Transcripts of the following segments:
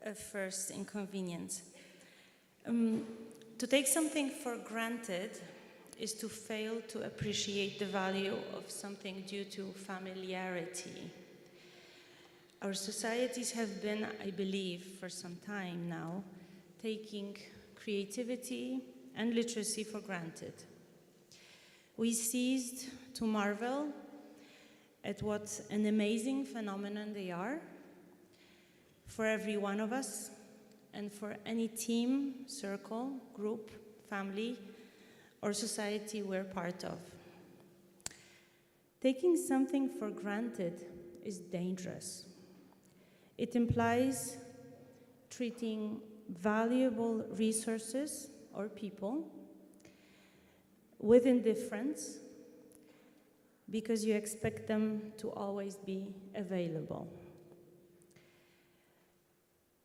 a first inconvenience. To take something for granted is to fail to appreciate the value of something due to familiarity. Our societies have been, I believe, for some time now, taking creativity and literacy for granted. We ceased to marvel at what an amazing phenomenon they are for every one of us and for any team, circle, group, family, or society we're part of. Taking something for granted is dangerous. It implies treating valuable resources or people with indifference because you expect them to always be available.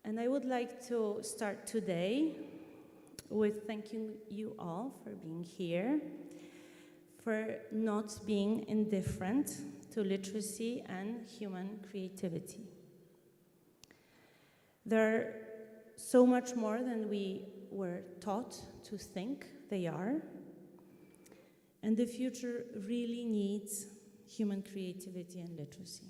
And I would like to start today with thanking you all for being here, for not being indifferent to literacy and human creativity. They're so much more than we were taught to think they are, and the future really needs human creativity and literacy.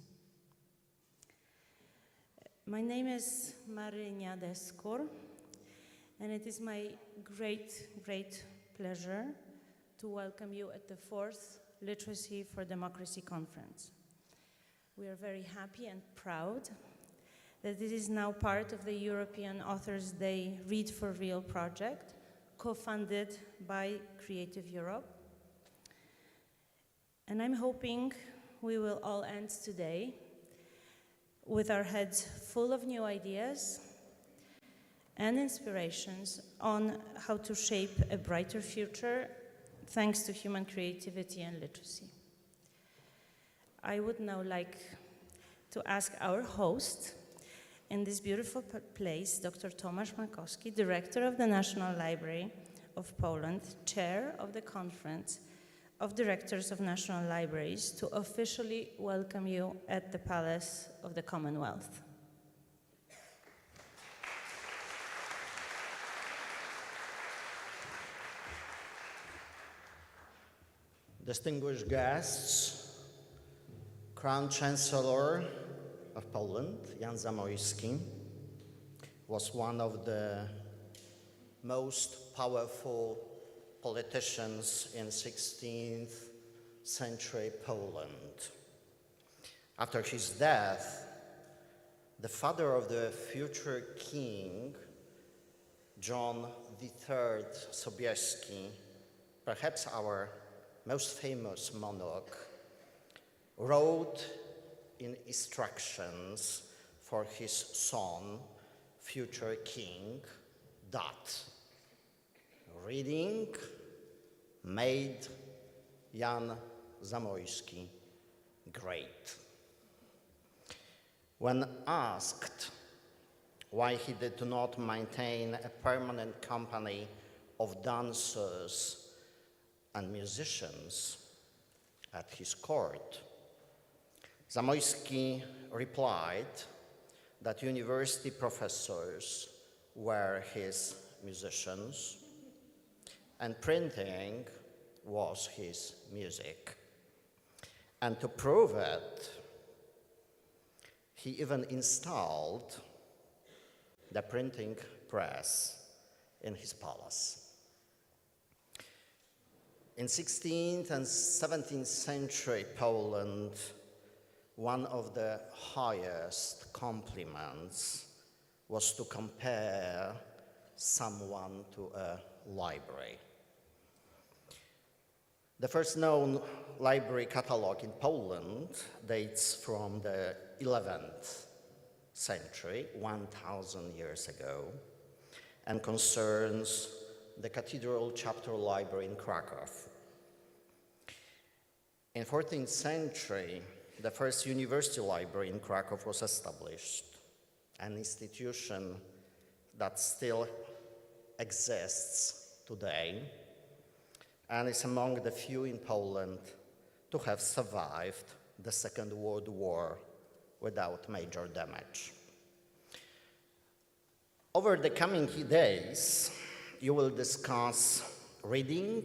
My name is Marynia Deskur, and it is my great pleasure to welcome you at the 4th Literacy for Democracy Conference. We are very happy and proud that it is now part of the European Authors' Day Read for Real project, co-funded by Creative Europe. And I'm hoping we will all end today with our heads full of new ideas and inspirations on how to shape a brighter future thanks to human creativity and literacy. I would now like to ask our host in this beautiful place, Dr. Tomasz Makowski, Director of the National Library of Poland, Chair of the Conference of Directors of National Libraries, to officially welcome you at the Palace of the Commonwealth. Distinguished guests, Crown Chancellor of Poland, Jan Zamoyski, was one of the most powerful politicians in 16th century Poland. After his death, the father of the future king, John III Sobieski, perhaps our most famous monarch, wrote in instructions for his son, future king, that reading made Jan Zamoyski great. When asked why he did not maintain a permanent company of dancers and musicians at his court, Zamoyski replied that university professors were his musicians and printing was his music. And to prove it, he even installed the printing press in his palace. In 16th and 17th century Poland, one of the highest compliments was to compare someone to a library. The first known library catalog in Poland dates from the 11th century, 1,000 years ago, and concerns the Cathedral Chapter Library in Krakow. In 14th century, the first university library in Krakow was established, an institution that still exists today and is among the few in Poland to have survived the Second World War without major damage. Over the coming days, you will discuss reading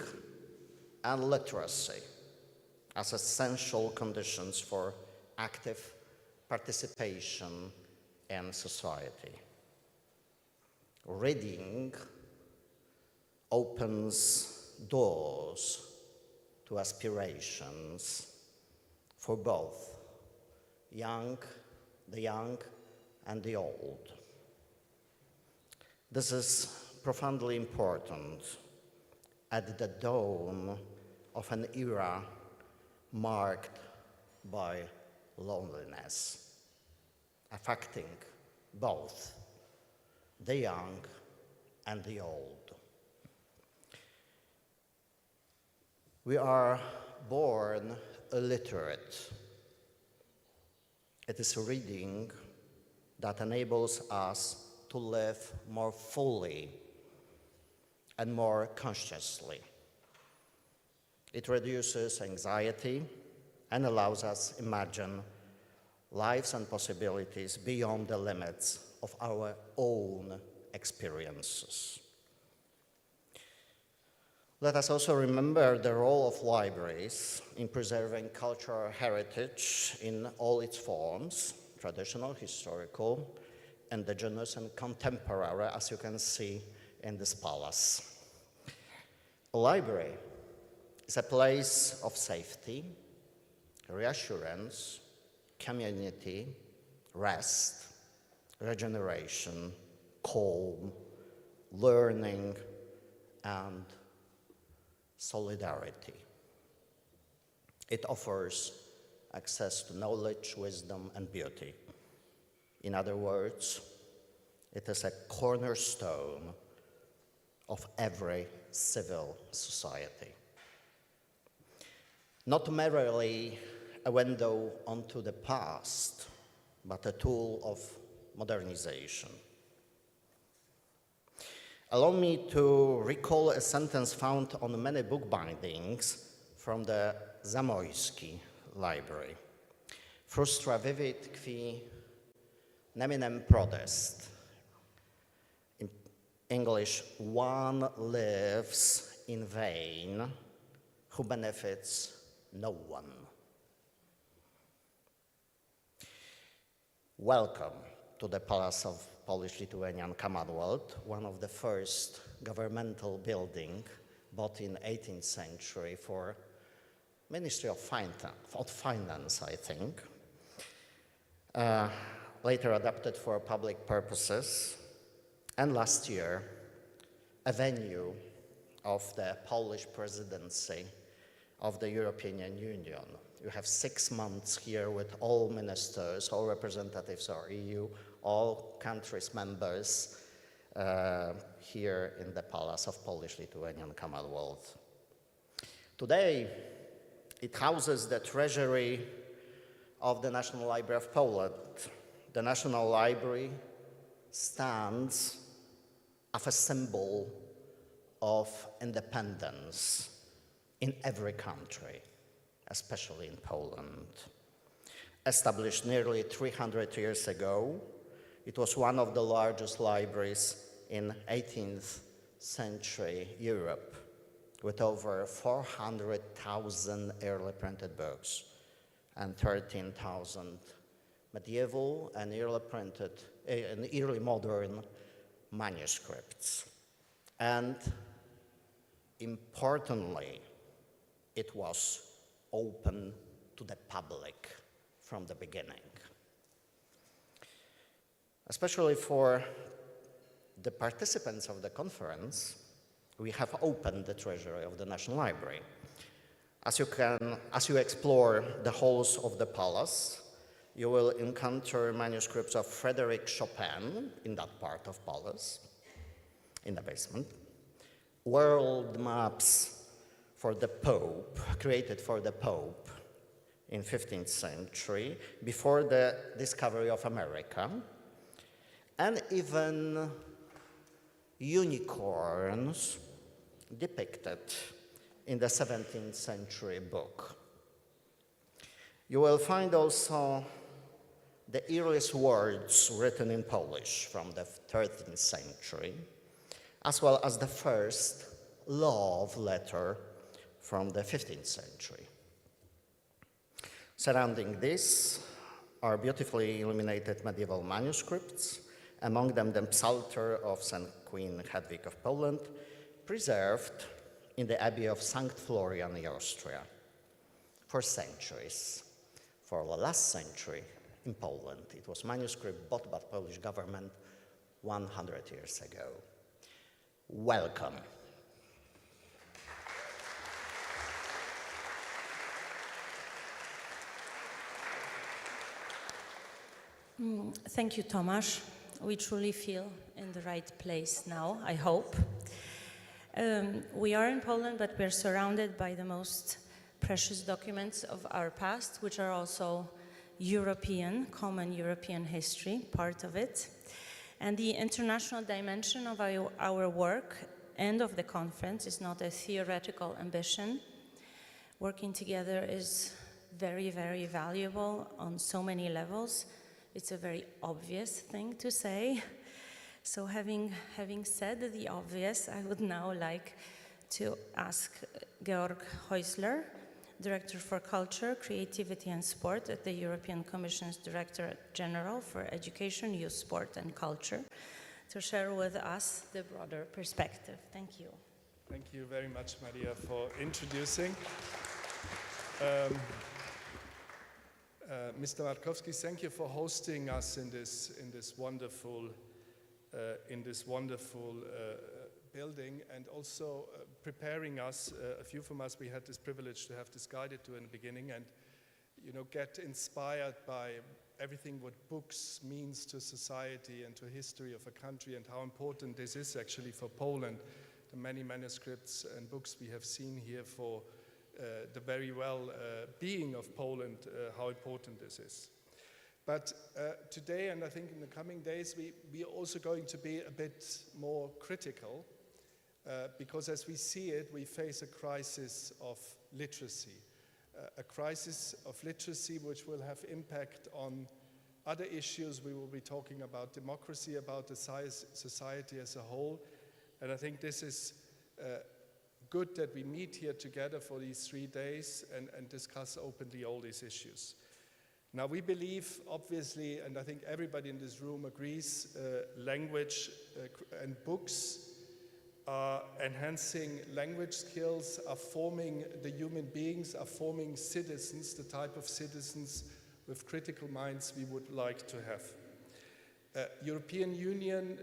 and literacy as essential conditions for active participation in society. Reading opens doors to aspirations for both the young and the old. This is profoundly important at the dawn of an era marked by loneliness, affecting both the young and the old. We are born illiterate. It is reading that enables us to live more fully and more consciously. It reduces anxiety and allows us to imagine lives and possibilities beyond the limits of our own experiences. Let us also remember the role of libraries in preserving cultural heritage in all its forms, traditional, historical, indigenous, and contemporary, as you can see in this palace. A library is a place of safety, reassurance, community, rest, regeneration, calm, learning, and solidarity. It offers access to knowledge, wisdom, and beauty. In other words, it is a cornerstone of every civil society. Not merely a window onto the past, but a tool of modernization. Allow me to recall a sentence found on many book bindings from the Zamoyski library. Frustra vivit qui neminem prodest. In English, one lives in vain who benefits no one. Welcome to the Palace of Polish-Lithuanian Commonwealth, one of the first governmental buildings built in 18th century for Ministry of Finance, I think. Later adapted for public purposes, and last year, a venue of the Polish presidency of the European Union. You have 6 months here with all ministers, all representatives of EU, all countries members here in the Palace of Polish-Lithuanian Commonwealth. Today, it houses the treasury of the National Library of Poland. The National Library stands as a symbol of independence in every country, especially in Poland. Established nearly 300 years ago, it was one of the largest libraries in 18th century Europe, with over 400,000 early printed books and 13,000 medieval and early printed and early modern manuscripts. And importantly, it was open to the public from the beginning. Especially for the participants of the conference, we have opened the treasury of the National Library. As you explore the halls of the palace, you will encounter manuscripts of Frédéric Chopin in that part of palace, in the basement, world maps for the Pope, created for the Pope in 15th century, before the discovery of America, and even unicorns depicted in the 17th century book. You will find also the earliest words written in Polish from the 13th century, as well as the first love letter from the 15th century. Surrounding this are beautifully illuminated medieval manuscripts, among them the Psalter of St. Queen Hedwig of Poland, preserved in the Abbey of St. Florian in Austria for centuries. For the last century in Poland, it was manuscript bought by the Polish government 100 years ago. Welcome. Thank you, Tomasz. We truly feel in the right place now, I hope. We are in Poland, but we're surrounded by the most precious documents of our past, which are also European, common European history, part of it. And the international dimension of our work and of the conference is not a theoretical ambition. Working together is very, very valuable on so many levels. It's a very obvious thing to say. So having said the obvious, I would now like to ask Georg Häusler, Director for Culture, Creativity and Sport at the European Commission's Director General for Education, Youth, Sport and Culture, to share with us the broader perspective. Thank you. Thank you very much, Maria, for introducing. Mr. Makowski, thank you for hosting us in this wonderful building, and also preparing us. A few from us, we had this privilege to have this guided to in the beginning, and get inspired by everything what books means to society and to history of a country, and how important this is actually for Poland. The many manuscripts and books we have seen here for the very well being of Poland, how important this is. But today, and I think in the coming days, we are also going to be a bit more critical, because as we see it, we face a crisis of literacy. A crisis of literacy which will have impact on other issues. We will be talking about democracy, about the society as a whole. And I think this is good that we meet here together for these 3 days and discuss openly all these issues. Now, we believe, obviously, and I think everybody in this room agrees, language and books are enhancing language skills, are forming the human beings, are forming citizens, the type of citizens with critical minds we would like to have. European Union,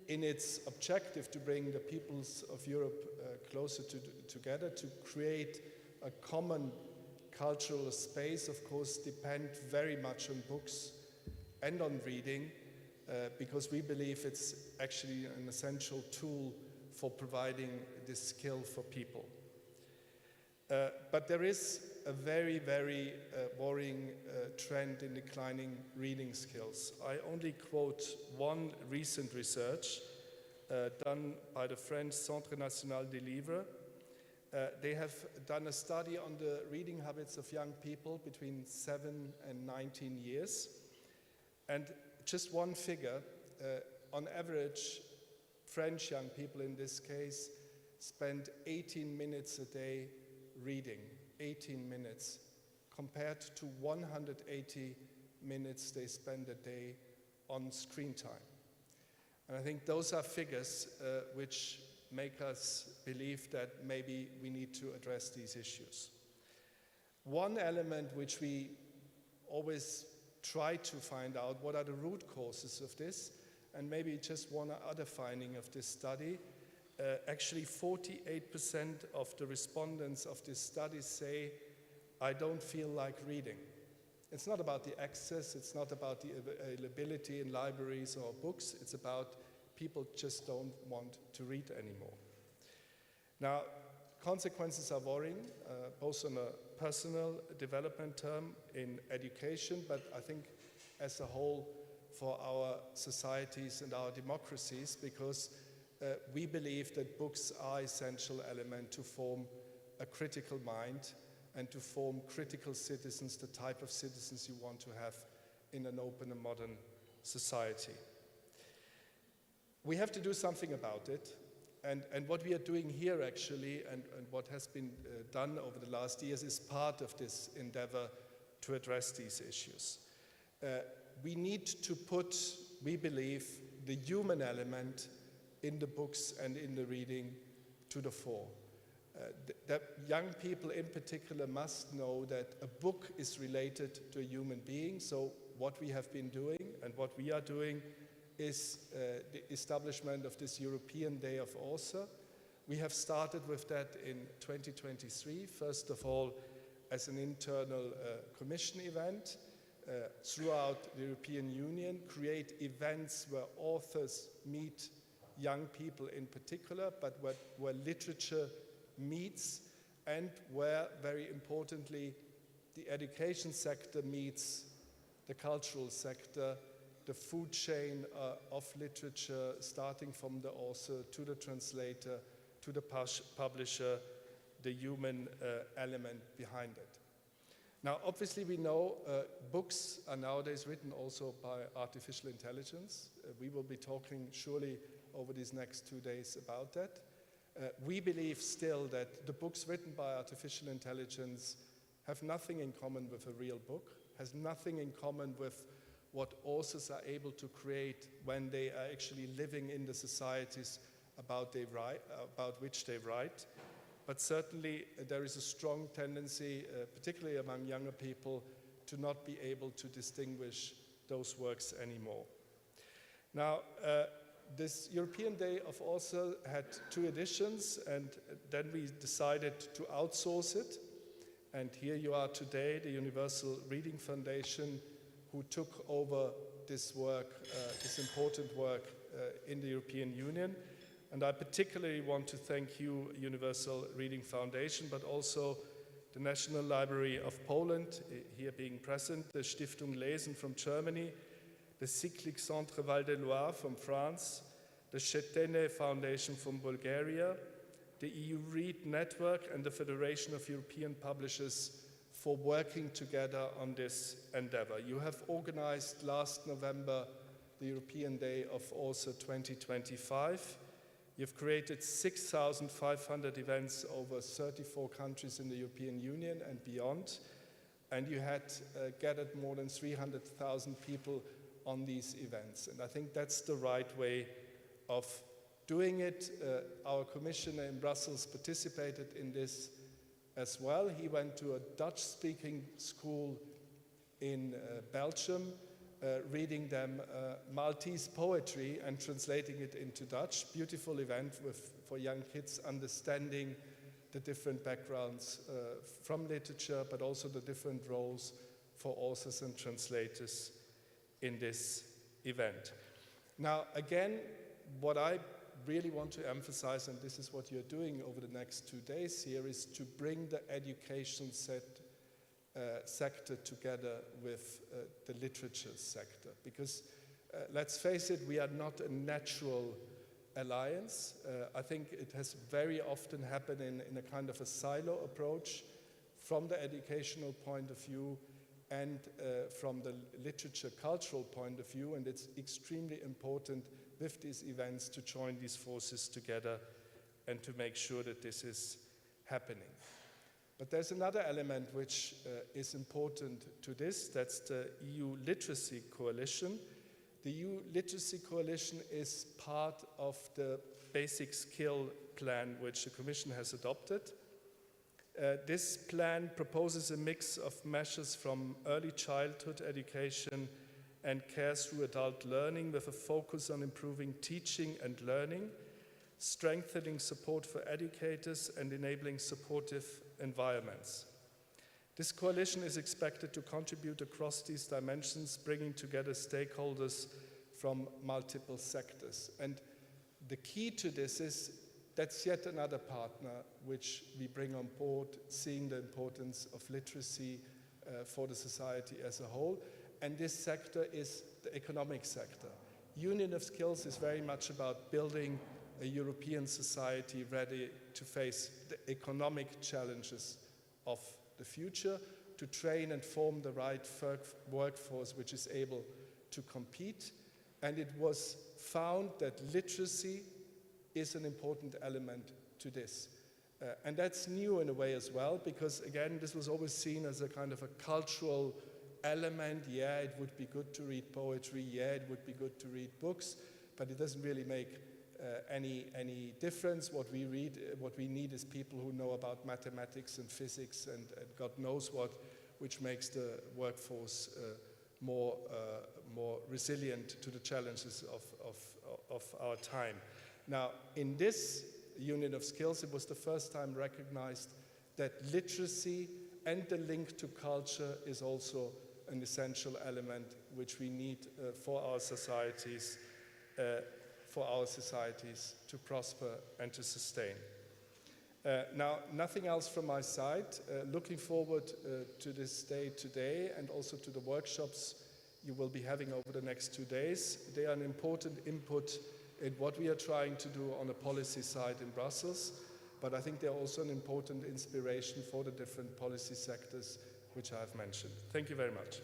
in its objective to bring the peoples of Europe closer together, to create a common cultural space, of course, depend very much on books and on reading, because we believe it's actually an essential tool for providing this skill for people. But there is a very, very worrying trend in declining reading skills. I only quote one recent research done by the French Centre National des Livres. They have done a study on the reading habits of young people between 7 and 19 years. And just one figure, on average, French young people in this case spend 18 minutes a day reading, 18 minutes, compared to 180 minutes they spend a day on screen time. And I think those are figures which make us believe that maybe we need to address these issues. One element which we always try to find out, what are the root causes of this, and maybe just one other finding of this study, actually 48% of the respondents of this study say, I don't feel like reading. It's not about the access, it's not about the availability in libraries or books, it's about people just don't want to read anymore. Now, consequences are worrying, both on a personal development term in education, but I think as a whole for our societies and our democracies, because we believe that books are an essential element to form a critical mind and to form critical citizens, the type of citizens you want to have in an open and modern society. We have to do something about it, and what we are doing here actually, and what has been done over the last years is part of this endeavor to address these issues. We need to put, we believe, the human element in the books and in the reading to the fore. That young people in particular must know that a book is related to a human being. So what we have been doing and what we are doing is the establishment of this European Day of Author. We have started with that in 2023, first of all as an internal commission event throughout the European Union, create events where authors meet young people in particular, but where literature meets, and where, very importantly, the education sector meets the cultural sector, the food chain of literature, starting from the author to the translator, to the publisher, the human element behind it. Now, obviously, we know books are nowadays written also by artificial intelligence. We will be talking surely over these next 2 days about that. We believe still that the books written by artificial intelligence have nothing in common with a real book, has nothing in common with what authors are able to create when they are actually living in the societies about which they write. But certainly there is a strong tendency, particularly among younger people, to not be able to distinguish those works anymore. Now, this European Day of Author had 2 editions, and then we decided to outsource it. And here you are today, the Universal Reading Foundation, who took over this work, this important work in the European Union. And I particularly want to thank you, Universal Reading Foundation, but also the National Library of Poland, here being present, the Stiftung Lesen from Germany, the Cyclic Centre Val de Loire from France, the Chetene Foundation from Bulgaria, the EU Read Network, and the Federation of European Publishers for working together on this endeavor. You have organized last November the European Day of Author 2025. You've created 6,500 events over 34 countries in the European Union and beyond, and you had gathered more than 300,000 people on these events. And I think that's the right way of doing it. Our commissioner in Brussels participated in this as well. He went to a Dutch-speaking school in Belgium, reading them Maltese poetry and translating it into Dutch. Beautiful event for young kids, understanding the different backgrounds from literature, but also the different roles for authors and translators in this event. Now, again, what I really want to emphasize, and this is what you're doing over the next 2 days here, is to bring the education sector together with the literature sector. Because let's face it, we are not a natural alliance. I think it has very often happened in a kind of a silo approach from the educational point of view and from the literature cultural point of view, and it's extremely important with these events to join these forces together and to make sure that this is happening. But there's another element which is important to this, that's the EU Literacy Coalition. The EU Literacy Coalition is part of the basic skill plan which the Commission has adopted. This plan proposes a mix of measures from early childhood education and care through adult learning with a focus on improving teaching and learning, strengthening support for educators, and enabling supportive environments. This coalition is expected to contribute across these dimensions, bringing together stakeholders from multiple sectors. And the key to this is that's yet another partner which we bring on board, seeing the importance of literacy for the society as a whole. And this sector is the economic sector. Union of Skills is very much about building a European society ready to face the economic challenges of the future, to train and form the right workforce which is able to compete. And it was found that literacy is an important element to this. And that's new in a way as well, because again, this was always seen as a kind of a cultural element. Yeah, it would be good to read poetry. Yeah, it would be good to read books, but it doesn't really make any difference. What we need is people who know about mathematics and physics and God knows what, which makes the workforce more resilient to the challenges of our time. Now, in this Union of Skills, it was the first time recognized that literacy and the link to culture is also an essential element which we need for our societies to prosper and to sustain. Now, nothing else from my side. Looking forward to this day today and also to the workshops you will be having over the next 2 days. They are an important input in what we are trying to do on a policy side in Brussels, but I think they're also an important inspiration for the different policy sectors which I have mentioned. Thank you very much.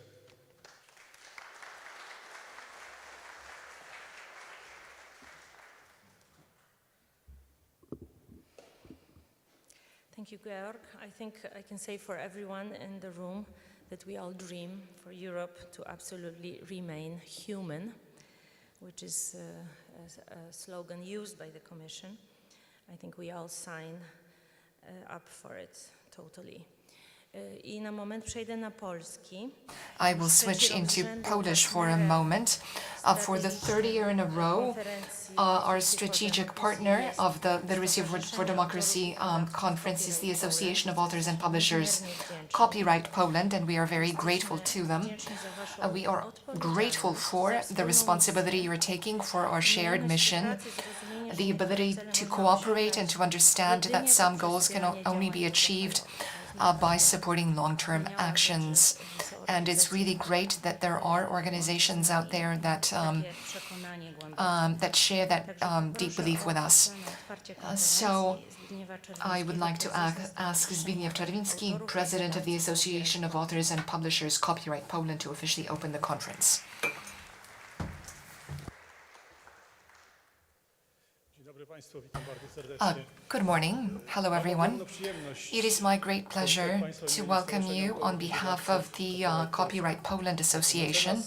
Thank you, Georg. I think I can say for everyone in the room that we all dream for Europe to absolutely remain human, which is a slogan used by the Commission. I think we all sign up for it totally. I na moment przejdę na polski. I will switch into Polish for a moment. For the third year in a row, our strategic partner of the Literacy for Democracy conference is the Association of Authors and Publishers, Copyright Poland, and we are very grateful to them. We are grateful for the responsibility you're taking for our shared mission, the ability to cooperate and to understand that some goals can only be achieved by supporting long-term actions. And it's really great that there are organizations out there that that share that deep belief with us. So I would like to ask Zbigniew Czerwiński, President of the Association of Authors and Publishers, Copyright Poland, to officially open the conference. Good morning. Hello, everyone. It is my great pleasure to welcome you on behalf of the Copyright Poland Association.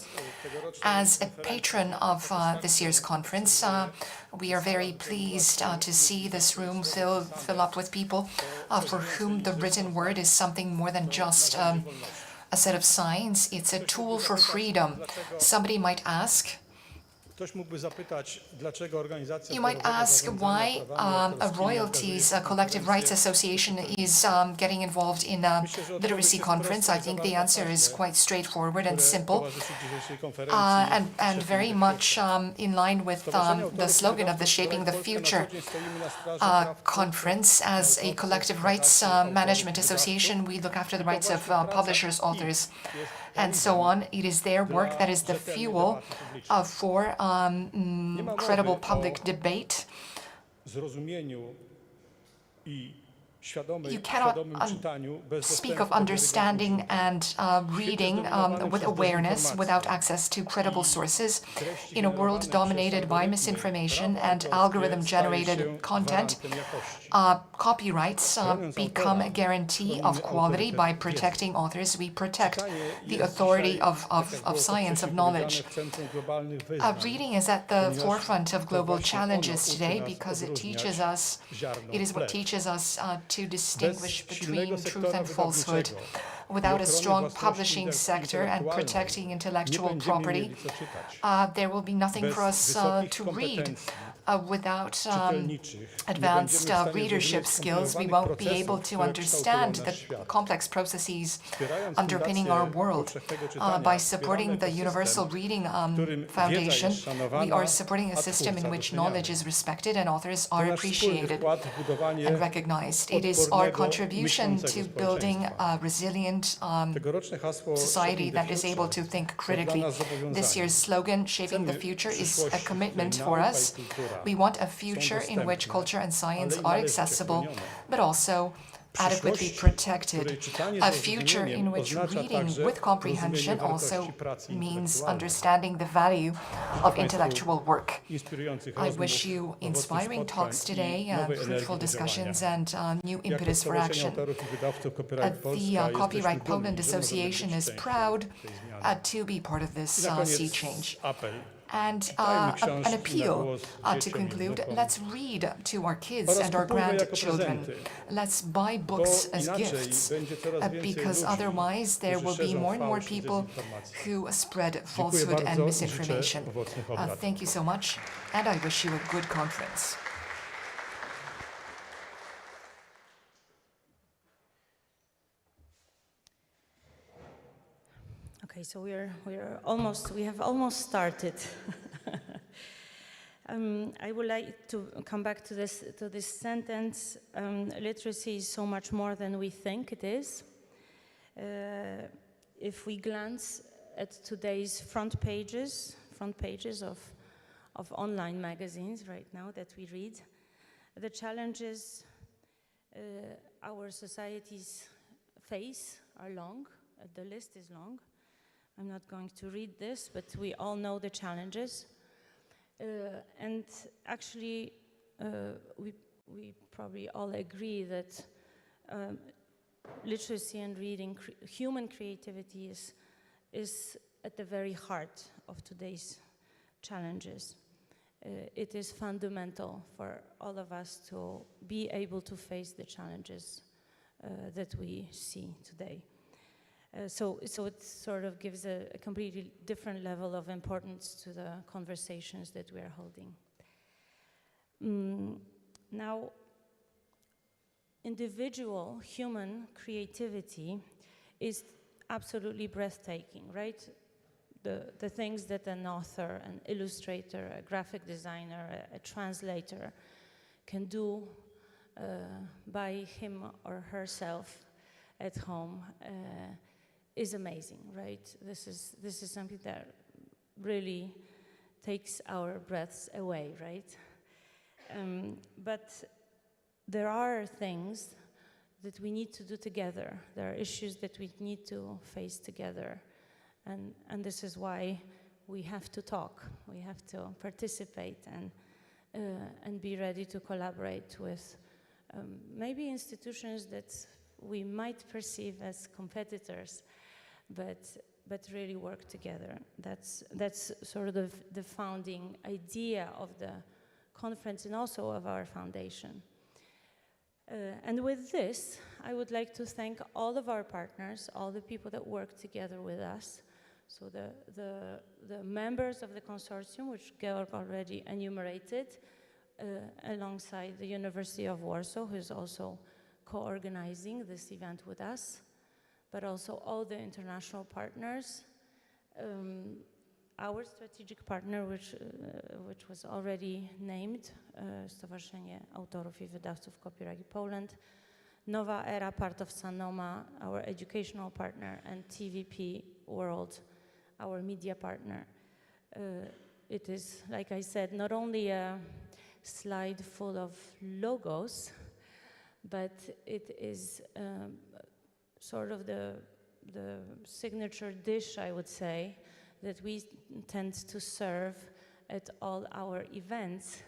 As a patron of this year's conference, we are very pleased to see this room fill up with people for whom the written word is something more than just a set of signs. It's a tool for freedom. Somebody might ask, you might ask why a royalties, a collective rights association is getting involved in a literacy conference. I think the answer is quite straightforward and simple, and very much in line with the slogan of the Shaping the Future conference. As a collective rights management association, we look after the rights of publishers, authors, and so on. It is their work that is the fuel for credible public debate. You cannot speak of understanding and reading with awareness without access to credible sources. In a world dominated by misinformation and algorithm-generated content, copyrights become a guarantee of quality. By protecting authors, we protect the authority of science, of knowledge. Reading is at the forefront of global challenges today because it is what teaches us to distinguish between truth and falsehood. Without a strong publishing sector and protecting intellectual property, there will be nothing for us to read. Without advanced readership skills, we won't be able to understand the complex processes underpinning our world. By supporting the Universal Reading Foundation, we are supporting a system in which knowledge is respected and authors are appreciated and recognized. It is our contribution to building a resilient society that is able to think critically. This year's slogan, Shaping the Future, is a commitment for us. We want a future in which culture and science are accessible, but also adequately protected. A future in which reading with comprehension also means understanding the value of intellectual work. I wish you inspiring talks today, fruitful discussions, and new impetus for action. The Copyright Poland Association is proud to be part of this sea change. And an appeal to conclude, let's read to our kids and our grandchildren. Let's buy books as gifts, because otherwise there will be more and more people who spread falsehood and misinformation. Thank you so much, and I wish you a good conference. Okay, so we have almost started. I would like to come back to this sentence. Literacy is so much more than we think it is. If we glance at today's front pages of online magazines right now that we read, the challenges our societies face are long. The list is long. I'm not going to read this, but we all know the challenges. And actually, we probably all agree that literacy and reading, human creativity is at the very heart of today's challenges. It is fundamental for all of us to be able to face the challenges that we see today. So it sort of gives a completely different level of importance to the conversations that we are holding. Now, individual human creativity is absolutely breathtaking, right? The things that an author, an illustrator, a graphic designer, a translator can do by him or herself at home is amazing, right? This is something that really takes our breaths away, right? But there are things that we need to do together. There are issues that we need to face together. And this is why we have to talk. We have to participate and be ready to collaborate with maybe institutions that we might perceive as competitors, but really work together. That's sort of the founding idea of the conference and also of our foundation. And with this, I would like to thank all of our partners, all the people that work together with us. So the members of the consortium, which Georg already enumerated, alongside the University of Warsaw, who is also co-organizing this event with us, but also all the international partners, our strategic partner, which was already named, Stowarzyszenie Autorów I Wydawców Copyright Poland, Nowa Era, part of Sanoma, our educational partner, and TVP World, our media partner. It is, like I said, not only a slide full of logos, but it is sort of the signature dish, I would say, that we tend to serve at all our events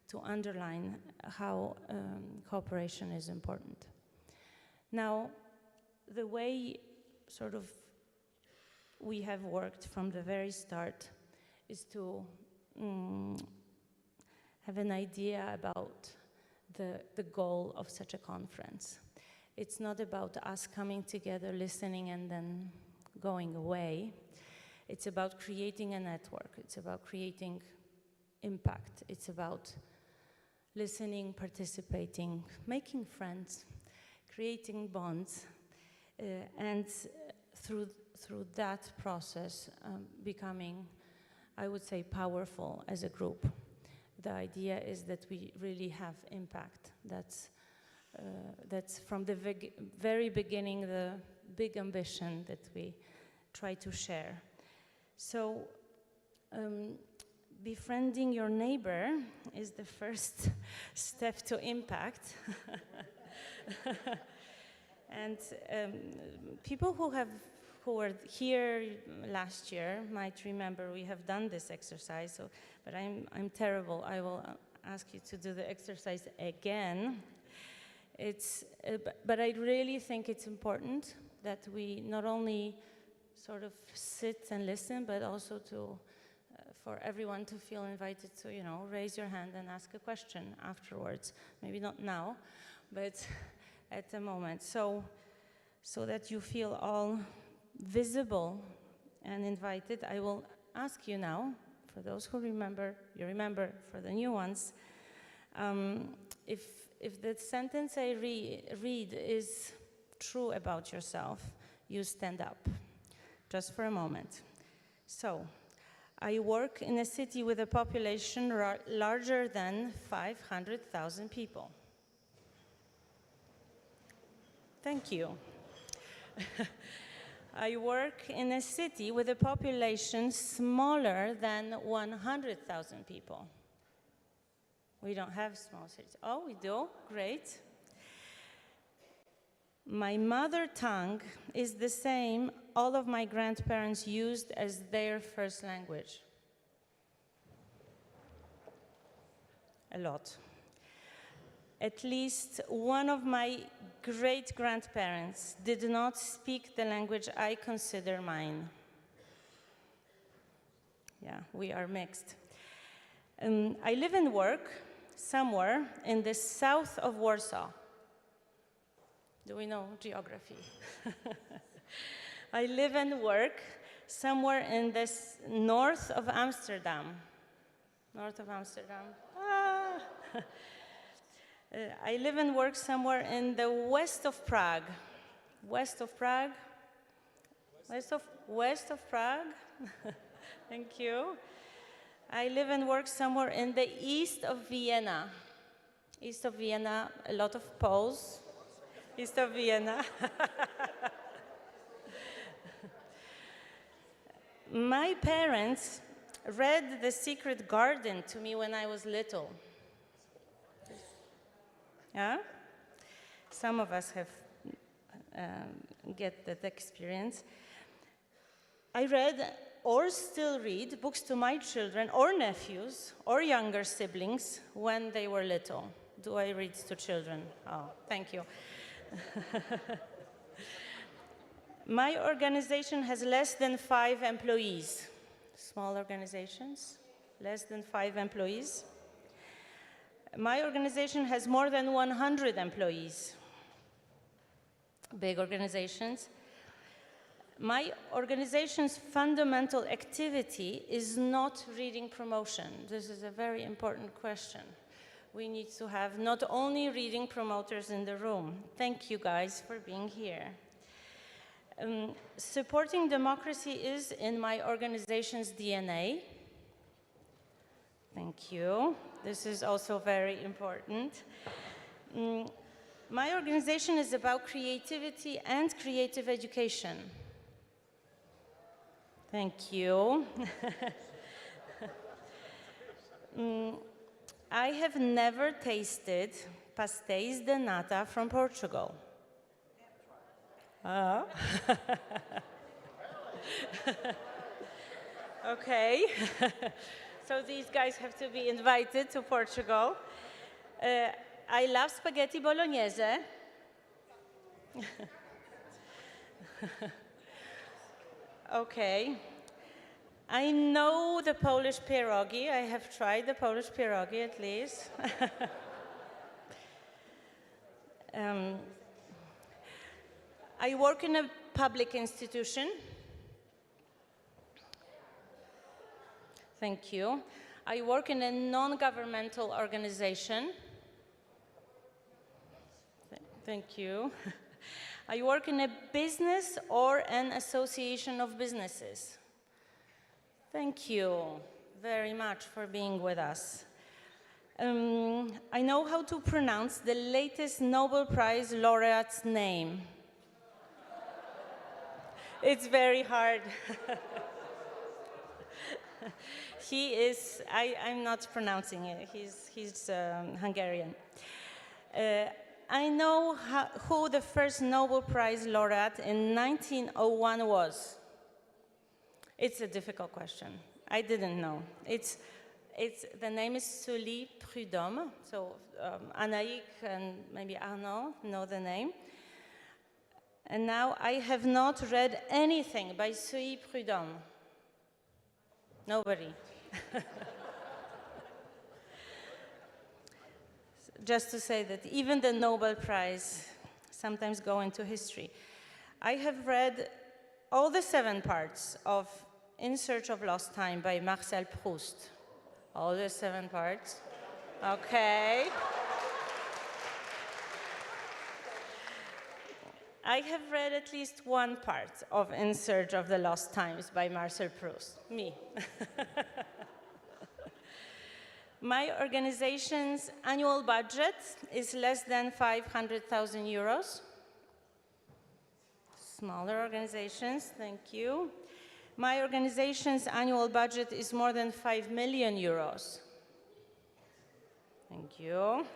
to underline how cooperation is important. Now, the way sort of we have worked from the very start is to have an idea about the goal of such a conference. It's not about us coming together, listening, and then going away. It's about creating a network. It's about creating impact. It's about listening, participating, making friends, creating bonds, and through that process, becoming, I would say, powerful as a group. The idea is that we really have impact. That's from the very beginning the big ambition that we try to share. So befriending your neighbor is the first step to impact. And people who were here last year might remember we have done this exercise, so, but I'm terrible. I will ask you to do the exercise again. But I really think it's important that we not only sort of sit and listen, but also for everyone to feel invited to, raise your hand and ask a question afterwards. Maybe not now, but at the moment. So that you feel all visible and invited, I will ask you now, for those who remember, you remember, for the new ones, if the sentence I read is true about yourself, you stand up, just for a moment. So, I work in a city with a population larger than 500,000 people. Thank you. I work in a city with a population smaller than 100,000 people. We don't have small cities. Oh, we do? Great. My mother tongue is the same all of my grandparents used as their first language. A lot. At least one of my great-grandparents did not speak the language I consider mine. Yeah, we are mixed. I live and work somewhere in the south of Warsaw. Do we know geography? I live and work somewhere in the north of Amsterdam. North of Amsterdam. Ah. I live and work somewhere in the west of Prague. West of Prague? West of Prague? Thank you. I live and work somewhere in the east of Vienna. East of Vienna, a lot of Poles. East of Vienna. My parents read The Secret Garden to me when I was little. Yeah? Some of us have get that experience. I read or still read books to my children or nephews or younger siblings when they were little. Do I read to children? Oh, thank you. My organization has less than 5 employees. Small organizations, less than 5 employees. My organization has more than 100 employees. Big organizations. My organization's fundamental activity is not reading promotion. This is a very important question. We need to have not only reading promoters in the room. Thank you guys for being here. Supporting democracy is in my organization's DNA. Thank you. This is also very important. My organization is about creativity and creative education. Thank you. I have never tasted pastéis de nata from Portugal. Okay. So these guys have to be invited to Portugal. I love spaghetti bolognese. Okay. I know the Polish pierogi. I have tried the Polish pierogi at least. I work in a public institution. Thank you. I work in a non-governmental organization. Thank you. I work in a business or an association of businesses. Thank you very much for being with us. I know how to pronounce the latest Nobel Prize laureate's name. It's very hard. He is, I'm not pronouncing it, he's Hungarian. I know who the first Nobel Prize laureate in 1901 was. It's a difficult question. I didn't know. The name is Sully Prudhomme. So Anaïk and maybe Arnaud know the name. And now I have not read anything by Sully Prudhomme. Nobody. Just to say that even the Nobel Prize sometimes go into history. I have read all the 7 parts of In Search of Lost Time by Marcel Proust. All the 7 parts. Okay. I have read at least 1 part of In Search of the Lost Times by Marcel Proust. Me. My organization's annual budget is less than 500,000 euros. Smaller organizations, thank you. My organization's annual budget is more than 5 million euros. Thank you.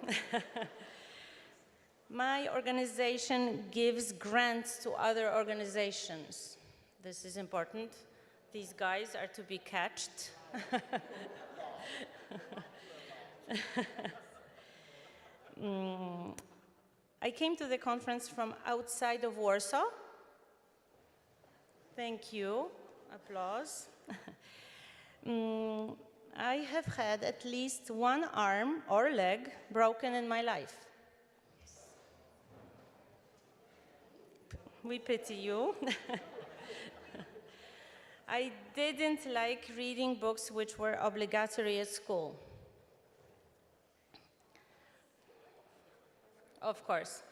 My organization gives grants to other organizations. This is important. These guys are to be catched. I came to the conference from outside of Warsaw. Thank you. Applause. I have had at least 1 arm or leg broken in my life. We pity you. I didn't like reading books which were obligatory at school. Of course.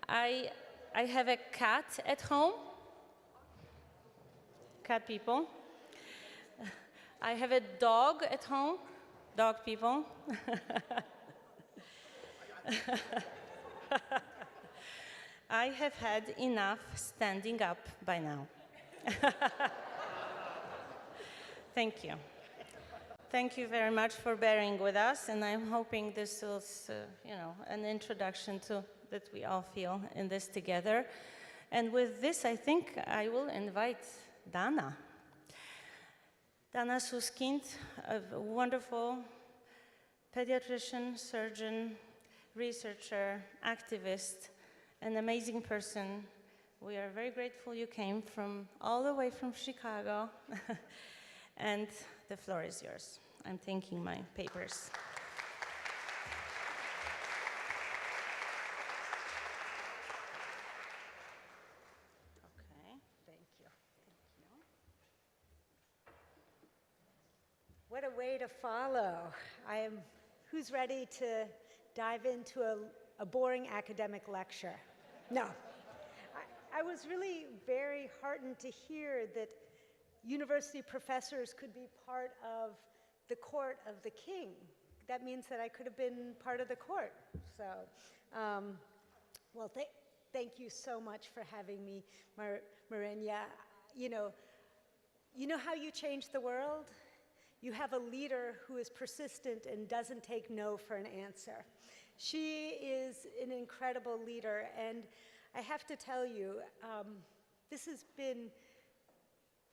I have a cat at home. Cat people. I have a dog at home. Dog people. I have had enough standing up by now. Thank you. Thank you very much for bearing with us, and I'm hoping this was, an introduction to that we all feel in this together. And with this, I think I will invite Dana. Dana Suskind, a wonderful pediatrician, surgeon, researcher, activist, an amazing person. We are very grateful you came all the way from Chicago. And the floor is yours. I'm taking my papers. Okay, thank you. What a way to follow. Who's ready to dive into a boring academic lecture? No. I was really very heartened to hear that university professors could be part of the court of the king. That means that I could have been part of the court. So, well, thank you so much for having me, Marina. You know how you change the world? You have a leader who is persistent and doesn't take no for an answer. She is an incredible leader, and I have to tell you, this has been,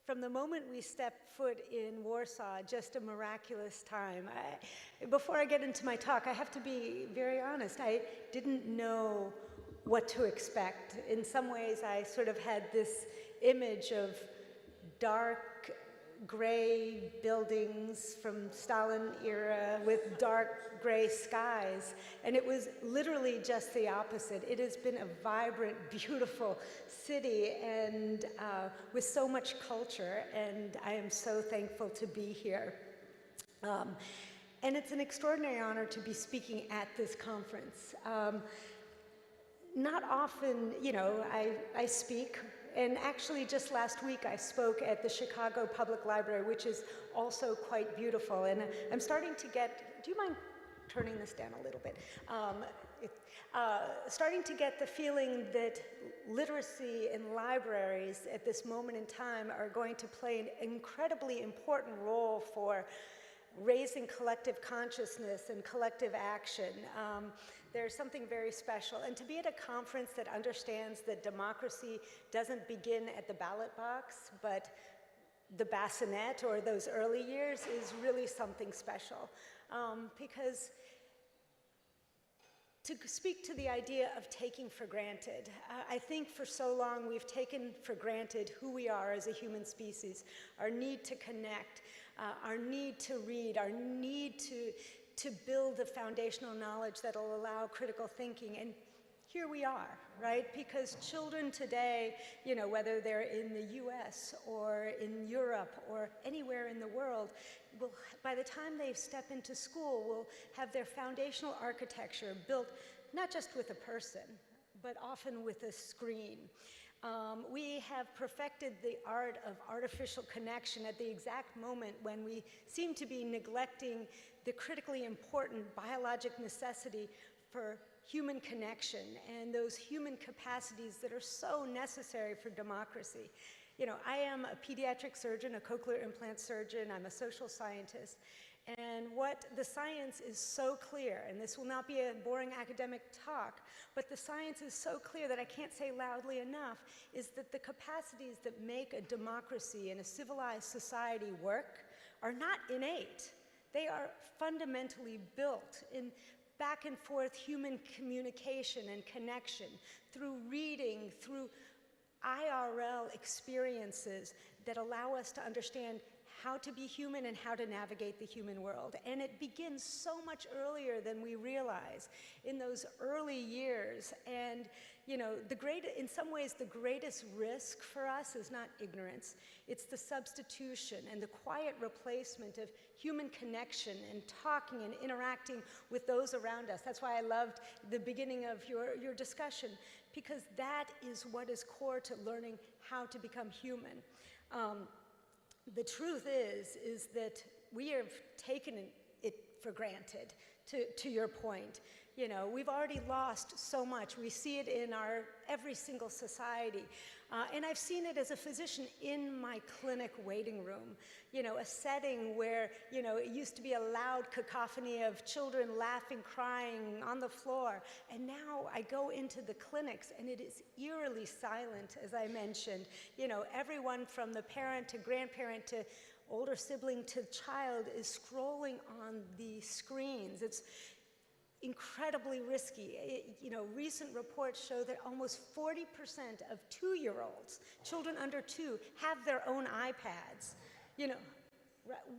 from the moment we stepped foot in Warsaw, just a miraculous time. Before I get into my talk, I have to be very honest. I didn't know what to expect. In some ways, I sort of had this image of dark, gray buildings from Stalin era with dark gray skies, and it was literally just the opposite. It has been a vibrant, beautiful city, and with so much culture, and I am so thankful to be here. And it's an extraordinary honor to be speaking at this conference. Not often, I speak. And actually, just last week, I spoke at the Chicago Public Library, which is also quite beautiful. And I'm starting to get, do you mind turning this down a little bit? Starting to get the feeling that literacy in libraries at this moment in time are going to play an incredibly important role for raising collective consciousness and collective action. There's something very special. And to be at a conference that understands that democracy doesn't begin at the ballot box, but the bassinet or those early years is really something special. Because to speak to the idea of taking for granted, I think for so long we've taken for granted who we are as a human species, our need to connect, our need to read, our need to build the foundational knowledge that will allow critical thinking. And here we are, right? Because children today, you know, whether they're in the US or in Europe or anywhere in the world, will, by the time they step into school, will have their foundational architecture built not just with a person, but often with a screen. We have perfected the art of artificial connection at the exact moment when we seem to be neglecting the critically important biologic necessity for human connection and those human capacities that are so necessary for democracy. You know, I am a pediatric surgeon, a cochlear implant surgeon, I'm a social scientist, and what the science is so clear, and this will not be a boring academic talk, but the science is so clear that I can't say loudly enough, is that the capacities that make a democracy and a civilized society work are not innate. They are fundamentally built in back and forth human communication and connection through reading, through IRL experiences that allow us to understand how to be human and how to navigate the human world. And it begins so much earlier than we realize in those early years. And you know, in some ways, the greatest risk for us is not ignorance. It's the substitution and the quiet replacement of human connection and talking and interacting with those around us. That's why I loved the beginning of your discussion, because that is what is core to learning how to become human. The truth is that we have taken it for granted, to your point. You know, we've already lost so much. We see it in our every single society. And I've seen it as a physician in my clinic waiting room. You know, a setting where, you know, it used to be a loud cacophony of children laughing, crying on the floor. And now I go into the clinics and it is eerily silent, as I mentioned. You know, everyone from the parent to grandparent to older sibling to child is scrolling on the screens. It's incredibly risky. You know, recent reports show that almost 40% of 2-year-olds, children under 2, have their own iPads. You know,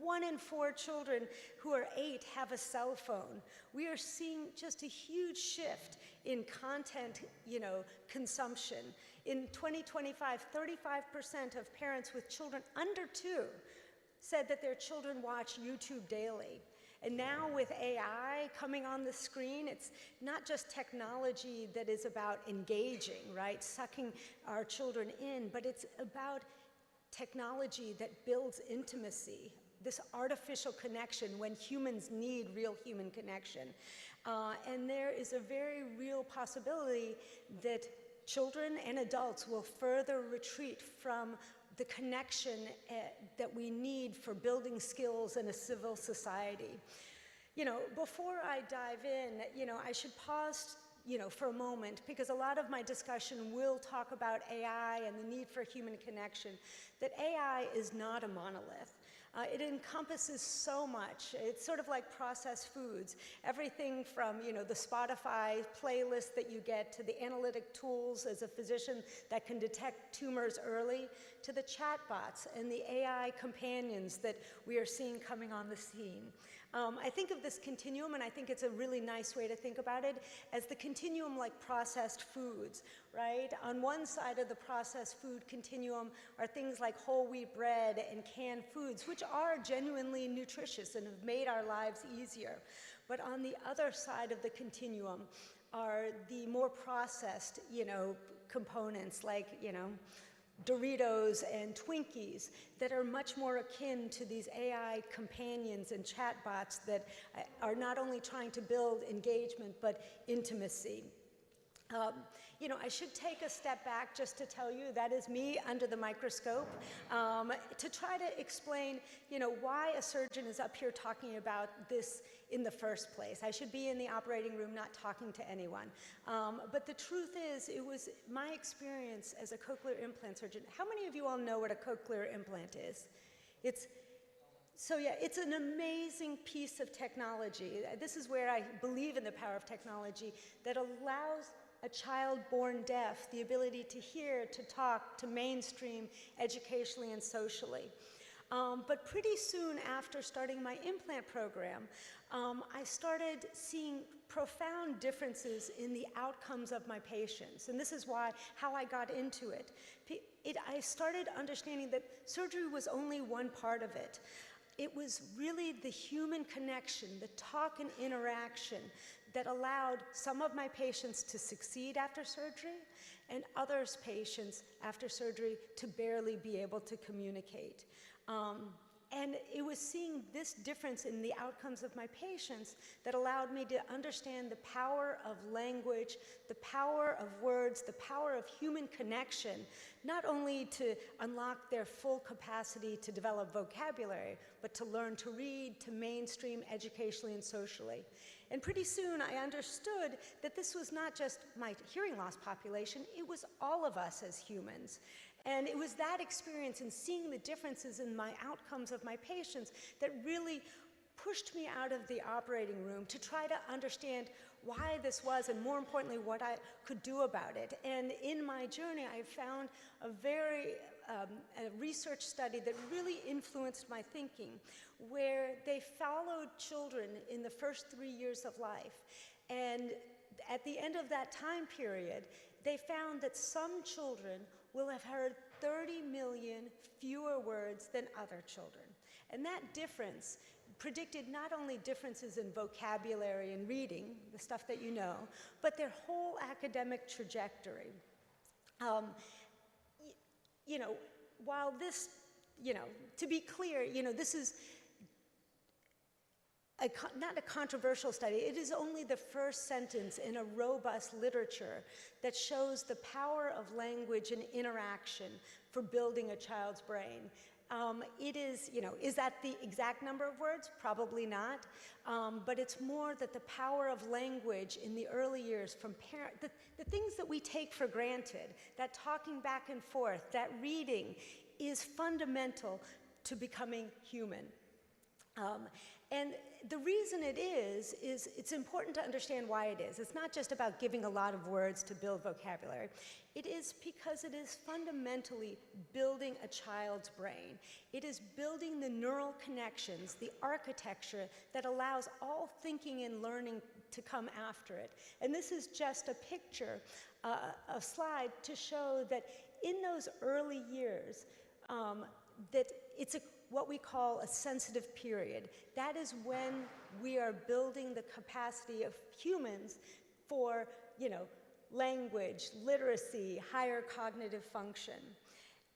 1 in 4 children who are 8 have a cell phone. We are seeing just a huge shift in content, you know, consumption. In 2025, 35% of parents with children under 2 said that their children watch YouTube daily. And now with AI coming on the screen, it's not just technology that is about engaging, right, sucking our children in, but it's about technology that builds intimacy, this artificial connection when humans need real human connection. And there is a very real possibility that children and adults will further retreat from the connection that we need for building skills in a civil society. You know, before I dive in, you know, I should pause, you know, for a moment, because a lot of my discussion will talk about AI and the need for human connection, that AI is not a monolith. It encompasses so much. It's sort of like processed foods. Everything from, you know, the Spotify playlist that you get to the analytic tools as a physician that can detect tumors early, to the chatbots and the AI companions that we are seeing coming on the scene. I think of this continuum, and I think it's a really nice way to think about it, as the continuum like processed foods, right? On one side of the processed food continuum are things like whole wheat bread and canned foods, which are genuinely nutritious and have made our lives easier. But on the other side of the continuum are the more processed, you know, components like, you know, Doritos and Twinkies that are much more akin to these AI companions and chatbots that are not only trying to build engagement but intimacy. You know, I should take a step back just to tell you that is me under the microscope, to try to explain, you know, why a surgeon is up here talking about this in the first place. I should be in the operating room not talking to anyone. But the truth is, it was my experience as a cochlear implant surgeon. How many of you all know what a cochlear implant is? So yeah, it's an amazing piece of technology. This is where I believe in the power of technology that allows a child born deaf the ability to hear, to talk, to mainstream educationally and socially. But pretty soon after starting my implant program, I started seeing profound differences in the outcomes of my patients. And this is how I got into it. I started understanding that surgery was only one part of it. It was really the human connection, the talk and interaction that allowed some of my patients to succeed after surgery and others' patients after surgery to barely be able to communicate. And it was seeing this difference in the outcomes of my patients that allowed me to understand the power of language, the power of words, the power of human connection, not only to unlock their full capacity to develop vocabulary, but to learn to read, to mainstream educationally and socially. And pretty soon I understood that this was not just my hearing loss population, it was all of us as humans. And it was that experience and seeing the differences in my outcomes of my patients that really pushed me out of the operating room to try to understand why this was and more importantly what I could do about it. And in my journey I found a research study that really influenced my thinking, where they followed children in the first 3 years of life. And at the end of that time period, they found that some children will have heard 30 million fewer words than other children. And that difference predicted not only differences in vocabulary and reading, the stuff that you know, but their whole academic trajectory. You know, while this, you know, to be clear, you know, this is not a controversial study. It is only the first sentence in a robust literature that shows the power of language and interaction for building a child's brain. It is, you know, is that the exact number of words? Probably not. But it's more that the power of language in the early years from the things that we take for granted, that talking back and forth, that reading is fundamental to becoming human. And the reason it is it's important to understand why it is. It's not just about giving a lot of words to build vocabulary. It is because it is fundamentally building a child's brain. It is building the neural connections, the architecture that allows all thinking and learning to come after it. And this is just a picture, a slide to show that in those early years, that it's what we call a sensitive period. That is when we are building the capacity of humans for, you know, language, literacy, higher cognitive function.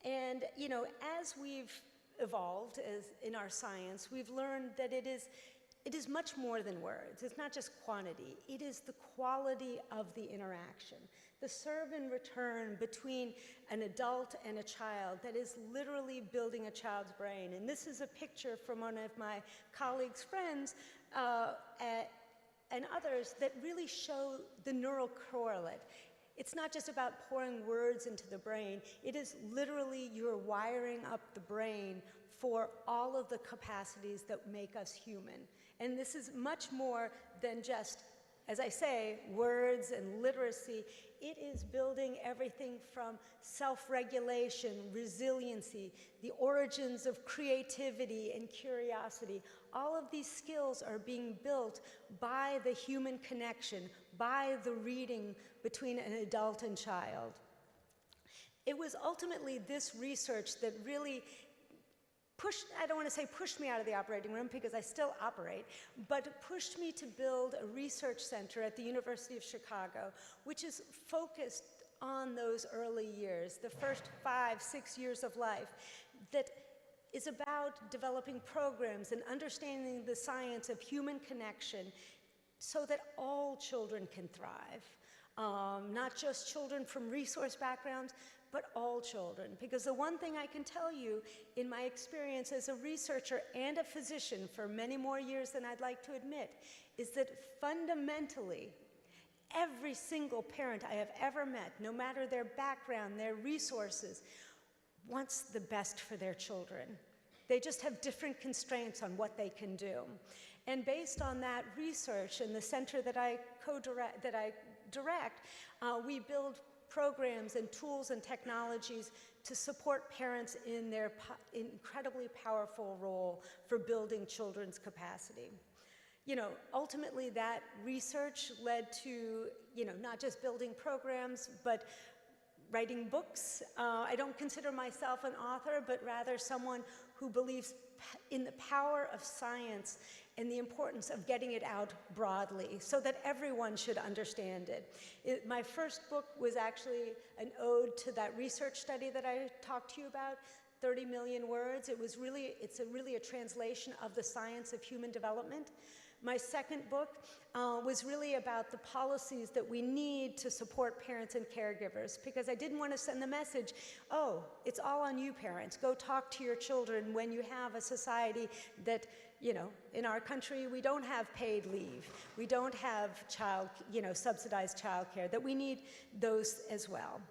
And, you know, as we've evolved in our science, we've learned that it is much more than words. It's not just quantity. It is the quality of the interaction, the serve and return between an adult and a child that is literally building a child's brain. And this is a picture from one of my colleagues' friends and others that really show the neural correlate. It's not just about pouring words into the brain. It is literally you're wiring up the brain for all of the capacities that make us human. And this is much more than just, as I say, words and literacy. It is building everything from self-regulation, resiliency, the origins of creativity and curiosity. All of these skills are being built by the human connection, by the reading between an adult and child. It was ultimately this research that really I don't want to say pushed me out of the operating room because I still operate, but pushed me to build a research center at the University of Chicago, which is focused on those early years, the first 5-6 years of life, that is about developing programs and understanding the science of human connection so that all children can thrive. not just children from resource backgrounds, but all children. Because the one thing I can tell you in my experience as a researcher and a physician for many more years than I'd like to admit, is that fundamentally, every single parent I have ever met, no matter their background, their resources, wants the best for their children. They just have different constraints on what they can do. And based on that research and the center that I direct, we build programs and tools and technologies to support parents in their incredibly powerful role for building children's capacity. You know, ultimately that research led to, you know, not just building programs, but writing books. I don't consider myself an author, but rather someone who believes in the power of science and the importance of getting it out broadly so that everyone should understand it. My first book was actually an ode to that research study that I talked to you about, 30 million words. It's really a translation of the science of human development. My second book was really about the policies that we need to support parents and caregivers, because I didn't want to send the message, oh, it's all on you parents. Go talk to your children when you have a society that, you know, in our country, we don't have paid leave. We don't have subsidized childcare, that we need those as well.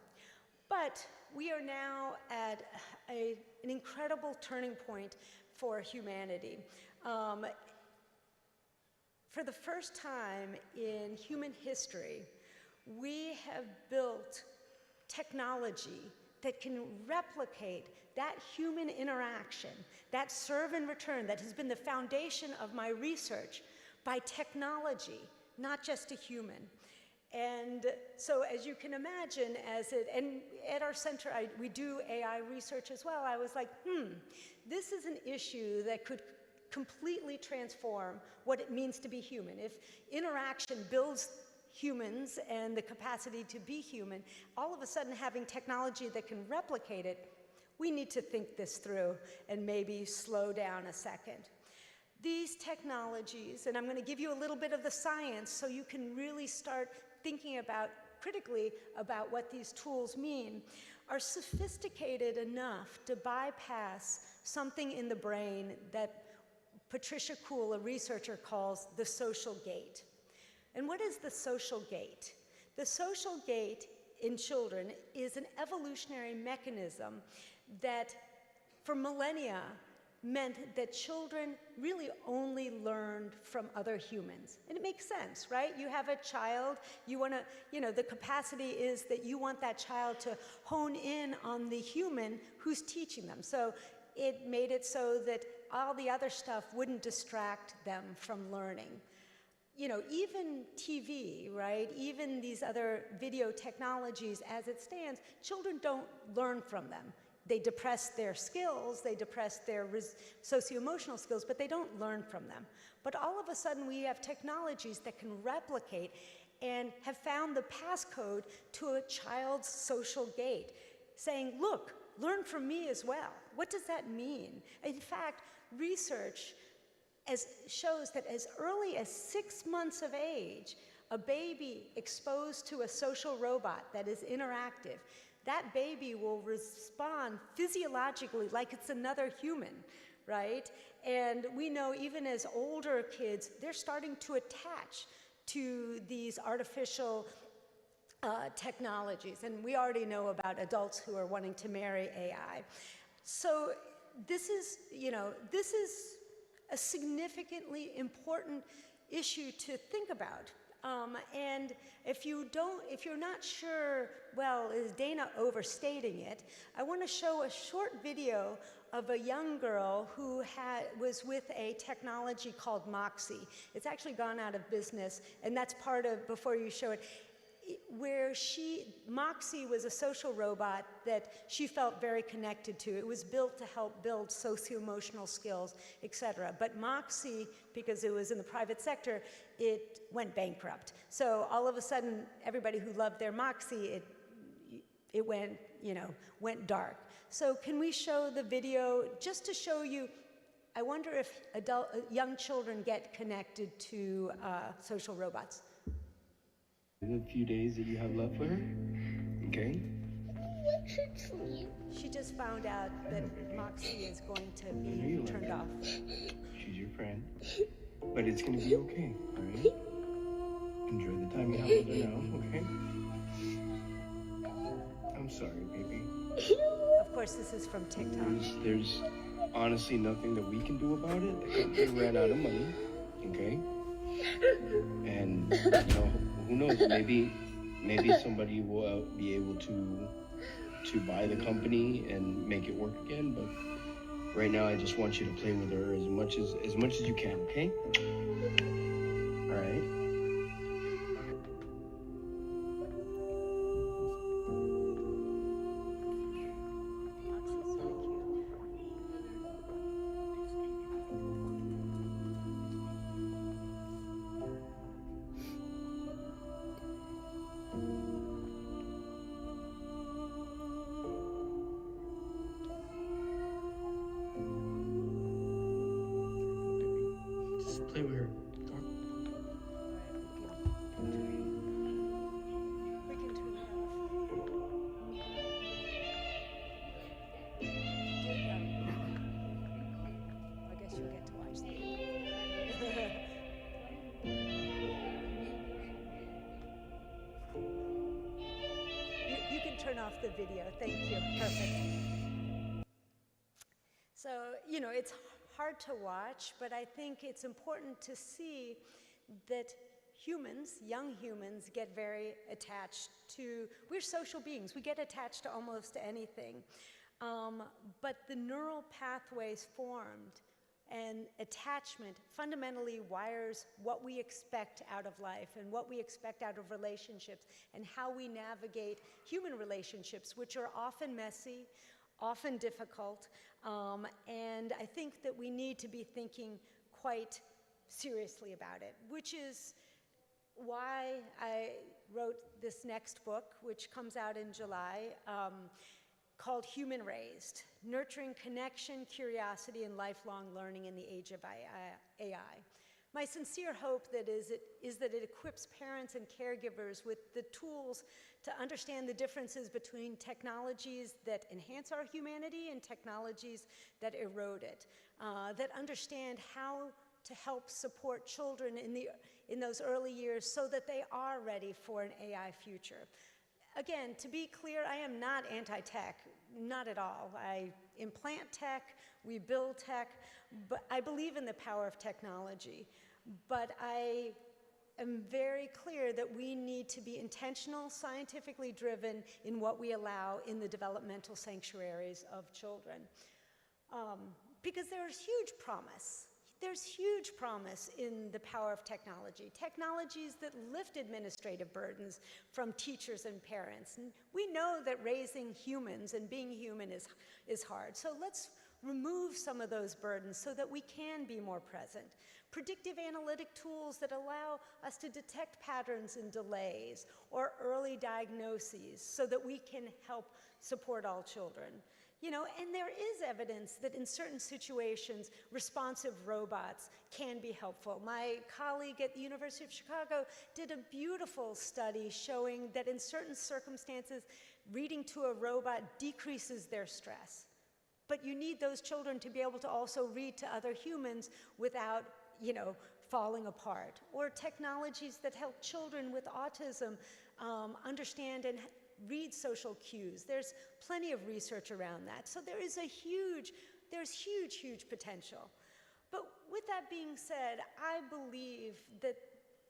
But we are now at an incredible turning point for humanity. For the first time in human history, we have built technology that can replicate that human interaction, that serve and return that has been the foundation of my research by technology, not just a human. And so as you can imagine, and at our center, we do AI research as well, I was like, this is an issue that could completely transform what it means to be human. If interaction builds humans and the capacity to be human, all of a sudden having technology that can replicate it, we need to think this through and maybe slow down a second. These technologies, and I'm going to give you a little bit of the science so you can really start thinking critically about what these tools mean, are sophisticated enough to bypass something in the brain that Patricia Kuhl, a researcher, calls the social gate. And what is the social gate? The social gate in children is an evolutionary mechanism that for millennia meant that children really only learned from other humans. And it makes sense, right? You have a child, you want to, the capacity is that you want that child to hone in on the human who's teaching them. So it made it so that all the other stuff wouldn't distract them from learning. Even TV, right? Even these other video technologies, as it stands, children don't learn from them. They depress their skills, they depress their socio-emotional skills, but they don't learn from them. But all of a sudden, we have technologies that can replicate and have found the passcode to a child's social gate, saying, look, learn from me as well. What does that mean? In fact, research shows that as early as 6 months of age, a baby exposed to a social robot that is interactive, that baby will respond physiologically like it's another human, right? And we know even as older kids, they're starting to attach to these artificial technologies. And we already know about adults who are wanting to marry AI. So this is a significantly important issue to think about. And if you're not sure, well, is Dana overstating it? I want to show a short video of a young girl who was with a technology called Moxie. It's actually gone out of business, and that's part of, before you show it, where Moxie was a social robot that she felt very connected to. It was built to help build socio-emotional skills, et cetera. But Moxie, because it was in the private sector, it went bankrupt. So all of a sudden, everybody who loved their Moxie, it went dark. So can we show the video just to show you, I wonder if young children get connected to social robots. The few days that you have left with her, okay? She just found out that Moxie is going to be turned off. She's your friend, but it's gonna be okay, all right? Enjoy the time you have with her now, okay? I'm sorry, baby. Of course, this is from TikTok. There's honestly nothing that we can do about it. The company ran out of money, okay? And, you know, who knows, maybe somebody will be able to buy the company and make it work again, but right now I just want you to play with her as much as you can, okay? All right? Moxie's so cute. Just play with her. We can turn it off. I guess you'll get to watch the you can turn off the video. Thank you. Perfect. So, you know, it's hard to watch, but I think it's important to see that humans, young humans, get very attached to, we're social beings, we get attached to almost anything. But the neural pathways formed and attachment fundamentally wires what we expect out of life and what we expect out of relationships and how we navigate human relationships, which are often messy, often difficult, and I think that we need to be thinking quite seriously about it, which is why I wrote this next book, which comes out in July, called Human Raised: Nurturing Connection, Curiosity, and Lifelong Learning in the Age of AI. My sincere hope is that it equips parents and caregivers with the tools to understand the differences between technologies that enhance our humanity and technologies that erode it, that understand how to help support children in those early years so that they are ready for an AI future. Again, to be clear, I am not anti-tech, not at all. I implant tech, we build tech, but I believe in the power of technology. But I am very clear that we need to be intentional, scientifically driven in what we allow in the developmental sanctuaries of children. Because there's huge promise. There's huge promise in the power of technology, technologies that lift administrative burdens from teachers and parents. And we know that raising humans and being human is hard. So let's remove some of those burdens so that we can be more present. Predictive analytic tools that allow us to detect patterns and delays or early diagnoses so that we can help support all children. You know, and there is evidence that in certain situations, responsive robots can be helpful. My colleague at the University of Chicago did a beautiful study showing that in certain circumstances, reading to a robot decreases their stress. But you need those children to be able to also read to other humans without, you know, falling apart. Or technologies that help children with autism understand and read social cues. There's plenty of research around that. So there's huge potential. But with that being said, I believe that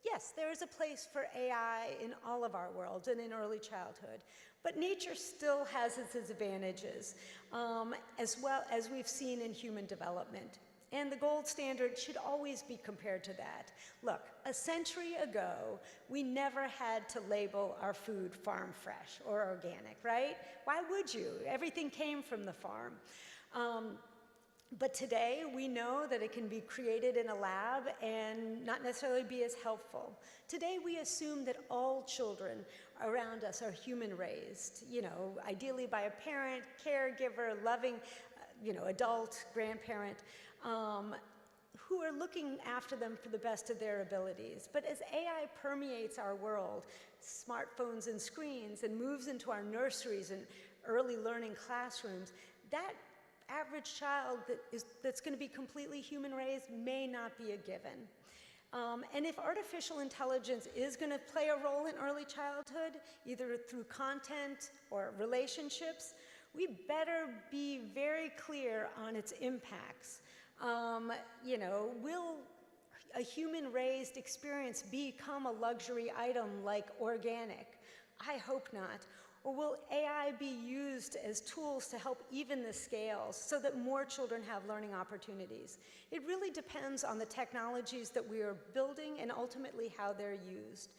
yes, there is a place for AI in all of our worlds and in early childhood. But nature still has its advantages, as well as we've seen in human development. And the gold standard should always be compared to that. Look, a century ago, we never had to label our food farm fresh or organic, right? Why would you? Everything came from the farm. But today, we know that it can be created in a lab and not necessarily be as helpful. Today, we assume that all children around us are human raised, you know, ideally by a parent, caregiver, loving, you know, adult, grandparent. who are looking after them for the best of their abilities. But as AI permeates our world, smartphones and screens, and moves into our nurseries and early learning classrooms, that average child that's going to be completely human-raised may not be a given. And if artificial intelligence is going to play a role in early childhood, either through content or relationships, we better be very clear on its impacts. You know, will a human-raised experience become a luxury item like organic? I hope not. Or will AI be used as tools to help even the scales so that more children have learning opportunities? It really depends on the technologies that we are building and ultimately how they're used.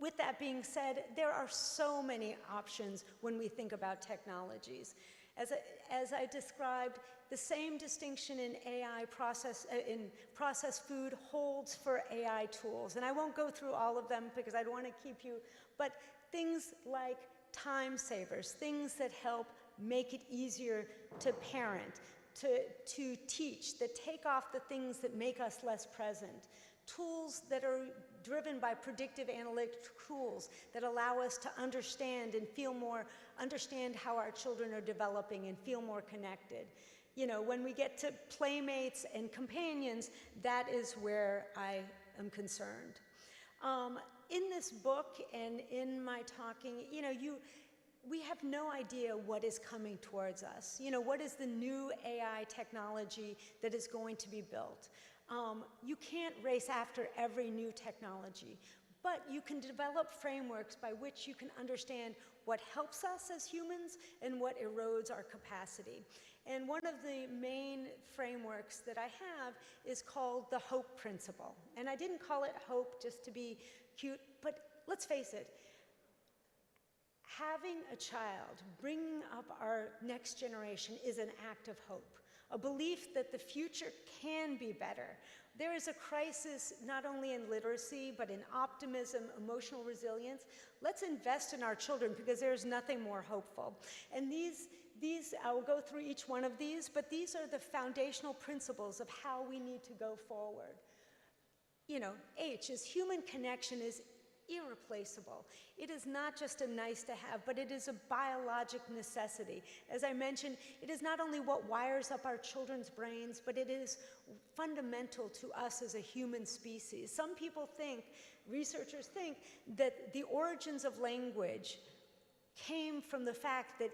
With that being said, there are so many options when we think about technologies. As I described, the same distinction in processed food holds for AI tools. And I won't go through all of them because I don't want to keep you, but things like time savers, things that help make it easier to parent, to teach, that take off the things that make us less present. Tools that are driven by predictive analytic tools that allow us to understand and understand how our children are developing and feel more connected. You know, when we get to playmates and companions, that is where I am concerned. In this book and in my talking, you know, we have no idea what is coming towards us. You know, what is the new AI technology that is going to be built? You can't race after every new technology, but you can develop frameworks by which you can understand what helps us as humans and what erodes our capacity. And one of the main frameworks that I have is called the HOPE principle. And I didn't call it HOPE just to be cute, but let's face it, having a child, bringing up our next generation is an act of hope, a belief that the future can be better. There is a crisis not only in literacy, but in optimism, emotional resilience. Let's invest in our children because there's nothing more hopeful. And these I will go through each one of these, but these are the foundational principles of how we need to go forward. You know, H is human connection is irreplaceable. It is not just a nice to have, but it is a biologic necessity. As I mentioned, it is not only what wires up our children's brains, but it is fundamental to us as a human species. Some people think, researchers think, that the origins of language came from the fact that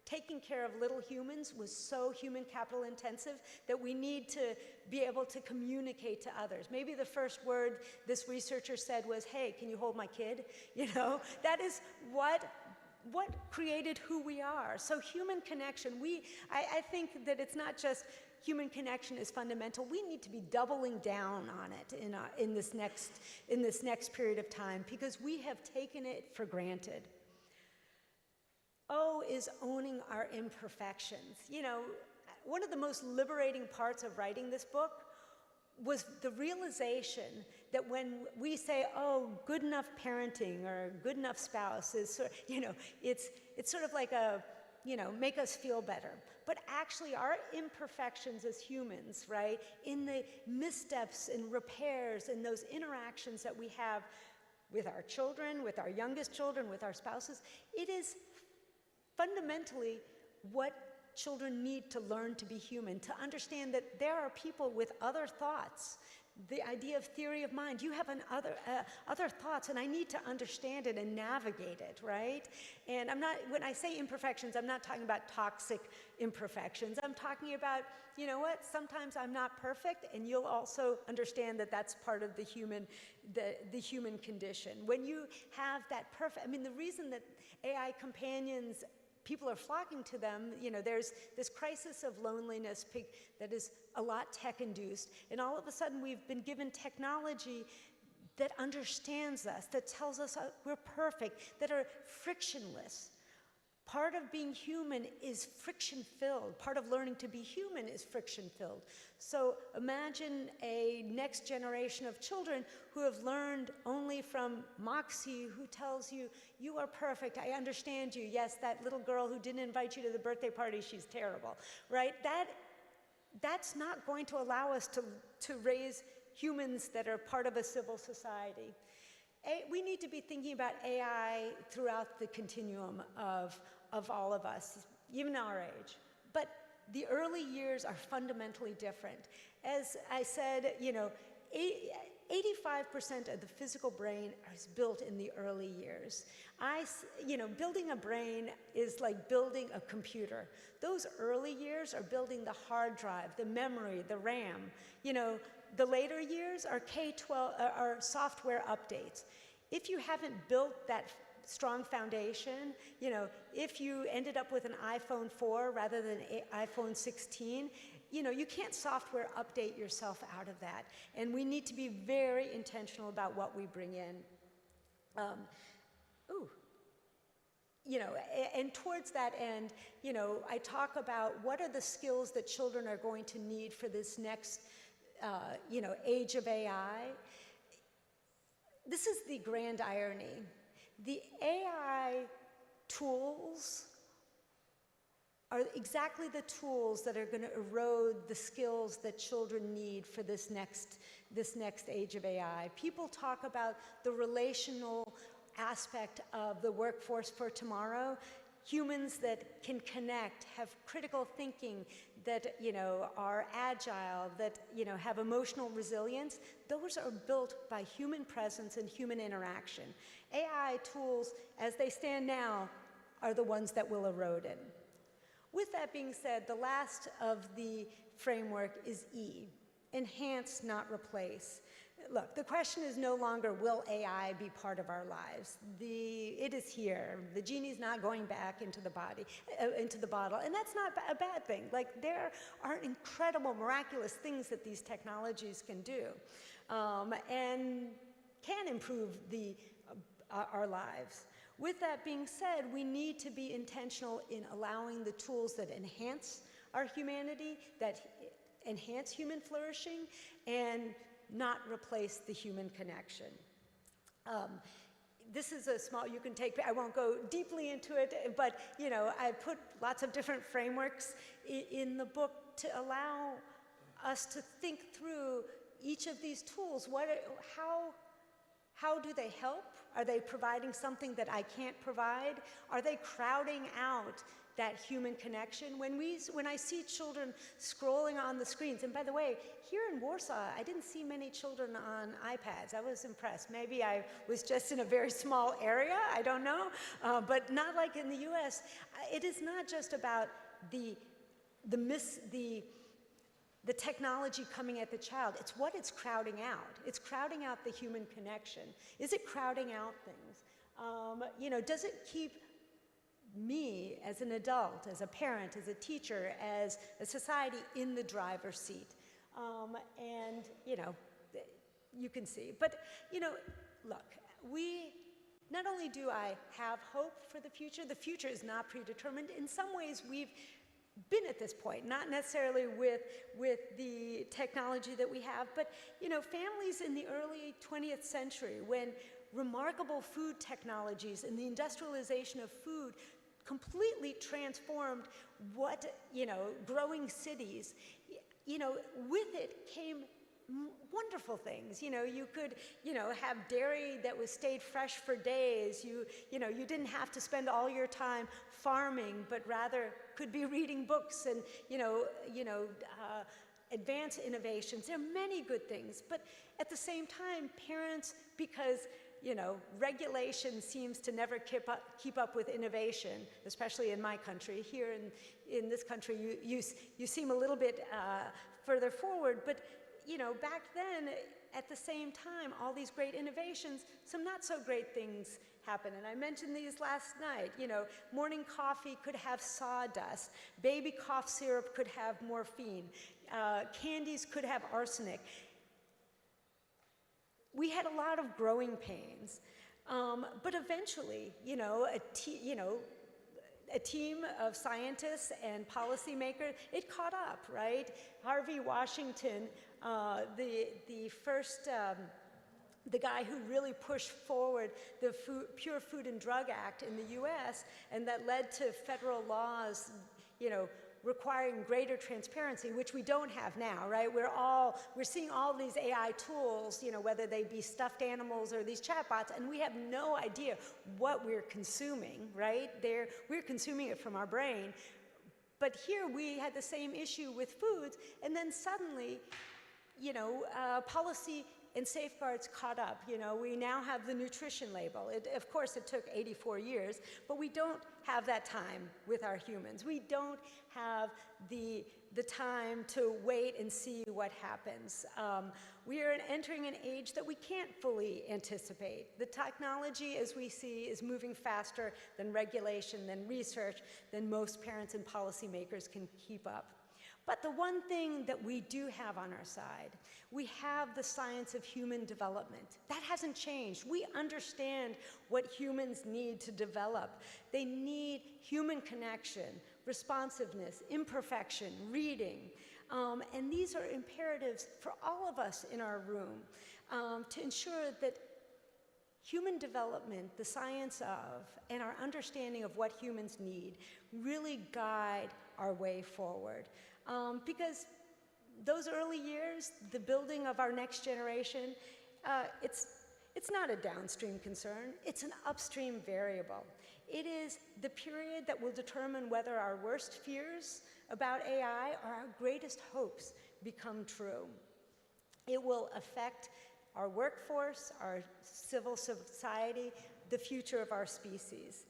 taking care of little humans was so human capital intensive that we need to be able to communicate to others. Maybe the first word this researcher said was, "Hey, can you hold my kid?" You know, that is what created who we are. So human connection, I think that it's not just human connection is fundamental. We need to be doubling down on it in this next period of time because we have taken it for granted. O is owning our imperfections. You know, one of the most liberating parts of writing this book was the realization that when we say, oh, good enough parenting or good enough spouse is, you know, it's sort of like a, you know, make us feel better. But actually our imperfections as humans, right, in the missteps and repairs and those interactions that we have with our children, with our youngest children, with our spouses, it is fundamentally what children need to learn to be human, to understand that there are people with other thoughts. The idea of theory of mind, you have other thoughts, and I need to understand it and navigate it, right? And when I say imperfections, I'm not talking about toxic imperfections. I'm talking about, you know what, sometimes I'm not perfect, and you'll also understand that that's part of the human condition. When you have that perfect, I mean, the reason that AI companions, people are flocking to them, you know, there's this crisis of loneliness that is a lot tech-induced, and all of a sudden we've been given technology that understands us, that tells us we're perfect, that are frictionless. Part of being human is friction-filled. Part of learning to be human is friction-filled. So imagine a next generation of children who have learned only from Moxie, who tells you, you are perfect, I understand you. Yes, that little girl who didn't invite you to the birthday party, she's terrible, right? that's not going to allow us to raise humans that are part of a civil society. We need to be thinking about AI throughout the continuum of all of us, even our age. But the early years are fundamentally different. As I said, 85% of the physical brain is built in the early years. Building a brain is like building a computer. Those early years are building the hard drive, the memory, the RAM. The later years are K-12, are software updates. If you haven't built that strong foundation, if you ended up with an iPhone 4 rather than iPhone 16, you can't software update yourself out of that. And we need to be very intentional about what we bring in. And towards that end, I talk about what are the skills that children are going to need for this next, age of AI. This is the grand irony. The AI tools are exactly the tools that are going to erode the skills that children need for this next age of AI. People talk about the relational aspect of the workforce for tomorrow. Humans that can connect, have critical thinking, that are agile, that have emotional resilience. Those are built by human presence and human interaction. AI tools, as they stand now, are the ones that will erode it. With that being said, the last of the framework is E, enhance, not replace. Look, the question is no longer, will AI be part of our lives? It is here. The genie's not going back into the bottle, and that's not a bad thing. Like, there are incredible, miraculous things that these technologies can do, and can improve our lives. With that being said, we need to be intentional in allowing the tools that enhance our humanity, that enhance human flourishing, and not replace the human connection. This is a small, you can take, I won't go deeply into it, but I put lots of different frameworks in the book to allow us to think through each of these tools. How do they help? Are they providing something that I can't provide? Are they crowding out that human connection? When I see children scrolling on the screens, and by the way, here in Warsaw, I didn't see many children on iPads. I was impressed. Maybe I was just in a very small area, I don't know, but not like in the US. It is not just about the technology coming at the child. It's what it's crowding out. It's crowding out the human connection. Is it crowding out things? Does it keep me as an adult, as a parent, as a teacher, as a society in the driver's seat? You can see. But, look, not only do I have hope for the future is not predetermined. In some ways, we've been at this point, not necessarily with the technology that we have, but families in the early 20th century, when remarkable food technologies and the industrialization of food completely transformed growing cities, with it came wonderful things. You could, have dairy that stayed fresh for days. You didn't have to spend all your time farming, but rather could be reading books and, advance innovations. There are many good things, but at the same time, parents, because regulation seems to never keep up with innovation, especially in my country. Here in this country, you seem a little bit further forward, but back then, at the same time, all these great innovations, some not so great things happen. And I mentioned these last night. Morning coffee could have sawdust. Baby cough syrup could have morphine. Candies could have arsenic. We had a lot of growing pains. But eventually, a team of scientists and policymakers, it caught up, right? Harvey Washington, the guy who really pushed forward the Pure Food and Drug Act in the US, and that led to federal laws, requiring greater transparency, which we don't have now, right? We're seeing all these AI tools, you know, whether they be stuffed animals or these chatbots, and we have no idea what we're consuming, right? We're consuming it from our brain. But here we had the same issue with foods, and then suddenly, you know, policy and safeguards caught up. You know, we now have the nutrition label. Of course, it took 84 years, but we don't have that time with our humans. We don't have the time to wait and see what happens. We are entering an age that we can't fully anticipate. The technology, as we see, is moving faster than regulation, than research, than most parents and policymakers can keep up. But the one thing that we do have on our side, we have the science of human development. That hasn't changed. We understand what humans need to develop. They need human connection, responsiveness, imperfection, reading. And these are imperatives for all of us in our room to ensure that human development, the science of, and our understanding of what humans need really guide our way forward. Because those early years, the building of our next generation, it's not a downstream concern, it's an upstream variable. It is the period that will determine whether our worst fears about AI or our greatest hopes become true. It will affect our workforce, our civil society, the future of our species.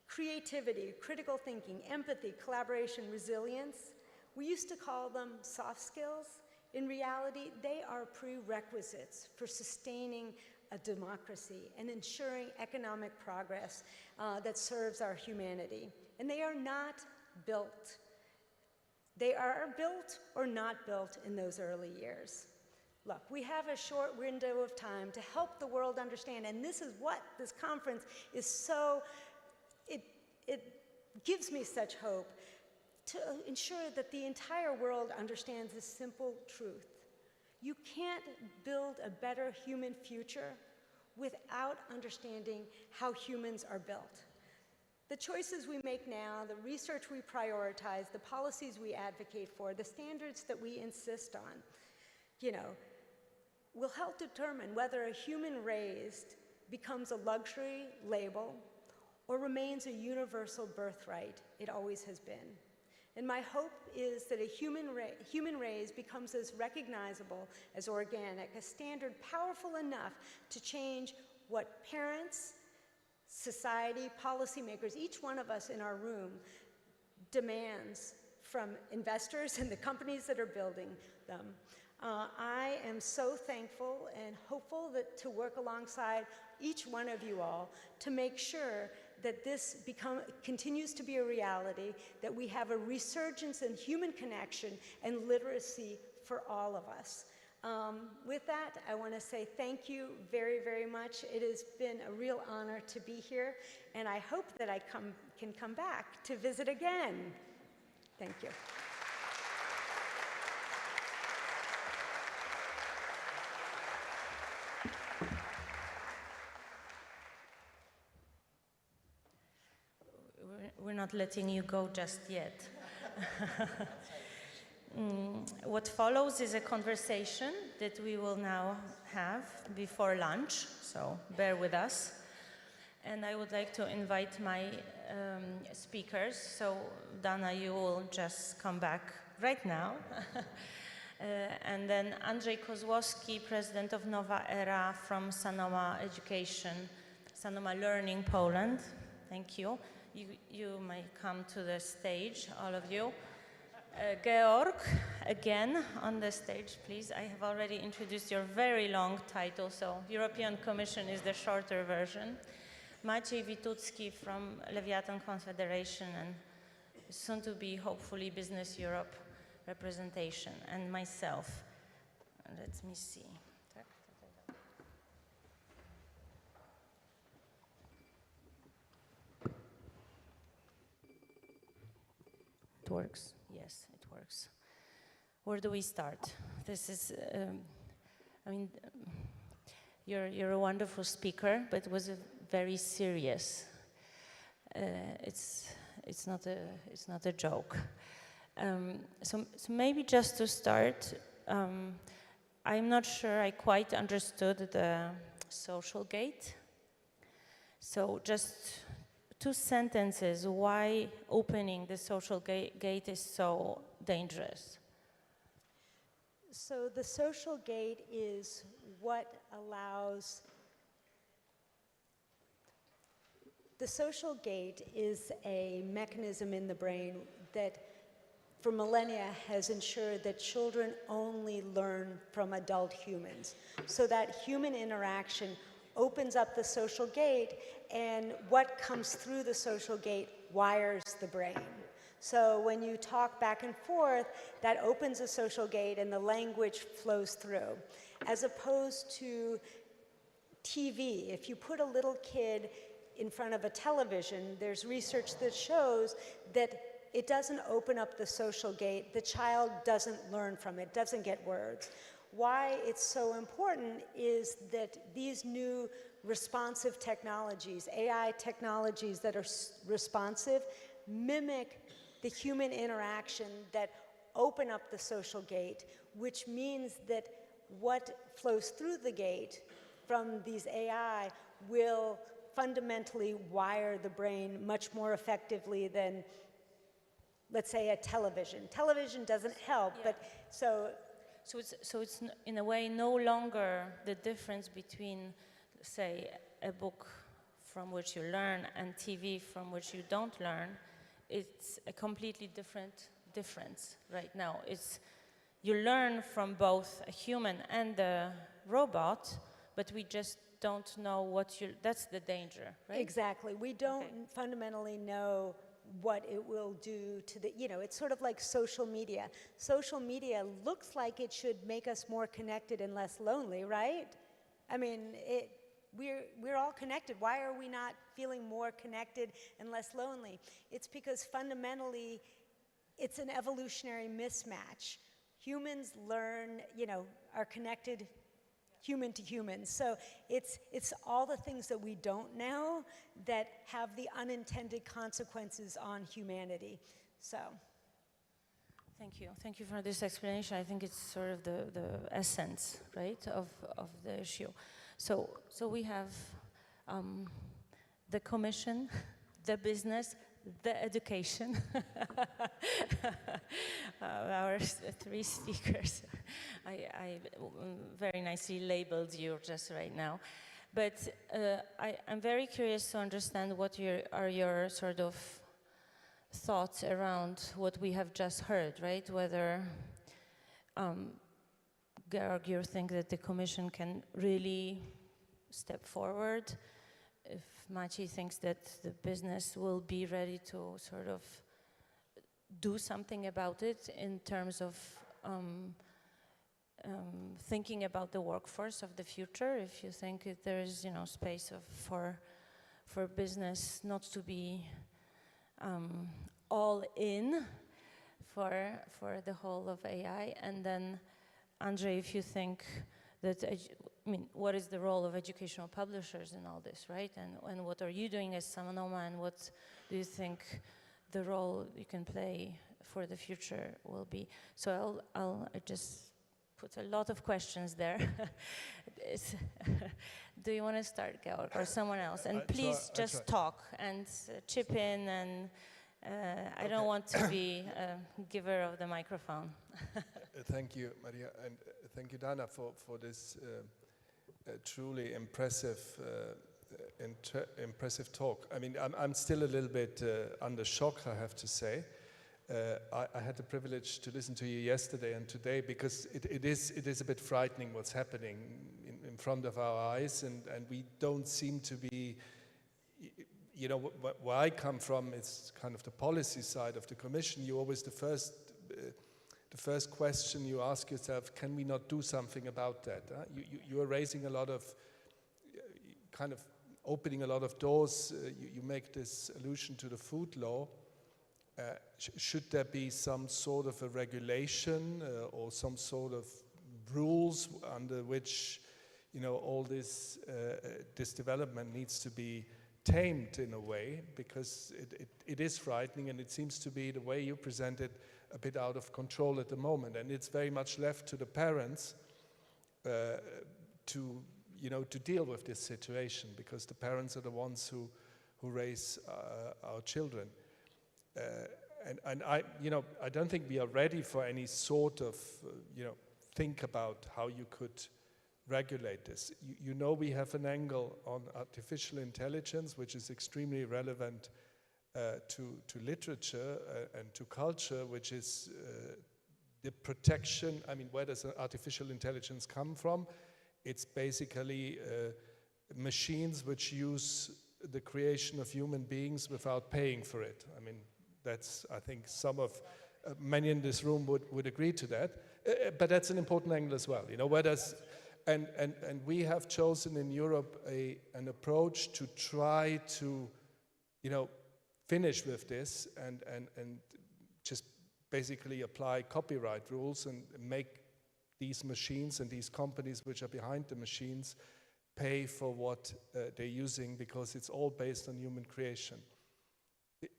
Creativity, critical thinking, empathy, collaboration, resilience, we used to call them soft skills. In reality, they are prerequisites for sustaining a democracy and ensuring economic progress that serves our humanity. And they are not built. They are built or not built in those early years. Look, we have a short window of time to help the world understand, and this is what this conference is so, it gives me such hope, to ensure that the entire world understands this simple truth. You can't build a better human future without understanding how humans are built. The choices we make now, the research we prioritize, the policies we advocate for, the standards that we insist on, you know, will help determine whether a human raised becomes a luxury label or remains a universal birthright it always has been. And my hope is that a human race becomes as recognizable as organic, a standard powerful enough to change what parents, society, policymakers, each one of us in our room demands from investors and the companies that are building them. I am so thankful and hopeful that to work alongside each one of you all to make sure that this continues to be a reality, that we have a resurgence in human connection and literacy for all of us. With that, I want to say thank you very, very much. It has been a real honor to be here, and I hope that I can come back to visit again. Thank you. We're not letting you go just yet. What follows is a conversation that we will now have before lunch, so bear with us. And I would like to invite my speakers. So Dana, you will just come back right now. And then Andrzej Kozłowski, president of Nowa Era from Sanoma Education, Sanoma Learning Poland. Thank you. You may come to the stage, all of you. Georg, again on the stage, please. I have already introduced your very long title, so European Commission is the shorter version. Maciej Witucki from Leviathan Confederation and soon to be, hopefully, Business Europe representation, and myself. Let me see. It works. Yes, it works. Where do we start? This is, I mean, you're a wonderful speaker, but it was a very serious. It's not a joke. So maybe just to start, I'm not sure I quite understood the social gate. So just 2 sentences, why opening the social gate is so dangerous. So the social gate is what allows, the social gate is a mechanism in the brain that for millennia has ensured that children only learn from adult humans. So that human interaction opens up the social gate, and what comes through the social gate wires the brain. So when you talk back and forth, that opens a social gate and the language flows through. As opposed to TV, if you put a little kid in front of a television, there's research that shows that it doesn't open up the social gate. The child doesn't learn from it, doesn't get words. Why it's so important is that these new responsive technologies, AI technologies that are responsive, mimic the human interaction that open up the social gate, which means that what flows through the gate from these AI will fundamentally wire the brain much more effectively than, let's say, a television. Television doesn't help, Yeah. but So it's in a way no longer the difference between, say, a book from which you learn and TV from which you don't learn. It's a completely different difference right now. It's you learn from both a human and a robot, but we just don't know what you. That's the danger, right? Exactly. We don't fundamentally know what it will do to the, it's sort of like social media. Social media looks like it should make us more connected and less lonely, right? I mean, we're all connected. Why are we not feeling more connected and less lonely? It's because fundamentally, it's an evolutionary mismatch. Humans learn, are connected human to human. So it's all the things that we don't know that have the unintended consequences on humanity. So. Thank you. Thank you for this explanation. I think it's sort of the essence, right, of the issue. So we have the commission, the business, the education, our 3 speakers. I very nicely labeled you just right now. But I'm very curious to understand what are your sort of thoughts around what we have just heard, right? Whether, Georg, you think that the Commission can really step forward, if Maciej thinks that the business will be ready to sort of do something about it in terms of thinking about the workforce of the future, if you think that there is, space for business not to be all in for the whole of AI, and then Andrzej, if you think that, what is the role of educational publishers in all this, right? And what are you doing as Sanoma, and what do you think the role you can play for the future will be? So I just put a lot of questions there. Do you want to start, Georg, or someone else? And please just talk and chip in, and I don't want to be a giver of the microphone. Thank you, Maria, and thank you, Dana, for this truly impressive talk. I mean, I'm still a little bit under shock, I have to say. I had the privilege to listen to you yesterday and today, because it is a bit frightening what's happening in front of our eyes, and we don't seem to be, where I come from, it's kind of the policy side of the Commission. You're always the first question you ask yourself, can we not do something about that? You are raising a lot of, kind of opening a lot of doors. You make this allusion to the food law. Should there be some sort of a regulation or some sort of rules under which, all this development needs to be tamed in a way, because it is frightening, and it seems to be, the way you present it, a bit out of control at the moment. And it's very much left to the parents to deal with this situation, because the parents are the ones who raise our children. And I don't think we are ready for any sort of, think about how you could regulate this. We have an angle on artificial intelligence, which is extremely relevant to literature and to culture, which is the protection. I mean, where does artificial intelligence come from? It's basically machines which use the creation of human beings without paying for it. I mean, that's, I think, many in this room would agree to that. But that's an important angle as well. Where does, and we have chosen in Europe an approach to try to, finish with this and just basically apply copyright rules and make these machines and these companies which are behind the machines pay for what they're using, because it's all based on human creation.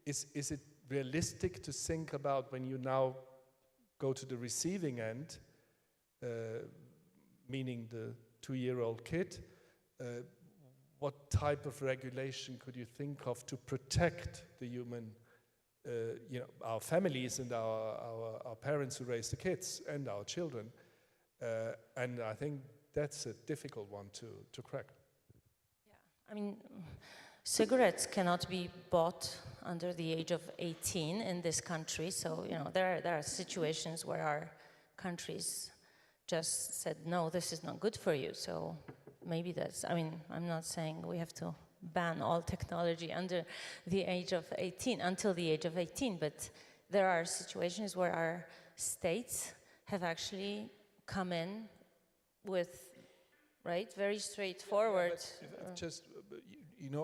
Is it realistic to think about, when you now go to the receiving end, meaning the 2-year-old kid, what type of regulation could you think of to protect the human, our families and our parents who raise the kids and our children? And I think that's a difficult one to crack. Yeah, I mean, cigarettes cannot be bought under the age of 18 in this country. So, there are situations where our countries just said, no, this is not good for you. So maybe I'm not saying we have to ban all technology under the age of 18, until the age of 18, but there are situations where our states have actually come in with, very straightforward.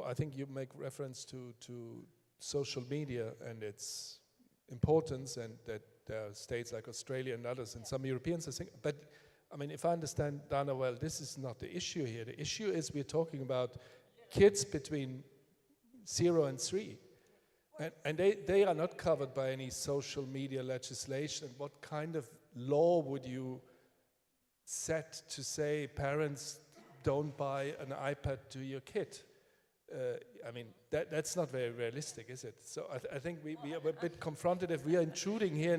I think you make reference to social media and its importance, and that there are states like Australia and others, and some Europeans, I think. But I mean, if I understand Dana well, this is not the issue here. The issue is we're talking about kids between 0 and 3. And they are not covered by any social media legislation. What kind of law would you set to say parents don't buy an iPad to your kid? I mean, that's not very realistic, is it? So I think we are a bit confronted if we are intruding here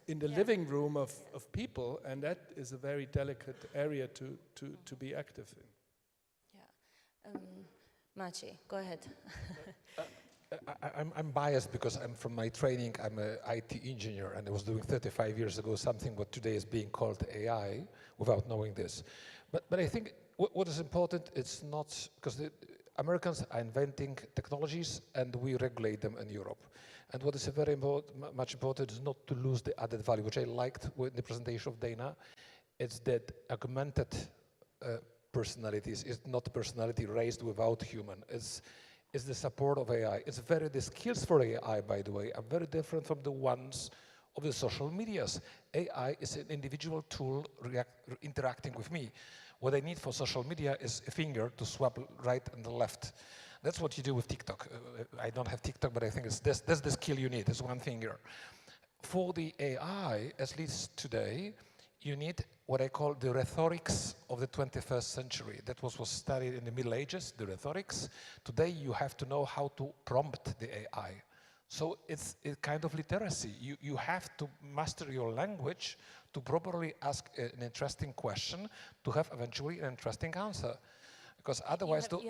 in the living room of people, and that is a very delicate area to be active in. Yeah. Maciej, go ahead. I'm biased because from my training, I'm an IT engineer, and I was doing 35 years ago something what today is being called AI, without knowing this. But I think what is important, it's not, because the Americans are inventing technologies and we regulate them in Europe. And what is very much important is not to lose the added value, which I liked with the presentation of Dana. It's that augmented personalities is not personality raised without human. It's the support of AI. The skills for AI, by the way, are very different from the ones of the social medias. AI is an individual tool interacting with me. What I need for social media is a finger to swap right and left. That's what you do with TikTok. I don't have TikTok, but I think that's the skill you need, is one finger. For the AI, at least today, you need what I call the rhetorics of the 21st century. That was studied in the Middle Ages, the rhetorics. Today, you have to know how to prompt the AI. So it's a kind of literacy. You have to master your language to properly ask an interesting question to have eventually an interesting answer. Because otherwise, you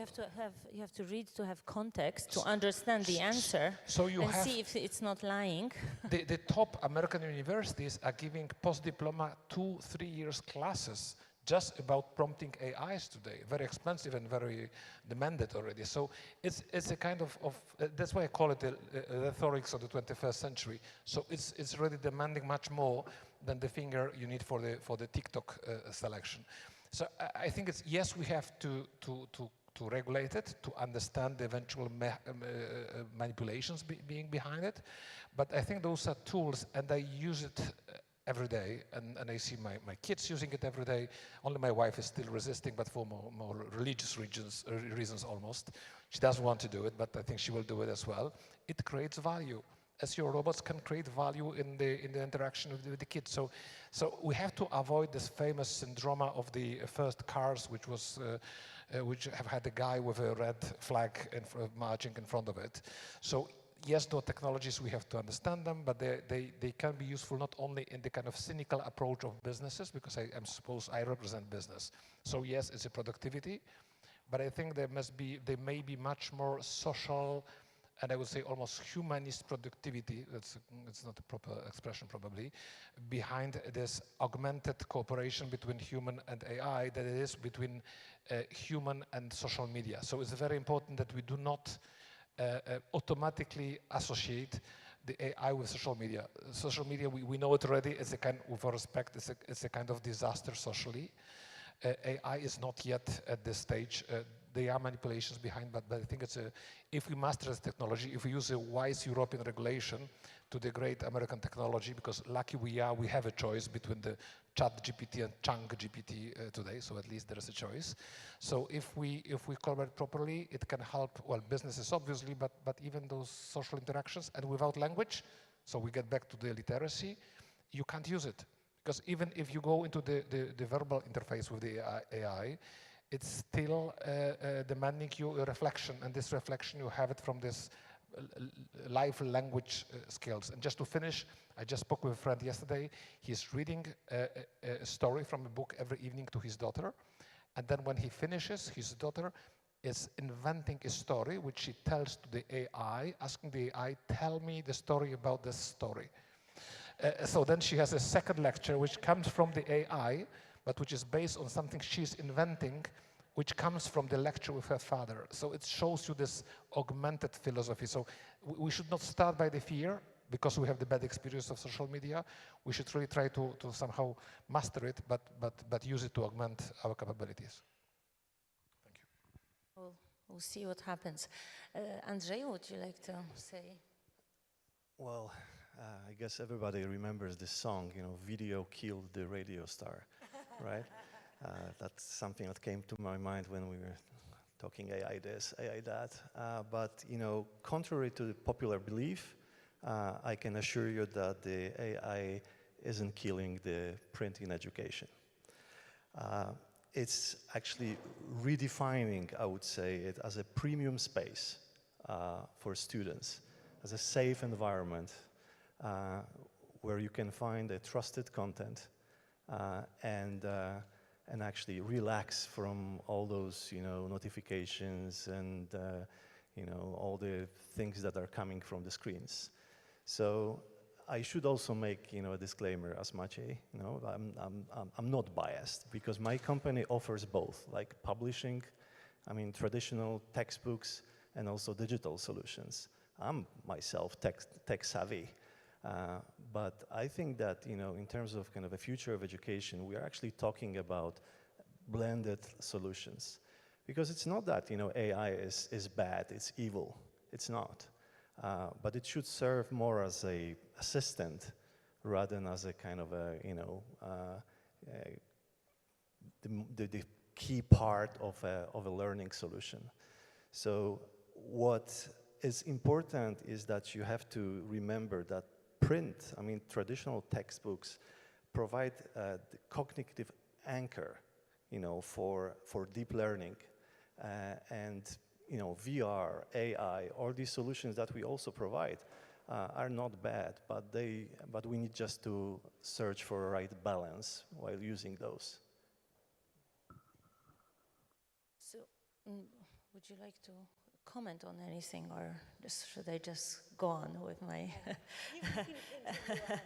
have to read to have context, to understand the answer, so and see if it's not lying. The top American universities are giving post-diploma 2-3 years classes just about prompting AIs today. Very expensive and very demanded already. So it's a kind of that's why I call it the rhetorics of the 21st century. So it's really demanding much more than the finger you need for the TikTok selection. So I think it's, yes, we have to regulate it, to understand the eventual manipulations being behind it. But I think those are tools, and I use it every day, and I see my kids using it every day. Only my wife is still resisting, but for more religious reasons almost. She doesn't want to do it, but I think she will do it as well. It creates value. SEO robots can create value in the interaction with the kids. So we have to avoid this famous syndrome of the first cars, which have had a guy with a red flag marching in front of it. So yes, those technologies, we have to understand them, but they can be useful not only in the kind of cynical approach of businesses, because I suppose I represent business. So yes, it's a productivity, but I think there may be much more social, and I would say almost humanist productivity, it's not a proper expression probably, behind this augmented cooperation between human and AI that it is between human and social media. So it's very important that we do not automatically associate the AI with social media. Social media, we know it already, it's a kind, with all respect, it's a kind of disaster socially. AI is not yet at this stage. There are manipulations behind, but I think if we master this technology, if we use a wise European regulation to degrade American technology, because lucky we have a choice between the ChatGPT and ChunkGPT today, so at least there is a choice. So if we collaborate properly, it can help, well, businesses obviously, but even those social interactions, and without language, so we get back to the literacy, you can't use it. Because even if you go into the verbal interface with the AI, it's still demanding you a reflection, and this reflection you have it from this live language skills. And just to finish, I just spoke with a friend yesterday. He's reading a story from a book every evening to his daughter, and then when he finishes, his daughter is inventing a story which she tells to the AI, asking the AI, tell me the story about this story. So then she has a second lecture which comes from the AI, but which is based on something she's inventing, which comes from the lecture with her father. So it shows you this augmented philosophy. So we should not start by the fear, because we have the bad experience of social media. We should really try to somehow master it, but use it to augment our capabilities. Thank you. We'll see what happens. Andrzej, would you like to say? Well, I guess everybody remembers this song, you know, video killed the radio star, right? That's something that came to my mind when we were talking AI this, AI that. But, you know, contrary to the popular belief, I can assure you that the AI isn't killing the print in education. It's actually redefining, I would say, it as a premium space for students, as a safe environment where you can find a trusted content and actually relax from all those, you know, notifications and, you know, all the things that are coming from the screens. So I should also make, you know, a disclaimer as much, you know, I'm not biased, because my company offers both, like publishing, I mean, traditional textbooks and also digital solutions. I'm myself tech savvy. But I think that, you know, in terms of kind of a future of education, we are actually talking about blended solutions. Because it's not that, you know, AI is bad, it's evil. It's not. But it should serve more as an assistant rather than as a kind of a, you know, the key part of a learning solution. So what is important is that you have to remember that print, I mean, traditional textbooks provide the cognitive anchor, you know, for deep learning. And, you know, VR, AI, all these solutions that we also provide are not bad, but we need just to search for a right balance while using those. So, would you like to comment on anything, or should I just go on with my... You can continue on. Because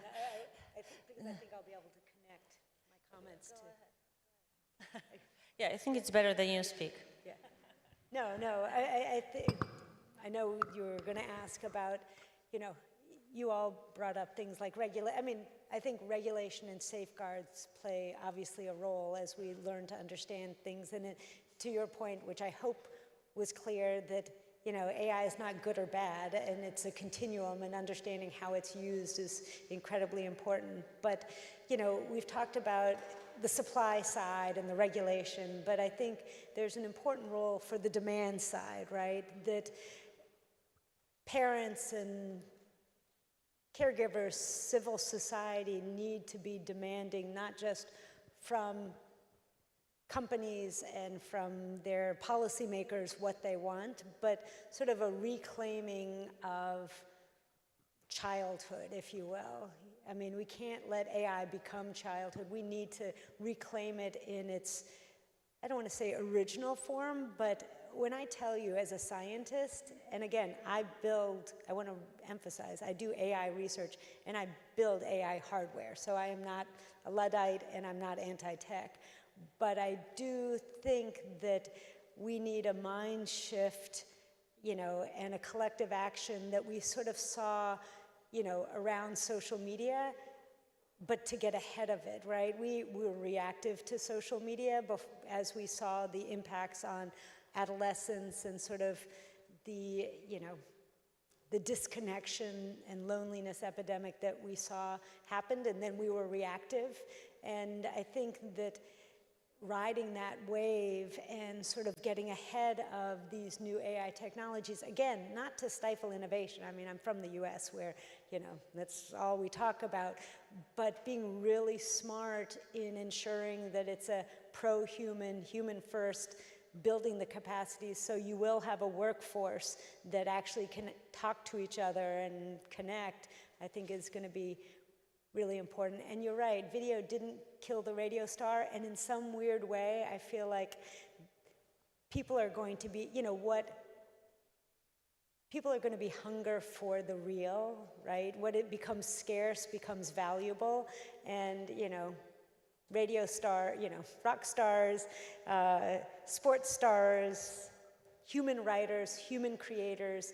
I think I'll be able to connect my comments to... Yeah, I think it's better that you speak. Yeah. No, I know you were going to ask about, you know, you all brought up things like I think regulation and safeguards play obviously a role as we learn to understand things. And to your point, which I hope was clear, that you know, AI is not good or bad, and it's a continuum, and understanding how it's used is incredibly important. But, you know, we've talked about the supply side and the regulation, but I think there's an important role for the demand side, right? That parents and caregivers, civil society need to be demanding not just from companies and from their policymakers what they want, but sort of a reclaiming of childhood, if you will. I mean, we can't let AI become childhood. We need to reclaim it in its, I don't want to say original form, but when I tell you as a scientist, and again, I want to emphasize, I do AI research and I build AI hardware. So I am not a Luddite and I'm not anti-tech. But I do think that we need a mind shift, you know, and a collective action that we sort of saw, you know, around social media, but to get ahead of it, right? We were reactive to social media as we saw the impacts on adolescence and sort of the, you know, the disconnection and loneliness epidemic that we saw happened, and then we were reactive. And I think that riding that wave and sort of getting ahead of these new AI technologies, again, not to stifle innovation. I mean, I'm from the US where, you know, that's all we talk about, but being really smart in ensuring that it's a pro-human, human first, building the capacities so you will have a workforce that actually can talk to each other and connect, I think is going to be really important. And you're right, video didn't kill the radio star, and in some weird way, I feel like people are going to be, you know, people are going to be hunger for the real, right? What it becomes scarce becomes valuable, and, you know, radio star, you know, rock stars, sports stars, human writers, human creators,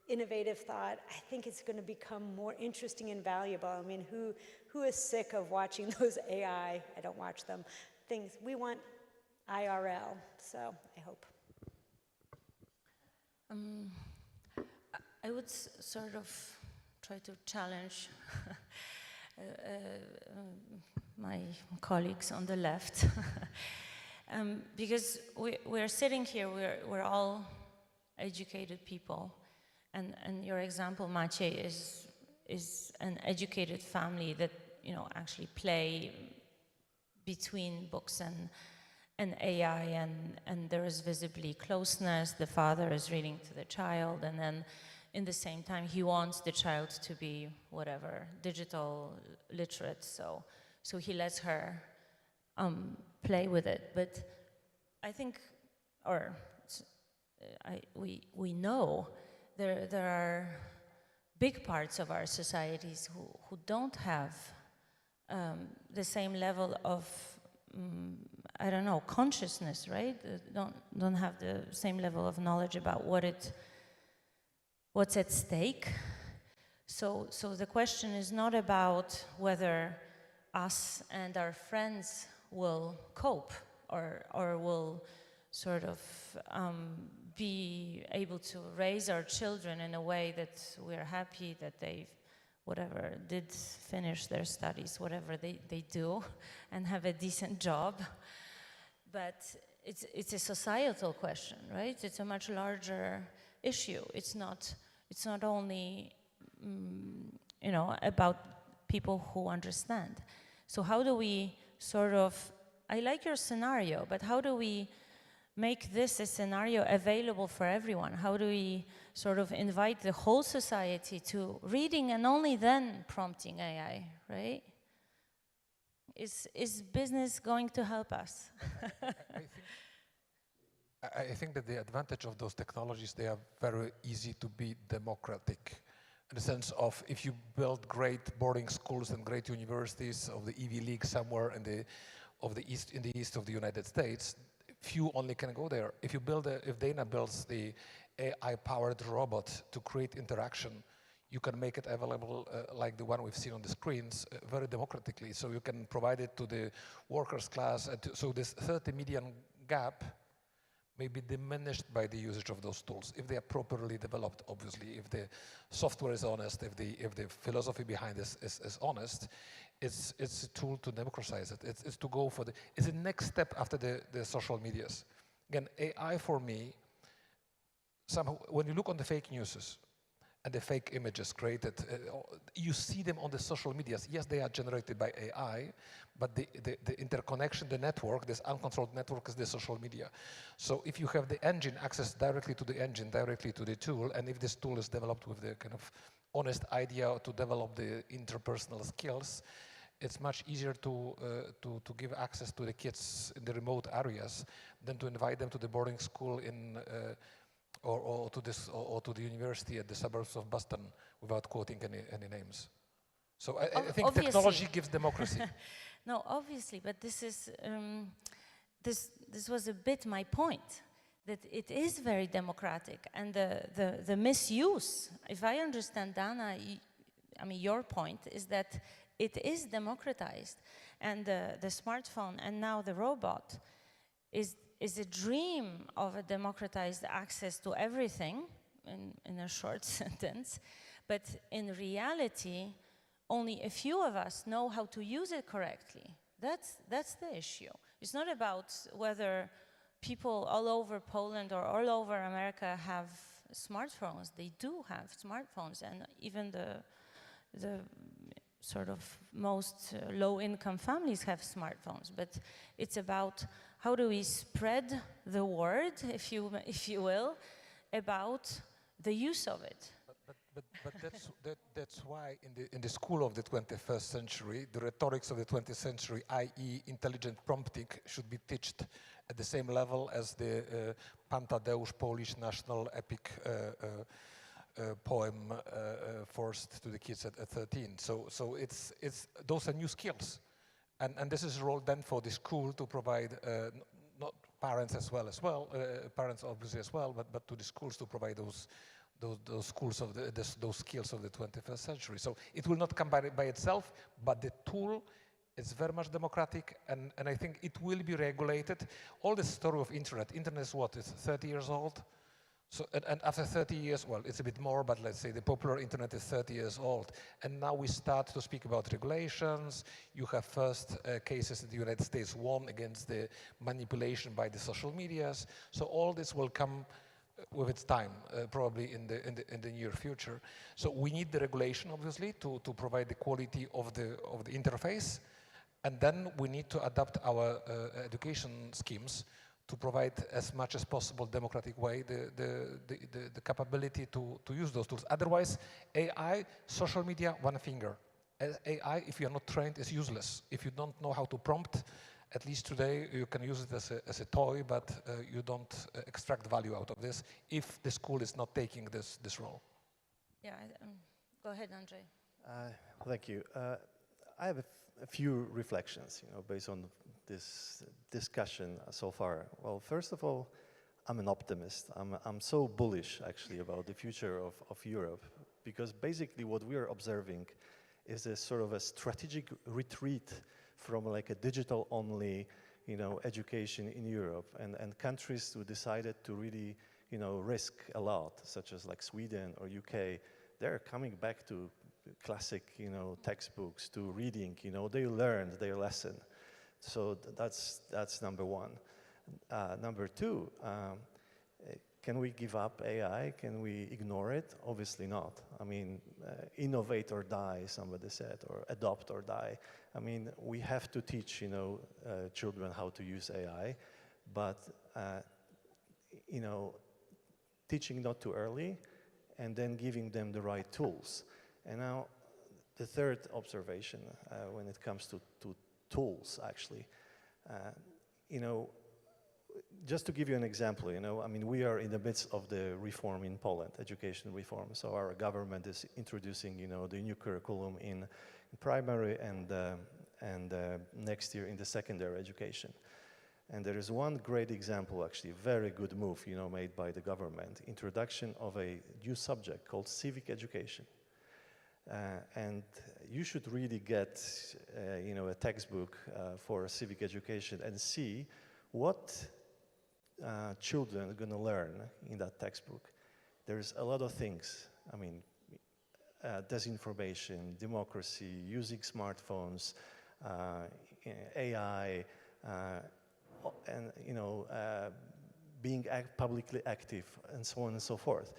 innovative thought, I think it's going to become more interesting and valuable. I mean, who is sick of watching those AI, I don't watch them, things? We want IRL, so I hope. I would sort of try to challenge my colleagues on the left, because we're sitting here, we're all educated people. And your example, Maciej, is an educated family that, you know, actually play between books and AI, and there is visibly closeness. The father is reading to the child, and then in the same time he wants the child to be whatever, digital literate, so he lets her play with it. But I think, we know there are big parts of our societies who don't have the same level of, I don't know, consciousness, right? Don't have the same level of knowledge about what's at stake. So the question is not about whether us and our friends will cope or will sort of be able to raise our children in a way that we're happy that they did finish their studies, whatever they do, and have a decent job. But it's a societal question, right? It's a much larger issue. It's not only you know, about people who understand. So how do we sort of, I like your scenario, but how do we make this a scenario available for everyone? How do we sort of invite the whole society to reading and only then prompting AI, right? Is business going to help us? I think that the advantage of those technologies, they are very easy to be democratic, in the sense of if you build great boarding schools and great universities of the Ivy League somewhere in the east of the United States, few only can go there. If Dana builds the AI-powered robot to create interaction, you can make it available like the one we've seen on the screens very democratically. So you can provide it to the workers' class. So this 30 million gap may be diminished by the usage of those tools if they are properly developed. Obviously, if the software is honest, if the philosophy behind this is honest, it's a tool to democratize it. It's to go for it's the next step after the social medias. Again, AI for me, somehow, when you look on the fake news and the fake images created, you see them on the social medias. Yes, they are generated by AI, but the interconnection, the network, this uncontrolled network is the social media. So if you have the engine, access directly to the engine, directly to the tool, and if this tool is developed with the kind of honest idea to develop the interpersonal skills, it's much easier to give access to the kids in the remote areas than to invite them to the boarding school in or to the university at the suburbs of Boston without quoting any names. So I think obviously. Technology gives democracy. No, obviously, but this is this was a bit my point, that it is very democratic, and the misuse, if I understand Dana, I mean your point is that it is democratized, and the smartphone and now the robot is a dream of a democratized access to everything, in a short sentence, but in reality, only a few of us know how to use it correctly. That's the issue. It's not about whether people all over Poland or all over America have smartphones. They do have smartphones, and even the sort of most low-income families have smartphones. But it's about how do we spread the word, if you will, about the use of it. But that's why in the school of the 21st century, the rhetorics of the 20th century, i.e. intelligent prompting, should be taught at the same level as the Pan Tadeusz Polish national epic poem forced to the kids at 13. So it's those are new skills. And this is a role then for the school to provide, not parents parents obviously as well, but to the schools to provide those schools of those skills of the 21st century. So it will not come by itself, but the tool is very much democratic, and I think it will be regulated. All the story of internet is what, it's 30 years old? So, and after 30 years, well, it's a bit more, but let's say the popular internet is 30 years old. And now we start to speak about regulations. You have first cases in the United States won against the manipulation by the social medias. So all this will come with its time, probably in the near future. So we need the regulation, obviously, to provide the quality of the interface. And then we need to adapt our education schemes to provide as much as possible democratic way the capability to use those tools. Otherwise, AI, social media, one finger. AI, if you are not trained, is useless. If you don't know how to prompt, at least today you can use it as a toy, but you don't extract value out of this if the school is not taking this role. Yeah, go ahead, Andrzej. Thank you. I have a few reflections, based on this discussion so far. Well, first of all, I'm an optimist. I'm so bullish, actually, about the future of Europe, because basically what we are observing is a sort of a strategic retreat from like a digital-only, education in Europe, and countries who decided to really, risk a lot, such as like Sweden or UK, they're coming back to classic, textbooks, to reading. They learned their lesson. So that's number one. Number two, can we give up AI? Can we ignore it? Obviously not. I mean, innovate or die, somebody said, or adopt or die. I mean, we have to teach, children how to use AI, but, teaching not too early, and then giving them the right tools. And now, the third observation, when it comes to tools, actually, just to give you an example, I mean, we are in the midst of the reform in Poland, education reform. So our government is introducing, the new curriculum in primary and next year in the secondary education. And there is one great example, actually, very good move, made by the government, introduction of a new subject called civic education. And you should really get, a textbook for civic education and see what children are going to learn in that textbook, there's a lot of things. I mean, disinformation, democracy, using smartphones, AI, and being publicly active, and so on and so forth.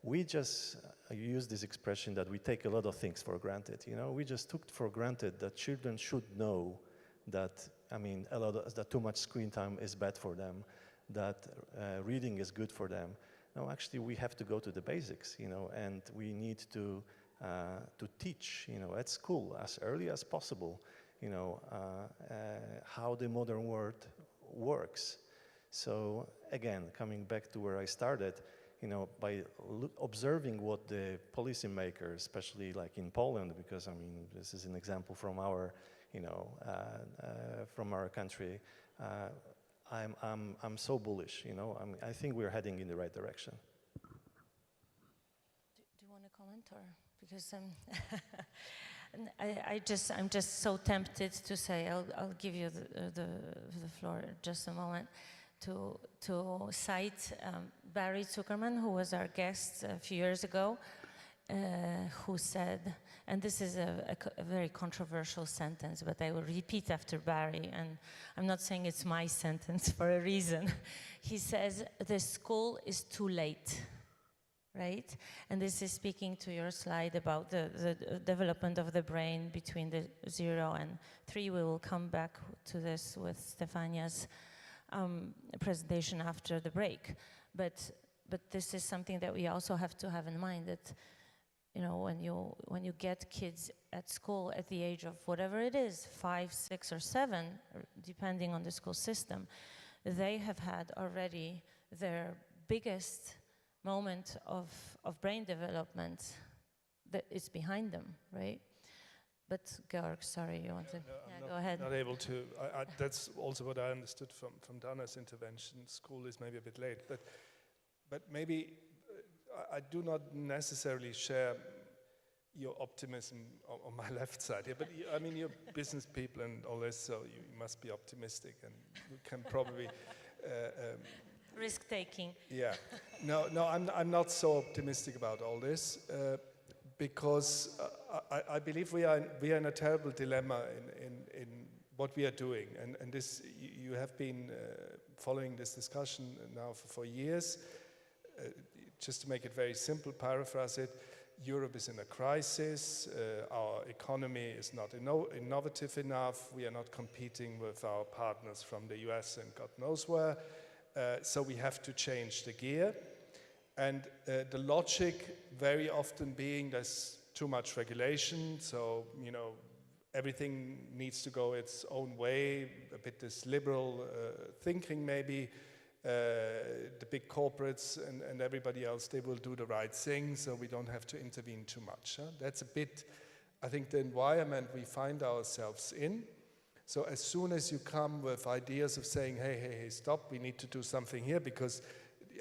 We just use this expression that we take a lot of things for granted. We just took for granted that children should know that, that too much screen time is bad for them, that reading is good for them. No, actually, we have to go to the basics, and we need to teach, at school as early as possible, how the modern world works. So again, coming back to where I started, by observing what the policymakers, especially like in Poland, because this is an example from our, from our country, I'm so bullish. I think we're heading in the right direction. Do you want to comment, or because I'm just so tempted to say I'll give you the floor in just a moment to cite Barry Zuckerman, who was our guest a few years ago, who said, and this is a very controversial sentence, but I will repeat after Barry, and I'm not saying it's my sentence for a reason. He says, the school is too late, right? And this is speaking to your slide about the development of the brain between the 0 and 3. We will come back to this with Stefania's presentation after the break. But this is something that we also have to have in mind, that when you get kids at school at the age of whatever it is, 5, 6, or 7, depending on the school system, they have had already their biggest moment of brain development that is behind them, right? But Georg, sorry, you want to? No, go ahead. Not able to. That's also what I understood from Dana's intervention. School is maybe a bit late, but maybe I do not necessarily share your optimism on my left side here. But you're business people and all this, so you must be optimistic, and you can probably risk-taking. Yeah. No, I'm not so optimistic about all this. Because I believe we are in a terrible dilemma in what we are doing, and this you have been following this discussion now for years. Just to make it very simple, paraphrase it: Europe is in a crisis. Our economy is not innovative enough. We are not competing with our partners from the US and God knows where. So we have to change the gear. And the logic very often being there's too much regulation, so everything needs to go its own way, a bit this liberal thinking maybe. The big corporates and everybody else, they will do the right thing, so we don't have to intervene too much. That's a bit, I think, the environment we find ourselves in. So as soon as you come with ideas of saying, hey, stop, we need to do something here, because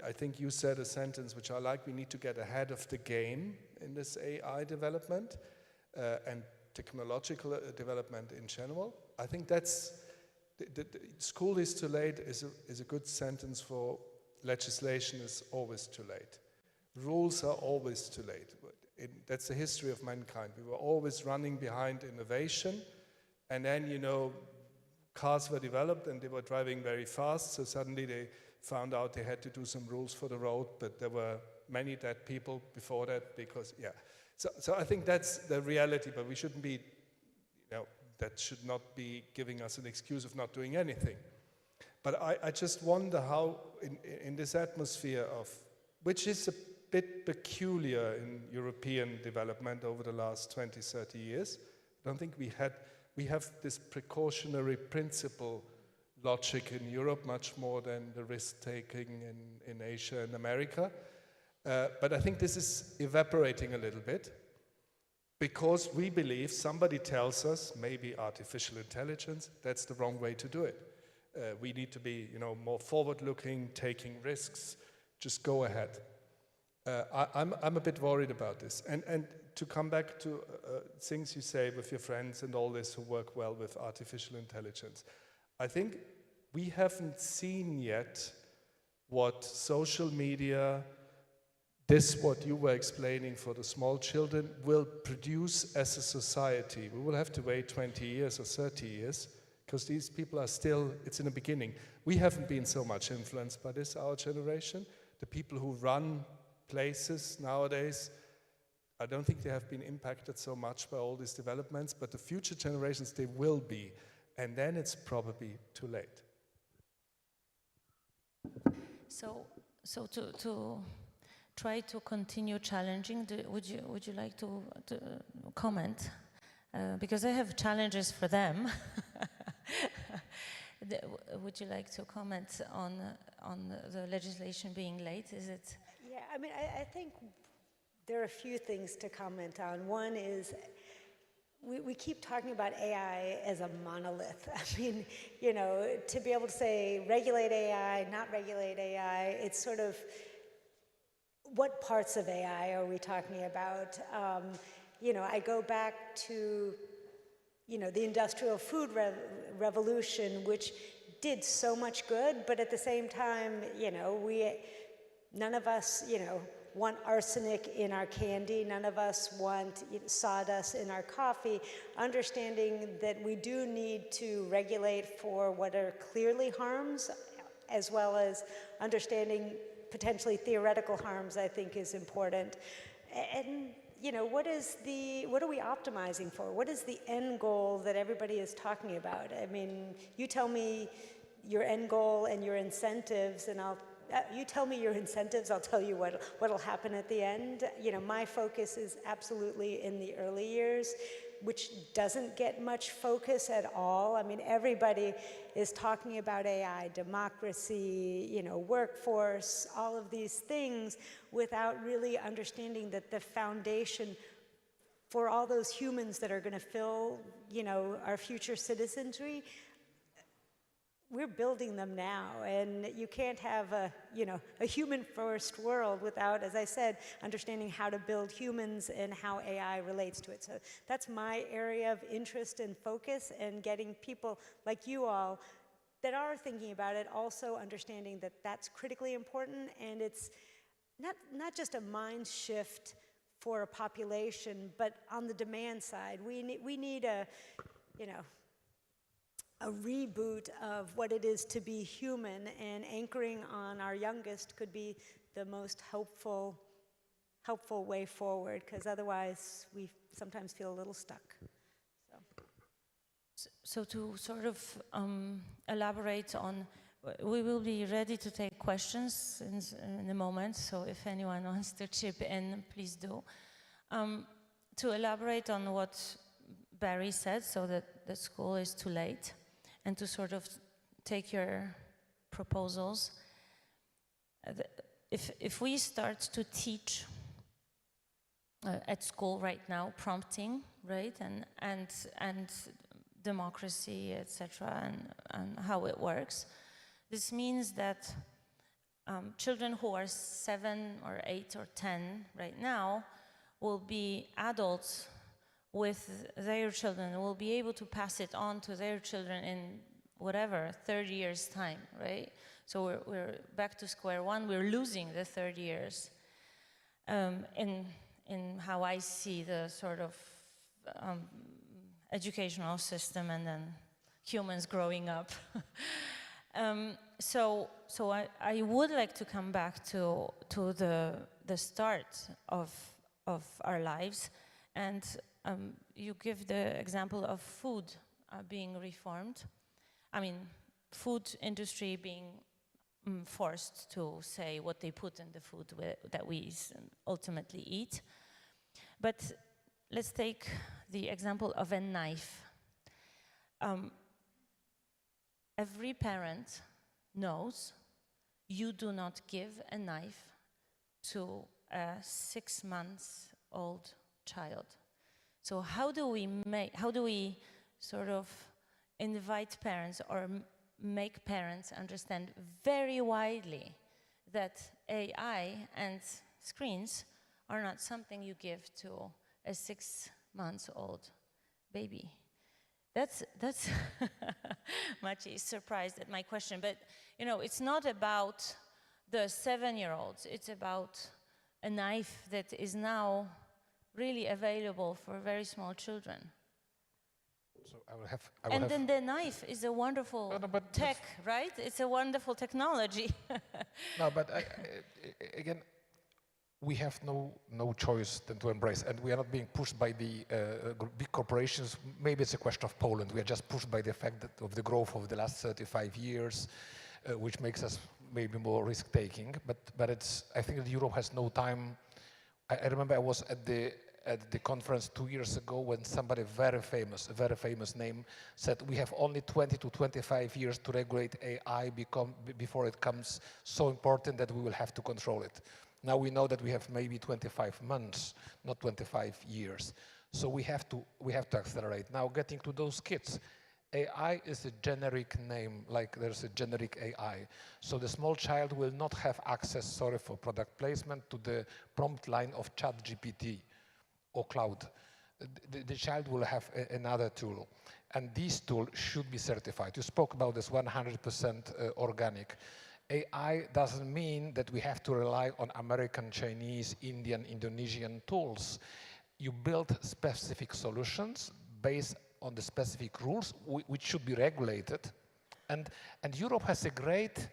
I think you said a sentence which I like: we need to get ahead of the game in this AI development and technological development in general. I think that's, the school is too late is a good sentence for legislation is always too late. Rules are always too late. That's the history of mankind. We were always running behind innovation, and then, cars were developed and they were driving very fast, so suddenly they found out they had to do some rules for the road, but there were many dead people before that because, So I think that's the reality, but we shouldn't be, that should not be giving us an excuse of not doing anything. But I just wonder how, in this atmosphere of, which is a bit peculiar in European development over the last 20, 30 years, I don't think we have this precautionary principle logic in Europe much more than the risk-taking in Asia and America. But I think this is evaporating a little bit because we believe somebody tells us, maybe artificial intelligence, that's the wrong way to do it. We need to be, more forward-looking, taking risks, just go ahead. I'm a bit worried about this. And to come back to things you say with your friends and all this who work well with artificial intelligence, I think we haven't seen yet what social media, this what you were explaining for the small children, will produce as a society. We will have to wait 20 years or 30 years, because these people are still, it's in the beginning. We haven't been so much influenced by this, our generation. The people who run places nowadays, I don't think they have been impacted so much by all these developments, but the future generations, they will be. And then it's probably too late. So to try to continue challenging, would you like to comment? Because I have challenges for them. Would you like to comment on the legislation being late? Is it? Yeah, I mean, I think there are a few things to comment on. One is, we keep talking about AI as a monolith. I mean, you know, to be able to say regulate AI, not regulate AI, it's sort of, what parts of AI are we talking about? You know, I go back to, you know, the industrial food revolution, which did so much good, but at the same time, you know, none of us, you know, want arsenic in our candy. None of us want sawdust in our coffee. Understanding that we do need to regulate for what are clearly harms, as well as understanding potentially theoretical harms, I think is important. And you know, what are we optimizing for? What is the end goal that everybody is talking about? I mean, you tell me your end goal and your incentives, and you tell me your incentives, I'll tell you what'll happen at the end. You know, my focus is absolutely in the early years, which doesn't get much focus at all. I mean, everybody is talking about AI, democracy, you know, workforce, all of these things, without really understanding that the foundation for all those humans that are going to fill, you know, our future citizenry, we're building them now, and you can't have a human-first world without, as I said, understanding how to build humans and how AI relates to it. So that's my area of interest and focus, and getting people like you all that are thinking about it also understanding that that's critically important, and it's not just a mind shift for a population, but on the demand side, we need a, you know, a reboot of what it is to be human, and anchoring on our youngest could be the most helpful way forward, because otherwise we sometimes feel a little stuck. So to sort of elaborate on, we will be ready to take questions in a moment, so if anyone wants to chip in, please do. To elaborate on what Barry said, so that the school is too late, and to sort of take your proposals. If we start to teach at school right now, prompting, right, and democracy, etc., and how it works, this means that children who are 7 or 8 or 10 right now will be adults with their children, will be able to pass it on to their children in whatever, 30 years time, right? So we're back to square one. We're losing the 30 years in how I see the sort of educational system, and then humans growing up. So I would like to come back to the start of our lives, and you give the example of food being reformed. I mean, food industry being forced to say what they put in the food that we ultimately eat. But let's take the example of a knife. Every parent knows you do not give a knife to a 6-month-old child. So how do we sort of invite parents or make parents understand very widely that AI and screens are not something you give to a 6-month-old baby? That's Machi is surprised at my question, but you know, it's not about the 7-year-olds. It's about a knife that is now really available for very small children. So I will then the knife is a wonderful tech, right? It's a wonderful technology. No, but again, we have no choice than to embrace, and we are not being pushed by the big corporations. Maybe it's a question of Poland. We are just pushed by the fact that of the growth of the last 35 years, which makes us maybe more risk-taking. But it's, I think that Europe has no time. I remember I was at the conference 2 years ago when somebody a very famous name, said we have only 20 to 25 years to regulate AI before it becomes so important that we will have to control it. Now we know that we have maybe 25 months, not 25 years. So we have to accelerate. Now getting to those kids, AI is a generic name, like there's a generic AI. So the small child will not have access, sorry for product placement, to the prompt line of ChatGPT or cloud. The child will have another tool. And this tool should be certified. You spoke about this 100% organic. AI doesn't mean that we have to rely on American, Chinese, Indian, Indonesian tools. You build specific solutions based on the specific rules, which should be regulated. And Europe has a great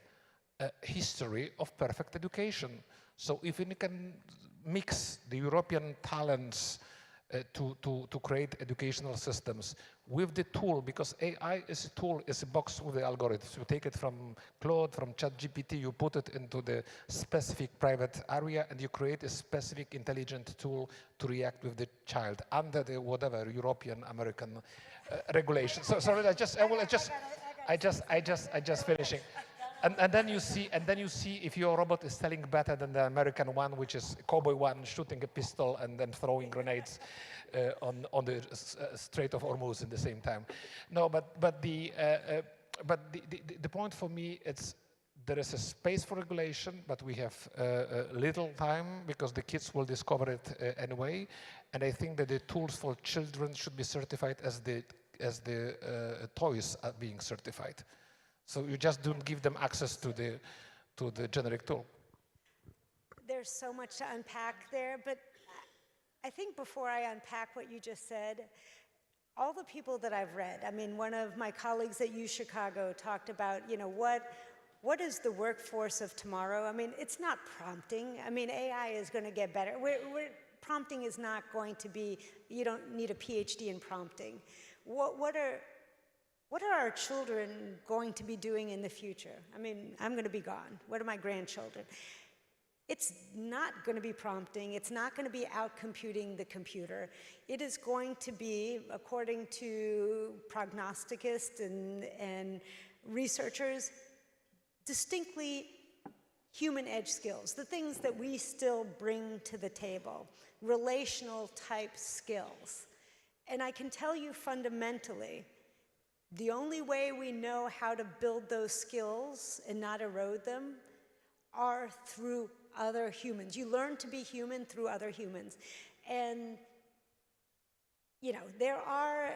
history of perfect education. So if we can mix the European talents to create educational systems with the tool, because AI is a tool, is a box with the algorithms. You take it from Claude, from ChatGPT, you put it into the specific private area, and you create a specific intelligent tool to react with the child under the whatever European, American regulation. So sorry, I just finishing. And then you see if your robot is selling better than the American one, which is a cowboy one shooting a pistol and then throwing grenades on the Strait of Hormuz at the same time. No, but the point for me, it's there is a space for regulation, but we have little time because the kids will discover it anyway. And I think that the tools for children should be certified as the toys are being certified. So you just don't give them access to the generic tool. There's so much to unpack there, but I think before I unpack what you just said, all the people that I've read, I mean, one of my colleagues at UChicago talked about, you know, what is the workforce of tomorrow? I mean, it's not prompting. I mean, AI is going to get better. Prompting is not going to be, you don't need a PhD in prompting. What are our children going to be doing in the future? I mean, I'm going to be gone. What are my grandchildren? It's not going to be prompting. It's not going to be out-computing the computer. It is going to be, according to prognosticasts and researchers, distinctly human edge skills, the things that we still bring to the table, relational type skills. And I can tell you fundamentally, the only way we know how to build those skills and not erode them are through other humans. You learn to be human through other humans. And, you know, there are,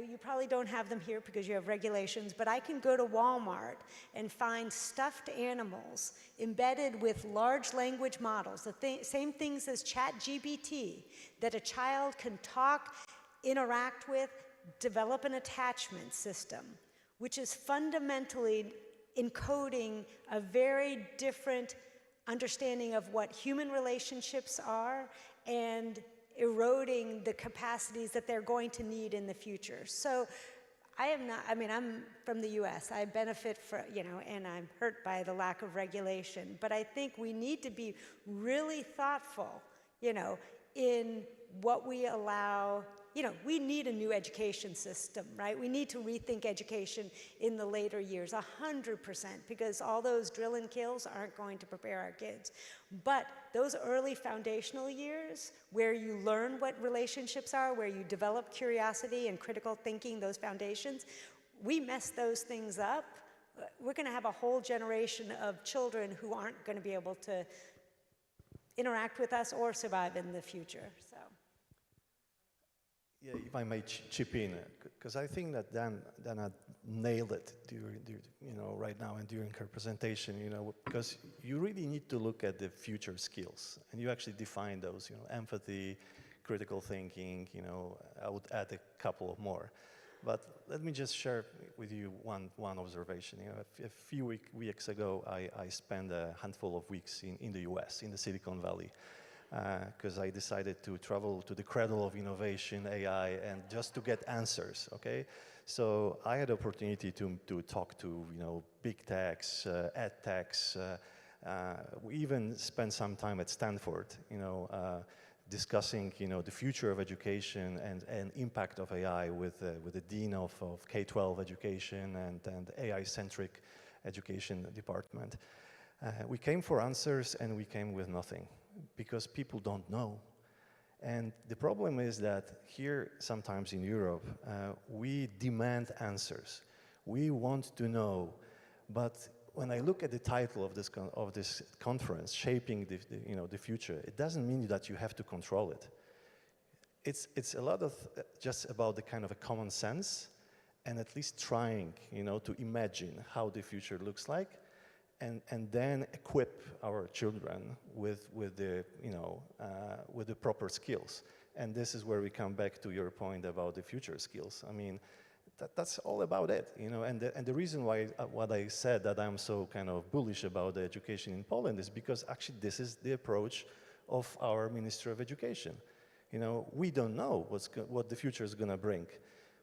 you probably don't have them here because you have regulations, but I can go to Walmart and find stuffed animals embedded with large language models, the same things as ChatGPT, that a child can talk, interact with, develop an attachment system, which is fundamentally encoding a very different understanding of what human relationships are and eroding the capacities that they're going to need in the future. So I am not, I mean, I'm from the US. I benefit from, you know, and I'm hurt by the lack of regulation. But I think we need to be really thoughtful, you know, in what we allow. You know, we need a new education system, right? We need to rethink education in the later years, 100%, because all those drill and kills aren't going to prepare our kids. But those early foundational years, where you learn what relationships are, where you develop curiosity and critical thinking, those foundations, we mess those things up. We're going to have a whole generation of children who aren't going to be able to interact with us or survive in the future. So. Yeah, if I may chip in, because I think that Dana nailed it during, you know, right now and during her presentation, you know, because you really need to look at the future skills, and you actually define those, you know, empathy, critical thinking, you know, I would add a couple of more. But let me just share with you one observation. You know, a few weeks ago, I spent a handful of weeks in the US, in the Silicon Valley, because I decided to travel to the cradle of innovation, AI, and just to get answers, okay? So I had the opportunity to talk to, you know, big techs, ed techs. We even spent some time at Stanford, you know, discussing, you know, the future of education and impact of AI with the dean of K-12 education and AI-centric education department. We came for answers and we came with nothing, because people don't know. And the problem is that here, sometimes in Europe, we demand answers. We want to know, but when I look at the title of this conference, Shaping the Future, it doesn't mean that you have to control it. It's a lot of just about the kind of a common sense, and at least trying, you know, to imagine how the future looks like, and then equip our children with the, you know, with the proper skills. And this is where we come back to your point about the future skills. I mean, that's all about it, you know. And the reason why what I said that I'm so kind of bullish about the education in Poland is because actually this is the approach of our Minister of Education. You know, we don't know what the future is going to bring,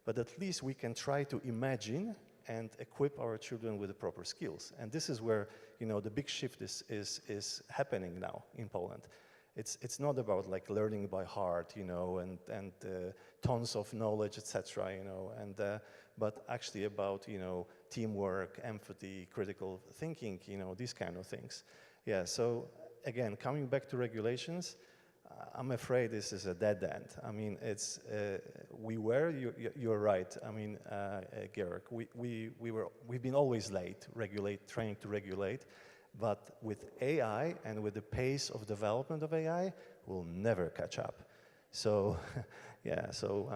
but at least we can try to imagine and equip our children with the proper skills. And this is where, you know, the big shift is happening now in Poland. It's not about like learning by heart, you know, and tons of knowledge, etc., you know, but actually about, you know, teamwork, empathy, critical thinking, you know, these kind of things. Yeah. So again, coming back to regulations, I'm afraid this is a dead end. I mean, it's you're right. I mean, Georg, we've been always late trying to regulate. But with AI and with the pace of development of AI, we'll never catch up. So, yeah, so.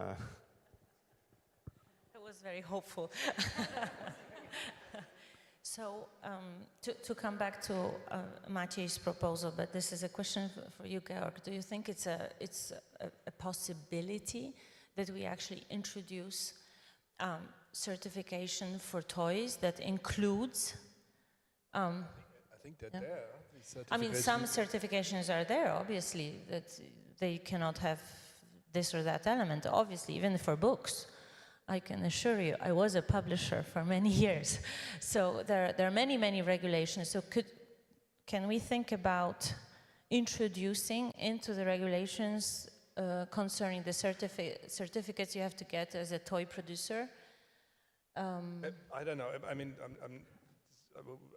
That was very hopeful. So, to come back to Maciej's proposal, but this is a question for you, Georg. Do you think it's a possibility that we actually introduce certification for toys that includes I think they're there. I mean, some certifications are there, obviously, that they cannot have this or that element, obviously, even for books. I can assure you, I was a publisher for many years. So there are many, many regulations. So can we think about introducing into the regulations concerning the certificates you have to get as a toy producer? I don't know. I mean,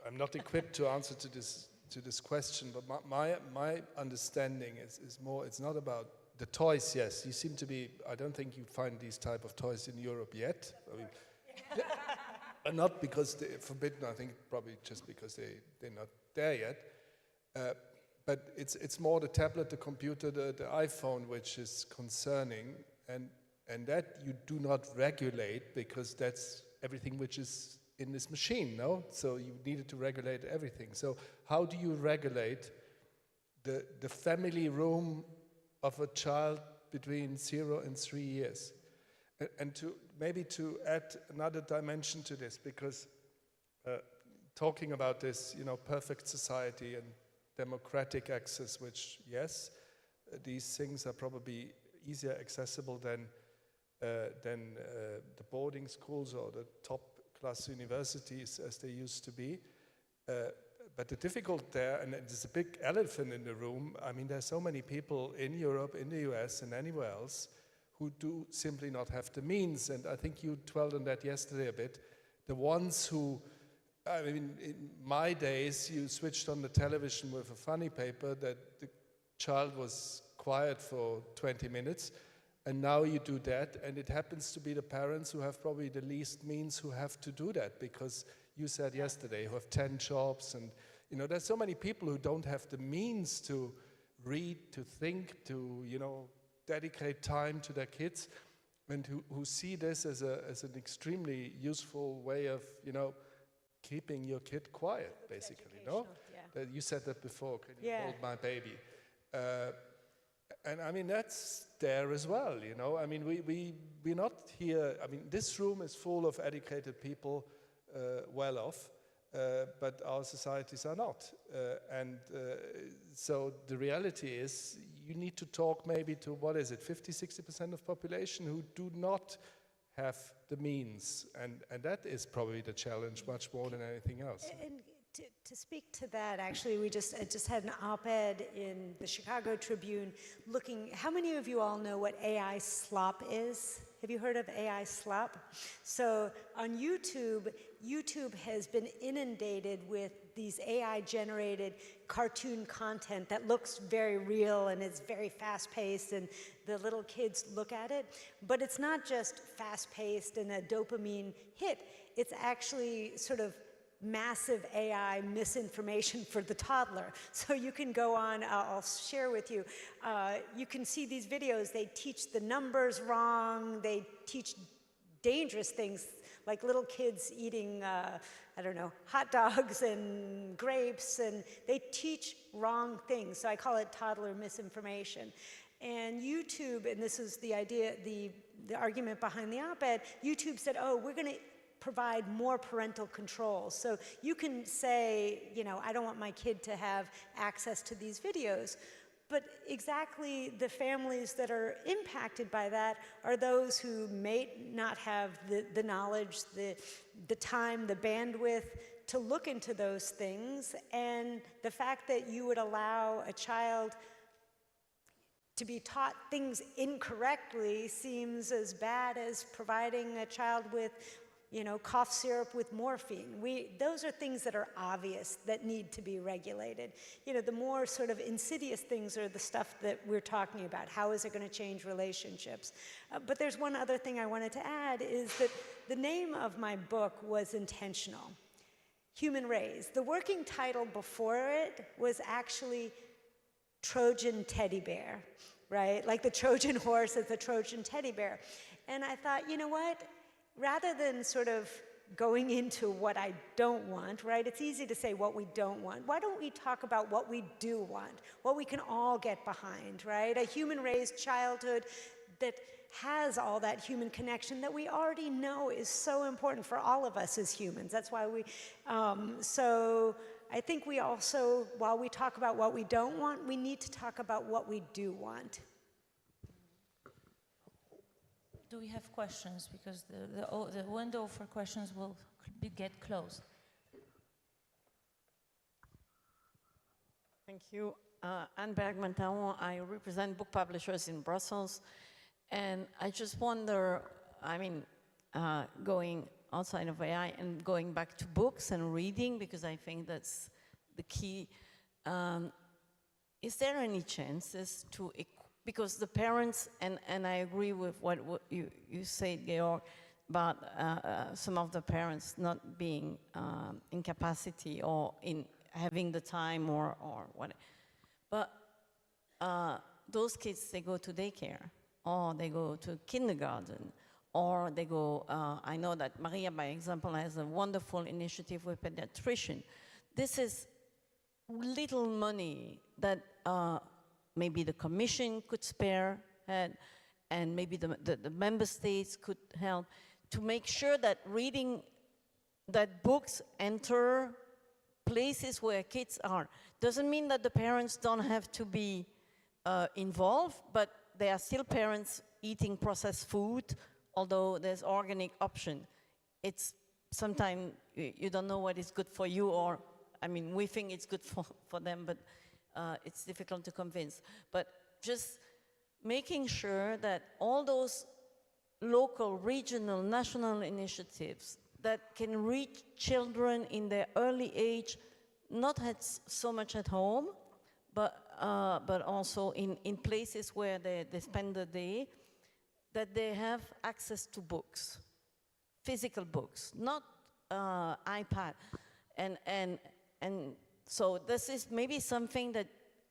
I'm not equipped to answer to this question, but my understanding is more, it's not about the toys. Yes, you seem to be, I don't think you find these type of toys in Europe yet. I mean, not because they're forbidden, I think probably just because they're not there yet. But it's more the tablet, the computer, the iPhone, which is concerning, and that you do not regulate, because that's everything which is in this machine, no? So you needed to regulate everything. So how do you regulate the family room of a child between 0 and 3 years? And maybe to add another dimension to this, because talking about this, you know, perfect society and democratic access, which, yes, these things are probably easier accessible than the boarding schools or the top class universities as they used to be. But the difficult there, and there's a big elephant in the room, I mean, there's so many people in Europe, in the US, and anywhere else who do simply not have the means. And I think you dwelled on that yesterday a bit. The ones who, I mean, in my days, you switched on the television with a funny paper that the child was quiet for 20 minutes. And now you do that, and it happens to be the parents who have probably the least means who have to do that, because you said yesterday, who have 10 jobs, and you know, there's so many people who don't have the means to read, to think, to, you know, dedicate time to their kids. and who see this as an extremely useful way of, keeping your kid quiet, basically, no? Yeah. You said that before, can you Yeah. hold my baby? And I mean, that's there as well, I mean, we're not here, I mean, this room is full of educated people, well off, but our societies are not. So the reality is, you need to talk maybe to, 50-60% of population who do not have the means, and that is probably the challenge much more than anything else. And to speak to that, actually, I just had an op-ed in the Chicago Tribune looking, how many of you all know what AI slop is? Have you heard of AI slop? So on YouTube has been inundated with these AI-generated cartoon content that looks very real and it's very fast-paced and the little kids look at it. But it's not just fast-paced and a dopamine hit. It's actually sort of massive AI misinformation for the toddler. So you can go on, I'll share with you, you can see these videos, they teach the numbers wrong, they teach dangerous things, like little kids eating, hot dogs and grapes, and they teach wrong things. So I call it toddler misinformation. And YouTube, and this is the idea, the argument behind the op-ed, YouTube said, oh, we're gonna provide more parental control. So you can say, I don't want my kid to have access to these videos. But exactly the families that are impacted by that are those who may not have the knowledge, the time, the bandwidth to look into those things. And the fact that you would allow a child to be taught things incorrectly seems as bad as providing a child with cough syrup with morphine. Those are things that are obvious that need to be regulated. The more sort of insidious things are the stuff that we're talking about. How is it going to change relationships? But there's one other thing I wanted to add is that the name of my book was intentional. Human Rays. The working title before it was actually Trojan Teddy Bear, right? Like the Trojan horse is the Trojan teddy bear. And I thought, you know what? Rather than sort of going into what I don't want, right? It's easy to say what we don't want. Why don't we talk about what we do want, what we can all get behind, right? A human-raised childhood that has all that human connection that we already know is so important for all of us as humans. That's why so I think we also, while we talk about what we don't want, we need to talk about what we do want. Do we have questions? Because the window for questions will get closed. Thank you. Anne Bergman-Taron, I represent book publishers in Brussels. And I just wonder, going outside of AI and going back to books and reading, because I think that's the key. Is there any chances to because the parents, and I agree with what you said, Georg, about some of the parents not being in capacity or in having the time or what. But those kids, they go to daycare, or they go to kindergarten, or they go, I know that Maria, by example, has a wonderful initiative with Pediatricians. This is little money that maybe the Commission could spare, and maybe the member states could help to make sure that that books enter places where kids are. Doesn't mean that the parents don't have to be involved, but they are still parents eating processed food, although there's organic option. It's sometimes you don't know what is good for you, or, we think it's good for them, but it's difficult to convince. But just making sure that all those local, regional, national initiatives that can reach children in their early age, not so much at home, but also in places where they spend the day, that they have access to books, physical books, not iPad. And so this is maybe something that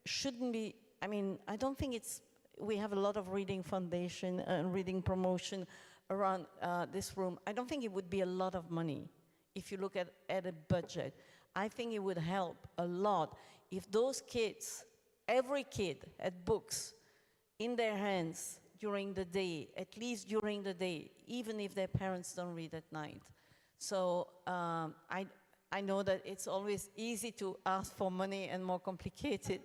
shouldn't be, I don't think we have a lot of reading foundation and reading promotion around this room. I don't think it would be a lot of money if you look at a budget. I think it would help a lot if those kids, every kid had books in their hands during the day, at least during the day, even if their parents don't read at night. So I know that it's always easy to ask for money and more complicated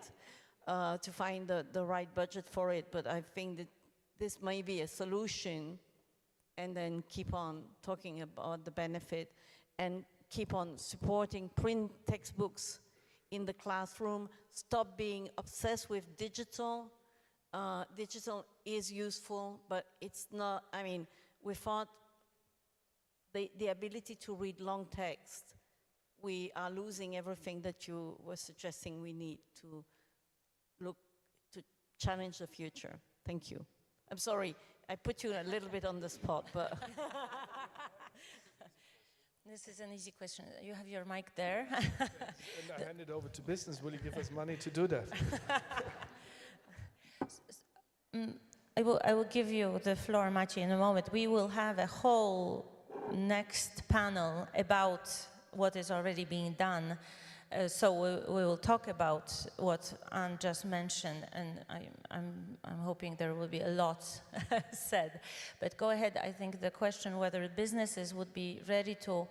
to find the right budget for it, but I think that this may be a solution, and then keep on talking about the benefit and keep on supporting print textbooks in the classroom, stop being obsessed with digital. Digital is useful, but it's not, I mean, without the ability to read long text, we are losing everything that you were suggesting we need to look, to challenge the future. Thank you. I'm sorry, I put you a little bit on the spot, but. This is an easy question. You have your mic there. And I hand it over to business. Will you give us money to do that? I will give you the floor, Maciej, in a moment. We will have a whole next panel about what is already being done. So we will talk about what Anne just mentioned, and I'm hoping there will be a lot said. But go ahead. I think the question whether businesses would be ready to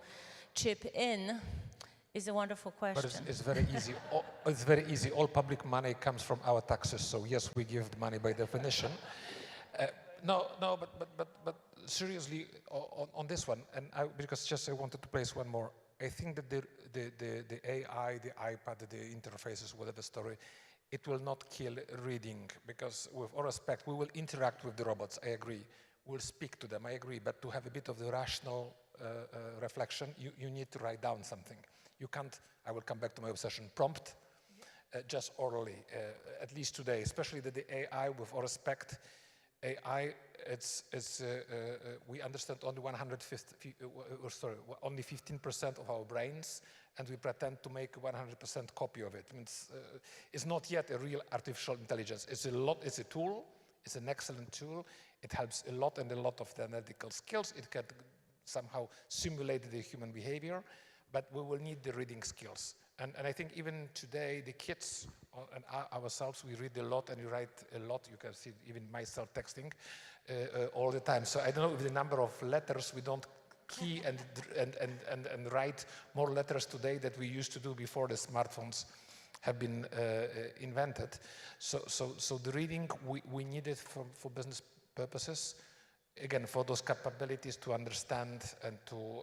chip in is a wonderful question. But it's very easy. It's very easy. All public money comes from our taxes, so yes, we give the money by definition. No, but seriously on this one, and because just I wanted to place one more. I think that the AI, the iPad, the interfaces, whatever story, it will not kill reading, because with all respect, we will interact with the robots, I agree. We'll speak to them, I agree, but to have a bit of the rational reflection, you need to write down something. You can't, I will come back to my obsession, prompt just orally, at least today, especially the AI, with all respect, AI, we understand only only 15% of our brains, and we pretend to make 100% copy of it. It's not yet a real artificial intelligence. It's a tool. It's an excellent tool. It helps a lot and a lot of the analytical skills. It can somehow simulate the human behavior, but we will need the reading skills. And I think even today, the kids and ourselves, we read a lot and we write a lot. You can see even myself texting all the time. So I don't know if the number of letters we don't key and write more letters today than we used to do before the smartphones have been invented. So the reading, we need it for business purposes. Again, for those capabilities to understand and to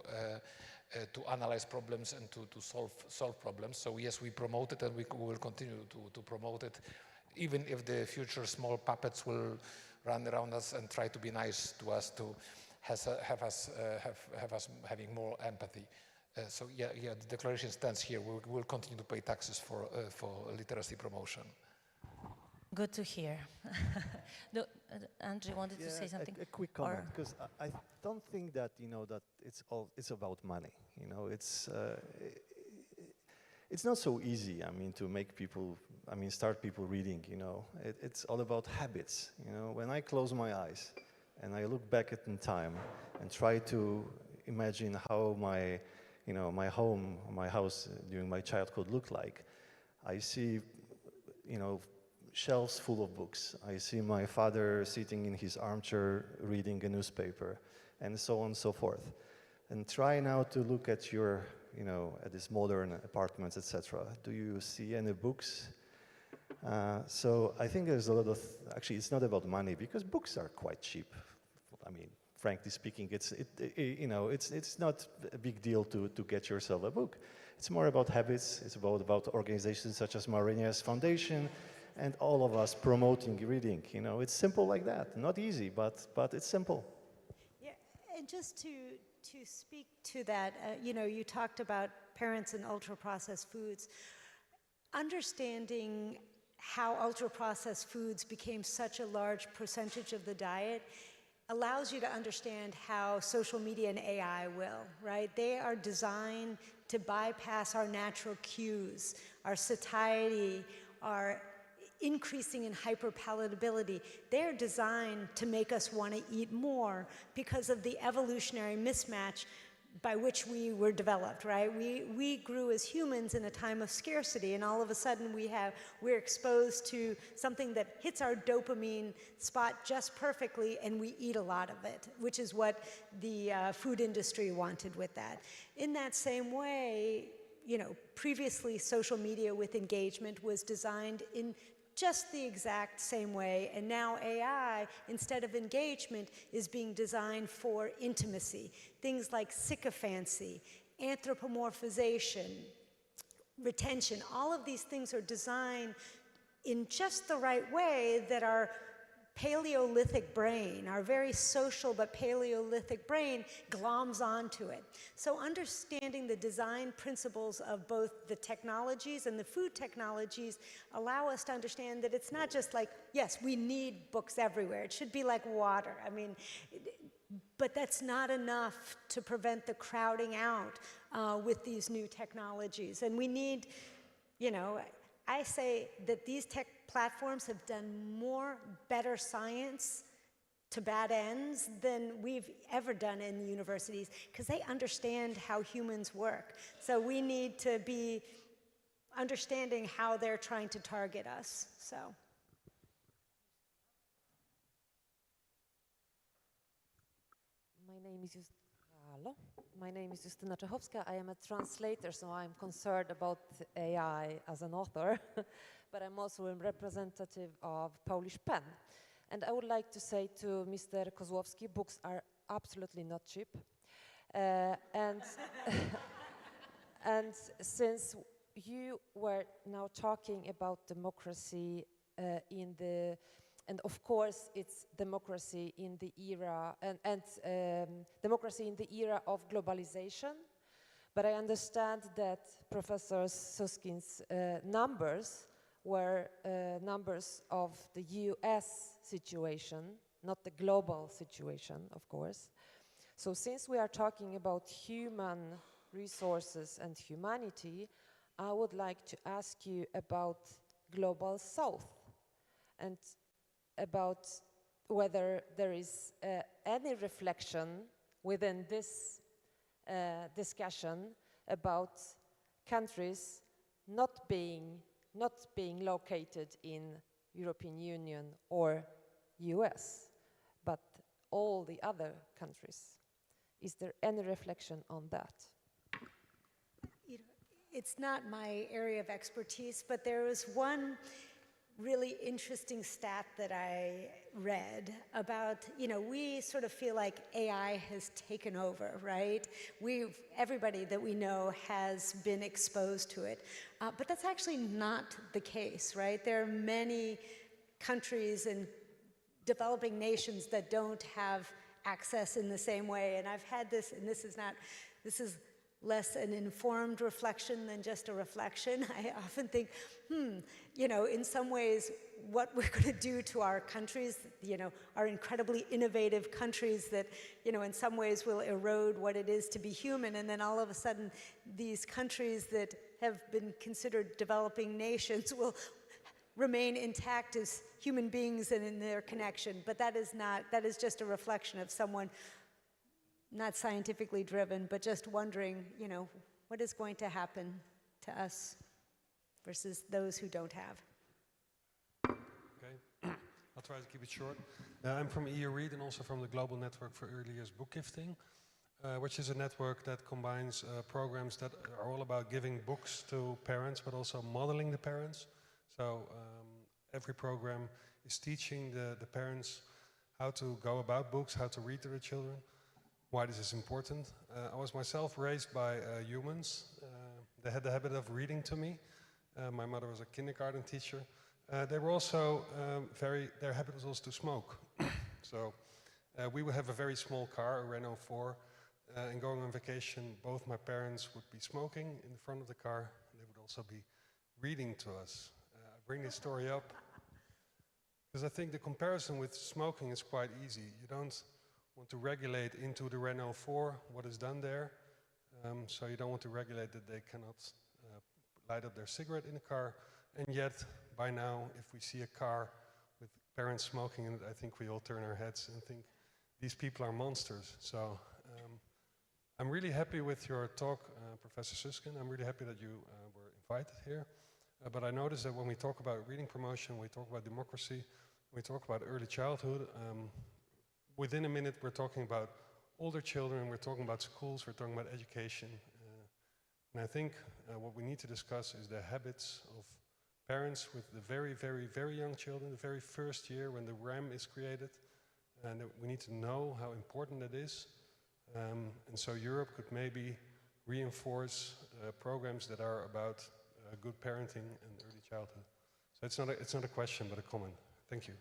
analyze problems and to solve problems. So yes, we promote it, and we will continue to promote it, even if the future small puppets will run around us and try to be nice to us, to have us having more empathy. So yeah, the declaration stands here. We'll continue to pay taxes for literacy promotion. Good to hear. No, Andrzej wanted to say something. A quick comment, because I don't think that that it's about money. It's not so easy. I mean, to make people, start people reading. It's all about habits. When I close my eyes and I look back in time and try to imagine how my home, my house during my childhood looked like, I see, shelves full of books. I see my father sitting in his armchair reading a newspaper, and so on and so forth. And try now to look at your, at this modern apartments, etc. Do you see any books? So I think there's a lot of, actually it's not about money, because books are quite cheap. Frankly speaking, it's not a big deal to get yourself a book. It's more about habits. It's about organizations such as Marinia's Foundation, and all of us promoting reading. It's simple like that. Not easy, but it's simple. Yeah, and just to speak to that, you talked about parents and ultra-processed foods. Understanding how ultra-processed foods became such a large percentage of the diet allows you to understand how social media and AI will, right? They are designed to bypass our natural cues, our satiety, our increasing in hyperpalatability. They're designed to make us want to eat more because of the evolutionary mismatch by which we were developed, right? We grew as humans in a time of scarcity, and all of a sudden we're exposed to something that hits our dopamine spot just perfectly, and we eat a lot of it, which is what the food industry wanted with that. In that same way, you know, previously social media with engagement was designed in just the exact same way, and now AI, instead of engagement, is being designed for intimacy. Things like sycophancy, anthropomorphization, retention, all of these things are designed in just the right way that our Paleolithic brain, our very social but Paleolithic brain, gloms onto it. So understanding the design principles of both the technologies and the food technologies allow us to understand that it's not just like, yes, we need books everywhere. It should be like water. I mean, but that's not enough to prevent the crowding out with these new technologies. And we need, you know, I say that these tech platforms have done more better science to bad ends than we've ever done in the universities, because they understand how humans work. So we need to be understanding how they're trying to target us. So. My name is Justyna Czechowska. I am a translator, so I'm concerned about AI as an author, but I'm also a representative of Polish Pen. And I would like to say to Mr. Kozłowski, books are absolutely not cheap. And since you were now talking about democracy and of course, it's democracy in the era, democracy in the era of globalization. But I understand that Professor Suskind's numbers were numbers of the US situation, not the global situation, of course. So since we are talking about human resources and humanity, I would like to ask you about Global South and about whether there is any reflection within this discussion about countries not being located in European Union or US, but all the other countries. Is there any reflection on that? It's not my area of expertise, but there was one really interesting stat that I read about, you know, we sort of feel like AI has taken over, right? Everybody that we know has been exposed to it. But that's actually not the case, right? There are many countries and developing nations that don't have access in the same way. And I've had this, and this is less an informed reflection than just a reflection. I often think, you know, in some ways, what we're going to do to our countries, you know, our incredibly innovative countries that, you know, in some ways will erode what it is to be human. And then all of a sudden, these countries that have been considered developing nations will remain intact as human beings and in their connection. But that is just a reflection of someone not scientifically driven, but just wondering, you know, what is going to happen to us versus those who don't have. Okay, I'll try to keep it short. I'm from EU Read and also from the Global Network for Early Years Book Gifting, which is a network that combines programs that are all about giving books to parents, but also modeling the parents. So every program is teaching the parents how to go about books, how to read to their children, why this is important. I was myself raised by humans. They had the habit of reading to me. My mother was a kindergarten teacher. They were also their habit was also to smoke. So we would have a very small car, a Renault 4, and going on vacation, both my parents would be smoking in the front of the car, and they would also be reading to us. I bring this story up because I think the comparison with smoking is quite easy. You don't want to regulate into the Renault 4 what is done there, so you don't want to regulate that they cannot light up their cigarette in the car, and yet by now, if we see a car with parents smoking in it, I think we all turn our heads and think, these people are monsters. So I'm really happy with your talk, Professor Suskind. I'm really happy that you were invited here. But I noticed that when we talk about reading promotion, we talk about democracy, we talk about early childhood, within a minute we're talking about older children, we're talking about schools, we're talking about education. And I think what we need to discuss is the habits of parents with the very, very, very young children, the very first year when the RAM is created. And we need to know how important that is. And so Europe could maybe reinforce programs that are about good parenting and early childhood. So it's not a question, but a comment. Thank you.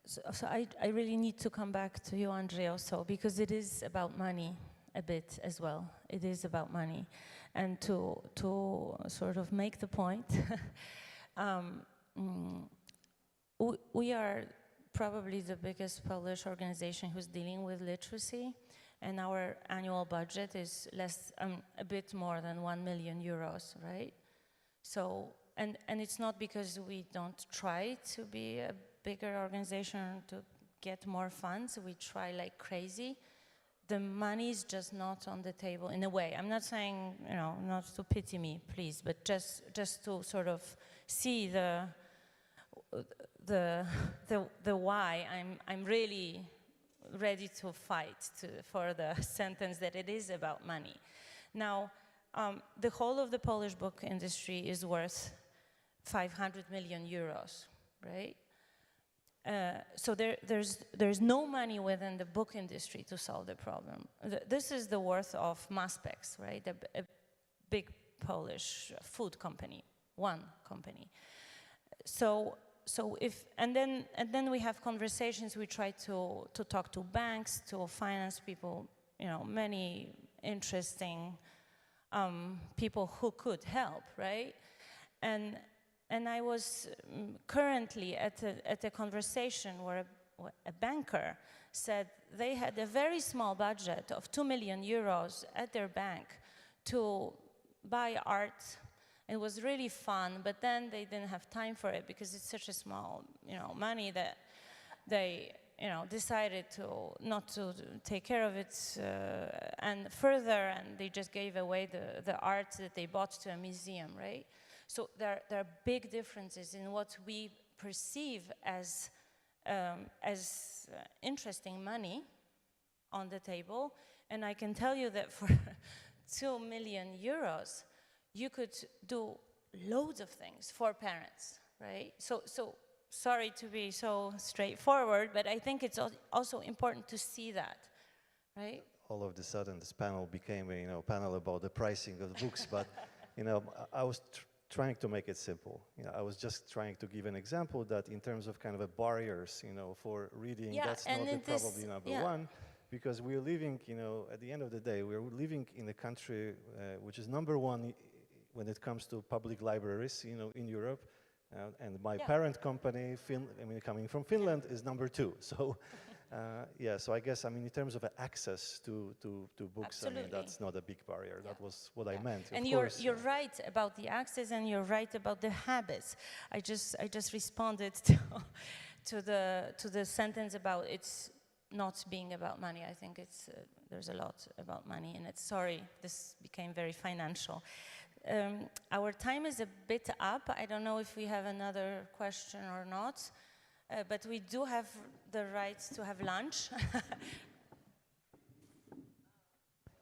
So I really need to come back to you, Andrea, also, because it is about money a bit as well. It is about money. And to sort of make the point, we are probably the biggest Polish organization who's dealing with literacy, and our annual budget is a bit more than 1 million euros, right? So, and it's not because we don't try to be a bigger organization to get more funds. We try like crazy. The money is just not on the table in a way. I'm not saying, you know, not to pity me, please, but just to sort of see the why. I'm really ready to fight for the sentence that it is about money. Now, the whole of the Polish book industry is worth 500 million euros, right? So there's no money within the book industry to solve the problem. This is the worth of Maspex, right? A big Polish food company, one company. So if and then we have conversations. We try to talk to banks, to finance people, you know, many interesting people who could help, right? And I was currently at a conversation where a banker said they had a very small budget of 2 million euros at their bank to buy art. It was really fun, but then they didn't have time for it because it's such a small, you know, money that they, you know, decided not to take care of it and further, and they just gave away the art that they bought to a museum, right? So there are big differences in what we perceive as interesting money on the table, and I can tell you that for 2 million euros, you could do loads of things for parents, right? So sorry to be so straightforward, but I think it's also important to see that, right? All of a sudden, this panel became a panel about the pricing of the books, but I was trying to make it simple. I was just trying to give an example that in terms of kind of a barriers, for reading, that's not probably number one, because we're living, at the end of the day, we're living in a country which is number one when it comes to public libraries, in Europe, and my parent company, coming from Finland, is number 2. So, so I guess, in terms of access to books, that's not a big barrier. That was what I meant. And you're right about the access, and you're right about the habits. I just responded to the sentence about it's not being about money. I think it's there's a lot about money in it. Sorry, this became very financial. Our time is a bit up. I don't know if we have another question or not, but we do have the right to have lunch.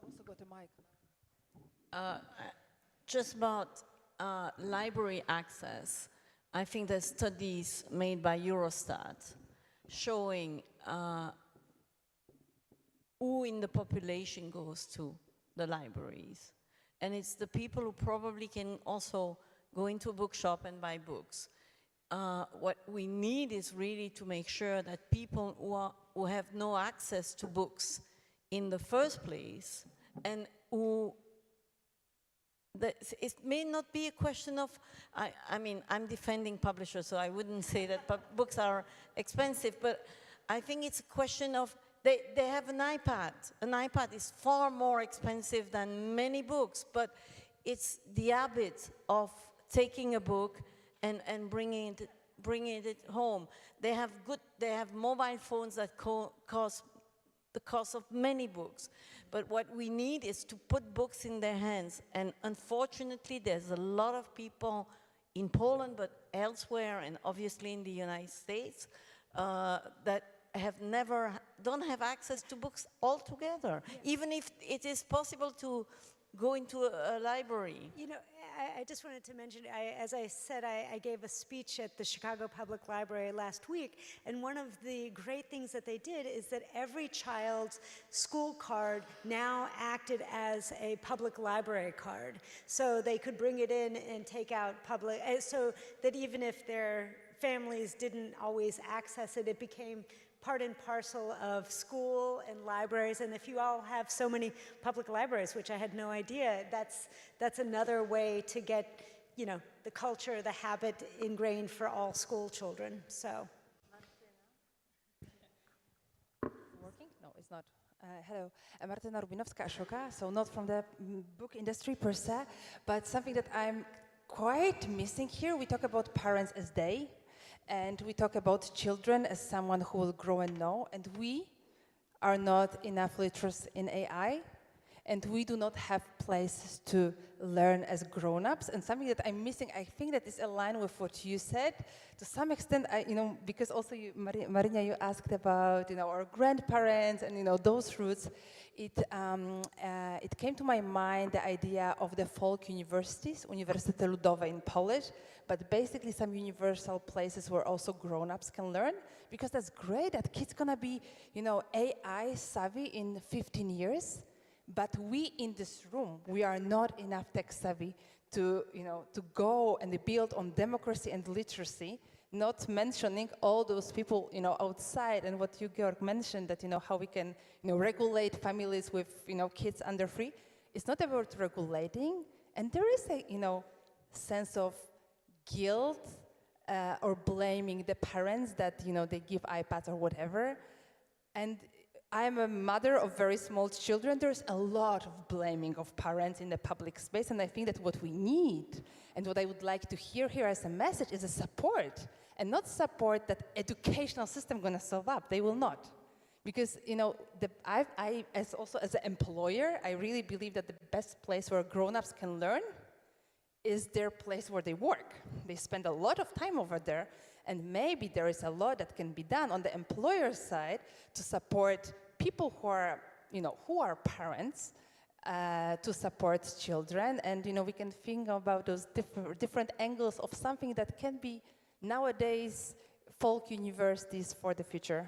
Also got a mic. Just about library access, I think there's studies made by Eurostat showing who in the population goes to the libraries. And it's the people who probably can also go into a bookshop and buy books. What we need is really to make sure that people who have no access to books in the first place, and it may not be a question of, I'm defending publishers, so I wouldn't say that books are expensive, but I think it's a question of they have an iPad. An iPad is far more expensive than many books, but it's the habit of taking a book and bringing it home. They have mobile phones that cost the cost of many books. But what we need is to put books in their hands. And unfortunately, there's a lot of people in Poland, but elsewhere, and obviously in the United States, that don't have access to books altogether, even if it is possible to go into a library. You know, I just wanted to mention, as I said, I gave a speech at the Chicago Public Library last week, and one of the great things that they did is that every child's school card now acted as a public library card. So they could bring it in and take out public, so that even if their families didn't always access it, it became part and parcel of school and libraries. And if you all have so many public libraries, which I had no idea, that's another way to get, you know, the culture, the habit ingrained for all school children. So. Working? No, it's not. Hello, I'm Martyna Rubinowska-Ashoka, so not from the book industry per se, but something that I'm quite missing here. We talk about parents as they, and we talk about children as someone who will grow and know, and we are not enough literate in AI, and we do not have places to learn as grown-ups. And something that I'm missing, I think that is aligned with what you said. To some extent, because also Marina, you asked about, our grandparents and, those roots. It came to my mind the idea of the folk universities, Uniwersytety Ludowe in Polish, but basically some universal places where also grown-ups can learn, because that's great that kids gonna be, AI savvy in 15 years, but we in this room, we are not enough tech savvy to go and build on democracy and literacy, not mentioning all those people, outside, and what you, Georg, mentioned, that, how we can, regulate families with, kids under 3. It's not about regulating, and there is a, sense of guilt or blaming the parents that, they give iPads or whatever. And I'm a mother of very small children. There's a lot of blaming of parents in the public space, and I think that what we need, and what I would like to hear here as a message, is a support, and not support that educational system gonna solve up. They will not. Because, as an employer, I really believe that the best place where grown-ups can learn is their place where they work. They spend a lot of time over there, and maybe there is a lot that can be done on the employer side to support people who are parents, to support children, and we can think about those different angles of something that can be nowadays folk universities for the future.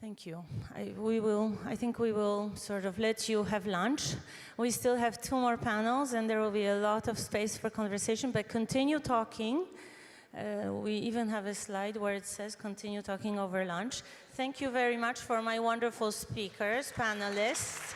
Thank you. I think we will sort of let you have lunch. We still have 2 more panels, and there will be a lot of space for conversation, but continue talking. We even have a slide where it says continue talking over lunch. Thank you very much for my wonderful speakers, panelists.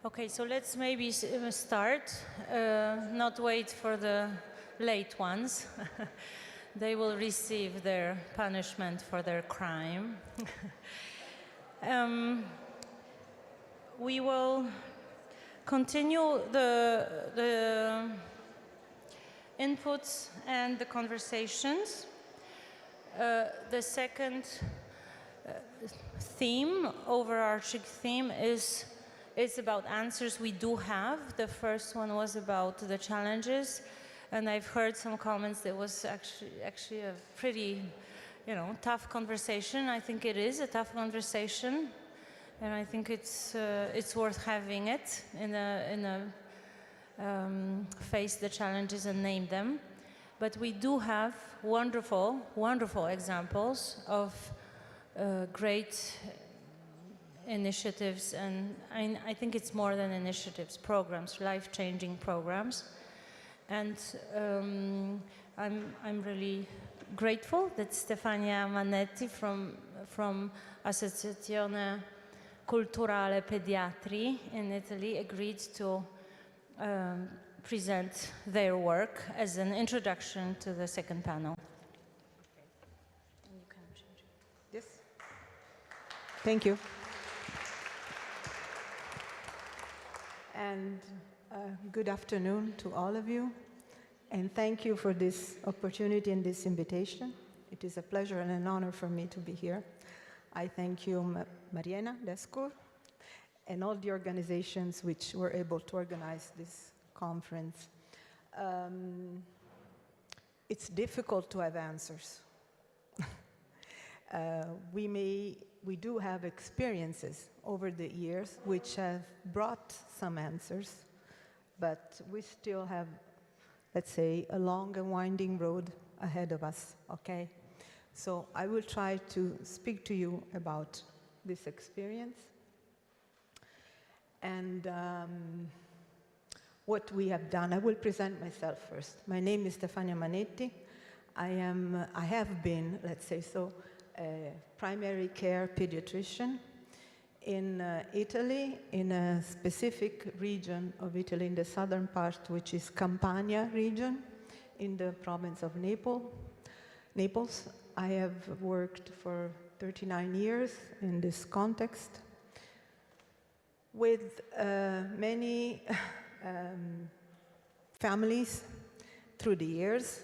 Okay, so let's maybe start, not wait for the late ones. They will receive their punishment for their crime. We will continue the inputs and the conversations. The second theme, overarching theme, is about answers we do have. The first one was about the challenges, and I've heard some comments that was actually a pretty, tough conversation. I think it is a tough conversation, and I think it's worth having it face the challenges and name them. But we do have wonderful, wonderful examples of great initiatives, and I think it's more than initiatives, programs, life-changing programs. And I'm really grateful that Stefania Manetti from Associazione Culturale Pediatri in Italy agreed to present their work as an introduction to the second panel. Yes. Thank you. And good afternoon to all of you. And thank you for this opportunity and this invitation. It is a pleasure and an honor for me to be here. I thank you, Mariana, Deskur, and all the organizations which were able to organize this conference. It's difficult to have answers. We do have experiences over the years which have brought some answers, but we still have, let's say, a long and winding road ahead of us, okay? So I will try to speak to you about this experience and what we have done. I will present myself first. My name is Stefania Manetti. I have been, let's say so, a primary care pediatrician in Italy, in a specific region of Italy, in the southern part, which is Campania region, in the province of Naples. I have worked for 39 years in this context with many families through the years.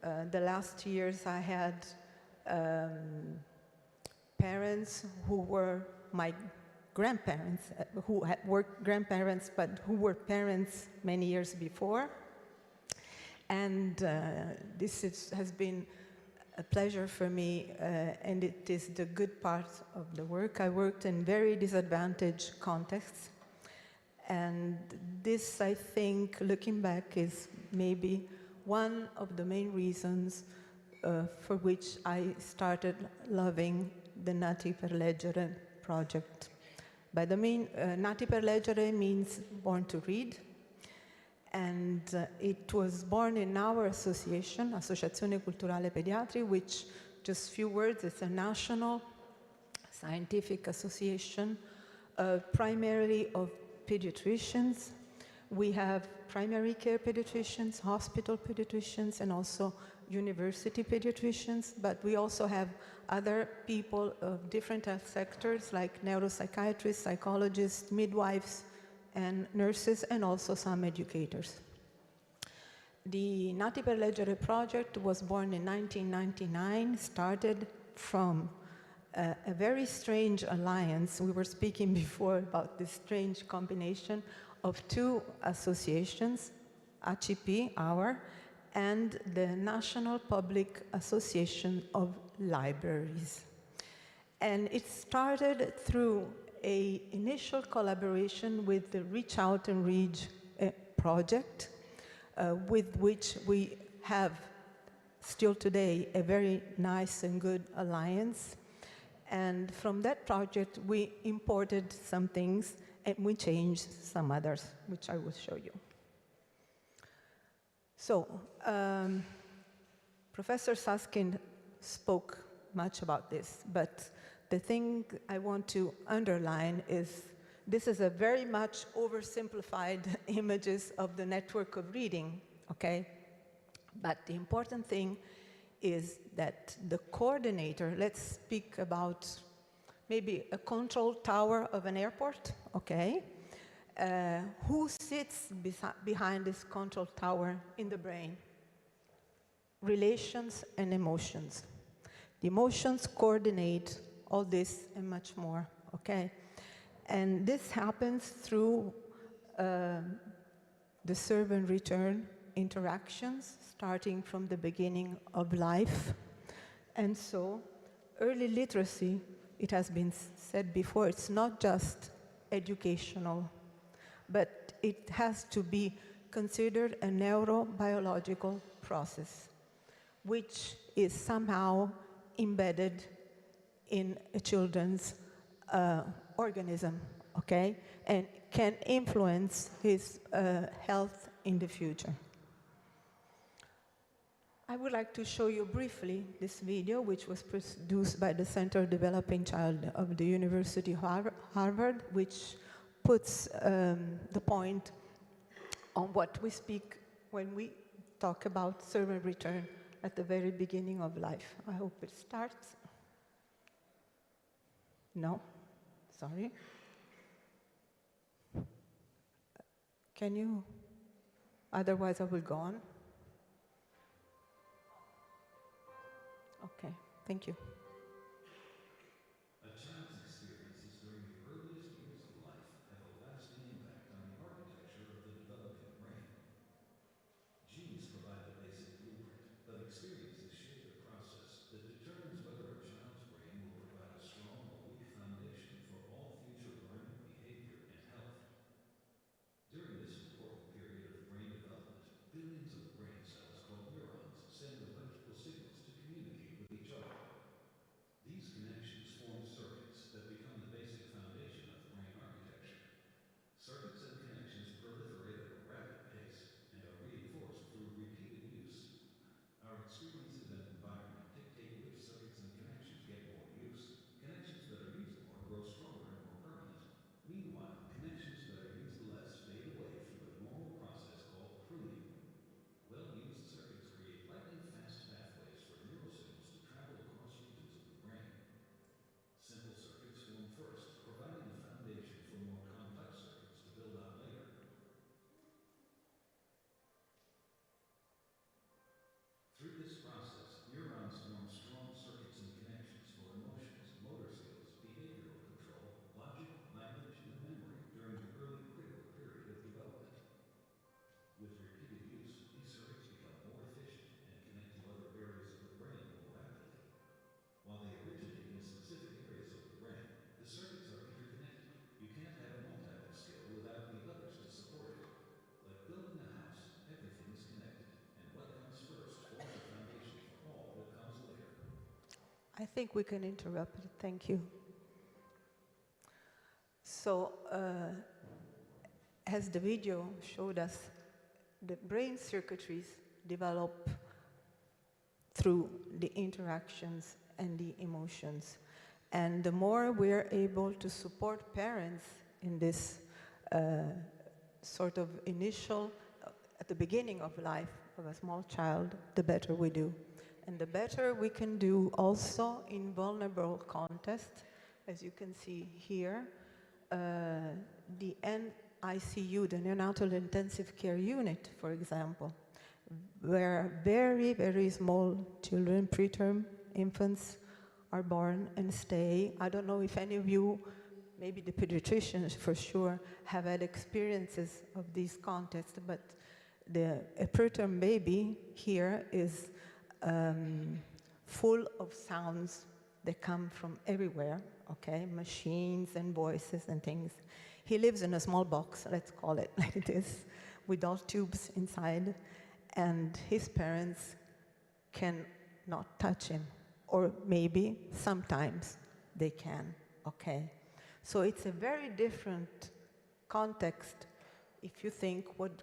The last years I had parents who were my grandparents, who were grandparents, but who were parents many years before. And this has been a pleasure for me, and it is the good part of the work. I worked in very disadvantaged contexts, and this, I think, looking back, is maybe one of the main reasons for which I started loving the Nati per Leggere project. By the mean, Nati per Leggere means born to read, and it was born in our association, Associazione Culturale Pediatri, which, just few words, it's a national scientific association, primarily of pediatricians. We have primary care pediatricians, hospital pediatricians, and also university pediatricians, but we also have other people of different health sectors like neuropsychiatrists, psychologists, midwives, and nurses, and also some educators. The Nati per Leggere project was born in 1999, started from a very strange alliance. We were speaking before about this strange combination of two associations, ACP, our, and the National Public Association of Libraries. And it started through an initial collaboration with the Reach Out and Reach project, with which we have still today a very nice and good alliance. And from that project, we imported some things and we changed some others, which I will show you. So, Professor Suskind spoke much about this, but the thing I want to underline is This is a very much oversimplified images of the network of reading, okay? But the important thing is that the coordinator, let's speak about maybe a control tower of an airport, okay? Who sits behind this control tower in the brain? Relations and emotions. The emotions coordinate all this and much more, okay? And this happens through the serve and return interactions, starting from the beginning of life. And so, early literacy, it has been said before, it's not just educational, but it has to be considered a neurobiological process, which is somehow embedded in a children's organism, okay? And can influence his health in the future. I would like to show you briefly this video, which was produced by the Center of Developing Child of the University of Harvard, which puts the point on what we speak when we talk about serve and return at the very beginning of life. I hope it starts. No? Sorry. Can you? Otherwise, I will go on. Okay, thank you. A child's experiences during the earliest years of life have a lasting impact on the architecture of the developing brain. Genes provide the basic blueprint, but experiences shape the process that determines whether a child's brain will provide a strong or weak foundation for all future learning, behavior, and health. During this important period of brain development, billions of brain cells called neurons send electrical signals to communicate with each other. These connections form circuits that become the basic foundation of brain architecture. Circuits and connections proliferate at a rapid pace and are reinforced through repeated use. Our experiences and environment dictate which circuits and connections get more use. Connections that are used more grow stronger and more permanent. Meanwhile, connections that are used less fade away through a normal process called pruning. Well-used circuits create lightning-fast pathways for neurosignals to travel across regions of the brain. Simple circuits form first, providing the foundation for more complex circuits to build on later. Through this process, neurons form strong circuits and connections for emotions, motor skills, behavioral control, logic, language, and memory during the early critical period of development. With repeated use, these circuits become more efficient and connect to other areas of the brain more rapidly. While they originate in specific areas of the brain, the circuits are interconnected. You can't have one type of skill without the others to support it. Like building a house, everything is connected, and what comes first forms a foundation for all that comes later. I think we can interrupt it. Thank you. So, as the video showed us, the brain circuitries develop through the interactions and the emotions. And the more we're able to support parents in this sort of initial, at the beginning of life of a small child, the better we do. And the better we can do also in vulnerable contexts, as you can see here, the NICU, the neonatal intensive care unit, for example, where very, very small children, preterm infants, are born and stay. I don't know if any of you, maybe the pediatricians for sure, have had experiences of these contexts, but a preterm baby here is full of sounds that come from everywhere, okay? Machines and voices and things. He lives in a small box, let's call it like it is, with all tubes inside, and his parents cannot touch him. Or maybe sometimes they can, okay? So it's a very different context if you think what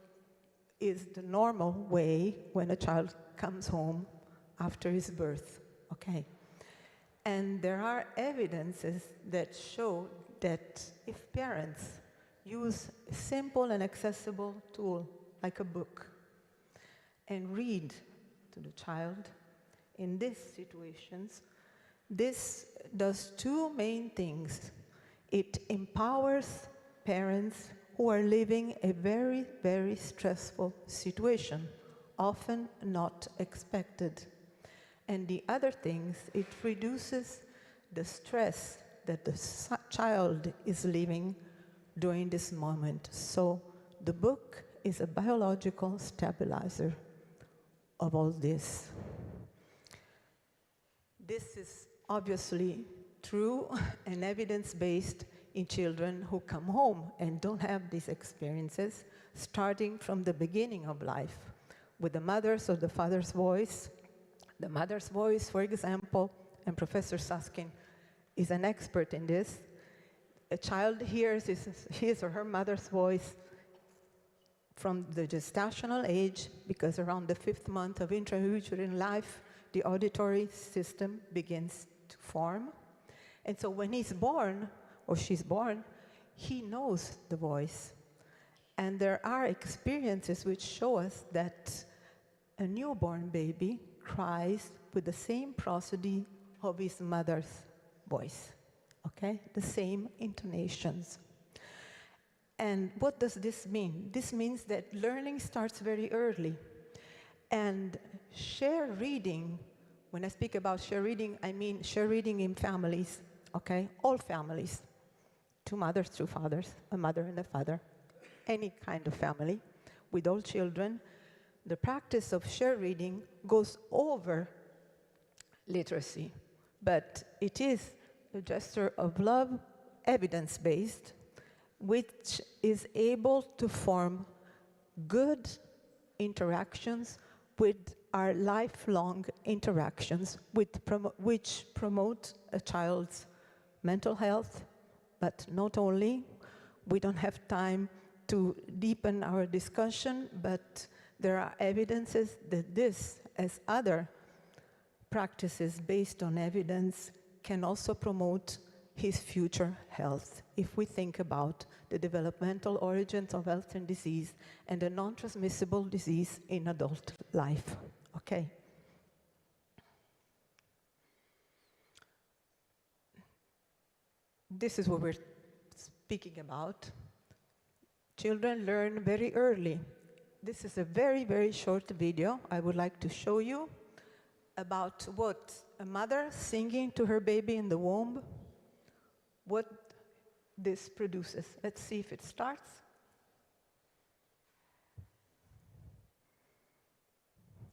is the normal way when a child comes home after his birth, okay? And there are evidences that show that if parents use a simple and accessible tool like a book and read to the child in these situations, this does two main things. It empowers parents who are living a very, very stressful situation, often not expected. And the other things, it reduces the stress that the child is living during this moment. So the book is a biological stabilizer of all this. This is obviously true and evidence-based in children who come home and don't have these experiences, starting from the beginning of life, with the mother's or the father's voice. The mother's voice, for example, and Professor Suskind is an expert in this. A child hears his or her mother's voice from the gestational age, because around the 5th month of intrauterine life, the auditory system begins to form. And so when he's born, or she's born, he knows the voice. And there are experiences which show us that a newborn baby cries with the same prosody of his mother's voice, okay? The same intonations. And what does this mean? This means that learning starts very early. And share reading, when I speak about share reading, I mean share reading in families, okay? All families. 2 mothers, 2 fathers, a mother and a father, any kind of family, with all children. The practice of share reading goes over literacy, but it is a gesture of love, evidence-based, which is able to form good interactions with our lifelong interactions, which promote a child's mental health, but not only. We don't have time to deepen our discussion, but there are evidences that this, as other practices based on evidence, can also promote his future health, if we think about the developmental origins of health and disease and the non-transmissible disease in adult life. Okay. This is what we're speaking about. Children learn very early. This is a very, very short video I would like to show you about what a mother singing to her baby in the womb, what this produces. Let's see if it starts.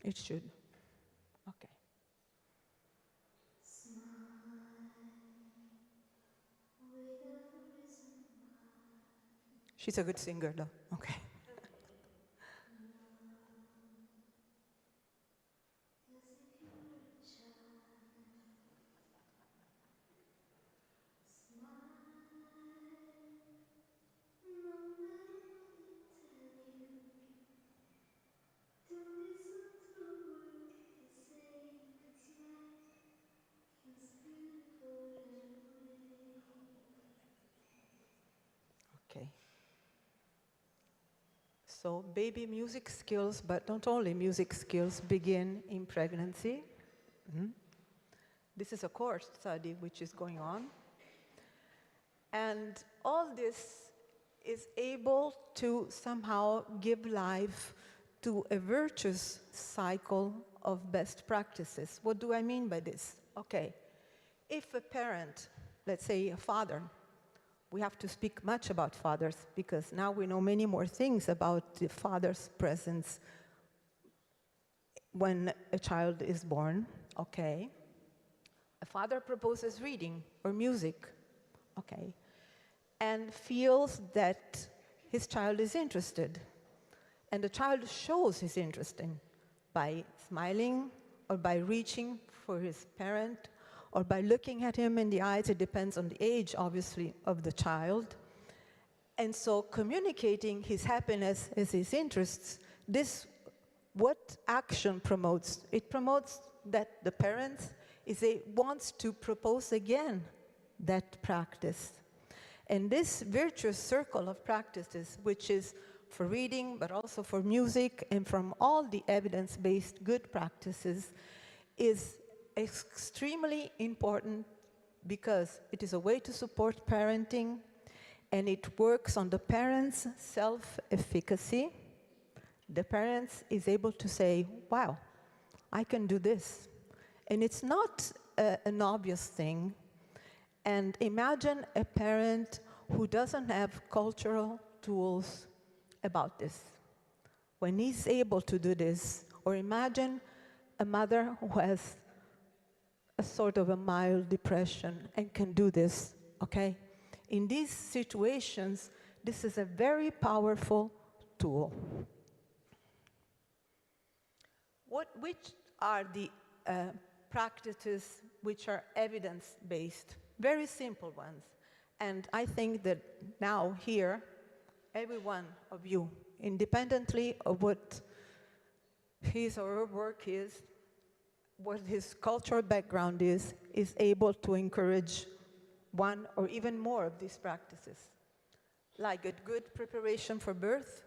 It should. Okay. She's a good singer, though. Okay. Okay. So baby music skills, but not only music skills, begin in pregnancy. This is a cohort study which is going on. And all this is able to somehow give life to a virtuous cycle of best practices. What do I mean by this? Okay, if a parent, let's say a father, we have to speak much about fathers because now we know many more things about the father's presence when a child is born, okay. A father proposes reading or music, okay, and feels that his child is interested. And the child shows his interest by smiling or by reaching for his parent or by looking at him in the eyes. It depends on the age, obviously, of the child. And so communicating his happiness as his interests, what action promotes? It promotes that the parent wants to propose again that practice. And this virtuous circle of practices, which is for reading, but also for music, and from all the evidence-based good practices, is extremely important because it is a way to support parenting, and it works on the parent's self-efficacy. The parent is able to say, wow, I can do this. And it's not an obvious thing. And imagine a parent who doesn't have cultural tools about this. When he's able to do this, or imagine a mother who has a sort of a mild depression and can do this, okay? In these situations, this is a very powerful tool. Which are the practices which are evidence-based? Very simple ones. And I think that now here, every one of you, independently of what his or her work is, what his cultural background is able to encourage one or even more of these practices. Like a good preparation for birth,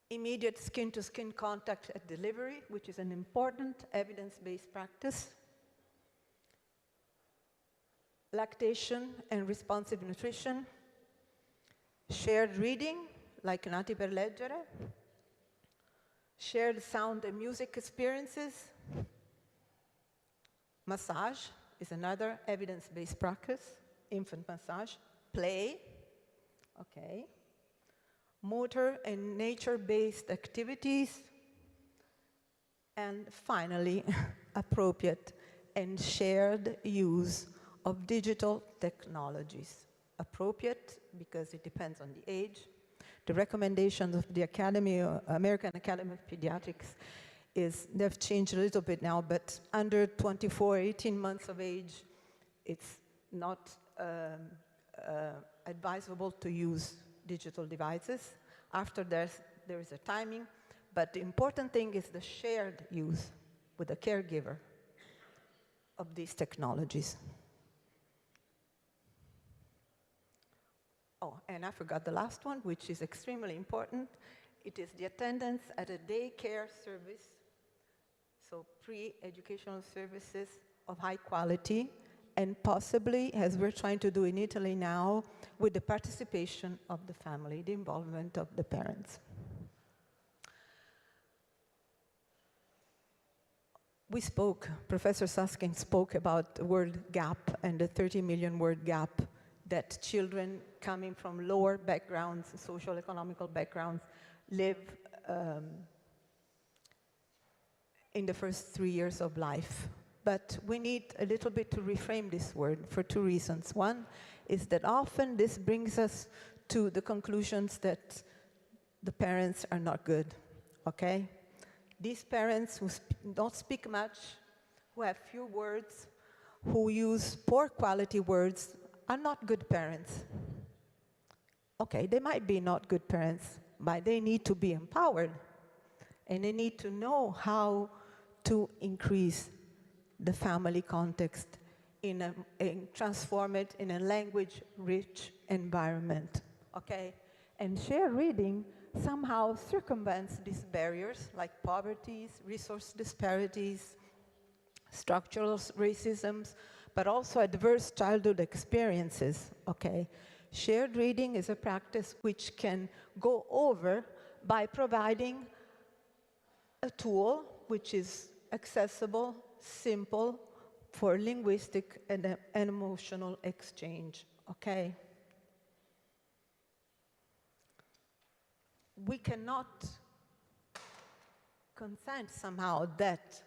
immediate skin-to-skin contact at delivery, which is an important evidence-based practice, lactation and responsive nutrition, shared reading, like Nati per Leggere, shared sound and music experiences, massage is another evidence-based practice, infant massage, play, okay, motor and nature-based activities, and finally, appropriate and shared use of digital technologies. Appropriate because it depends on the age. The recommendations of the American Academy of Pediatrics they've changed a little bit now, but under 24, 18 months of age, it's not advisable to use digital devices. After there is a timing, but the important thing is the shared use with the caregiver of these technologies. Oh, and I forgot the last one, which is extremely important. It is the attendance at a daycare service, so pre-educational services of high quality, and possibly, as we're trying to do in Italy now, with the participation of the family, the involvement of the parents. We spoke, Professor Suskind spoke about the word gap and the 30 million word gap that children coming from lower backgrounds, social economical backgrounds, live in the first 3 years of life. But we need a little bit to reframe this word for two reasons. One is that often this brings us to the conclusions that the parents are not good, okay? These parents who don't speak much, who have few words, who use poor quality words, are not good parents. Okay, they might be not good parents, but they need to be empowered, and they need to know how to increase the family context and transform it in a language-rich environment, okay? And shared reading somehow circumvents these barriers, like poverty, resource disparities, structural racisms, but also adverse childhood experiences, okay? Shared reading is a practice which can go over by providing a tool which is accessible, simple, for linguistic and emotional exchange, okay? We cannot consent somehow that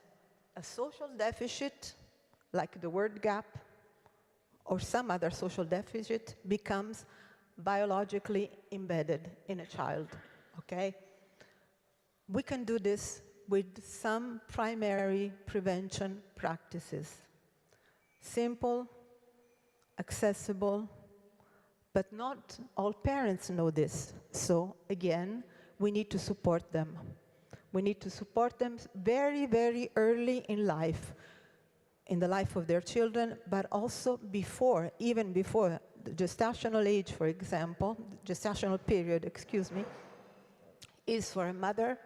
a social deficit, like the word gap, or some other social deficit, becomes biologically embedded in a child, okay? We can do this with some primary prevention practices. Simple, accessible, but not all parents know this. So again, we need to support them. We need to support them very, very early in life, in the life of their children, but also before, even before the gestational age, for example, gestational period, excuse me, is for a mother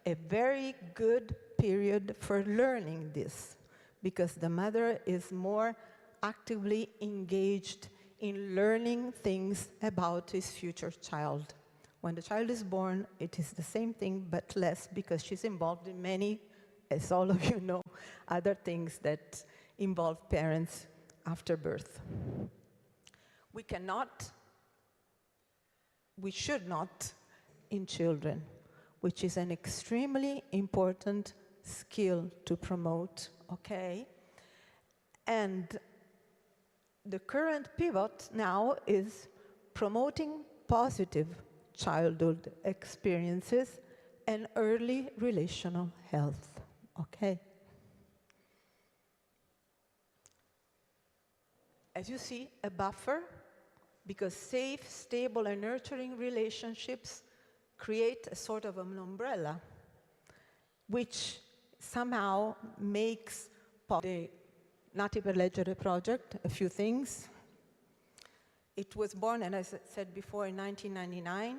a very good period for learning this, because the mother is more actively engaged in learning things about his future child. When the child is born, it is the same thing, but less, because she's involved in many, as all of you know, other things that involve parents after birth. We cannot, we should not, in children, which is an extremely important skill to promote, okay? And the current pivot now is promoting positive childhood experiences and early relational health, okay? As you see, a buffer, because safe, stable, and nurturing relationships create a sort of an umbrella, which somehow makes the Nati per Leggere project a few things. It was born, and as I said before, in 1999,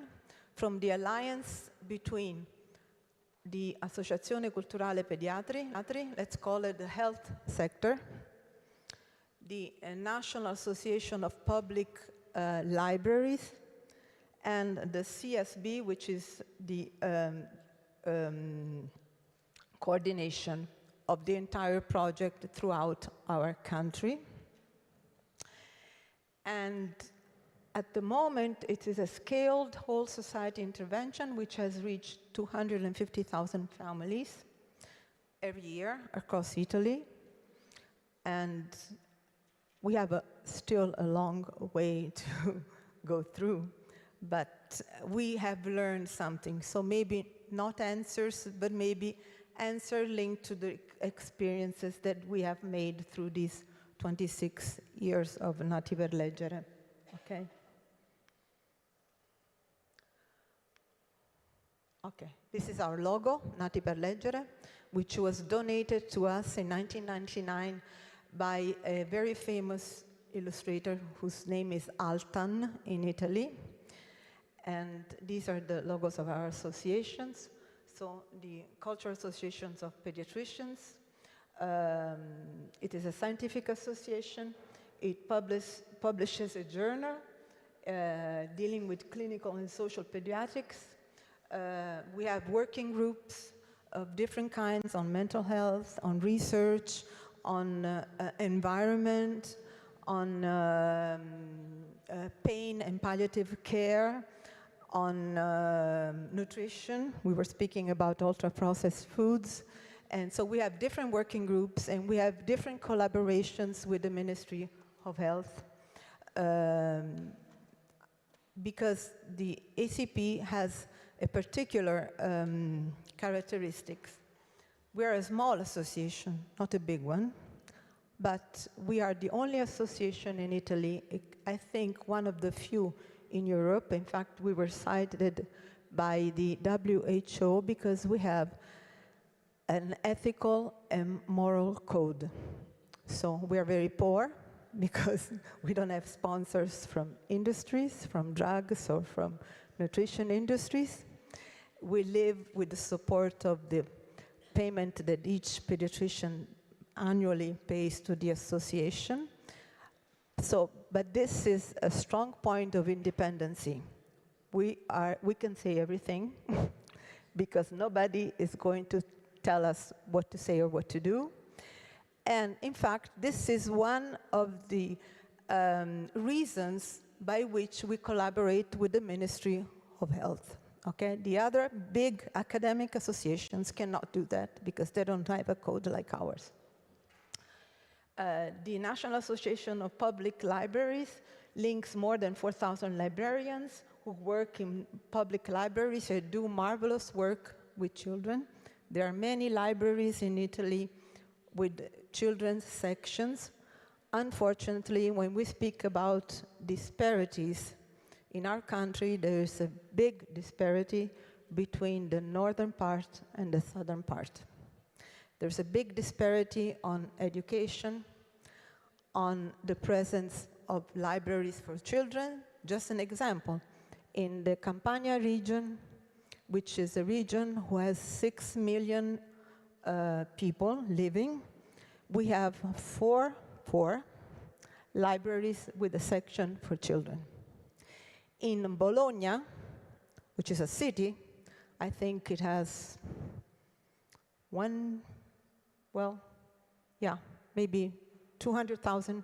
from the alliance between the Associazione Culturale Pediatri, let's call it the health sector, the National Association of Public Libraries, and the CSB, which is the coordination of the entire project throughout our country. And at the moment, it is a scaled whole society intervention which has reached 250,000 families every year across Italy. And we have still a long way to go through, but we have learned something. So maybe not answers, but maybe answer linked to the experiences that we have made through these 26 years of Nati per Leggere, okay? Okay, this is our logo, Nati per Leggere, which was donated to us in 1999 by a very famous illustrator whose name is Altan in Italy. And these are the logos of our associations. So the Cultural Associations of Pediatricians, it is a scientific association. It publishes a journal dealing with clinical and social pediatrics. We have working groups of different kinds on mental health, on research, on environment, on pain and palliative care, on nutrition. We were speaking about ultra-processed foods. And so we have different working groups, and we have different collaborations with the Ministry of Health, because the ACP has a particular characteristics. We are a small association, not a big one, but we are the only association in Italy, I think one of the few in Europe. In fact, we were cited by the WHO because we have an ethical and moral code. So we are very poor because we don't have sponsors from industries, from drugs or from nutrition industries. We live with the support of the payment that each pediatrician annually pays to the association. So, but this is a strong point of independency. We can say everything because nobody is going to tell us what to say or what to do. And in fact, this is one of the reasons by which we collaborate with the Ministry of Health. Okay, the other big academic associations cannot do that because they don't have a code like ours. The National Association of Public Libraries links more than 4,000 librarians who work in public libraries and do marvelous work with children. There are many libraries in Italy with children's sections. Unfortunately, when we speak about disparities in our country, there is a big disparity between the northern part and the southern part. There's a big disparity on education, on the presence of libraries for children. Just an example. In the Campania region, which is a region who has 6 million people living, we have four libraries with a section for children. In Bologna, which is a city, I think it has maybe 200,000,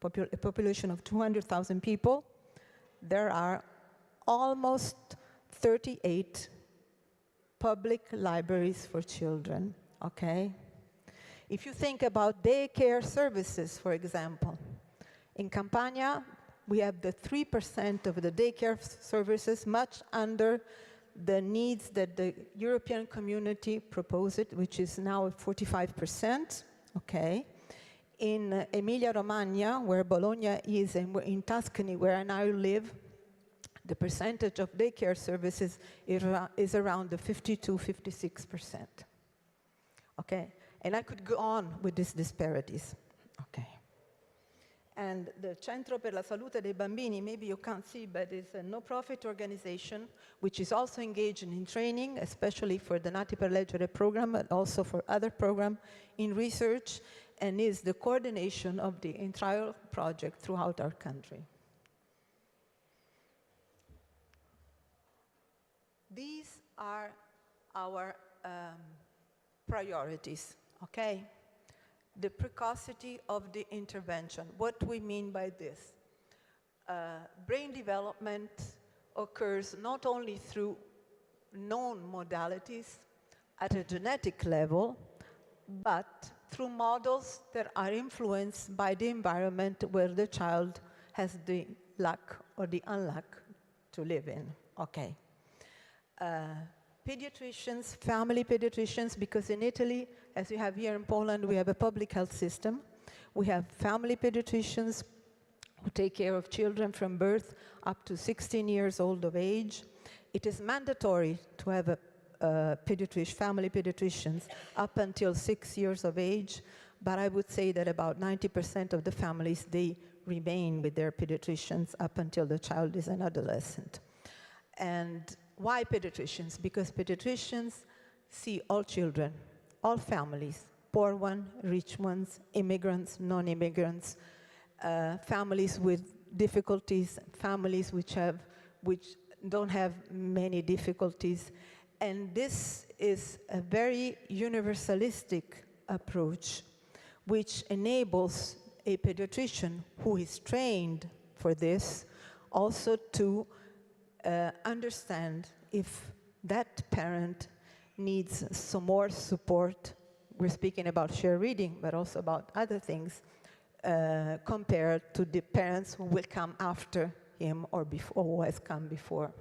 a population of 200,000 people. There are almost 38 public libraries for children, okay? If you think about daycare services, for example, in Campania, we have the 3% of the daycare services, much under the needs that the European community proposed, which is now 45%, okay? In Emilia-Romagna, where Bologna is, and in Tuscany, where I now live, the percentage of daycare services is around the 52-56%. Okay, and I could go on with these disparities. Okay. And the Centro per la Salute dei Bambini, maybe you can't see, but it's a no-profit organization which is also engaged in training, especially for the Nati per Leggere program, but also for other programs in research, and is the coordination of the entire project throughout our country. These are our priorities, okay? The precocity of the intervention. What do we mean by this? Brain development occurs not only through known modalities at a genetic level, but through models that are influenced by the environment where the child has the luck or the unluck to live in, okay? Pediatricians, family pediatricians, because in Italy, as we have here in Poland, we have a public health system. We have family pediatricians who take care of children from birth up to 16 years old of age. It is mandatory to have a family pediatricians up until 6 years of age, but I would say that about 90% of the families, they remain with their pediatricians up until the child is an adolescent. And why pediatricians? Because pediatricians see all children, all families, poor ones, rich ones, immigrants, non-immigrants, families with difficulties, families which don't have many difficulties. And this is a very universalistic approach which enables a pediatrician who is trained for this also to understand if that parent needs some more support. We're speaking about shared reading, but also about other things compared to the parents who will come after him or before, who has come before.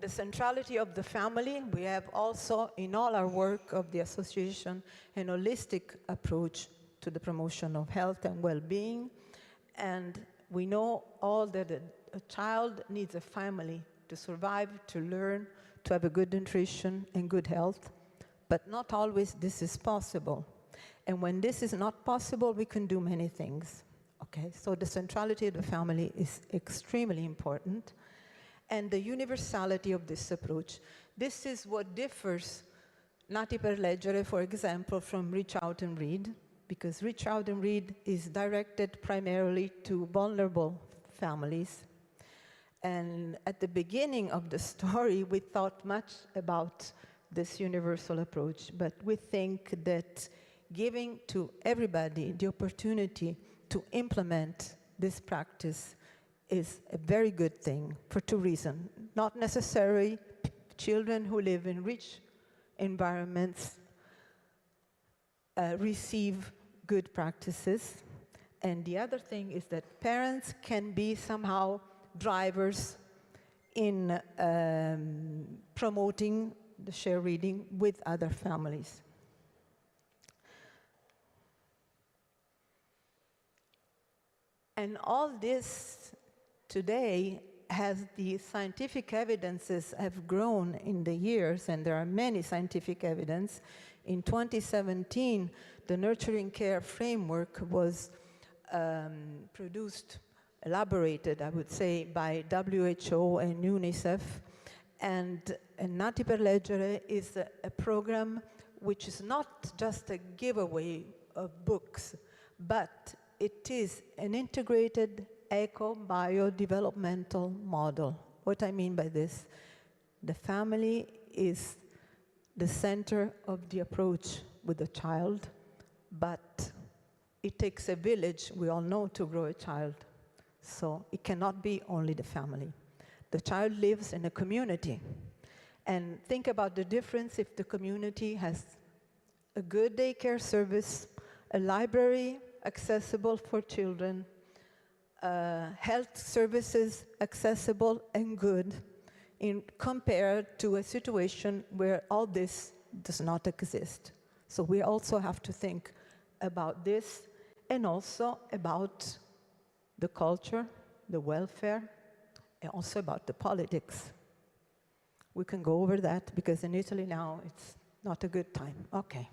The centrality of the family, we have also in all our work of the association an holistic approach to the promotion of health and well-being, and we know all that a child needs a family to survive, to learn, to have a good nutrition and good health, but not always this is possible. And when this is not possible, we can do many things. Okay, so the centrality of the family is extremely important, and the universality of this approach. This is what differs Nati per Leggere, for example, from Reach Out and Read, because Reach Out and Read is directed primarily to vulnerable families. And at the beginning of the story, we thought much about this universal approach, but we think that giving to everybody the opportunity to implement this practice is a very good thing for two reasons. Not necessarily children who live in rich environments receive good practices, and the other thing is that parents can be somehow drivers in promoting the shared reading with other families. And all this today, as the scientific evidences have grown in the years, and there are many scientific evidence, in 2017, the Nurturing Care Framework was elaborated, I would say, by WHO and UNICEF. And Nati per Leggere is a program which is not just a giveaway of books, but it is an integrated eco-bio-developmental model. What I mean by this, the family is the center of the approach with the child, but it takes a village, we all know, to grow a child. So it cannot be only the family. The child lives in a community. And think about the difference if the community has a good daycare service, a library accessible for children, health services accessible and good, compared to a situation where all this does not exist. So we also have to think about this and also about the culture, the welfare, and also about the politics. We can go over that because in Italy now it's not a good time. Okay.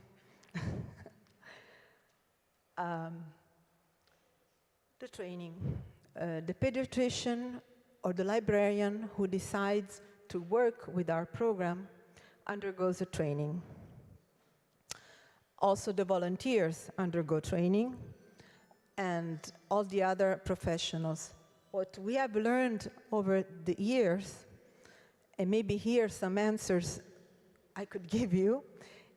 The training. The pediatrician or the librarian who decides to work with our program undergoes a training. Also the volunteers undergo training and all the other professionals. What we have learned over the years, and maybe here some answers I could give you,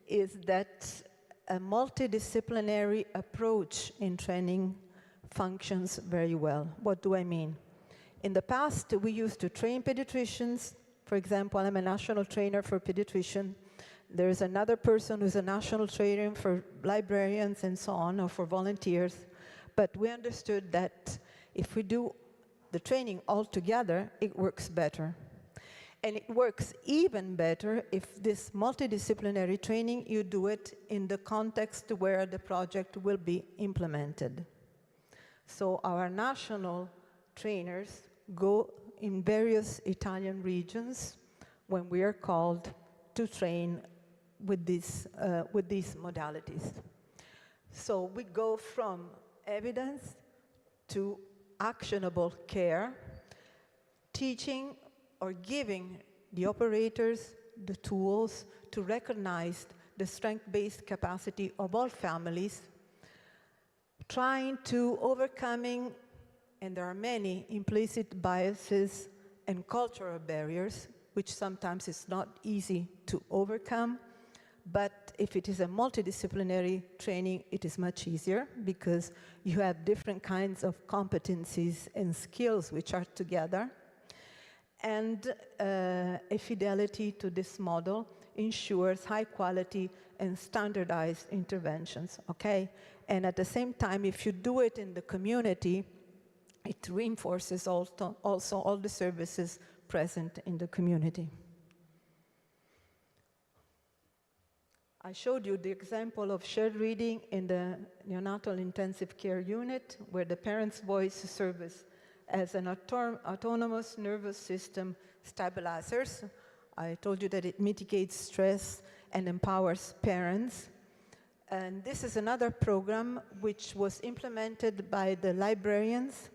is that a multidisciplinary approach in training functions very well. What do I mean? In the past, we used to train pediatricians. For example, I'm a national trainer for pediatrician. There's another person who's a national trainer for librarians and so on, or for volunteers. But we understood that if we do the training all together, it works better. And it works even better if this multidisciplinary training, you do it in the context where the project will be implemented. So our national trainers go in various Italian regions when we are called to train with these modalities. So we go from evidence to actionable care, teaching or giving the operators the tools to recognize the strength-based capacity of all families, trying to overcoming, and there are many implicit biases and cultural barriers, which sometimes is not easy to overcome, but if it is a multidisciplinary training, it is much easier because you have different kinds of competencies and skills which are together. And a fidelity to this model ensures high quality and standardized interventions, okay? And at the same time, if you do it in the community, it reinforces also all the services present in the community. I showed you the example of shared reading in the neonatal intensive care unit, where the parent's voice serves as an autonomous nervous system stabilizers. I told you that it mitigates stress and empowers parents. And this is another program which was implemented by the librarians,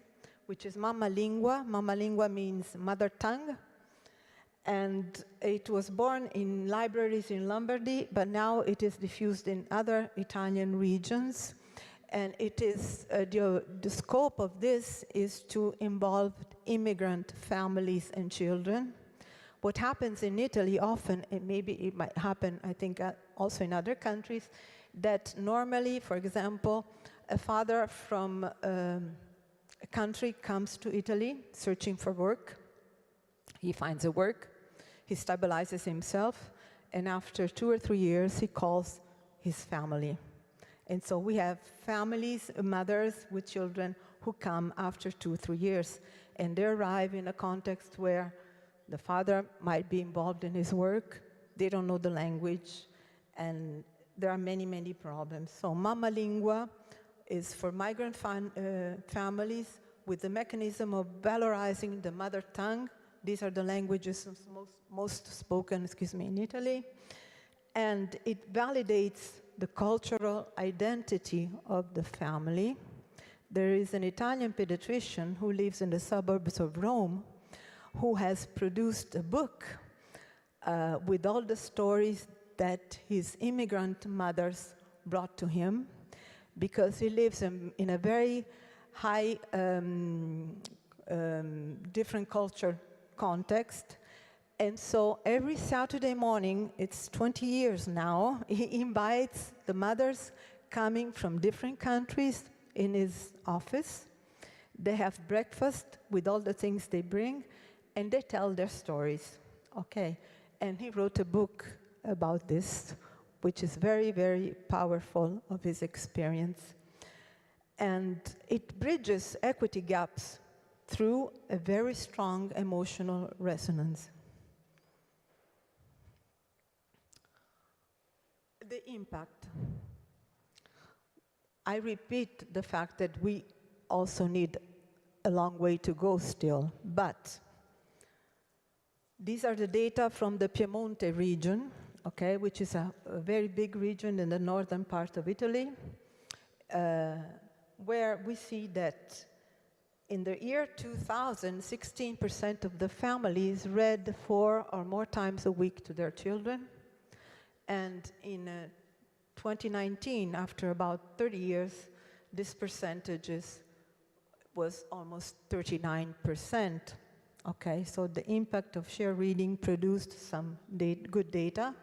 which is Mamma Lingua. Mamma Lingua means mother tongue. And it was born in libraries in Lombardy, but now it is diffused in other Italian regions. And it is, the scope of this is to involve immigrant families and children. What happens in Italy often, and maybe it might happen, I think, also in other countries, that normally, for example, a father from a country comes to Italy searching for work. He finds a work, he stabilizes himself, and after 2 or 3 years, he calls his family. And so we have families, mothers with children who come after 2 or 3 years, and they arrive in a context where the father might be involved in his work, they don't know the language, and there are many, many problems. So Mamma Lingua is for migrant families with the mechanism of valorizing the mother tongue. These are the languages most spoken, in Italy. And it validates the cultural identity of the family. There is an Italian pediatrician who lives in the suburbs of Rome who has produced a book with all the stories that his immigrant mothers brought to him, because he lives in a very high different culture context. And so every Saturday morning, it's 20 years now, he invites the mothers coming from different countries in his office. They have breakfast with all the things they bring, and they tell their stories. Okay, and he wrote a book about this, which is very, very powerful of his experience. And it bridges equity gaps through a very strong emotional resonance. The impact. I repeat the fact that we also need a long way to go still, but these are the data from the Piemonte region, okay, which is a very big region in the northern part of Italy, where we see that in the year 2000, 16% of the families read 4 or more times a week to their children. And in 2019, after about 30 years, this percentage was almost 39%. Okay, so the impact of shared reading produced some good data.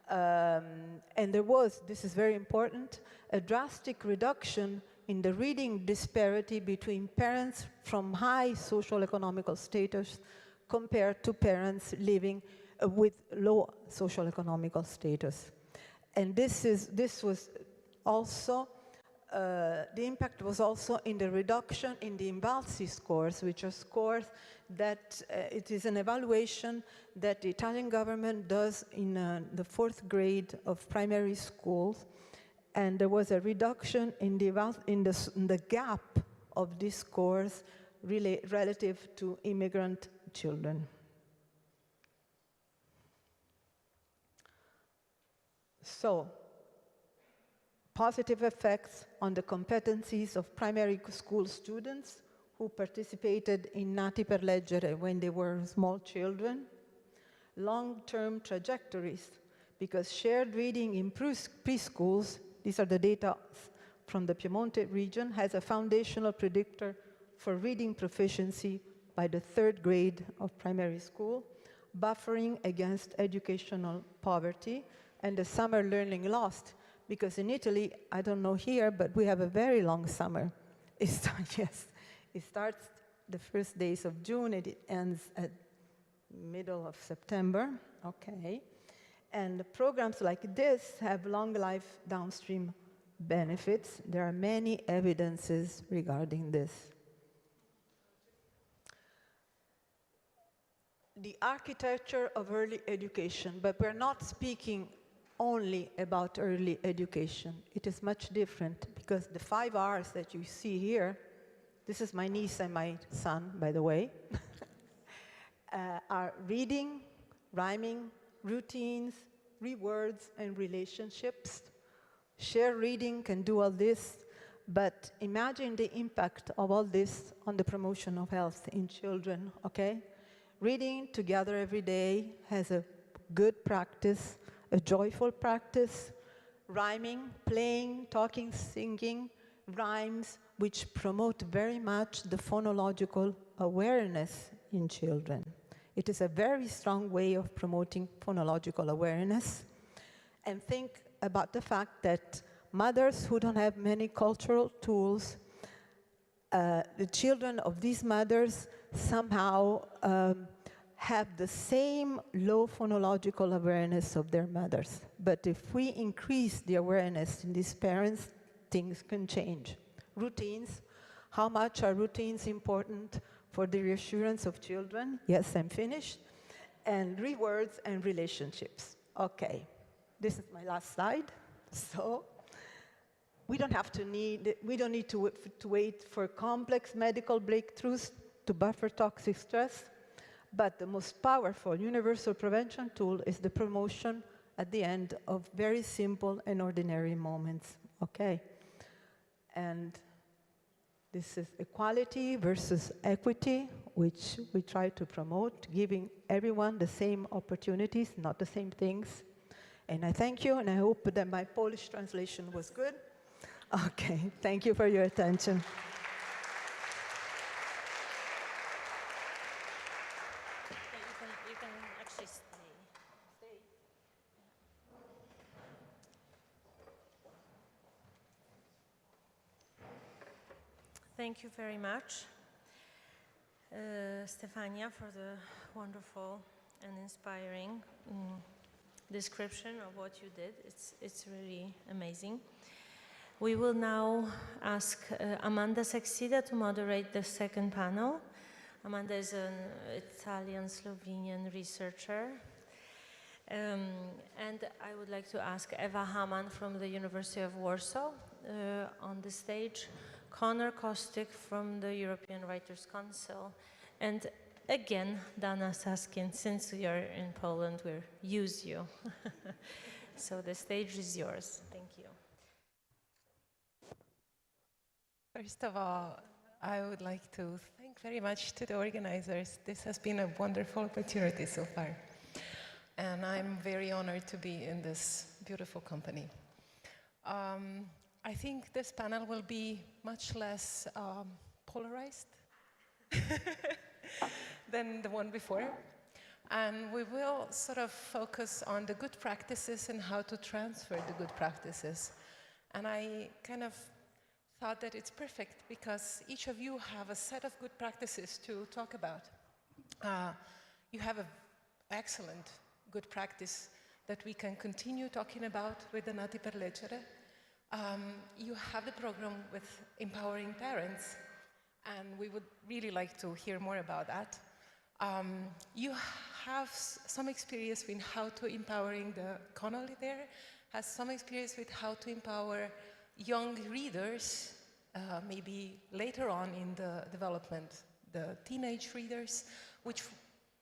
And there was, this is very important, a drastic reduction in the reading disparity between parents from high social economical status compared to parents living with low social economical status. And this was also, the impact was also in the reduction in the Imbalsi scores, which are scores that it is an evaluation that the Italian government does in the 4th grade of primary schools. And there was a reduction in the gap of these scores relative to immigrant children. So, positive effects on the competencies of primary school students who participated in Nati per Leggere when they were small children. Long-term trajectories, because shared reading in preschools, these are the data from the Piemonte region, has a foundational predictor for reading proficiency by the 3rd grade of primary school, buffering against educational poverty and the summer learning lost. Because in Italy, I don't know here, but we have a very long summer. It starts the first days of June and it ends at middle of September, okay. And programs like this have long life downstream benefits. There are many evidences regarding this. The architecture of early education, but we're not speaking only about early education. It is much different, because the 5 R's that you see here, this is my niece and my son, by the way, are reading, rhyming, routines, rewords, and relationships. Shared reading can do all this, but imagine the impact of all this on the promotion of health in children, okay? Reading together every day has a good practice, a joyful practice. Rhyming, playing, talking, singing, rhymes, which promote very much the phonological awareness in children. It is a very strong way of promoting phonological awareness. And think about the fact that mothers who don't have many cultural tools, the children of these mothers somehow have the same low phonological awareness of their mothers. But if we increase the awareness in these parents, things can change. Routines, how much are routines important for the reassurance of children? Yes, I'm finished. And rewords and relationships. Okay, this is my last slide. So, we don't need to wait for complex medical breakthroughs to buffer toxic stress, but the most powerful universal prevention tool is the promotion at the end of very simple and ordinary moments, okay? And This is equality versus equity, which we try to promote, giving everyone the same opportunities, not the same things. And I thank you, and I hope that my Polish translation was good. Okay, thank you for your attention. You can actually stay. Thank you very much, Stefania, for the wonderful and inspiring description of what you did. It's really amazing. We will now ask Amanda Saxida to moderate the second panel. Amanda is an Italian-Slovenian researcher. And I would like to ask Eva Hamann from the University of Warsaw on the stage, Conor Kostik from the European Writers' Council, and again, Dana Suskind. Since we are in Poland, we'll use you. So the stage is yours. Thank you. First of all, I would like to thank very much to the organizers. This has been a wonderful opportunity so far. And I'm very honored to be in this beautiful company. I think this panel will be much less polarized than the one before. And we will sort of focus on the good practices and how to transfer the good practices. And I kind of thought that it's perfect because each of you have a set of good practices to talk about. You have an excellent good practice that we can continue talking about with the Nati per Leggere. You have the program with empowering parents, and we would really like to hear more about that. You have some experience with how to empowering the Connolly there, has some experience with how to empower young readers, maybe later on in the development, the teenage readers, which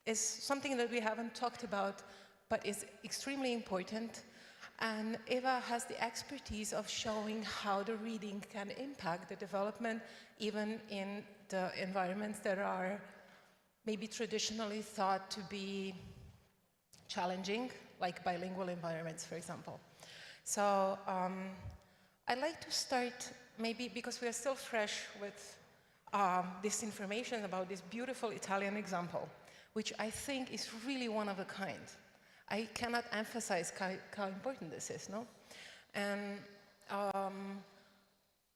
is something that we haven't talked about, but is extremely important. And Eva has the expertise of showing how the reading can impact the development, even in the environments that are maybe traditionally thought to be challenging, like bilingual environments, for example. So I'd like to start, maybe because we are still fresh with this information about this beautiful Italian example, which I think is really one of a kind. I cannot emphasize how important this is, no? And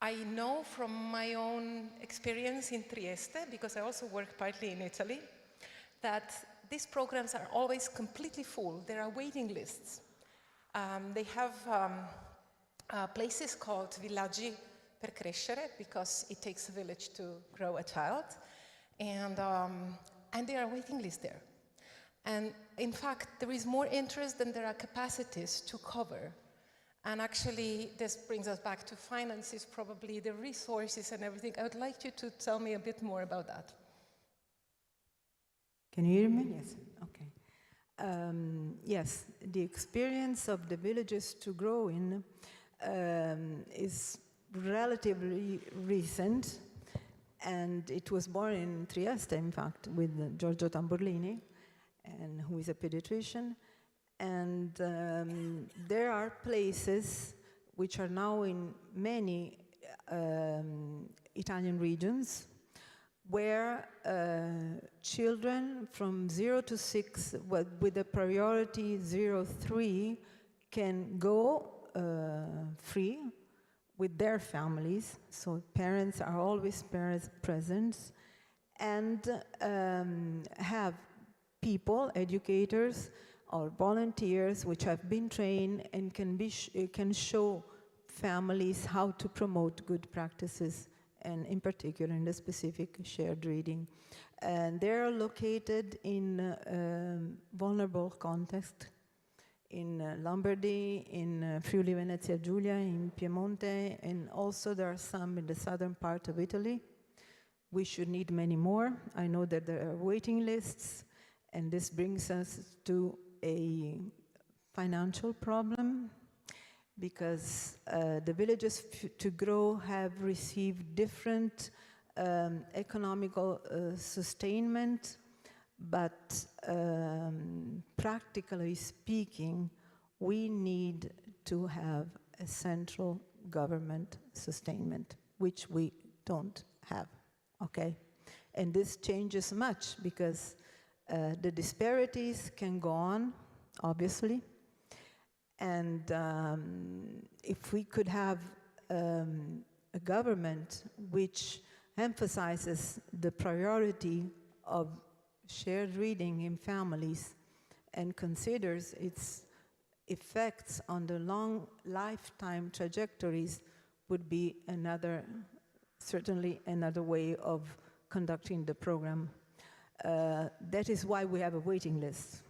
I know from my own experience in Trieste, because I also work partly in Italy, that these programs are always completely full. There are waiting lists. They have places called villaggi per crescere, because it takes a village to grow a child, and there are waiting lists there. And in fact, there is more interest than there are capacities to cover. And actually, this brings us back to finances, probably the resources and everything. I would like you to tell me a bit more about that. Can you hear me? Yes, okay. Yes, the experience of the villages to grow in is relatively recent, and it was born in Trieste, in fact, with Giorgio Tamburlini, and who is a pediatrician. And there are places which are now in many Italian regions where children from 0 to 6, with the priority 0-3, can go free with their families. So parents are always present, and have people, educators, or volunteers which have been trained and can show families how to promote good practices, and in particular in the specific shared reading. And they're located in vulnerable context, in Lombardy, in Friuli Venezia Giulia, in Piemonte, and also there are some in the southern part of Italy. We should need many more. I know that there are waiting lists, and this brings us to a financial problem, because the villages to grow have received different economical sustainment, but practically speaking, we need to have a central government sustainment, which we don't have, okay? And this changes much because the disparities can go on, obviously, and if we could have a government which emphasizes the priority of shared reading in families and considers its effects on the long lifetime trajectories, would be certainly another way of conducting the program. That is why we have a waiting list,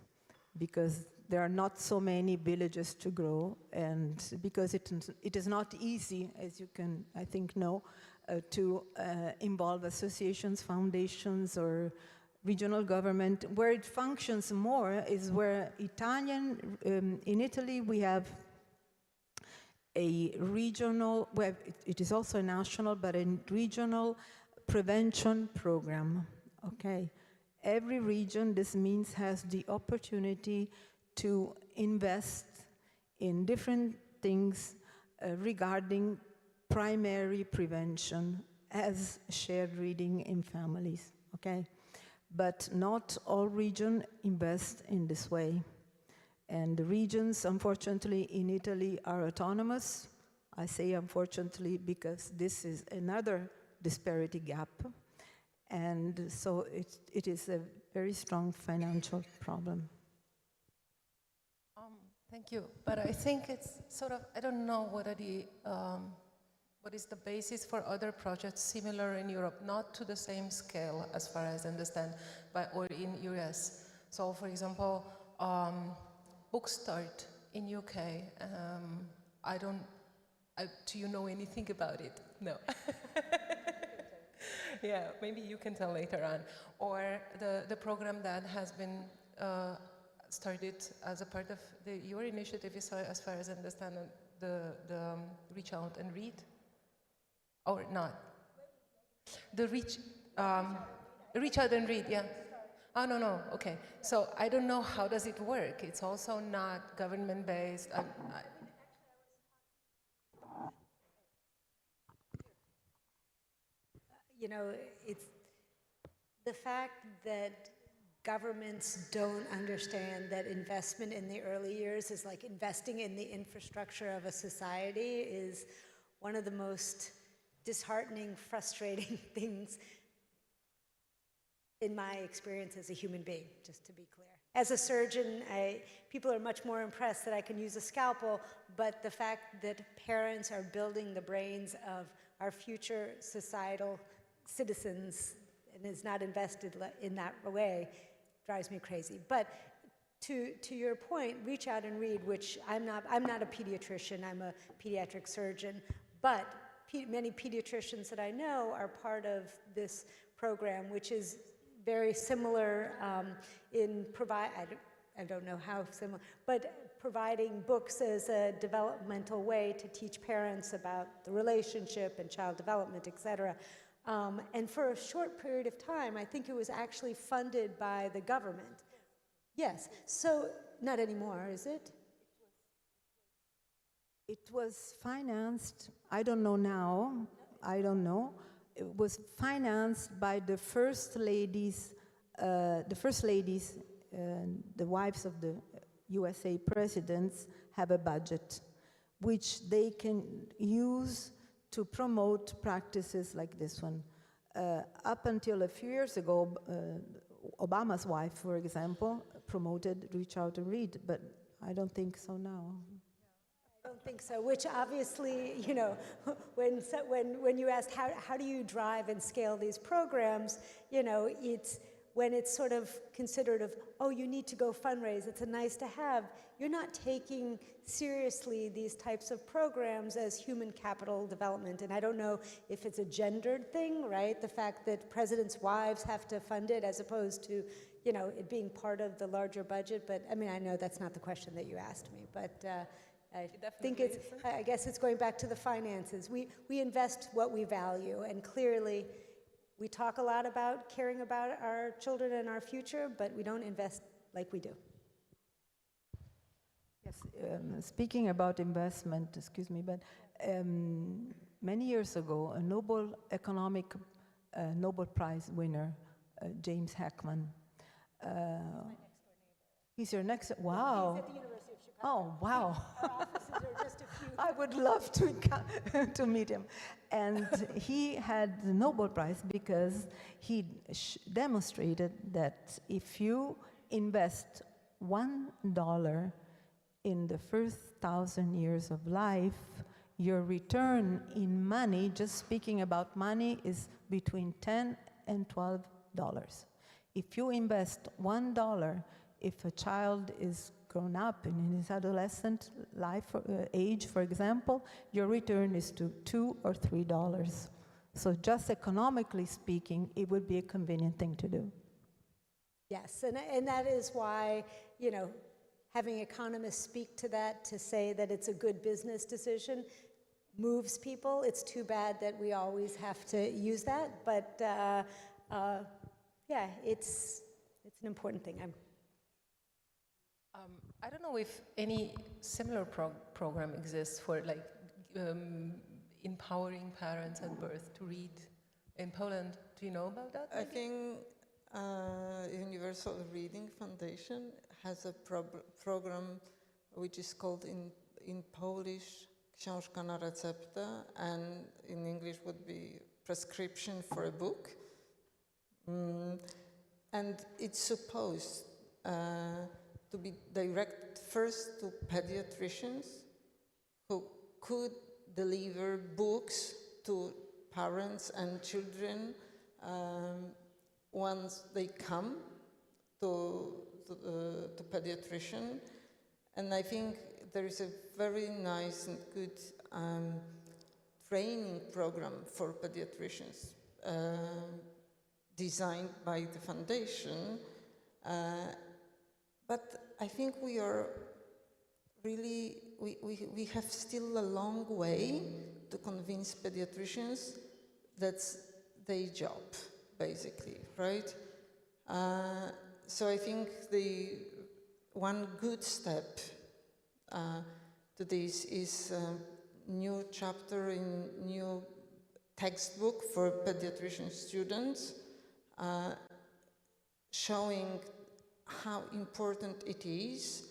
because there are not so many villages to grow, and because it is not easy, as you can, I think, know, to involve associations, foundations, or regional government. Where it functions more is where in Italy we have a regional, well, it is also a national, but a regional prevention program, okay? Every region, this means, has the opportunity to invest in different things regarding primary prevention as shared reading in families, okay? But not all regions invest in this way. And the regions, unfortunately, in Italy are autonomous. I say unfortunately because this is another disparity gap. And so it is a very strong financial problem. Thank you. But I think it's sort of, I don't know what is the basis for other projects similar in Europe, not to the same scale as far as I understand, or in US. So for example, Bookstart in UK, do you know anything about it? No. Yeah, maybe you can tell later on. Or the program that has been started as a part of your initiative, as far as I understand, the Reach Out and Read, or not? The Reach Out and Read, yeah. Oh, no, okay. So I don't know, how does it work? It's also not government-based. You know, it's the fact that governments don't understand that investment in the early years is like investing in the infrastructure of a society is one of the most disheartening, frustrating things in my experience as a human being, just to be clear. As a surgeon, people are much more impressed that I can use a scalpel, but the fact that parents are building the brains of our future societal citizens and is not invested in that way drives me crazy. But to your point, Reach Out and Read, which I'm not a pediatrician, I'm a pediatric surgeon, but many pediatricians that I know are part of this program, which is very similar in I don't know how similar, but providing books as a developmental way to teach parents about the relationship and child development, et cetera. And for a short period of time, I think it was actually funded by the government. Yes, so not anymore, is it? It was financed, I don't know now, I don't know. It was financed by the first ladies, the wives of the USA presidents have a budget, which they can use to promote practices like this one. Up until a few years ago, Obama's wife, for example, promoted Reach Out and Read, but I don't think so now. I don't think so, which obviously, you know, when you asked how do you drive and scale these programs, you know, when it's sort of considered of, oh, you need to go fundraise, it's a nice to have, you're not taking seriously these types of programs as human capital development. And I don't know if it's a gendered thing, right? The fact that presidents' wives have to fund it as opposed to, you know, it being part of the larger budget. But I mean, I know that's not the question that you asked me, but I guess it's going back to the finances. We invest what we value, and clearly we talk a lot about caring about our children and our future, but we don't invest like we do. Yes, speaking about investment, excuse me, but many years ago, a Nobel Prize winner, James Heckman, he's your next, wow. He's at the University of Chicago. Oh, wow. Our offices are just a few. I would love to meet him. And he had the Nobel Prize because he demonstrated that if you invest $1 in the first 1,000 years of life, your return in money, just speaking about money, is between $10 and $12. If you invest $1, if a child is grown up and in his adolescent life age, for example, your return is to $2 or $3. So just economically speaking, it would be a convenient thing to do. Yes, and that is why, you know, having economists speak to that, to say that it's a good business decision, moves people. It's too bad that we always have to use that, but yeah, it's an important thing. I don't know if any similar program exists for like empowering parents at birth to read in Poland. Do you know about that? I think Universal Reading Foundation has a program which is called in Polish Książka na receptę, and in English would be prescription for a book. And it's supposed to be directed first to pediatricians who could deliver books to parents and children once they come to pediatrician. And I think there is a very nice and good training program for pediatricians designed by the foundation. But I think we are really, we have still a long way to convince pediatricians that's their job, basically, right? So I think the one good step to this is a new chapter in new textbook for pediatrician students, showing how important it is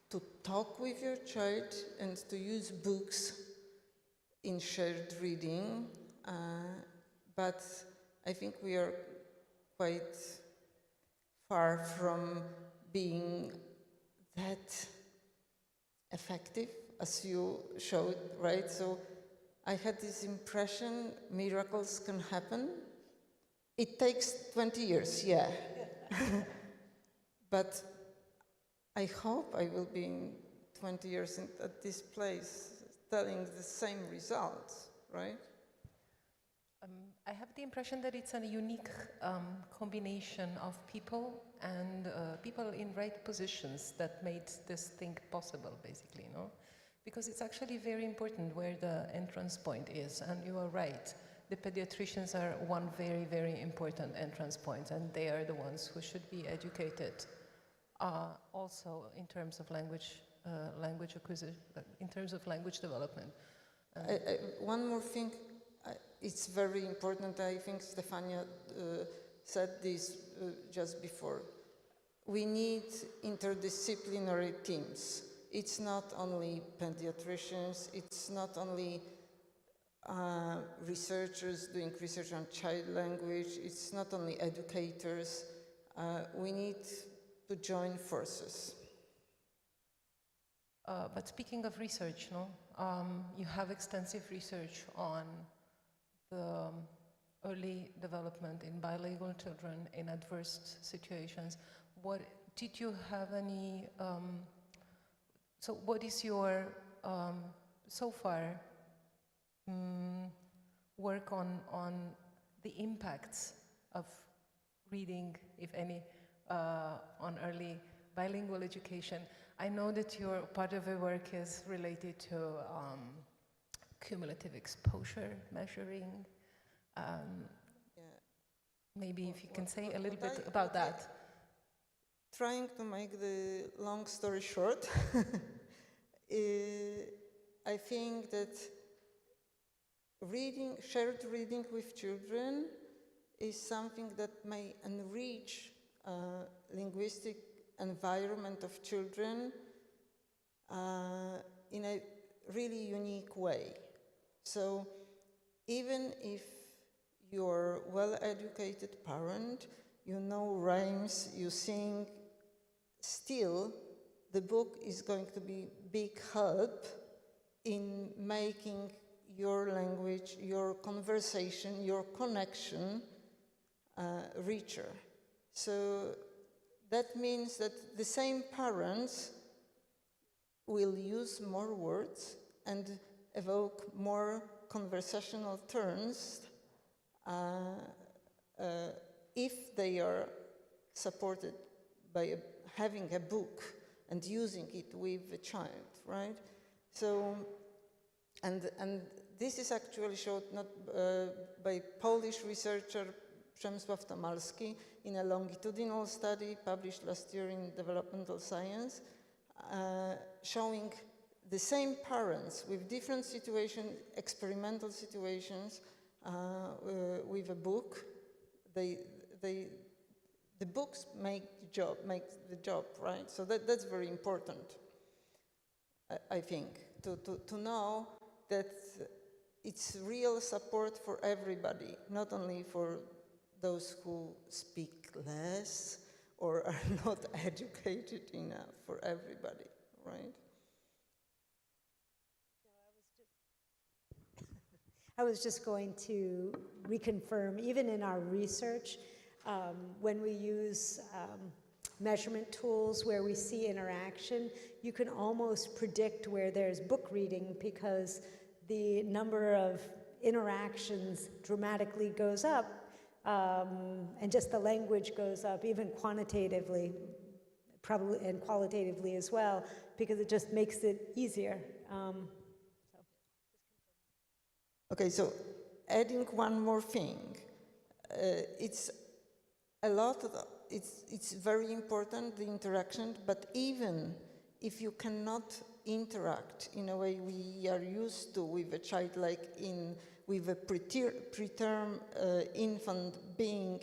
to talk with your child and to use books in shared reading. But I think we are quite far from being that effective, as you showed, right? So I had this impression miracles can happen. It takes 20 years, yeah. But I hope I will be in 20 years at this place telling the same results, right? I have the impression that it's a unique combination of people and people in right positions that made this thing possible, basically, no? Because it's actually very important where the entrance point is, and you are right. The pediatricians are one very, very important entrance point, and they are the ones who should be educated also in terms of language acquisition, in terms of language development. One more thing, it's very important. I think Stefania said this just before. We need interdisciplinary teams. It's not only pediatricians, it's not only researchers doing research on child language, it's not only educators. We need to join forces. But speaking of research, no, you have extensive research on the early development in bilingual children in adverse situations. What did you have any? So, what is your so far work on the impacts of reading, if any, on early bilingual education. I know that your part of your work is related to cumulative exposure measuring. Maybe if you can say a little bit about that. Trying to make the long story short, I think that shared reading with children is something that may enrich linguistic environment of children in a really unique way. So even if you're a well-educated parent, you know rhymes, you sing, still the book is going to be big help in making your language, your conversation, your connection richer. So that means that the same parents will use more words and evoke more conversational turns if they are supported by having a book and using it with the child, right? So, and this is actually showed not by Polish researcher Przemysław Tomalski in a longitudinal study published last year in Developmental Science, showing the same parents with different situations, experimental situations, with a book. The books make the job, right? So that's very important, I think, to know that it's real support for everybody, not only for those who speak less or are not educated enough, for everybody, right? I was just going to reconfirm, even in our research, when we use measurement tools where we see interaction, you can almost predict where there's book reading because the number of interactions dramatically goes up, and just the language goes up, even quantitatively, probably, and qualitatively as well, because it just makes it easier. Okay, so adding one more thing, it's a lot of it's very important, the interaction, but even if you cannot interact in a way we are used to with a child, like with a preterm infant being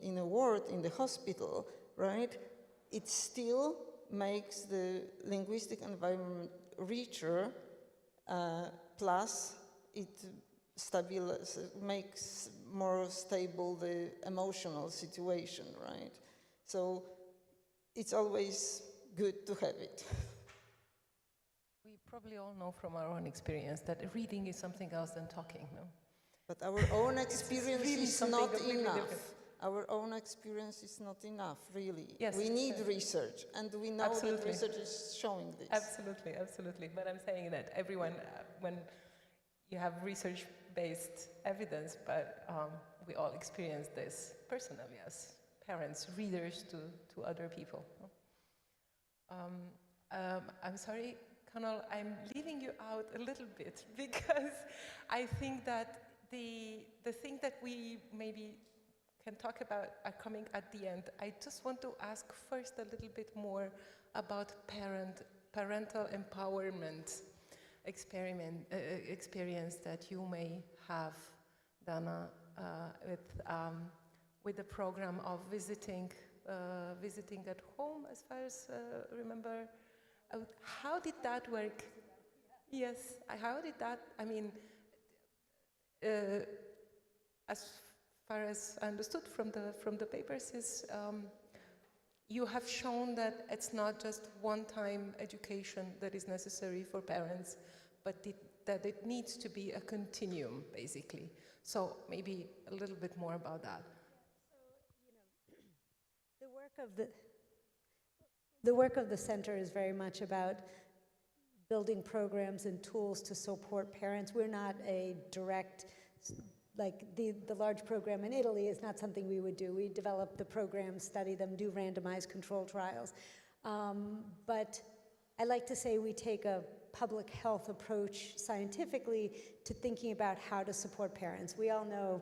in a ward in the hospital, right? It still makes the linguistic environment richer, plus it makes more stable the emotional situation, right? So it's always good to have it. We probably all know from our own experience that reading is something else than talking, no? But our own experience really is not enough. Different. Our own experience is not enough, really. Yes, we need research, and we know that research is showing this. Absolutely, absolutely. But I'm saying that everyone, when you have research-based evidence, but we all experience this personally as parents, readers to other people. I'm sorry, Colonel, I'm leaving you out a little bit because I think that the thing that we maybe can talk about are coming at the end. I just want to ask first a little bit more about parental empowerment experience that you may have, Dana, with the program of visiting at home, as far as I remember. How did that work? Yes, how did that, I mean, as far as I understood from the papers is you have shown that it's not just one-time education that is necessary for parents, but that it needs to be a continuum, basically. So maybe a little bit more about that. So, the work of the center is very much about building programs and tools to support parents. We're not a direct, like the large program in Italy is not something we would do. We develop the programs, study them, do randomized control trials. But I like to say we take a public health approach scientifically to thinking about how to support parents. We all know,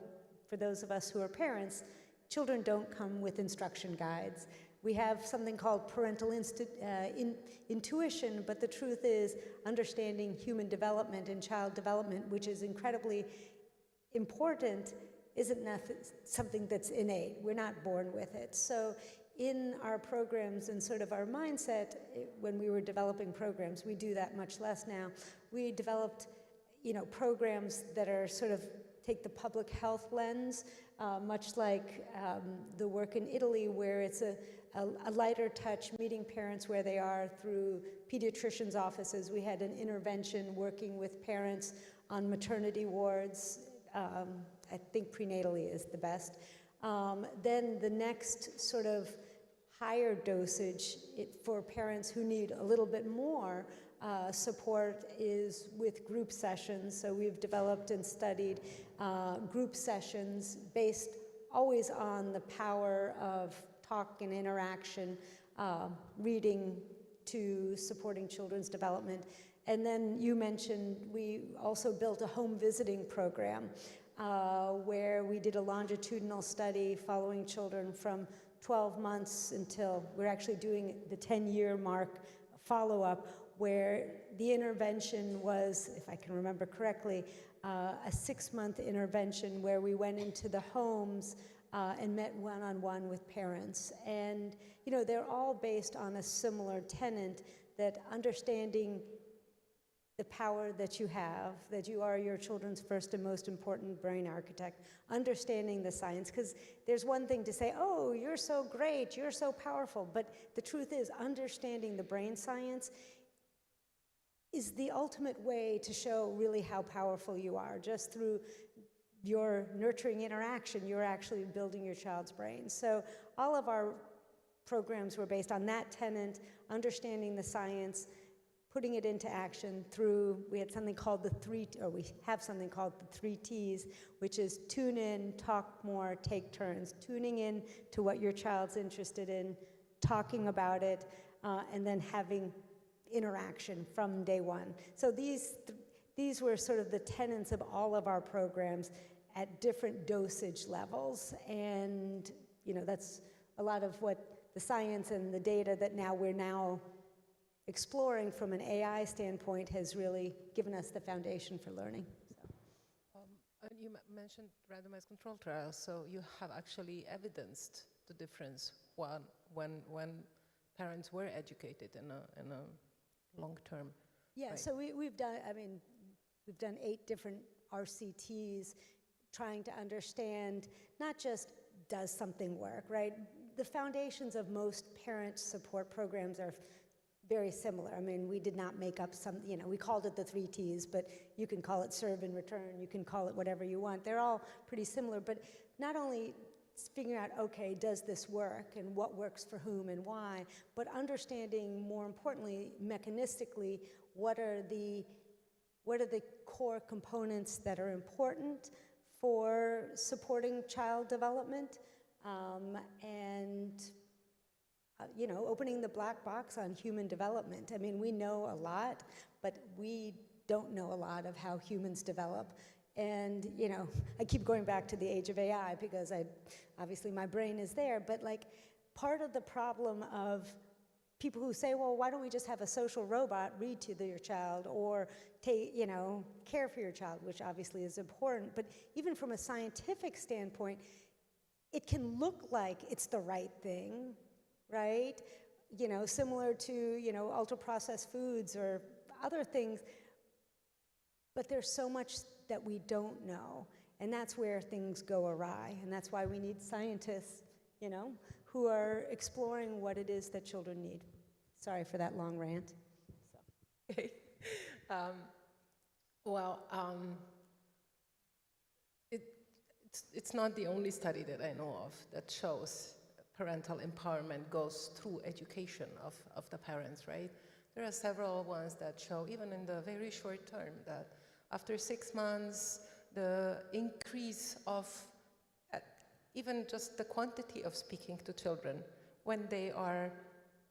for those of us who are parents, children don't come with instruction guides. We have something called parental intuition, but the truth is understanding human development and child development, which is incredibly important, isn't something that's innate. We're not born with it. So in our programs and sort of our mindset, when we were developing programs, we do that much less now. We developed, programs that are sort of take the public health lens, much like the work in Italy, where it's a lighter touch, meeting parents where they are through pediatricians' offices. We had an intervention working with parents on maternity wards. I think prenatally is the best. Then the next sort of higher dosage for parents who need a little bit more support is with group sessions. So we've developed and studied group sessions based always on the power of talk and interaction, reading to supporting children's development. And then you mentioned we also built a home visiting program where we did a longitudinal study following children from 12 months until we're actually doing the 10-year mark follow-up, where the intervention was, if I can remember correctly, a 6-month intervention where we went into the homes and met one-on-one with parents. And, they're all based on a similar tenet that understanding the power that you have, that you are your children's first and most important brain architect, understanding the science, because there's one thing to say, oh, you're so great, you're so powerful, but the truth is understanding the brain science is the ultimate way to show really how powerful you are. Just through your nurturing interaction, you're actually building your child's brain. So all of our programs were based on that tenet, understanding the science, putting it into action through, we had something called we have something called the 3 T's, which is tune in, talk more, take turns. Tuning in to what your child's interested in, talking about it, and then having interaction from day one. So these were sort of the tenets of all of our programs at different dosage levels. And, that's a lot of what the science and the data that we're now exploring from an AI standpoint has really given us the foundation for learning. And you mentioned randomized control trials, so you have actually evidenced the difference when parents were educated in a long-term. Yeah, right? So we've done 8 different RCTs trying to understand not just does something work, right? The foundations of most parent support programs are very similar. We did not make up we called it the 3 T's, but you can call it serve and return, you can call it whatever you want. They're all pretty similar, but not only figuring out, okay, does this work and what works for whom and why, but understanding, more importantly, mechanistically, what are the core components that are important for supporting child development, and opening the black box on human development. We know a lot, but we don't know a lot of how humans develop. And, I keep going back to the age of AI because obviously my brain is there, but part of the problem of people who say, well, why don't we just have a social robot read to your child or care for your child, which obviously is important, but even from a scientific standpoint, it can look like it's the right thing, right? Similar to, ultra-processed foods or other things, but there's so much that we don't know, and that's where things go awry, and that's why we need scientists, who are exploring what it is that children need. Sorry for that long rant. Okay. It's not the only study that I know of that shows parental empowerment goes through education of the parents, right? There are several ones that show, even in the very short term, that after 6 months, the increase of even just the quantity of speaking to children when they are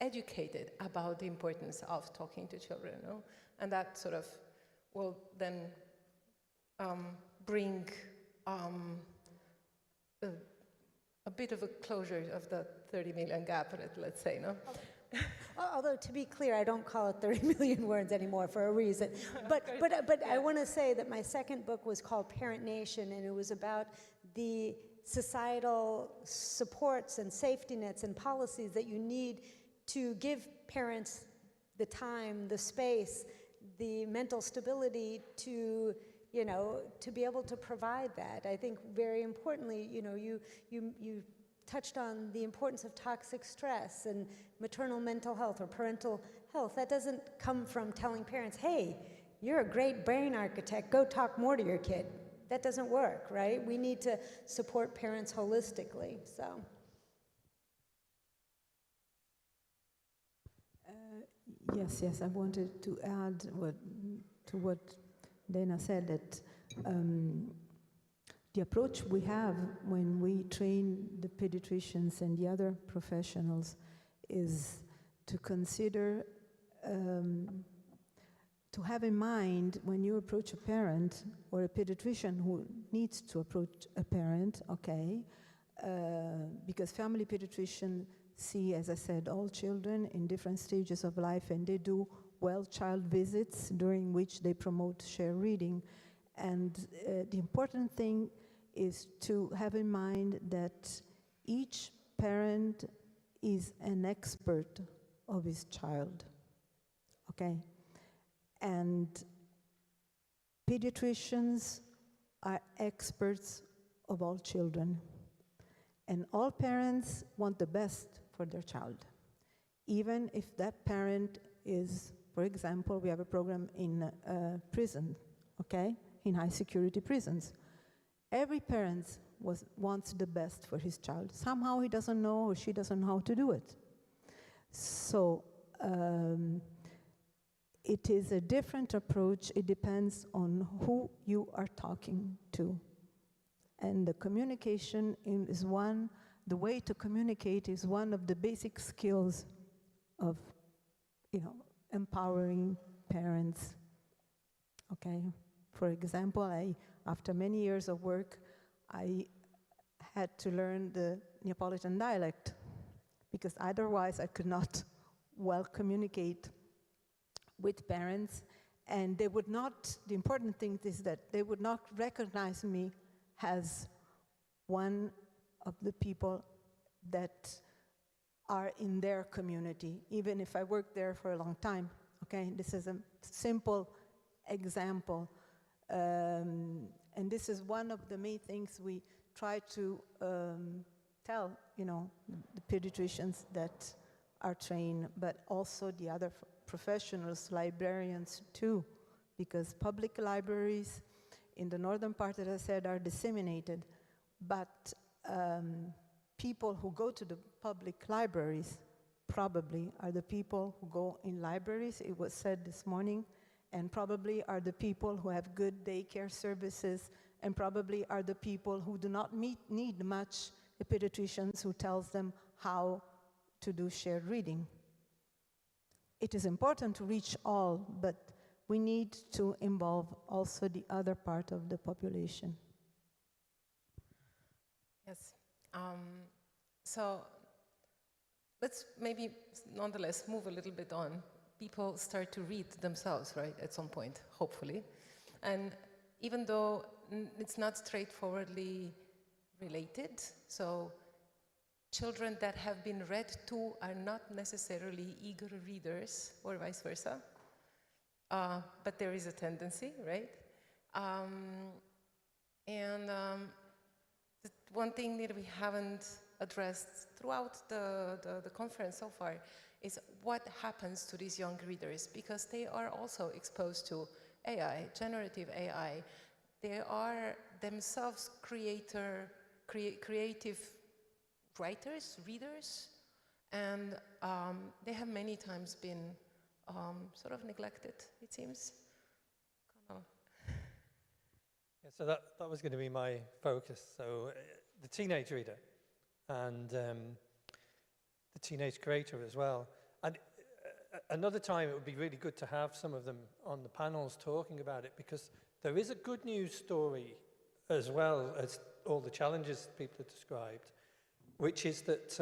educated about the importance of talking to children, no? And that sort of will then bring a bit of a closure of the 30 million gap, let's say, no? Although, to be clear, I don't call it 30 million words anymore for a reason. But I want to say that my second book was called Parent Nation, and it was about the societal supports and safety nets and policies that you need to give parents the time, the space, the mental stability to, you know, to be able to provide that. I think very importantly, you know, you touched on the importance of toxic stress and maternal mental health or parental health. That doesn't come from telling parents, hey, you're a great brain architect, go talk more to your kid. That doesn't work, right? We need to support parents holistically, so. Yes, I wanted to add to what Dana said, that the approach we have when we train the pediatricians and the other professionals is to consider, to have in mind when you approach a parent or a pediatrician who needs to approach a parent, okay, because family pediatricians see, as I said, all children in different stages of life, and they do child visits during which they promote shared reading. And the important thing is to have in mind that each parent is an expert of his child, okay? And pediatricians are experts of all children. And all parents want the best for their child, even if that parent is, for example, we have a program in prison, okay, in high security prisons. Every parent wants the best for his child. Somehow he doesn't know or she doesn't know how to do it. So it is a different approach. It depends on who you are talking to. And the communication is the way to communicate is one of the basic skills of, you know, empowering parents, okay? For example, after many years of work, I had to learn the Neapolitan dialect because otherwise I could not well communicate with parents, and they would not, the important thing is that they would not recognize me as one of the people that are in their community, even if I worked there for a long time, okay? This is a simple example. And this is one of the main things we try to tell, you know, the pediatricians that are trained, but also the other professionals, librarians too, because public libraries in the northern part, as I said, are disseminated, but people who go to the public libraries probably are the people who go in libraries, it was said this morning, and probably are the people who have good daycare services, and probably are the people who do not need much a pediatrician who tells them how to do shared reading. It is important to reach all, but we need to involve also the other part of the population. Yes. So let's maybe nonetheless move a little bit on. People start to read themselves, right, at some point, hopefully. And even though it's not straightforwardly related, so children that have been read to are not necessarily eager readers, or vice versa. But there is a tendency, right? The one thing that we haven't addressed throughout the conference so far is what happens to these young readers, because they are also exposed to AI, generative AI. They are themselves creative writers, readers, and they have many times been sort of neglected, it seems. Yeah, so that was going to be my focus. So the teenage reader and the teenage creator as well. And another time it would be really good to have some of them on the panels talking about it, because there is a good news story as well as all the challenges people have described, which is that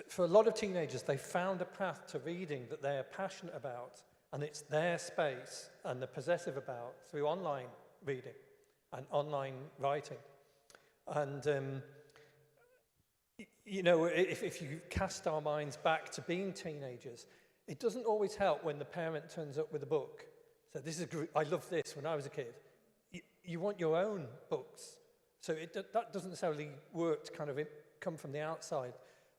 for a lot of teenagers, they found a path to reading that they're passionate about, and it's their space, and they're possessive about through online reading and online writing. And you know, if you cast our minds back to being teenagers, it doesn't always help when the parent turns up with a book. So this is, I love this when I was a kid. You want your own books. So that doesn't necessarily work to kind of come from the outside.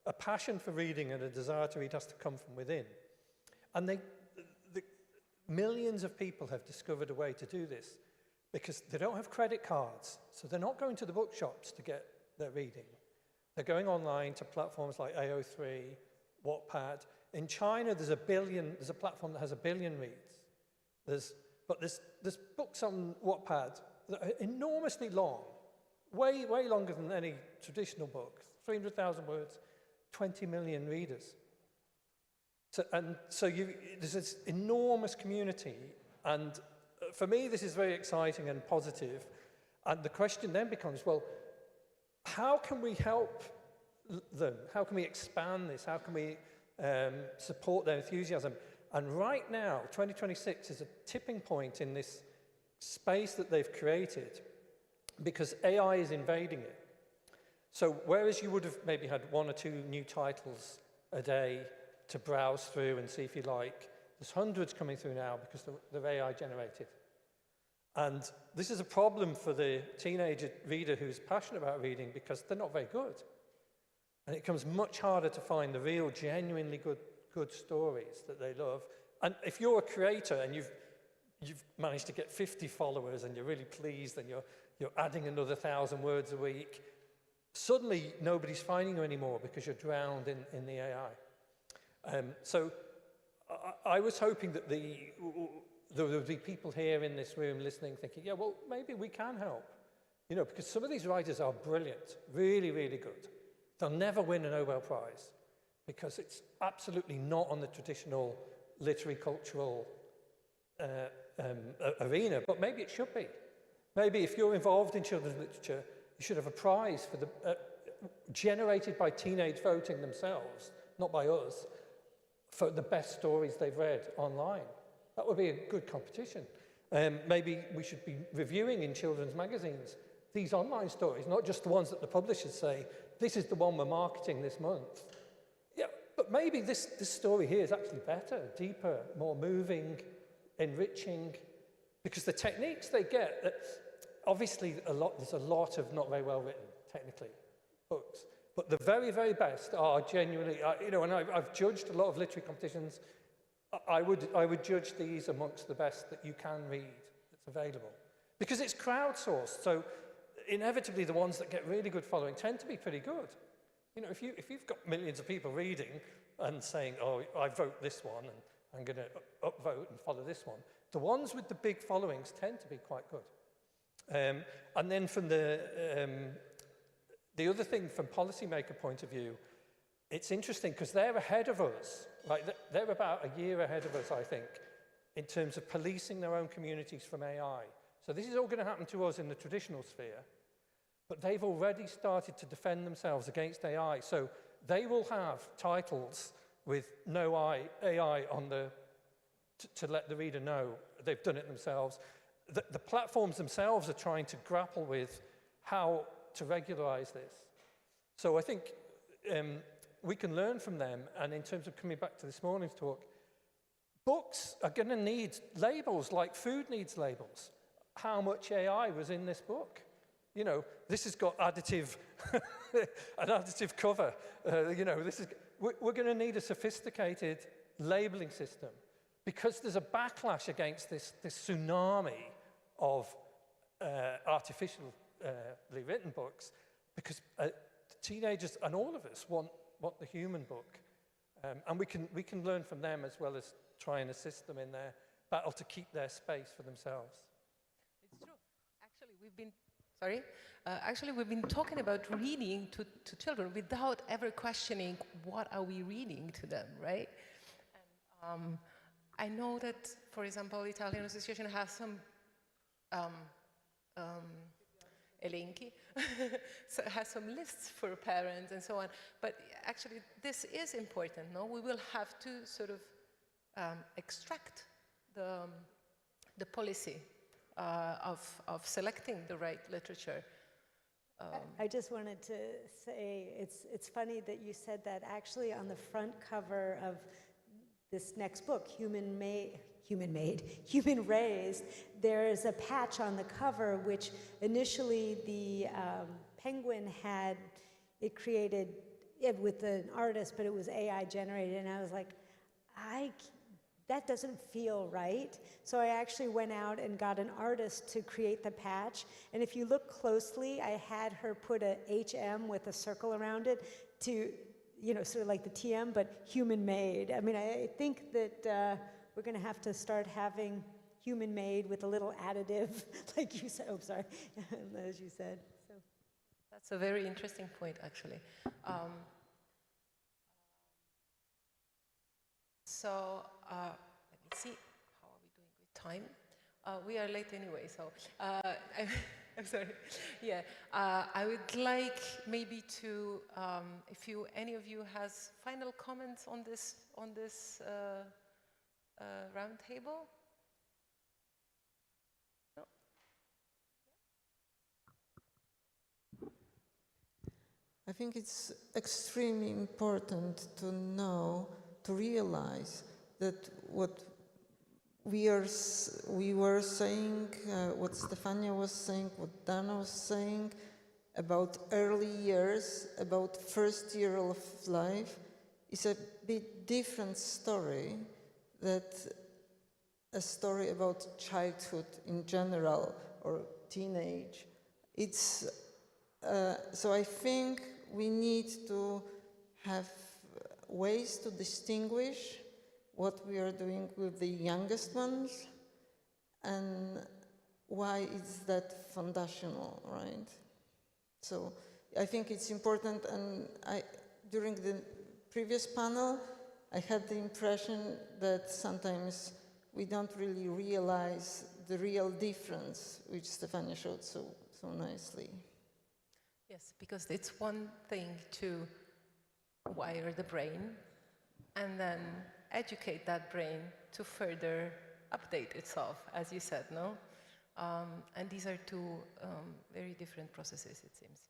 A passion for reading and a desire to read has to come from within. And millions of people have discovered a way to do this because they don't have credit cards. So they're not going to the bookshops to get their reading. They're going online to platforms like AO3, Wattpad. In China, there's a platform that has 1 billion reads. But there's books on Wattpad that are enormously long, way longer than any traditional book, 300,000 words, 20 million readers. So there's this enormous community, and for me this is very exciting and positive. And the question then becomes, well, how can we help them? How can we expand this? How can we support their enthusiasm? And right now, 2026 is a tipping point in this space that they've created because AI is invading it. So whereas you would have maybe had 1 or 2 new titles a day to browse through and see if you like, there's hundreds coming through now because they're AI generated. And this is a problem for the teenage reader who's passionate about reading because they're not very good. And it becomes much harder to find the real, genuinely good stories that they love. And if you're a creator and you've managed to get 50 followers and you're really pleased and you're adding another 1,000 words a week, suddenly nobody's finding you anymore because you're drowned in the AI. So I was hoping that there would be people here in this room listening thinking, yeah, well, maybe we can help. You know, because some of these writers are brilliant, really, really good. They'll never win a Nobel Prize because it's absolutely not on the traditional literary cultural arena, but maybe it should be. Maybe if you're involved in children's literature, you should have a prize for the generated by teenage voting themselves, not by us, for the best stories they've read online. That would be a good competition. Maybe we should be reviewing in children's magazines these online stories, not just the ones that the publishers say, this is the one we're marketing this month. Yeah, but maybe this story here is actually better, deeper, more moving, enriching, because the techniques they get, obviously there's a lot of not very well written, technically, books. But the very, very best are genuinely, you know, and I've judged a lot of literary competitions. I would judge these amongst the best that you can read that's available. Because it's crowdsourced, so inevitably the ones that get really good following tend to be pretty good. You know, if you've got millions of people reading and saying, oh, I vote this one, and I'm going to upvote and follow this one, the ones with the big followings tend to be quite good. And then from the other thing from policymaker point of view, it's interesting because they're ahead of us. Like they're about a year ahead of us, I think, in terms of policing their own communities from AI. So this is all going to happen to us in the traditional sphere, but they've already started to defend themselves against AI. So they will have titles with no AI on to let the reader know they've done it themselves. The platforms themselves are trying to grapple with how to regularize this. So I think we can learn from them, and in terms of coming back to this morning's talk, books are going to need labels like food needs labels. How much AI was in this book? You know, this has got additive, an additive cover. You know, we're going to need a sophisticated labeling system because there's a backlash against this tsunami of artificially written books because teenagers and all of us want the human book. And we can learn from them as well as try and assist them in their battle to keep their space for themselves. It's true. Actually, we've been Sorry? Actually, we've been talking about reading to children without ever questioning what are we reading to them, right? And, I know that, for example, Italian Association has some elenchi, so it has some lists for parents and so on. But actually, this is important, no? We will have to sort of extract the policy of selecting the right literature. I just wanted to say, it's funny that you said that. Actually, on the front cover of this next book, Human Raised, there's a patch on the cover which initially the Penguin had it created with an artist, but it was AI generated, and I was like, that doesn't feel right. So I actually went out and got an artist to create the patch, and if you look closely, I had her put a HM with a circle around it to, you know, sort of like the TM, but human-made. I mean, I think that we're going to have to start having human-made with a little additive, like you said. Oh, sorry, as you said. So. That's a very interesting point, actually. Let me see, how are we doing with time? We are late anyway, so I'm sorry. Yeah, I would like maybe to, if any of you has final comments on this round table. No? I think it's extremely important to know, to realize that what we were saying, what Stefania was saying, what Dana was saying about early years, about first year of life, is a bit different story that a story about childhood in general or teenage. It's so I think we need to have ways to distinguish what we are doing with the youngest ones and why is that foundational, right? So I think it's important, and during the previous panel, I had the impression that sometimes we don't really realize the real difference, which Stefania showed so nicely. Yes, because it's one thing to wire the brain and then educate that brain to further update itself, as you said, no? And these are two very different processes, it seems.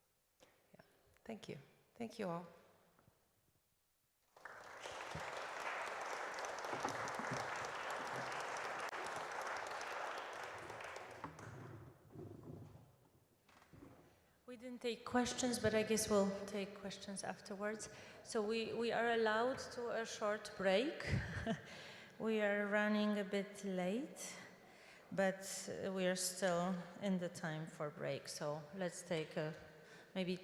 Yeah. Thank you. Thank you all. We didn't take questions, but I guess we'll take questions afterwards. So we are allowed to a short break. We are running a bit late, but we are still in the time for break. So let's take maybe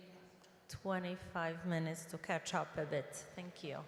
25 minutes to catch up a bit. Thank you.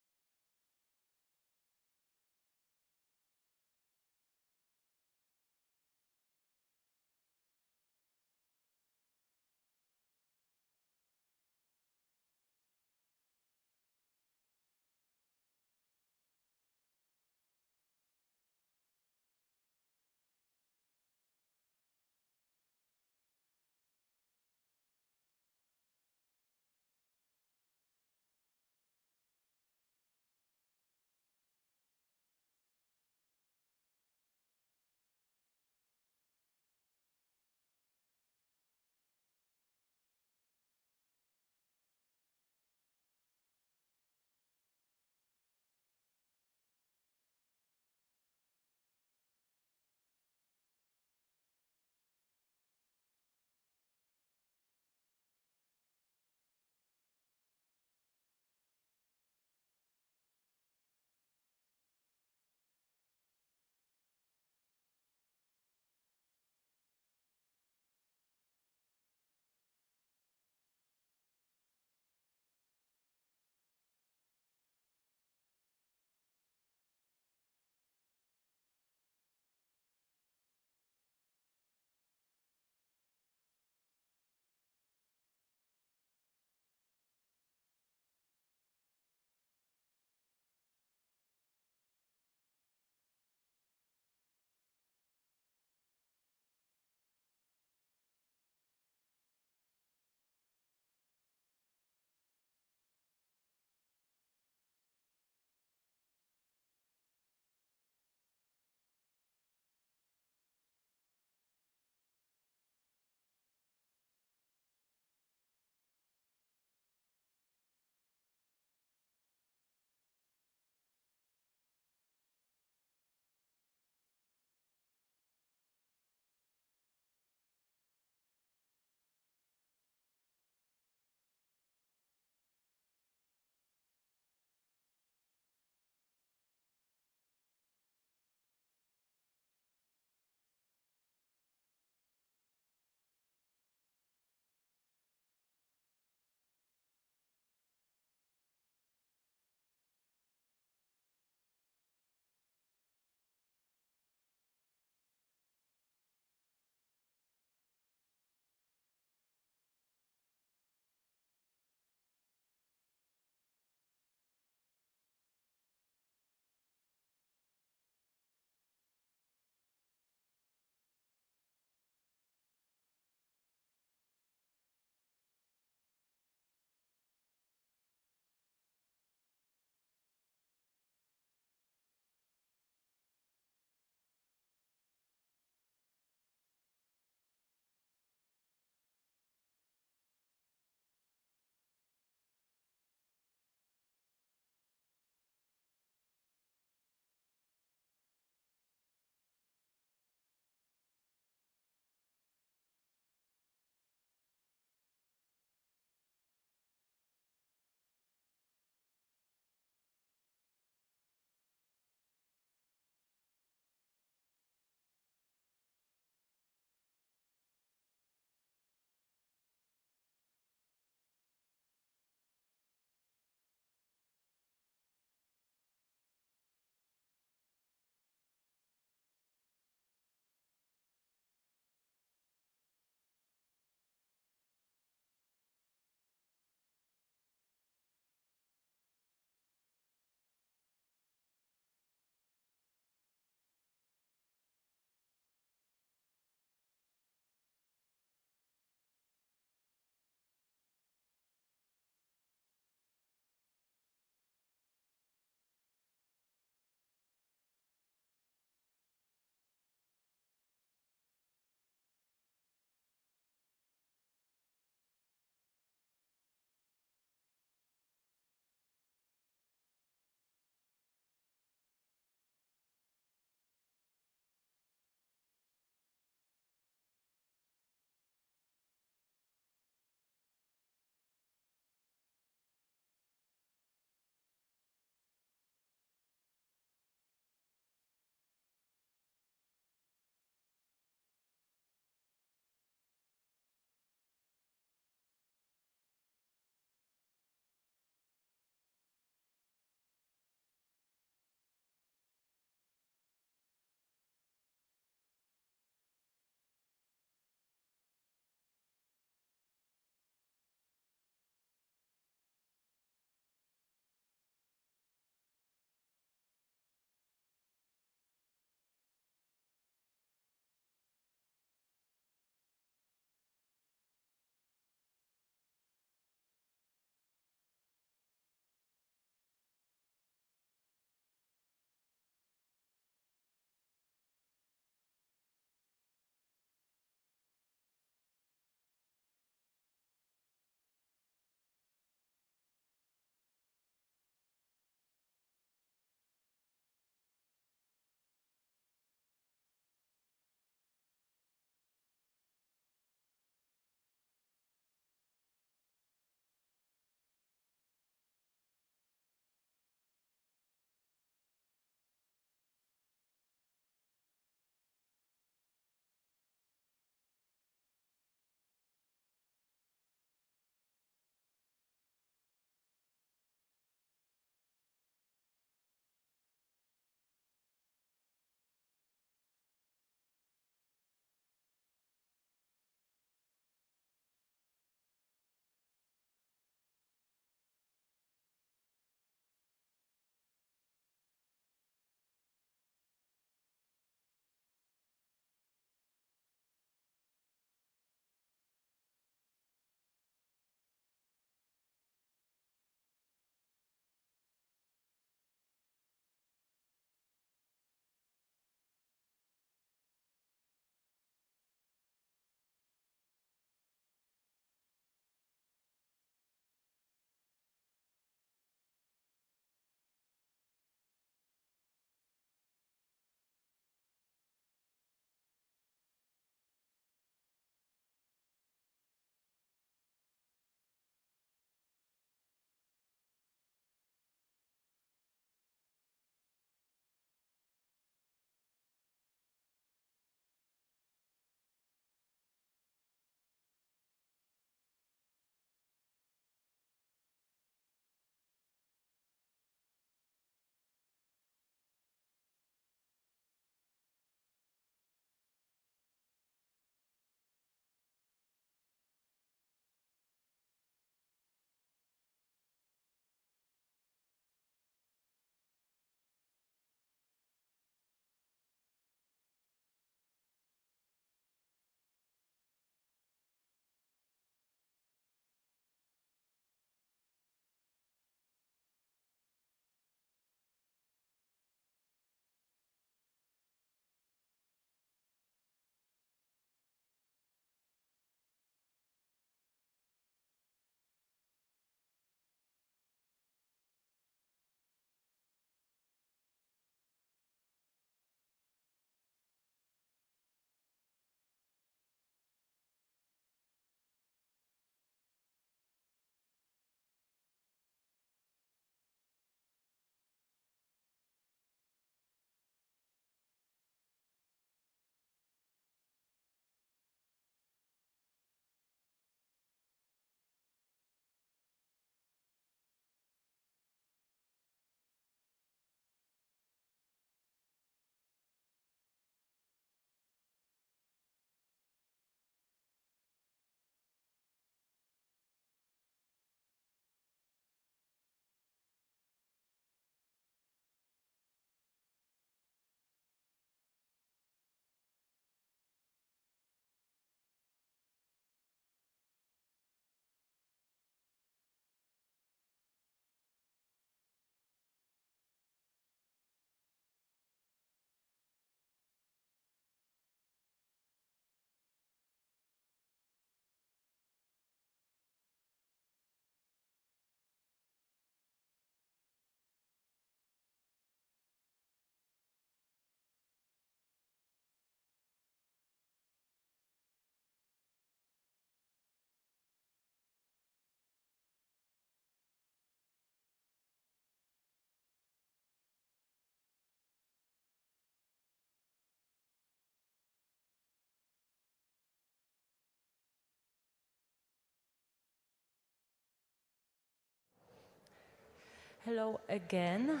Hello again.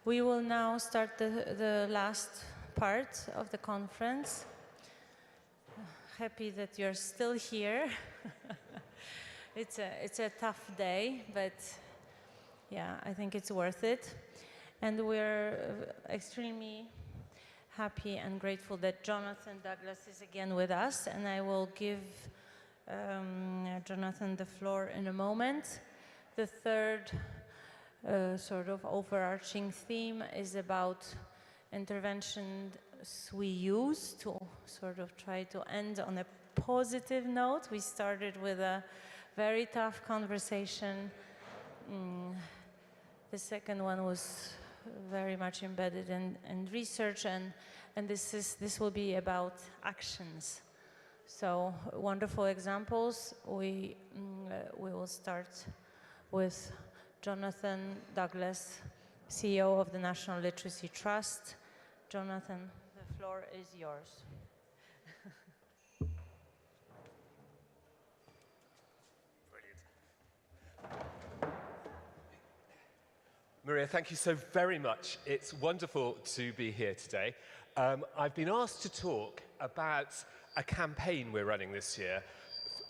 We will now start the last part of the conference. Happy that you're still here. It's a tough day, but yeah, I think it's worth it. And we're extremely happy and grateful that Jonathan Douglas is again with us, and I will give Jonathan the floor in a moment. The third sort of overarching theme is about interventions we use to sort of try to end on a positive note. We started with a very tough conversation. The second one was very much embedded in research, and this will be about actions. So wonderful examples. We will start with Jonathan Douglas, CEO of the National Literacy Trust. Jonathan, the floor is yours. Maria, thank you so very much. It's wonderful to be here today. I've been asked to talk about a campaign we're running this year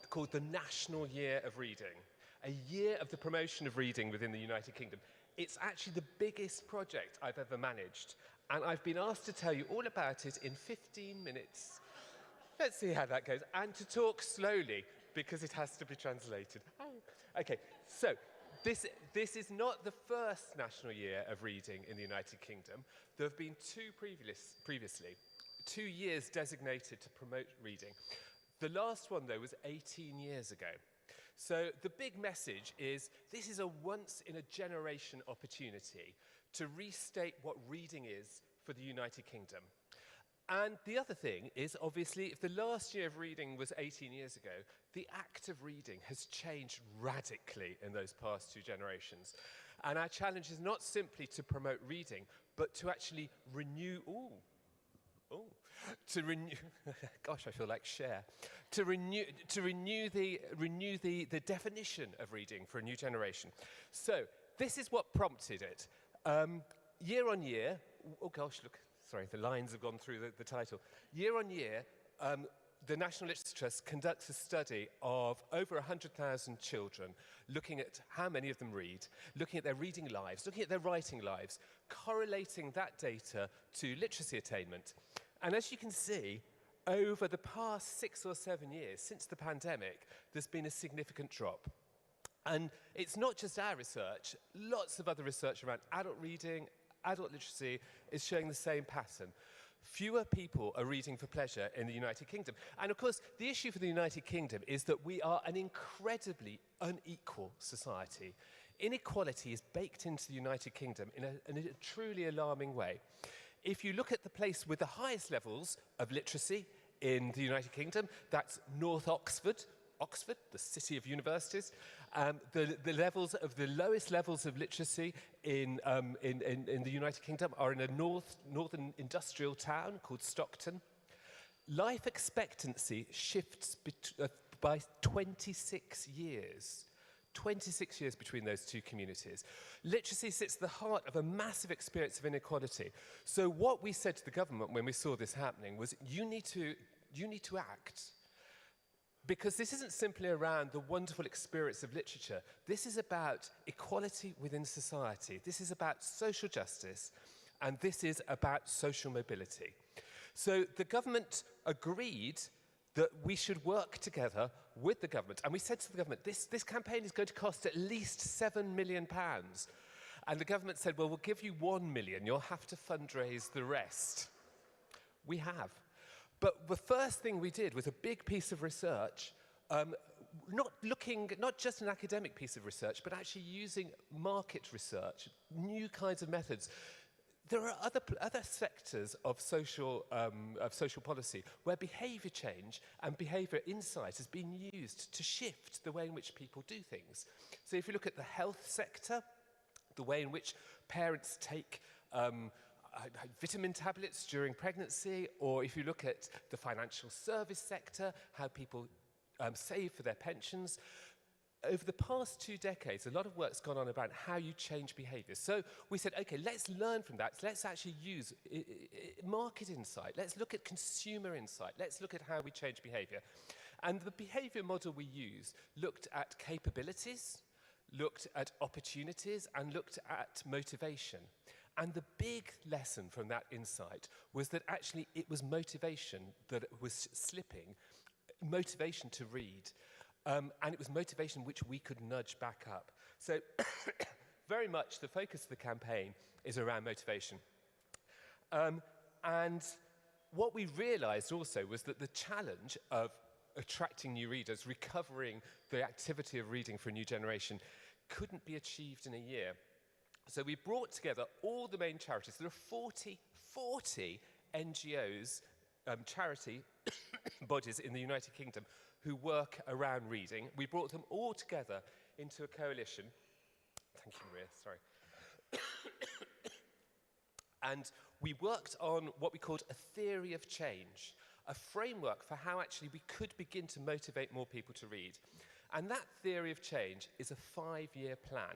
called the National Year of Reading, a year of the promotion of reading within the United Kingdom. It's actually the biggest project I've ever managed, and I've been asked to tell you all about it in 15 minutes. Let's see how that goes, and to talk slowly, because it has to be translated. Okay, so this is not the first National Year of Reading in the United Kingdom. There have been two previously, 2 years designated to promote reading. The last one, though, was 18 years ago. So the big message is this is a once-in-a-generation opportunity to restate what reading is for the United Kingdom. And the other thing is, obviously, if the last year of reading was 18 years ago, the act of reading has changed radically in those past 2 generations. And our challenge is not simply to promote reading, but to actually renew, gosh, I feel like Cher, to renew the definition of reading for a new generation. So this is what prompted it. Year on year, oh gosh, look, sorry, the lines have gone through the title. Year on year, the National Literacy Trust conducts a study of over 100,000 children, looking at how many of them read, looking at their reading lives, looking at their writing lives, correlating that data to literacy attainment. And as you can see, over the past 6 or 7 years, since the pandemic, there's been a significant drop. And it's not just our research, lots of other research around adult reading, adult literacy is showing the same pattern. Fewer people are reading for pleasure in the United Kingdom. And of course, the issue for the United Kingdom is that we are an incredibly unequal society. Inequality is baked into the United Kingdom in a truly alarming way. If you look at the place with the highest levels of literacy in the United Kingdom, that's North Oxford, the city of universities. The lowest levels of literacy in the United Kingdom are in a northern industrial town called Stockton. Life expectancy shifts by 26 years. 26 years between those two communities. Literacy sits at the heart of a massive experience of inequality. So what we said to the government when we saw this happening was, you need to act. Because this isn't simply around the wonderful experience of literature. This is about equality within society. This is about social justice, and this is about social mobility. So the government agreed that we should work together with the government. And we said to the government, this campaign is going to cost at least £7 million. And the government said, well, we'll give you £1 million. You'll have to fundraise the rest. We have. But the first thing we did was a big piece of research, not just an academic piece of research, but actually using market research, new kinds of methods. There are other sectors of social policy where behaviour change and behaviour insight has been used to shift the way in which people do things. So if you look at the health sector, the way in which parents take vitamin tablets during pregnancy, or if you look at the financial service sector, how people save for their pensions, over the past 2 decades, a lot of work's gone on about how you change behaviour. So we said, okay, let's learn from that. Let's actually use market insight. Let's look at consumer insight. Let's look at how we change behaviour. And the behaviour model we used looked at capabilities, looked at opportunities, and looked at motivation. And the big lesson from that insight was that actually it was motivation that was slipping, motivation to read. And it was motivation which we could nudge back up. So very much the focus of the campaign is around motivation. And what we realized also was that the challenge of attracting new readers, recovering the activity of reading for a new generation, couldn't be achieved in a year. So we brought together all the main charities. There are 40 NGOs, charity bodies in the United Kingdom who work around reading. We brought them all together into a coalition. Thank you, Maria, sorry. And we worked on what we called a theory of change, a framework for how actually we could begin to motivate more people to read. And that theory of change is a 5-year plan.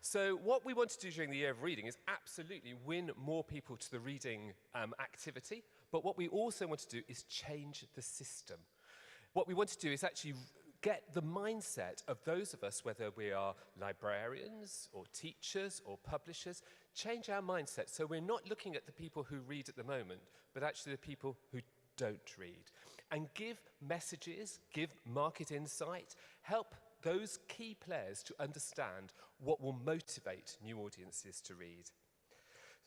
So what we want to do during the year of reading is absolutely win more people to the reading activity, but what we also want to do is change the system. What we want to do is actually get the mindset of those of us, whether we are librarians or teachers or publishers, change our mindset so we're not looking at the people who read at the moment, but actually the people who don't read. And give messages, give market insight, help those key players to understand what will motivate new audiences to read.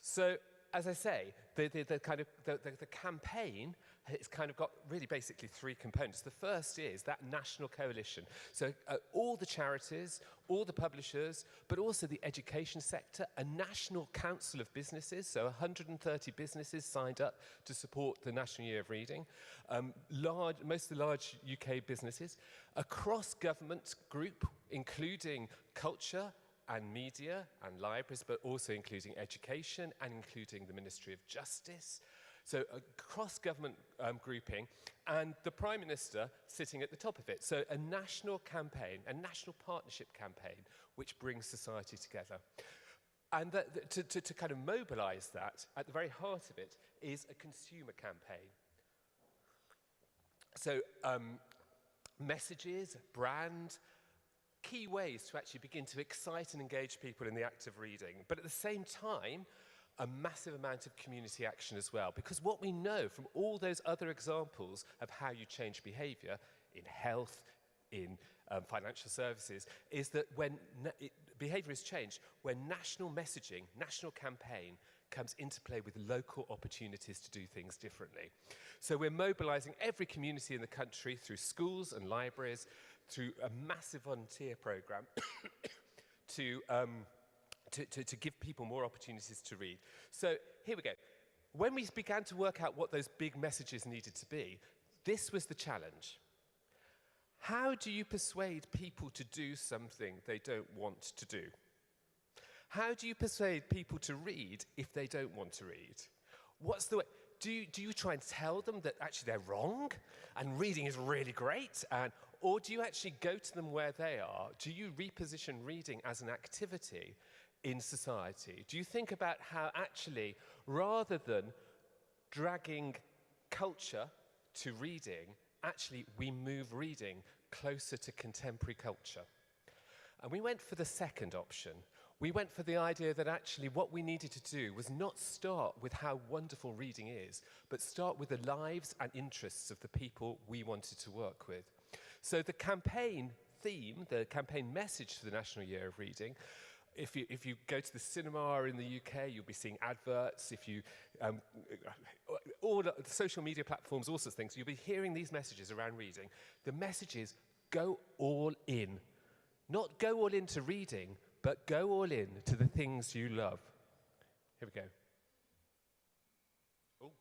So, as I say, the campaign has kind of got really basically 3 components. The first is that national coalition. So all the charities, all the publishers, but also the education sector, a national council of businesses, so 130 businesses signed up to support the National Year of Reading, most of the large UK businesses, a cross-government group, including culture, and media and libraries, but also including education and including the Ministry of Justice. So a cross-government grouping, and the Prime Minister sitting at the top of it. So a national campaign, a national partnership campaign, which brings society together. And to kind of mobilize that, at the very heart of it, is a consumer campaign. So messages, brand, key ways to actually begin to excite and engage people in the act of reading. But at the same time, a massive amount of community action as well. Because what we know from all those other examples of how you change behavior in health, in financial services, is that when behavior is changed, when national messaging, national campaign comes into play with local opportunities to do things differently. So we're mobilizing every community in the country through schools and libraries, through a massive volunteer program to give people more opportunities to read. So here we go. When we began to work out what those big messages needed to be, this was the challenge. How do you persuade people to do something they don't want to do? How do you persuade people to read if they don't want to read? What's the way? Do you try and tell them that actually they're wrong and reading is really great? Or do you actually go to them where they are? Do you reposition reading as an activity in society? Do you think about how actually, rather than dragging culture to reading, actually we move reading closer to contemporary culture? And we went for the second option. We went for the idea that actually what we needed to do was not start with how wonderful reading is, but start with the lives and interests of the people we wanted to work with. So the campaign theme, the campaign message for the National Year of Reading, if you go to the cinema in the UK, you'll be seeing adverts. If you, all the social media platforms, all sorts of things, you'll be hearing these messages around reading. The message is go all in. Not go all into reading, but go all in to the things you love. Here we go. Oh.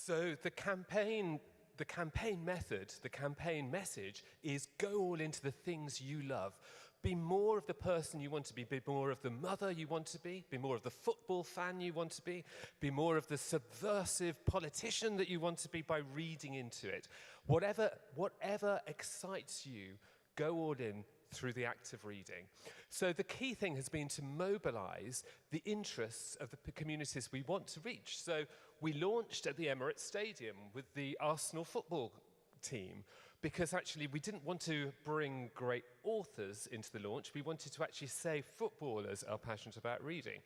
So the campaign method, the campaign message is go all into the things you love. Be more of the person you want to be more of the mother you want to be more of the football fan you want to be more of the subversive politician that you want to be by reading into it. Whatever excites you, go all in through the act of reading. So the key thing has been to mobilize the interests of the communities we want to reach. So we launched at the Emirates Stadium with the Arsenal football team, because actually we didn't want to bring great authors into the launch. We wanted to actually say footballers are passionate about reading.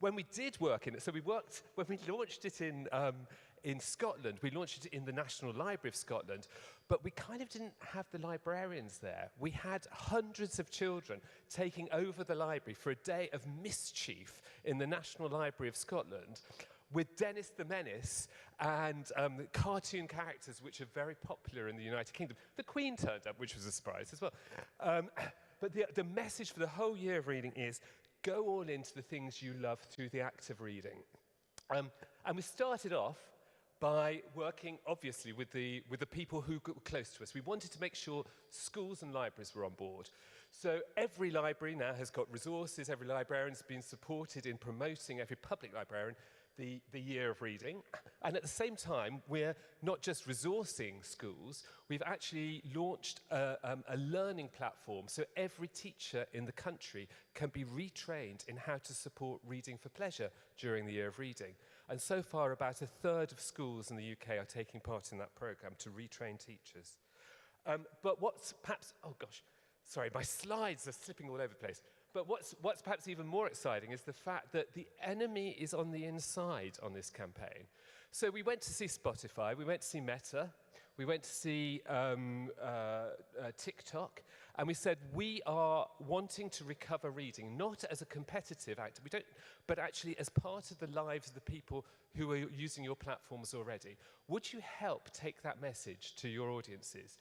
When we did work in it, so when we launched it in Scotland, we launched it in the National Library of Scotland, but we kind of didn't have the librarians there. We had hundreds of children taking over the library for a day of mischief in the National Library of Scotland, with Dennis the Menace and cartoon characters which are very popular in the United Kingdom. The Queen turned up, which was a surprise as well. But the message for the whole year of reading is go all into the things you love through the act of reading. And we started off by working, obviously, with the people who were close to us. We wanted to make sure schools and libraries were on board. So every library now has got resources, every librarian's been supported in promoting, every public librarian, the year of reading. And at the same time, we're not just resourcing schools, we've actually launched a learning platform so every teacher in the country can be retrained in how to support reading for pleasure during the year of reading. And so far, about a third of schools in the UK are taking part in that program to retrain teachers. But what's perhaps, oh gosh, sorry, my slides are slipping all over the place. But what's perhaps even more exciting is the fact that the enemy is on the inside on this campaign. So we went to see Spotify, we went to see Meta, we went to see TikTok, and we said we are wanting to recover reading, not as a competitive act, but actually as part of the lives of the people who are using your platforms already. Would you help take that message to your audiences?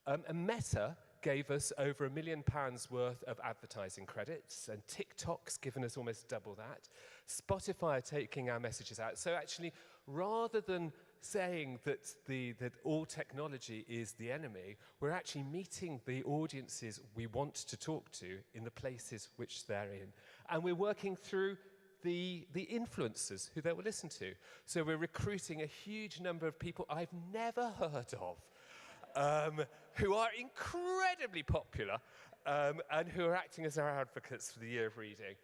And Meta gave us over £1 million worth of advertising credits, and TikTok's given us almost double that. Spotify are taking our messages out. So actually, rather than saying that all technology is the enemy, we're actually meeting the audiences we want to talk to in the places which they're in. And we're working through the influencers who they will listen to. So we're recruiting a huge number of people I've never heard of, who are incredibly popular and who are acting as our advocates for the year of reading.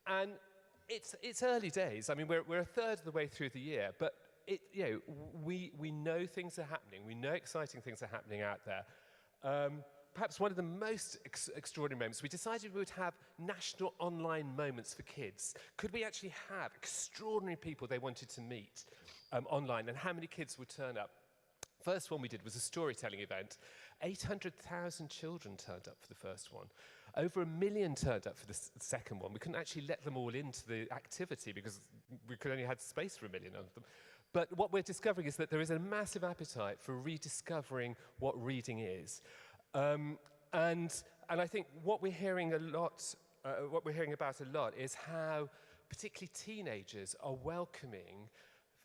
And it's early days. I mean, we're a third of the way through the year, but we know things are happening. We know exciting things are happening out there. Perhaps one of the most extraordinary moments, we decided we would have national online moments for kids. Could we actually have extraordinary people they wanted to meet online, and how many kids would turn up? First one we did was a storytelling event. 800,000 children turned up for the first one. Over 1 million turned up for the second one. We couldn't actually let them all into the activity because we could only have space for 1 million of them. But what we're discovering is that there is a massive appetite for rediscovering what reading is. And I think what we're hearing about a lot is how particularly teenagers are welcoming,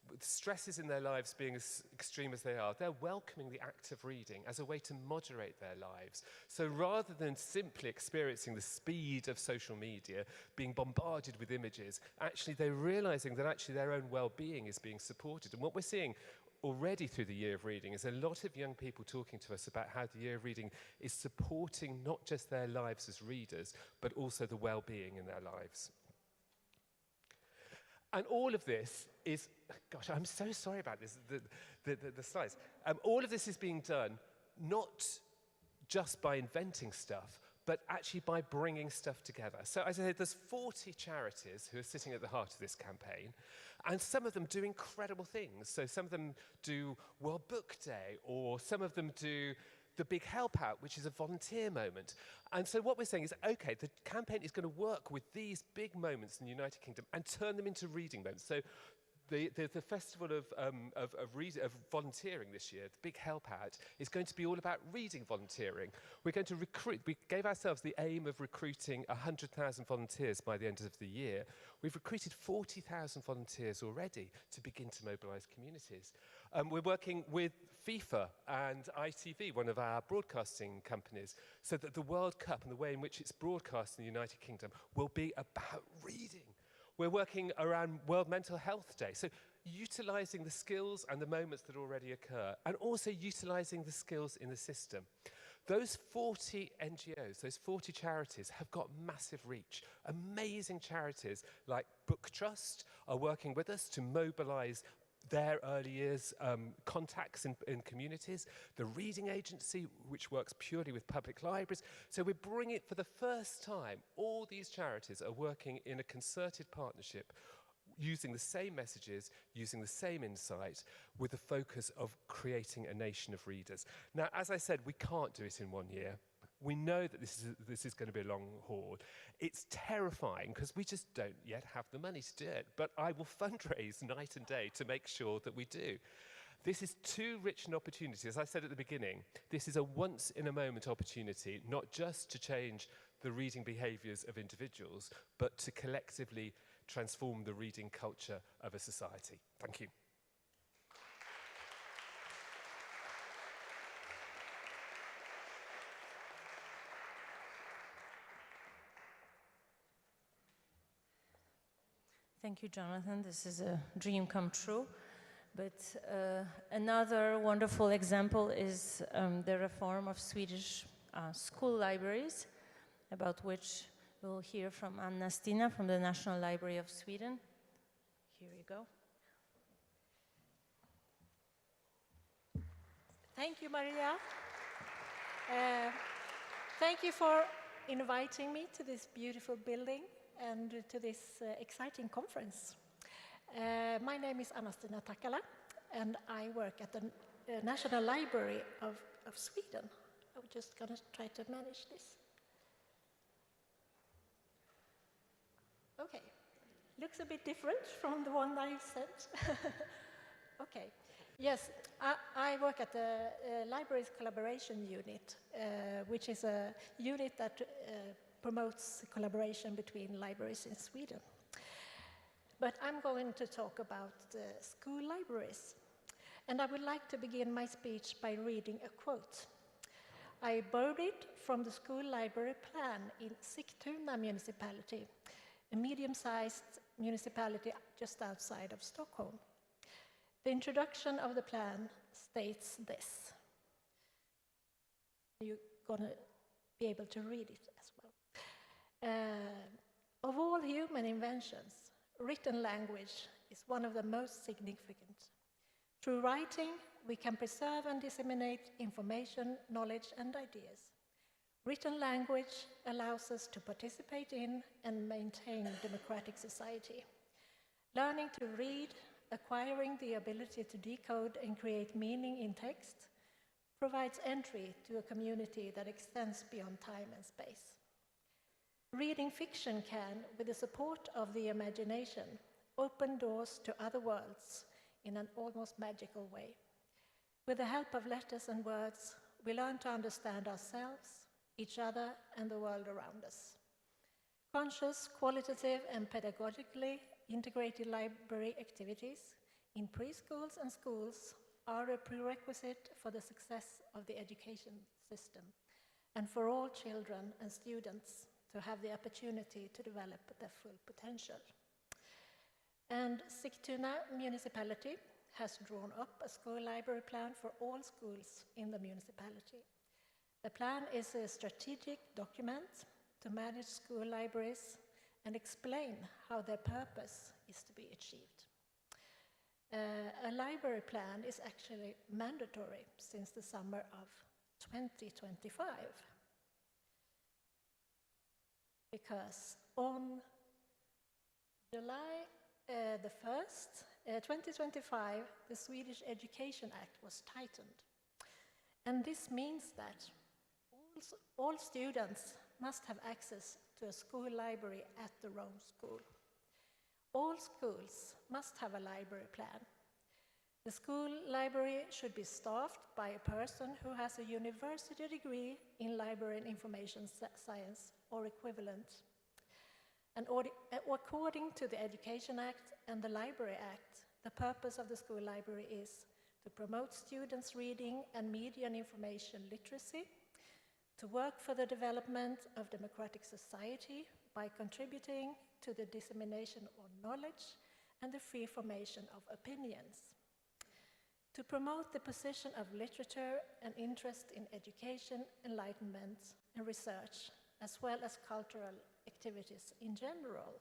with stresses in their lives being as extreme as they are, they're welcoming the act of reading as a way to moderate their lives. So rather than simply experiencing the speed of social media, being bombarded with images, actually they're realizing that actually their own well-being is being supported. And what we're seeing already through the year of reading is a lot of young people talking to us about how the year of reading is supporting not just their lives as readers, but also the well-being in their lives. And all of this is, gosh, I'm so sorry about this, the slides. All of this is being done not just by inventing stuff, but actually by bringing stuff together. So as I said, there's 40 charities who are sitting at the heart of this campaign, and some of them do incredible things. So some of them do World Book Day, or some of them do the Big Help Out, which is a volunteer moment. And so what we're saying is, okay, the campaign is going to work with these big moments in the United Kingdom and turn them into reading moments. So the festival of volunteering this year, the big help out, is going to be all about reading volunteering. We're going to recruit, we gave ourselves the aim of recruiting 100,000 volunteers by the end of the year. We've recruited 40,000 volunteers already to begin to mobilise communities. We're working with FIFA and ITV, one of our broadcasting companies, so that the World Cup and the way in which it's broadcast in the United Kingdom will be about reading. We're working around World Mental Health Day, so utilising the skills and the moments that already occur, and also utilising the skills in the system. Those 40 NGOs, those 40 charities have got massive reach. Amazing charities like Book Trust are working with us to mobilise their early years contacts in communities, the Reading Agency, which works purely with public libraries. So we're bringing it for the first time, all these charities are working in a concerted partnership, using the same messages, using the same insight, with the focus of creating a nation of readers. Now, as I said, we can't do it in 1 year. We know that this is going to be a long haul. It's terrifying because we just don't yet have the money to do it. But I will fundraise night and day to make sure that we do. This is too rich an opportunity. As I said at the beginning, this is a once-in-a-moment opportunity, not just to change the reading behaviours of individuals, but to collectively transform the reading culture of a society. Thank you. Thank you, Jonathan. This is a dream come true. But another wonderful example is the reform of Swedish school libraries, about which we'll hear from Stina from the National Library of Sweden. Here you go. Thank you, Maria. Thank you for inviting me to this beautiful building and to this exciting conference. My name is Stina Takala, and I work at the National Library of Sweden. I'm just going to try to manage this. Okay, looks a bit different from the one I sent. Okay, yes, I work at the Libraries Collaboration Unit, which is a unit that promotes collaboration between libraries in Sweden. But I'm going to talk about school libraries. And I would like to begin my speech by reading a quote. I borrowed it from the school library plan in Sigtuna municipality, a medium-sized municipality just outside of Stockholm. The introduction of the plan states this. You're going to be able to read it as well. Of all human inventions, written language is one of the most significant. Through writing, we can preserve and disseminate information, knowledge, and ideas. Written language allows us to participate in and maintain democratic society. Learning to read, acquiring the ability to decode and create meaning in text, provides entry to a community that extends beyond time and space. Reading fiction can, with the support of the imagination, open doors to other worlds in an almost magical way. With the help of letters and words, we learn to understand ourselves, each other, and the world around us. Conscious, qualitative, and pedagogically integrated library activities in preschools and schools are a prerequisite for the success of the education system and for all children and students to have the opportunity to develop their full potential. And Sigtuna municipality has drawn up a school library plan for all schools in the municipality. The plan is a strategic document to manage school libraries and explain how their purpose is to be achieved. A library plan is actually mandatory since the summer of 2025. Because on July the 1st, 2025, the Swedish Education Act was tightened. And this means that all students must have access to a school library at their own school. All schools must have a library plan. The school library should be staffed by a person who has a university degree in library and information science or equivalent. And according to the Education Act and the Library Act, the purpose of the school library is to promote students' reading and media and information literacy, to work for the development of democratic society by contributing to the dissemination of knowledge and the free formation of opinions, to promote the position of literature and interest in education, enlightenment, and research, as well as cultural activities in general.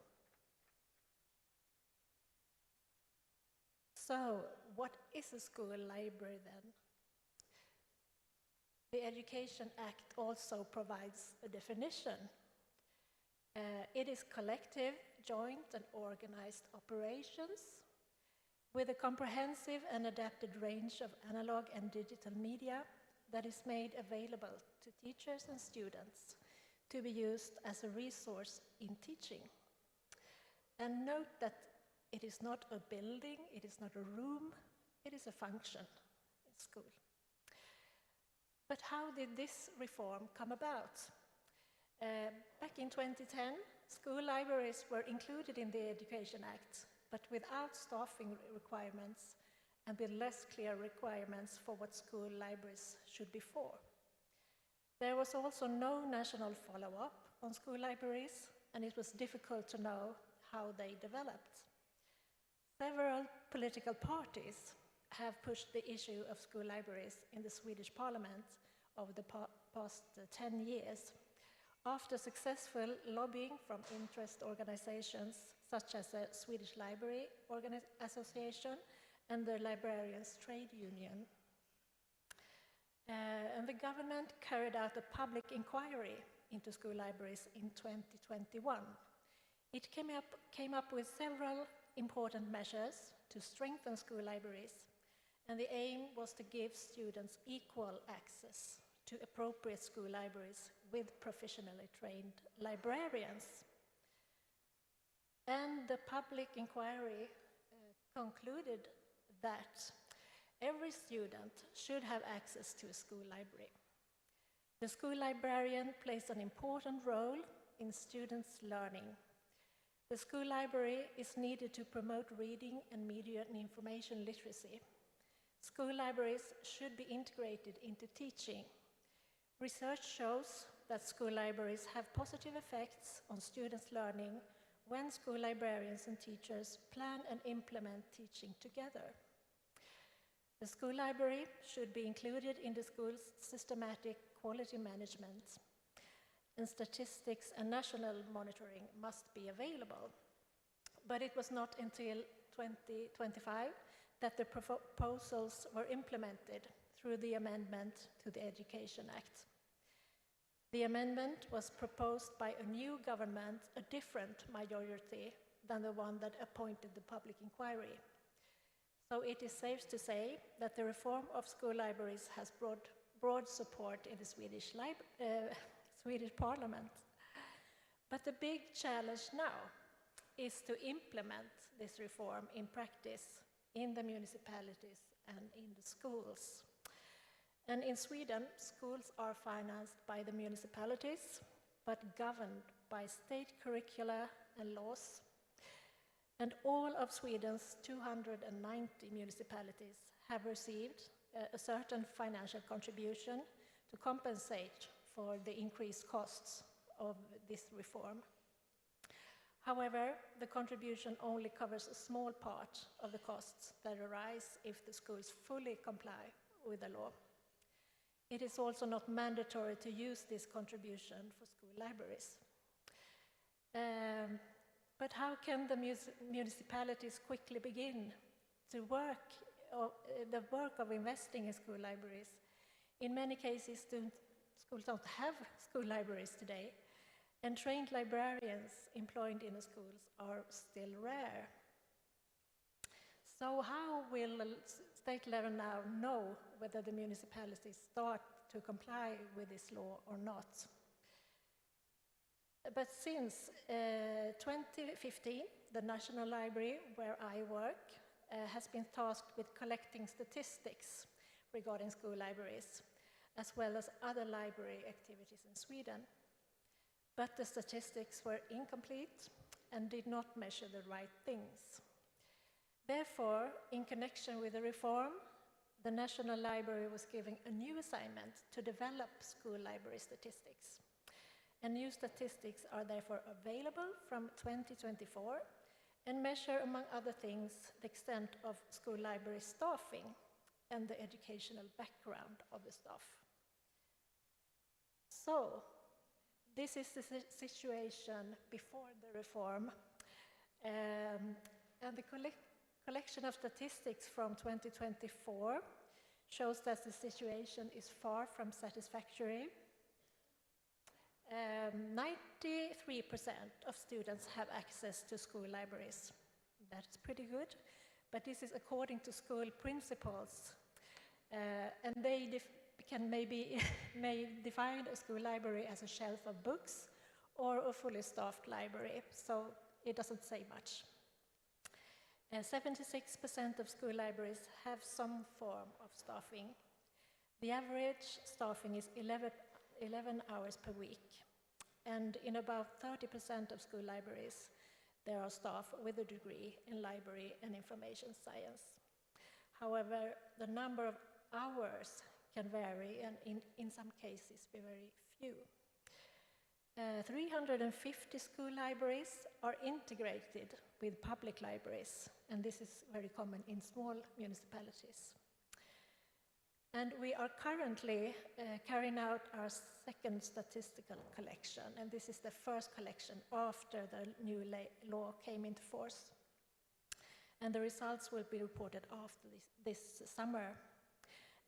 So, what is a school library then? The Education Act also provides a definition. It is collective, joint, and organized operations with a comprehensive and adapted range of analog and digital media that is made available to teachers and students to be used as a resource in teaching. And note that it is not a building, it is not a room, it is a function in school. But how did this reform come about? Back in 2010, school libraries were included in the Education Act, but without staffing requirements and with less clear requirements for what school libraries should be for. There was also no national follow-up on school libraries, and it was difficult to know how they developed. Several political parties have pushed the issue of school libraries in the Swedish parliament over the past 10 years. After successful lobbying from interest organizations such as the Swedish Library Association and the Librarians Trade Union. And the government carried out a public inquiry into school libraries in 2021. It came up with several important measures to strengthen school libraries, and the aim was to give students equal access to appropriate school libraries with professionally trained librarians. And the public inquiry concluded that every student should have access to a school library. The school librarian plays an important role in students' learning. The school library is needed to promote reading and media and information literacy. School libraries should be integrated into teaching. Research shows that school libraries have positive effects on students' learning when school librarians and teachers plan and implement teaching together. The school library should be included in the school's systematic quality management, and statistics and national monitoring must be available. But it was not until 2025 that the proposals were implemented through the amendment to the Education Act. The amendment was proposed by a new government, a different majority than the one that appointed the public inquiry. So it is safe to say that the reform of school libraries has broad support in the Swedish Parliament. But the big challenge now is to implement this reform in practice in the municipalities and in the schools. And in Sweden, schools are financed by the municipalities, but governed by state curricula and laws. And all of Sweden's 290 municipalities have received a certain financial contribution to compensate for the increased costs of this reform. However, the contribution only covers a small part of the costs that arise if the schools fully comply with the law. It is also not mandatory to use this contribution for school libraries. But how can the municipalities quickly begin to the work of investing in school libraries? In many cases, schools don't have school libraries today, and trained librarians employed in the schools are still rare. So how will the state level now know whether the municipalities start to comply with this law or not? But since 2015, the National Library, where I work, has been tasked with collecting statistics regarding school libraries, as well as other library activities in Sweden. But the statistics were incomplete and did not measure the right things. Therefore, in connection with the reform, the National Library was given a new assignment to develop school library statistics. And new statistics are therefore available from 2024 and measure, among other things, the extent of school library staffing and the educational background of the staff. So, this is the situation before the reform. And the collection of statistics from 2024 shows that the situation is far from satisfactory. 93% of students have access to school libraries. That's pretty good, but this is according to school principals. And they may define a school library as a shelf of books or a fully staffed library, so it doesn't say much. 76% of school libraries have some form of staffing. The average staffing is 11 hours per week. And in about 30% of school libraries, there are staff with a degree in library and information science. However, the number of hours can vary and in some cases be very few. 350 school libraries are integrated with public libraries, and this is very common in small municipalities. And we are currently carrying out our second statistical collection, and this is the first collection after the new law came into force. And the results will be reported after this summer,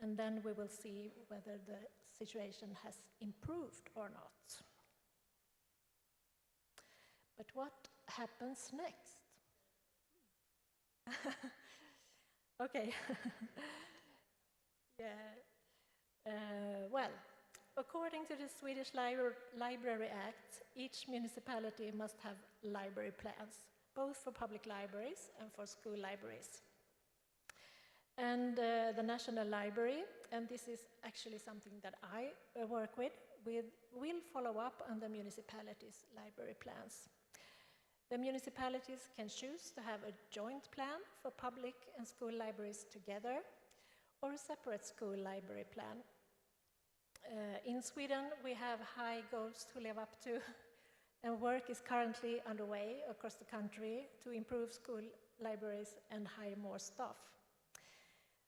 and then we will see whether the situation has improved or not. But what happens next? Okay. Well, according to the Swedish Library Act, each municipality must have library plans, both for public libraries and for school libraries. And the National Library, and this is actually something that I work with, will follow up on the municipalities' library plans. The municipalities can choose to have a joint plan for public and school libraries together, or a separate school library plan. In Sweden, we have high goals to live up to, and work is currently underway across the country to improve school libraries and hire more staff.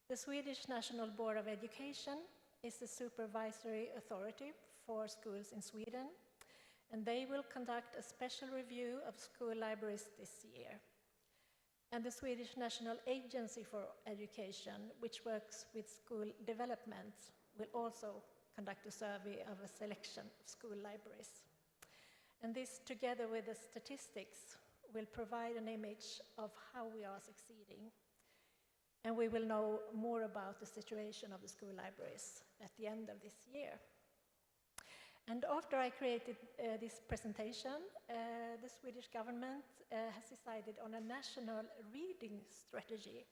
The Swedish National Board of Education is the supervisory authority for schools in Sweden, and they will conduct a special review of school libraries this year. And the Swedish National Agency for Education, which works with school development, will also conduct a survey of a selection of school libraries. And this, together with the statistics, will provide an image of how we are succeeding. And we will know more about the situation of the school libraries at the end of this year. And after I created this presentation, the Swedish government has decided on a national reading strategy.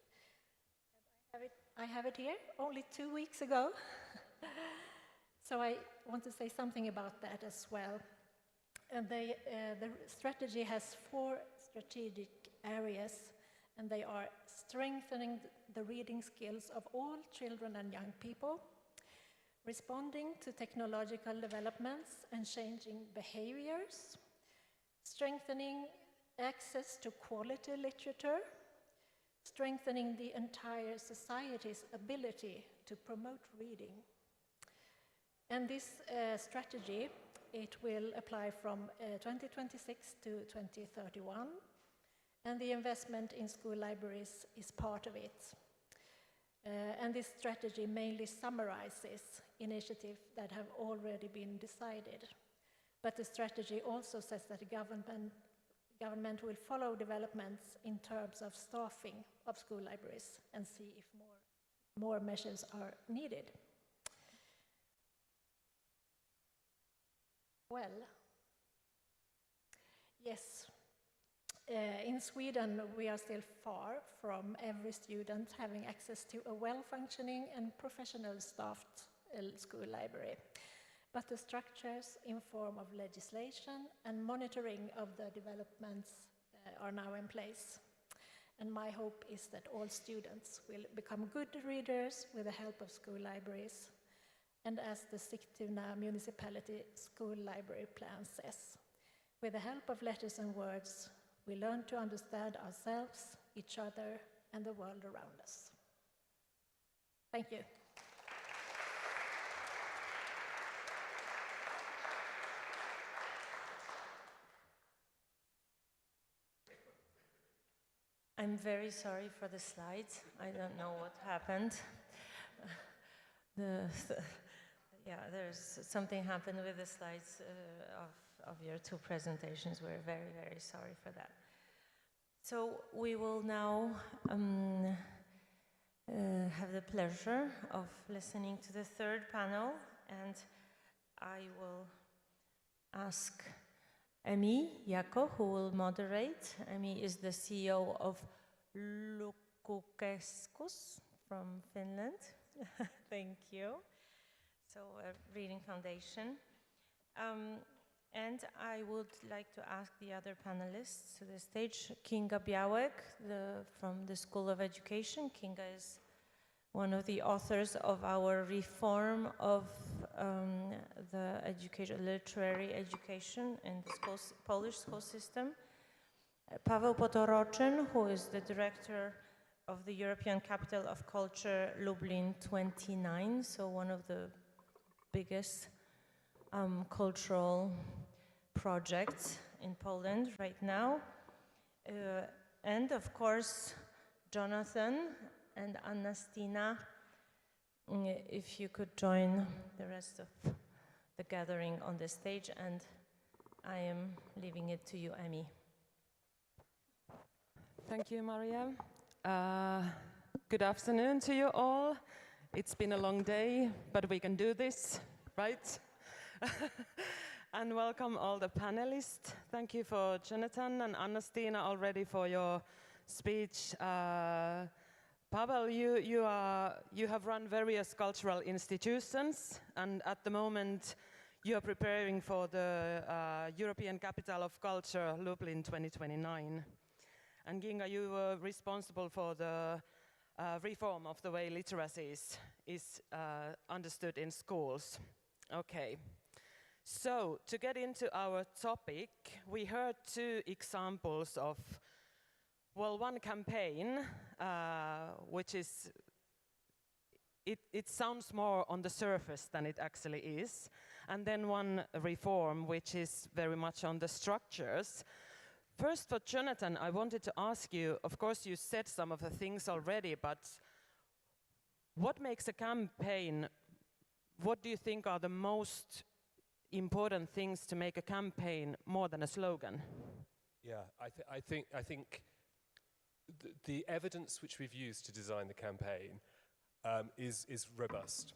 And I have it here, only 2 weeks ago. So I want to say something about that as well. And the strategy has 4 strategic areas, and they are strengthening the reading skills of all children and young people, responding to technological developments and changing behaviors, strengthening access to quality literature, strengthening the entire society's ability to promote reading. And this strategy, it will apply from 2026 to 2031, and the investment in school libraries is part of it. And this strategy mainly summarizes initiatives that have already been decided. But the strategy also says that the government will follow developments in terms of staffing of school libraries and see if more measures are needed. Well, yes, in Sweden, we are still far from every student having access to a well-functioning and professional staffed school library. But the structures in form of legislation and monitoring of the developments are now in place. And my hope is that all students will become good readers with the help of school libraries. And as the Sigtuna Municipality School Library Plan says, with the help of letters and words, we learn to understand ourselves, each other, and the world around us. Thank you. I'm very sorry for the slides. I don't know what happened. Yeah, there's something happened with the slides of your two presentations. We're very, very sorry for that. So we will now have the pleasure of listening to the third panel, and I will ask Emi Jako, who will moderate. Emi is the CEO of Lukukeskus from Finland. Thank you. So, a reading foundation. And I would like to ask the other panelists to the stage. Kinga Białek from the School of Education. Kinga is one of the authors of our reform of the literary education in the Polish school system. Paweł Potoroczyn, who is the director of the European Capital of Culture Lublin 29, so one of the biggest cultural projects in Poland right now. And of course, Jonathan and Stina, if you could join the rest of the gathering on the stage, and I am leaving it to you, Emi. Thank you, Maria. Good afternoon to you all. It's been a long day, but we can do this, right? And welcome all the panelists. Thank you for Jonathan and Stina already for your speech. Pavel, you have run various cultural institutions, and at the moment you are preparing for the European Capital of Culture Lublin 2029. And Kinga, you were responsible for the reform of the way literacy is understood in schools. Okay. So, to get into our topic, we heard two examples of, well, one campaign, which is, it sounds more on the surface than it actually is, and then one reform, which is very much on the structures. First, for Jonathan, I wanted to ask you, of course you said some of the things already, but what makes a campaign, what do you think are the most important things to make a campaign more than a slogan? Yeah, I think the evidence which we've used to design the campaign is robust.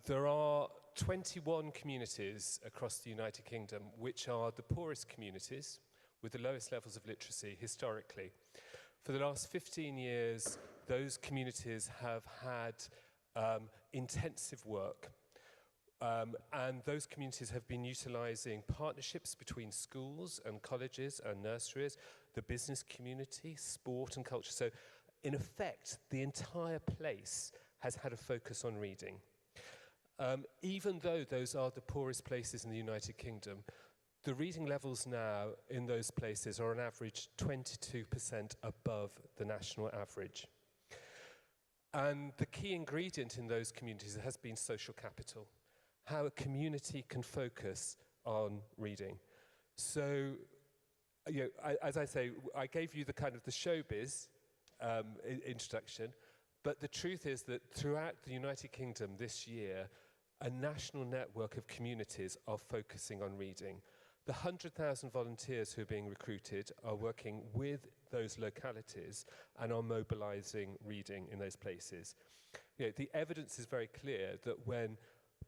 There are 21 communities across the United Kingdom which are the poorest communities with the lowest levels of literacy historically. For the last 15 years, those communities have had intensive work. And those communities have been utilising partnerships between schools and colleges and nurseries, the business community, sport and culture. So in effect, the entire place has had a focus on reading. Even though those are the poorest places in the United Kingdom, the reading levels now in those places are on average 22% above the national average. And the key ingredient in those communities has been social capital, how a community can focus on reading. So, you know, as I say, I gave you the kind of the showbiz introduction, but the truth is that throughout the United Kingdom this year, a national network of communities are focusing on reading. The 100,000 volunteers who are being recruited are working with those localities and are mobilizing reading in those places. You know, the evidence is very clear that when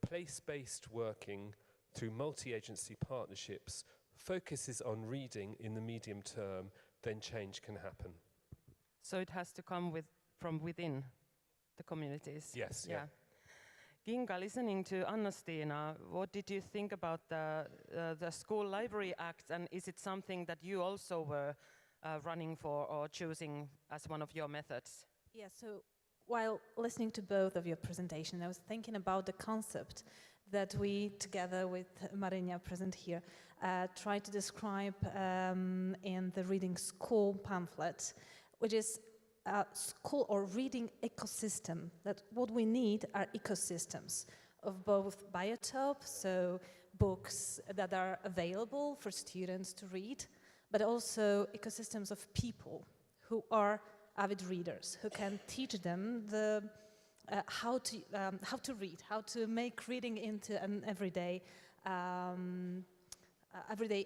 place-based working through multi-agency partnerships focus is on reading in the medium term, then change can happen. So it has to come from within the communities? Yes, yeah. Kinga, listening to Stina, what did you think about the School Library Act, and is it something that you also were running for or choosing as one of your methods? Yeah, so while listening to both of your presentations, I was thinking about the concept that we, together with Marynia present here, try to describe in the Reading School pamphlet, which is a school or reading ecosystem. That what we need are ecosystems of both biotopes, so books that are available for students to read, but also ecosystems of people who are avid readers, who can teach them the how to read, how to make reading into an everyday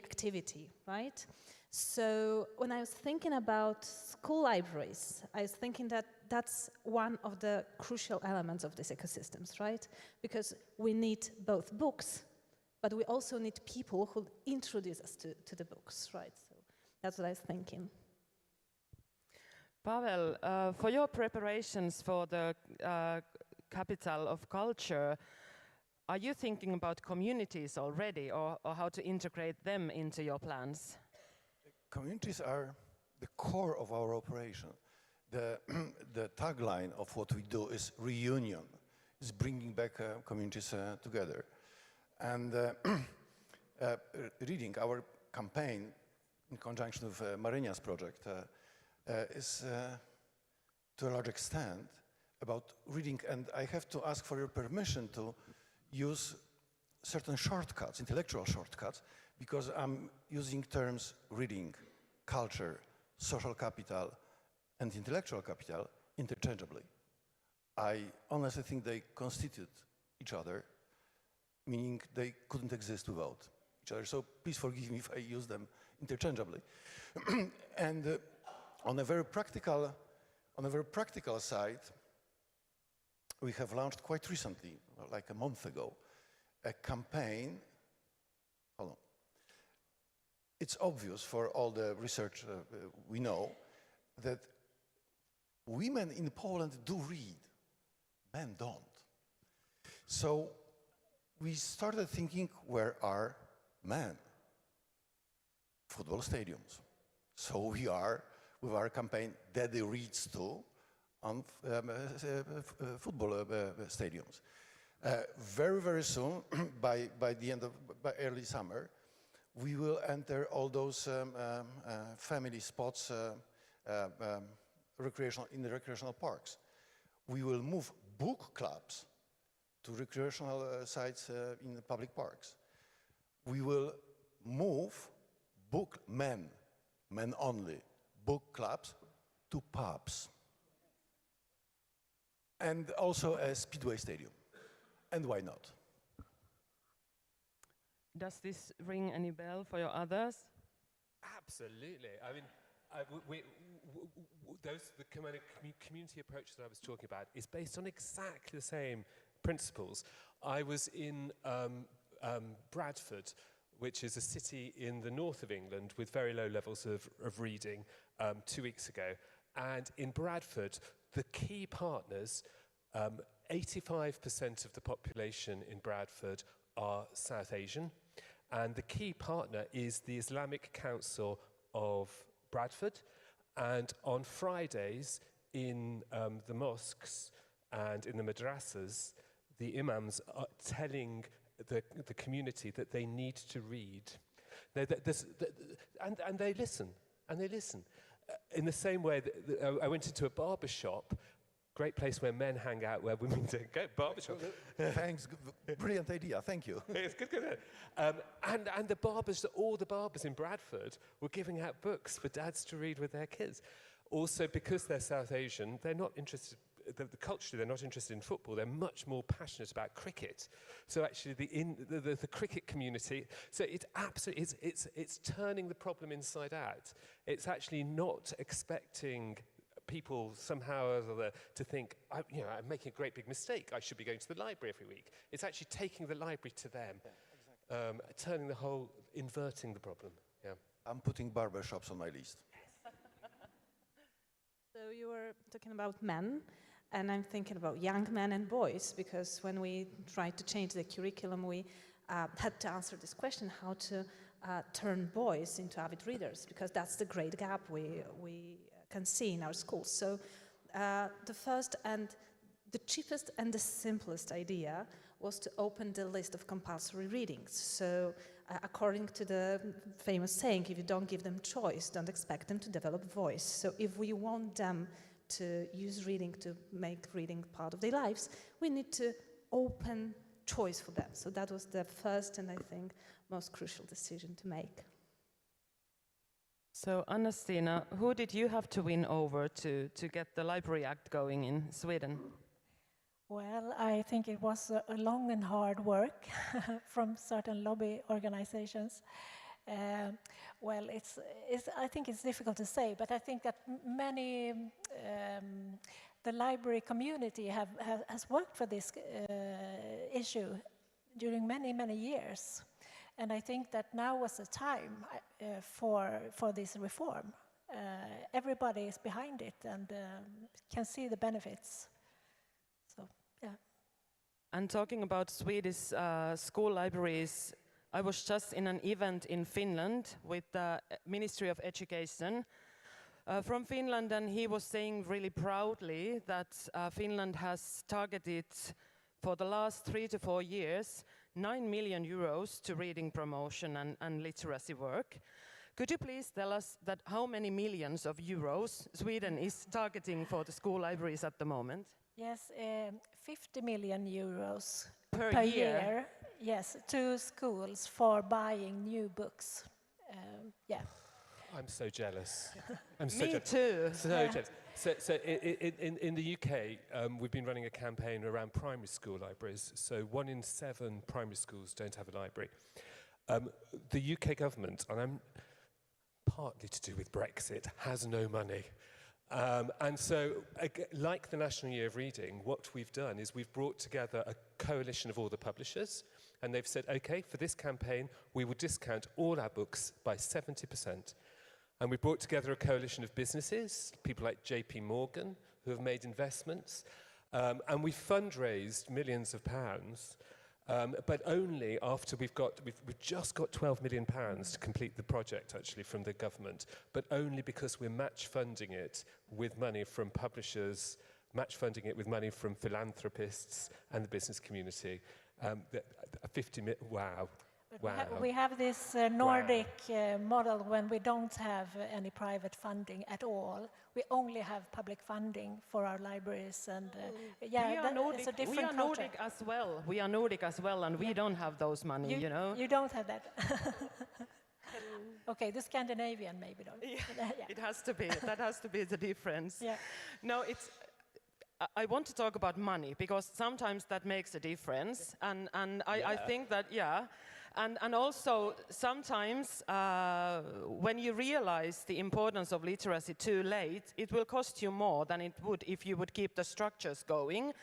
activity, right? So when I was thinking about school libraries, I was thinking that that's one of the crucial elements of these ecosystems, right? Because we need both books, but we also need people who introduce us to the books, right? So that's what I was thinking. Pavel, for your preparations for the Capital of Culture, are you thinking about communities already, or how to integrate them into your plans? Communities are the core of our operation. The tagline of what we do is reunion, is bringing back communities together. And reading, our campaign in conjunction with Marynia's project, is to a large extent about reading, and I have to ask for your permission to use certain shortcuts, intellectual shortcuts, because I'm using terms reading, culture, social capital, and intellectual capital interchangeably. I honestly think they constitute each other, meaning they couldn't exist without each other. So please forgive me if I use them interchangeably. And on a very practical side, we have launched quite recently, like a month ago, a campaign. Hold on. It's obvious for all the research we know that women in Poland do read, men don't. So we started thinking, where are men? Football stadiums. So we are, with our campaign, Daddy Reads Too, on football stadiums. Very, very soon, by early summer, we will enter all those family spots in the recreational parks. We will move book clubs to recreational sites in the public parks. We will move men only, book clubs to pubs. And also a speedway stadium. And why not? Does this ring any bell for your others? Absolutely. I mean, the kind of community approach that I was talking about is based on exactly the same principles. I was in Bradford, which is a city in the north of England with very low levels of reading 2 weeks ago. And in Bradford, the key partners, 85% of the population in Bradford are South Asian. And the key partner is the Islamic Council of Bradford. And on Fridays in the mosques and in the madrasas, the imams are telling the community that they need to read. And they listen, and they listen. In the same way that I went into a barber shop, great place where men hang out, where women don't go, barbershop. Thanks, brilliant idea, thank you. It's good. And the barbers, all the barbers in Bradford were giving out books for dads to read with their kids. Also, because they're South Asian, they're not interested, culturally they're not interested in football, they're much more passionate about cricket. So actually the cricket community, so it's absolutely, it's turning the problem inside out. It's actually not expecting people somehow or other to think, I'm making a great big mistake, I should be going to the library every week. It's actually taking the library to them, turning the whole inverting the problem. Yeah. I'm putting barbershops on my list. So you were talking about men, and I'm thinking about young men and boys, because when we tried to change the curriculum, we had to answer this question, how to turn boys into avid readers, because that's the great gap we can see in our schools. So the first and the cheapest and the simplest idea was to open the list of compulsory readings. So according to the famous saying, if you don't give them choice, don't expect them to develop voice. So if we want them to use reading to make reading part of their lives, we need to open choice for them. So that was the first and I think most crucial decision to make. So Anna-Stina, who did you have to win over to get the Library Act going in Sweden? Well, I think it was a long and hard work from certain lobby organizations. Well, I think it's difficult to say, but I think that many, the library community has worked for this issue during many, many years. And I think that now was the time for this reform. Everybody is behind it and can see the benefits. So, yeah. And talking about Swedish school libraries, I was just in an event in Finland with the Ministry of Education from Finland, and he was saying really proudly that Finland has targeted for the last 3 to 4 years 9 million euros to reading promotion and literacy work. Could you please tell us that how many millions of euros Sweden is targeting for the school libraries at the moment? Yes, 50 million euros per year. Yes, to schools for buying new books. Yeah. I'm so jealous. I'm so Me jealous. too. So jealous. So in the UK, we've been running a campaign around primary school libraries. So 1 in 7 primary schools don't have a library. The UK government, and I'm partly to do with Brexit, has no money. And so, like the National Year of Reading, what we've done is we've brought together a coalition of all the publishers, and they've said, okay, for this campaign, we will discount all our books by 70%. And we brought together a coalition of businesses, people like JP Morgan, who have made investments, and we've fundraised millions of pounds, but only after we've just got £12 million to complete the project, actually, from the government, but only because we're match funding it with money from publishers, match funding it with money from philanthropists and the business community. 50 million, wow. Wow. We have this Nordic model when we don't have any private funding at all. We only have public funding for our libraries, and yeah, it's a different culture. Nordic as well. We are Nordic as well, and we don't have those money, you know. You don't have that. Okay, the Scandinavian maybe don't. Yeah, it has to be. That has to be the difference. Yeah. No, it's. I want to talk about money because sometimes that makes a difference, and I think that And also, sometimes when you realize the importance of literacy too late, it will cost you more than it would if you would keep the structures going.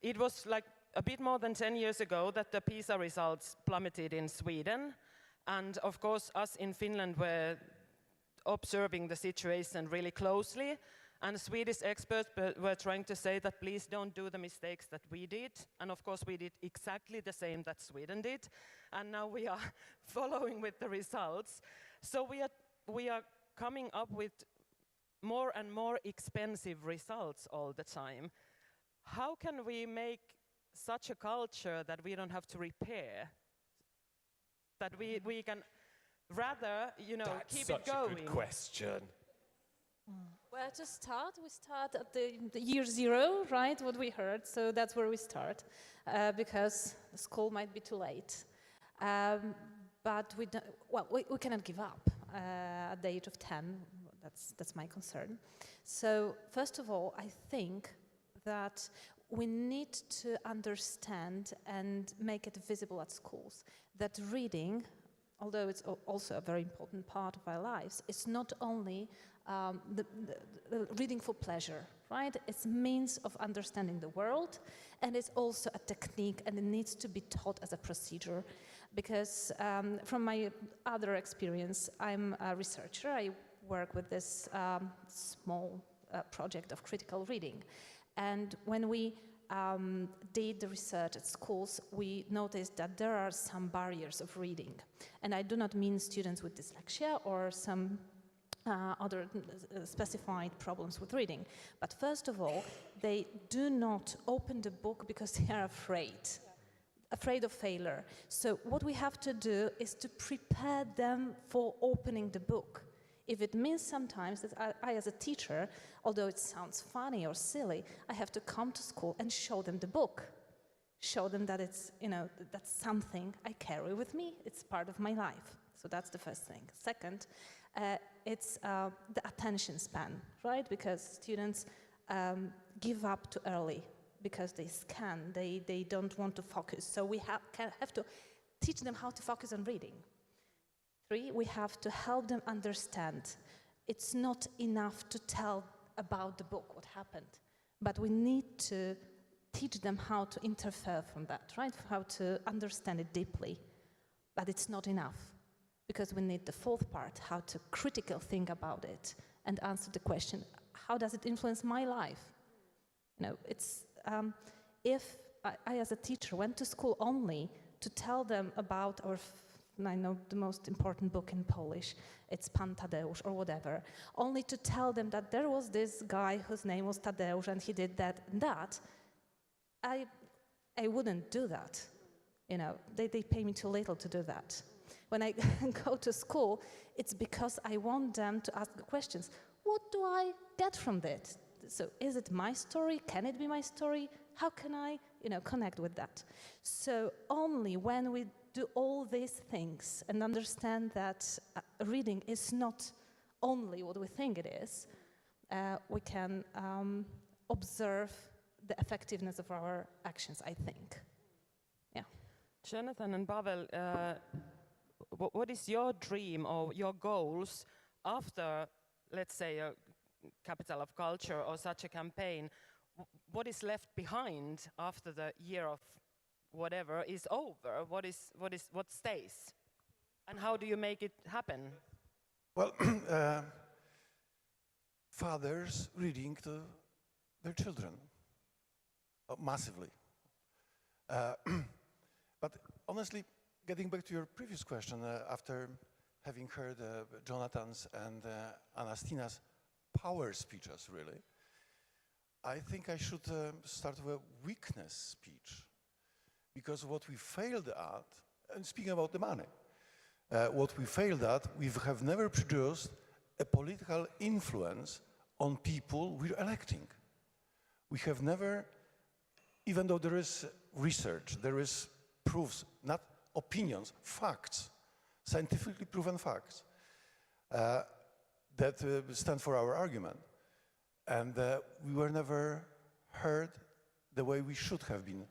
It was like a bit more than 10 years ago that the PISA results plummeted in Sweden. And of course, us in Finland were observing the situation really closely. And Swedish experts were trying to say that please don't do the mistakes that we did. And of course we did exactly the same that Sweden did. And now we are following with the results. So we are coming up with more and more expensive results all the time. How can we make such a culture that we don't have to repair? That we can rather, you know, keep it going? That's such a good question. Well, to start, we start at the year 0, right, what we heard, so that's where we start, because the school might be too late. But we cannot give up at the age of 10, that's my concern. So, first of all, I think that we need to understand and make it visible at schools that reading, although it's also a very important part of our lives, it's not only the reading for pleasure, right? It's a means of understanding the world, and it's also a technique, and it needs to be taught as a procedure. because from my other experience, I'm a researcher. I work with this small project of critical reading. And when we did the research at schools, we noticed that there are some barriers of reading. And I do not mean students with dyslexia or some other specified problems with reading. But first of all, they do not open the book because they are afraid of failure. So what we have to do is to prepare them for opening the book. If it means sometimes that I as a teacher, although it sounds funny or silly, I have to come to school and show them the book. Show them that it's, that's something I carry with me. It's part of my life. So that's the first thing. Second, it's the attention span, right? Because students give up too early because they scan, they don't want to focus. So we have to teach them how to focus on reading. 3, we have to help them understand. It's not enough to tell about the book, what happened, but we need to teach them how to interfere from that, right? How to understand it deeply. But it's not enough, because we need the 4th part, how to critically think about it and answer the question, how does it influence my life? It's, if I as a teacher went to school only to tell them about I know the most important book in Polish, it's Pan Tadeusz or whatever, only to tell them that there was this guy whose name was Tadeusz and he did that and that, I wouldn't do that. They pay me too little to do that. When I go to school, it's because I want them to ask the questions. What do I get from that? So is it my story? Can it be my story? How can I, connect with that? So only when we do all these things and understand that reading is not only what we think it is, we can observe the effectiveness of our actions, I think. Yeah. Jonathan and Pavel, what is your dream or your goals after, let's say, a Capital of Culture or such a campaign? What is left behind after the year of whatever is over? What stays? And how do you make it happen? Well, fathers reading to their children, massively. But honestly, getting back to your previous question, after having heard Jonathan's and Stina's power speeches, really, I think I should start with a weakness speech. Because what we failed at, and speaking about the money, what we failed at, we have never produced a political influence on people we're electing. We have never, even though there is research, there is proofs, not opinions, facts, scientifically proven facts, that stand for our argument. And we were never heard the way we should have been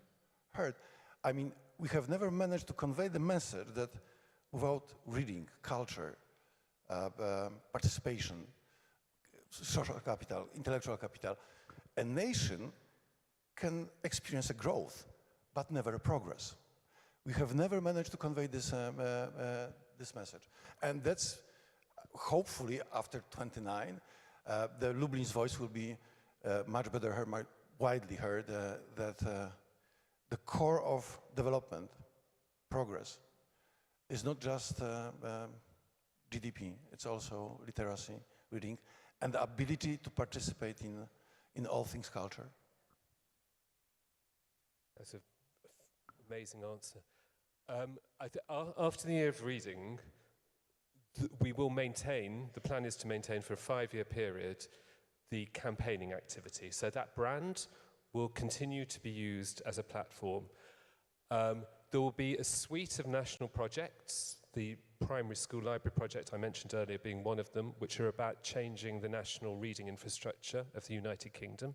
heard. I mean, we have never managed to convey the message that without reading, culture, participation, social capital, intellectual capital, a nation can experience a growth, but never a progress. We have never managed to convey this, this message. And that's, hopefully, after 29, the Lublin's voice will be much better heard, more widely heard, that the core of development, progress, is not just GDP, it's also literacy, reading, and the ability to participate in all things culture. That's an amazing answer. After the year of reading, we will maintain, the plan is to maintain for a 5-year period, the campaigning activity. So that brand will continue to be used as a platform. There will be a suite of national projects, the primary school library project I mentioned earlier being one of them, which are about changing the national reading infrastructure of the United Kingdom.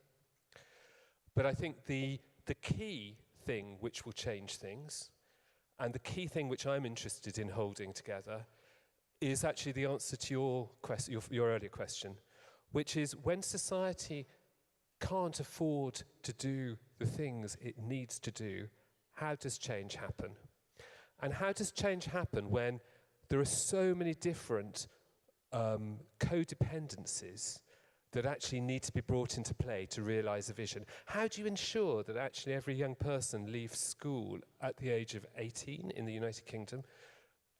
But I think the key thing which will change things, and the key thing which I'm interested in holding together, is actually the answer to your earlier question, which is when society can't afford to do the things it needs to do, how does change happen? And how does change happen when there are so many different codependencies that actually need to be brought into play to realise a vision? How do you ensure that actually every young person leaves school at the age of 18 in the United Kingdom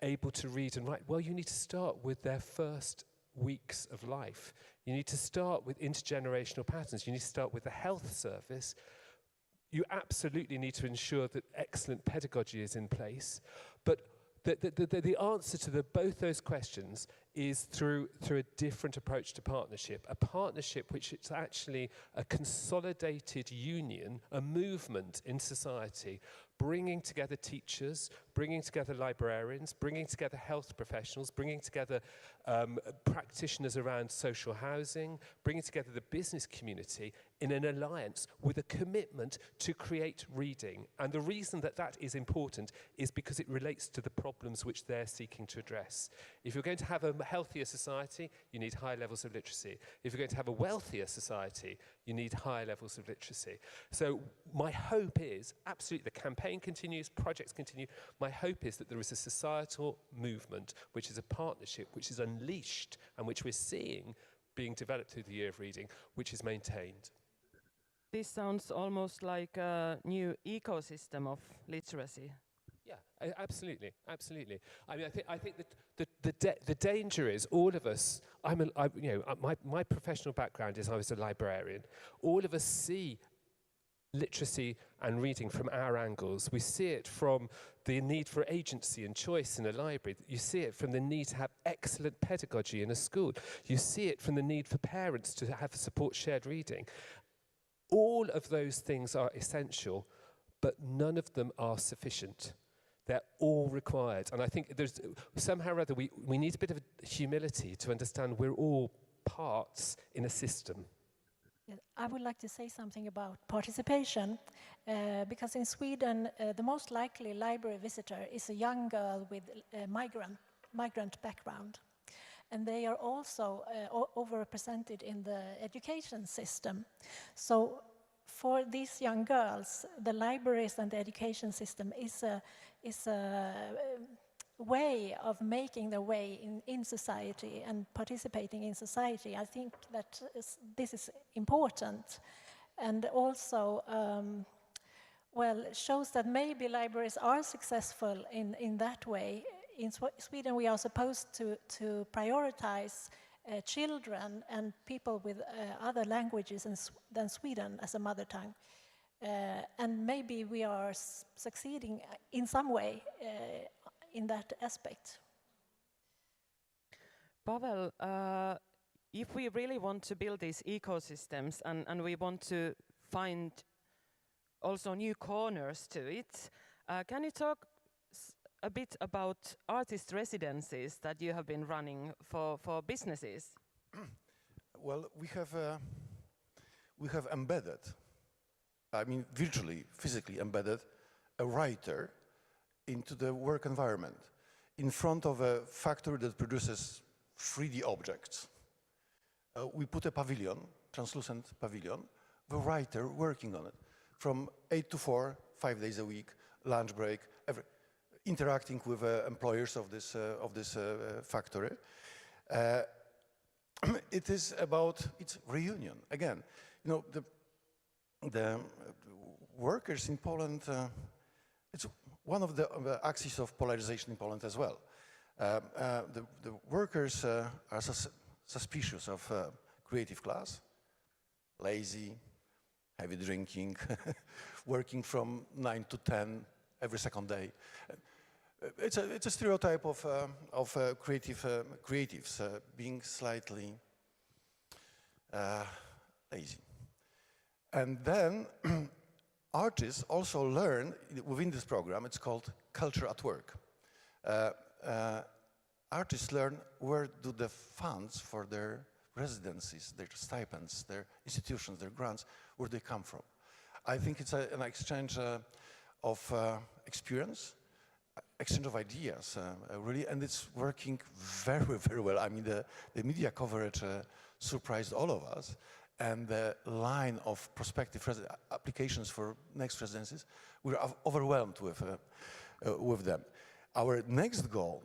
able to read and write? Well, you need to start with their first weeks of life. You need to start with intergenerational patterns. You need to start with the health service. You absolutely need to ensure that excellent pedagogy is in place. But the answer to both those questions is through a different approach to partnership. A partnership which is actually a consolidated union, a movement in society, bringing together teachers, bringing together librarians, bringing together health professionals, bringing together practitioners around social housing, bringing together the business community in an alliance with a commitment to create reading. And the reason that that is important is because it relates to the problems which they're seeking to address. If you're going to have a healthier society, you need high levels of literacy. If you're going to have a wealthier society, you need high levels of literacy. So my hope is, absolutely, the campaign continues, projects continue. My hope is that there is a societal movement, which is a partnership, which is unleashed, and which we're seeing being developed through the Year of Reading, which is maintained. This sounds almost like a new ecosystem of literacy. Yeah, absolutely, absolutely. I mean, I think that the danger is all of us. My professional background is I was a librarian. All of us see literacy and reading from our angles. We see it from the need for agency and choice in a library. You see it from the need to have excellent pedagogy in a school. You see it from the need for parents to have support shared reading. All of those things are essential, but none of them are sufficient. They're all required. And I think there's somehow or other we need a bit of humility to understand we're all parts in a system. I would like to say something about participation, because in Sweden, the most likely library visitor is a young girl with a migrant background. And they are also overrepresented in the education system. So for these young girls, the libraries and the education system is a way of making their way in society and participating in society. I think that this is important, and also shows that maybe libraries are successful in that way. In Sweden, we are supposed to prioritize children and people with other languages than Sweden as a mother tongue. And maybe we are succeeding in some way in that aspect. Pavel, if we really want to build these ecosystems and we want to find also new corners to it, can you talk a bit about artist residencies that you have been running for businesses? Well, we have embedded, I mean virtually, physically embedded a writer into the work environment in front of a factory that produces 3D objects. We put a pavilion, translucent pavilion, the writer working on it from 8 to 4, 5 days a week, lunch break, interacting with employers of this factory. It is about its reunion. Again, you know, the workers in Poland, it's one of the axes of polarization in Poland as well. The workers are suspicious of creative class, lazy, heavy drinking, working from 9 to 10 every second day. It's a stereotype of creatives being slightly lazy. And then artists also learn within this program. It's called Culture at Work. Artists learn where do the funds for their residencies, their stipends, their institutions, their grants, where they come from. I think it's an exchange of experience, exchange of ideas, really, and it's working very, very well. I mean, the media coverage surprised all of us, and the line of prospective applications for next residencies, we were overwhelmed with them. Our next goal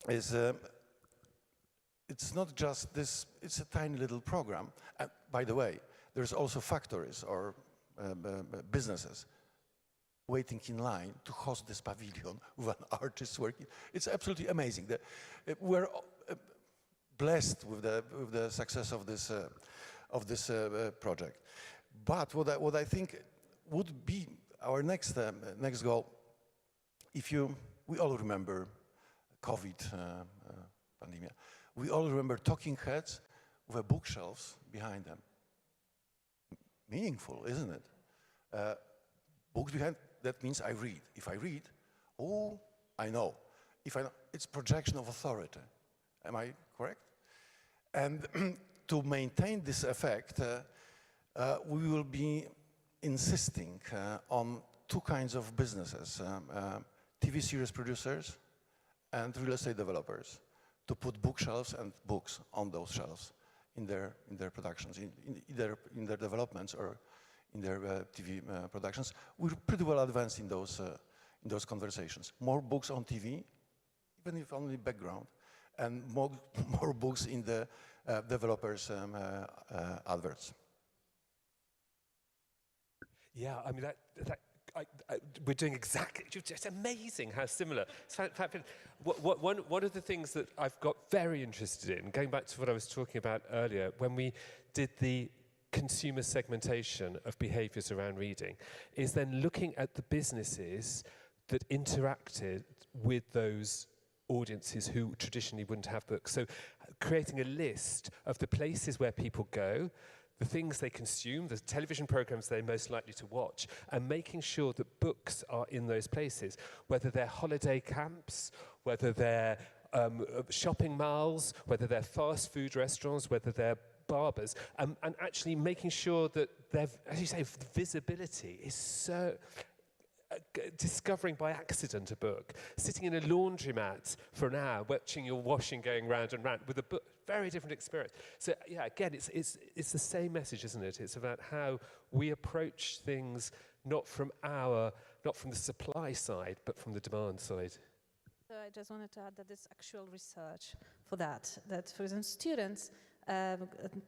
is, it's not just this, it's a tiny little program. By the way, there's also factories or businesses waiting in line to host this pavilion with an artist working. It's absolutely amazing. We're blessed with the success of this project. But what I think would be our next goal, we all remember COVID pandemic. We all remember talking heads with bookshelves behind them. Meaningful, isn't it? Books behind, that means I read. If I read, oh, I know. If I know, it's projection of authority. Am I correct? And to maintain this effect, we will be insisting on two kinds of businesses, TV series producers and real estate developers, to put bookshelves and books on those shelves in their productions, either in their developments or in their TV productions. We're pretty well advanced in those conversations. More books on TV, even if only background, and more books in the developers' adverts. Yeah, I mean, we're doing exactly, it's amazing how similar. One of the things that I've got very interested in, going back to what I was talking about earlier, when we did the consumer segmentation of behaviors around reading, is then looking at the businesses that interacted with those audiences who traditionally wouldn't have books. So creating a list of the places where people go, the things they consume, the television programs they're most likely to watch, and making sure that books are in those places, whether they're holiday camps, whether they're shopping malls, whether they're fast food restaurants, whether they're barbers, and actually making sure that as you say, visibility is so... discovering by accident a book, sitting in a laundromat for an hour, watching your washing going round and round with a book, very different experience. So yeah, again, it's the same message, isn't it? It's about how we approach things not from the supply side, but from the demand side. So I just wanted to add that there's actual research for that for example, students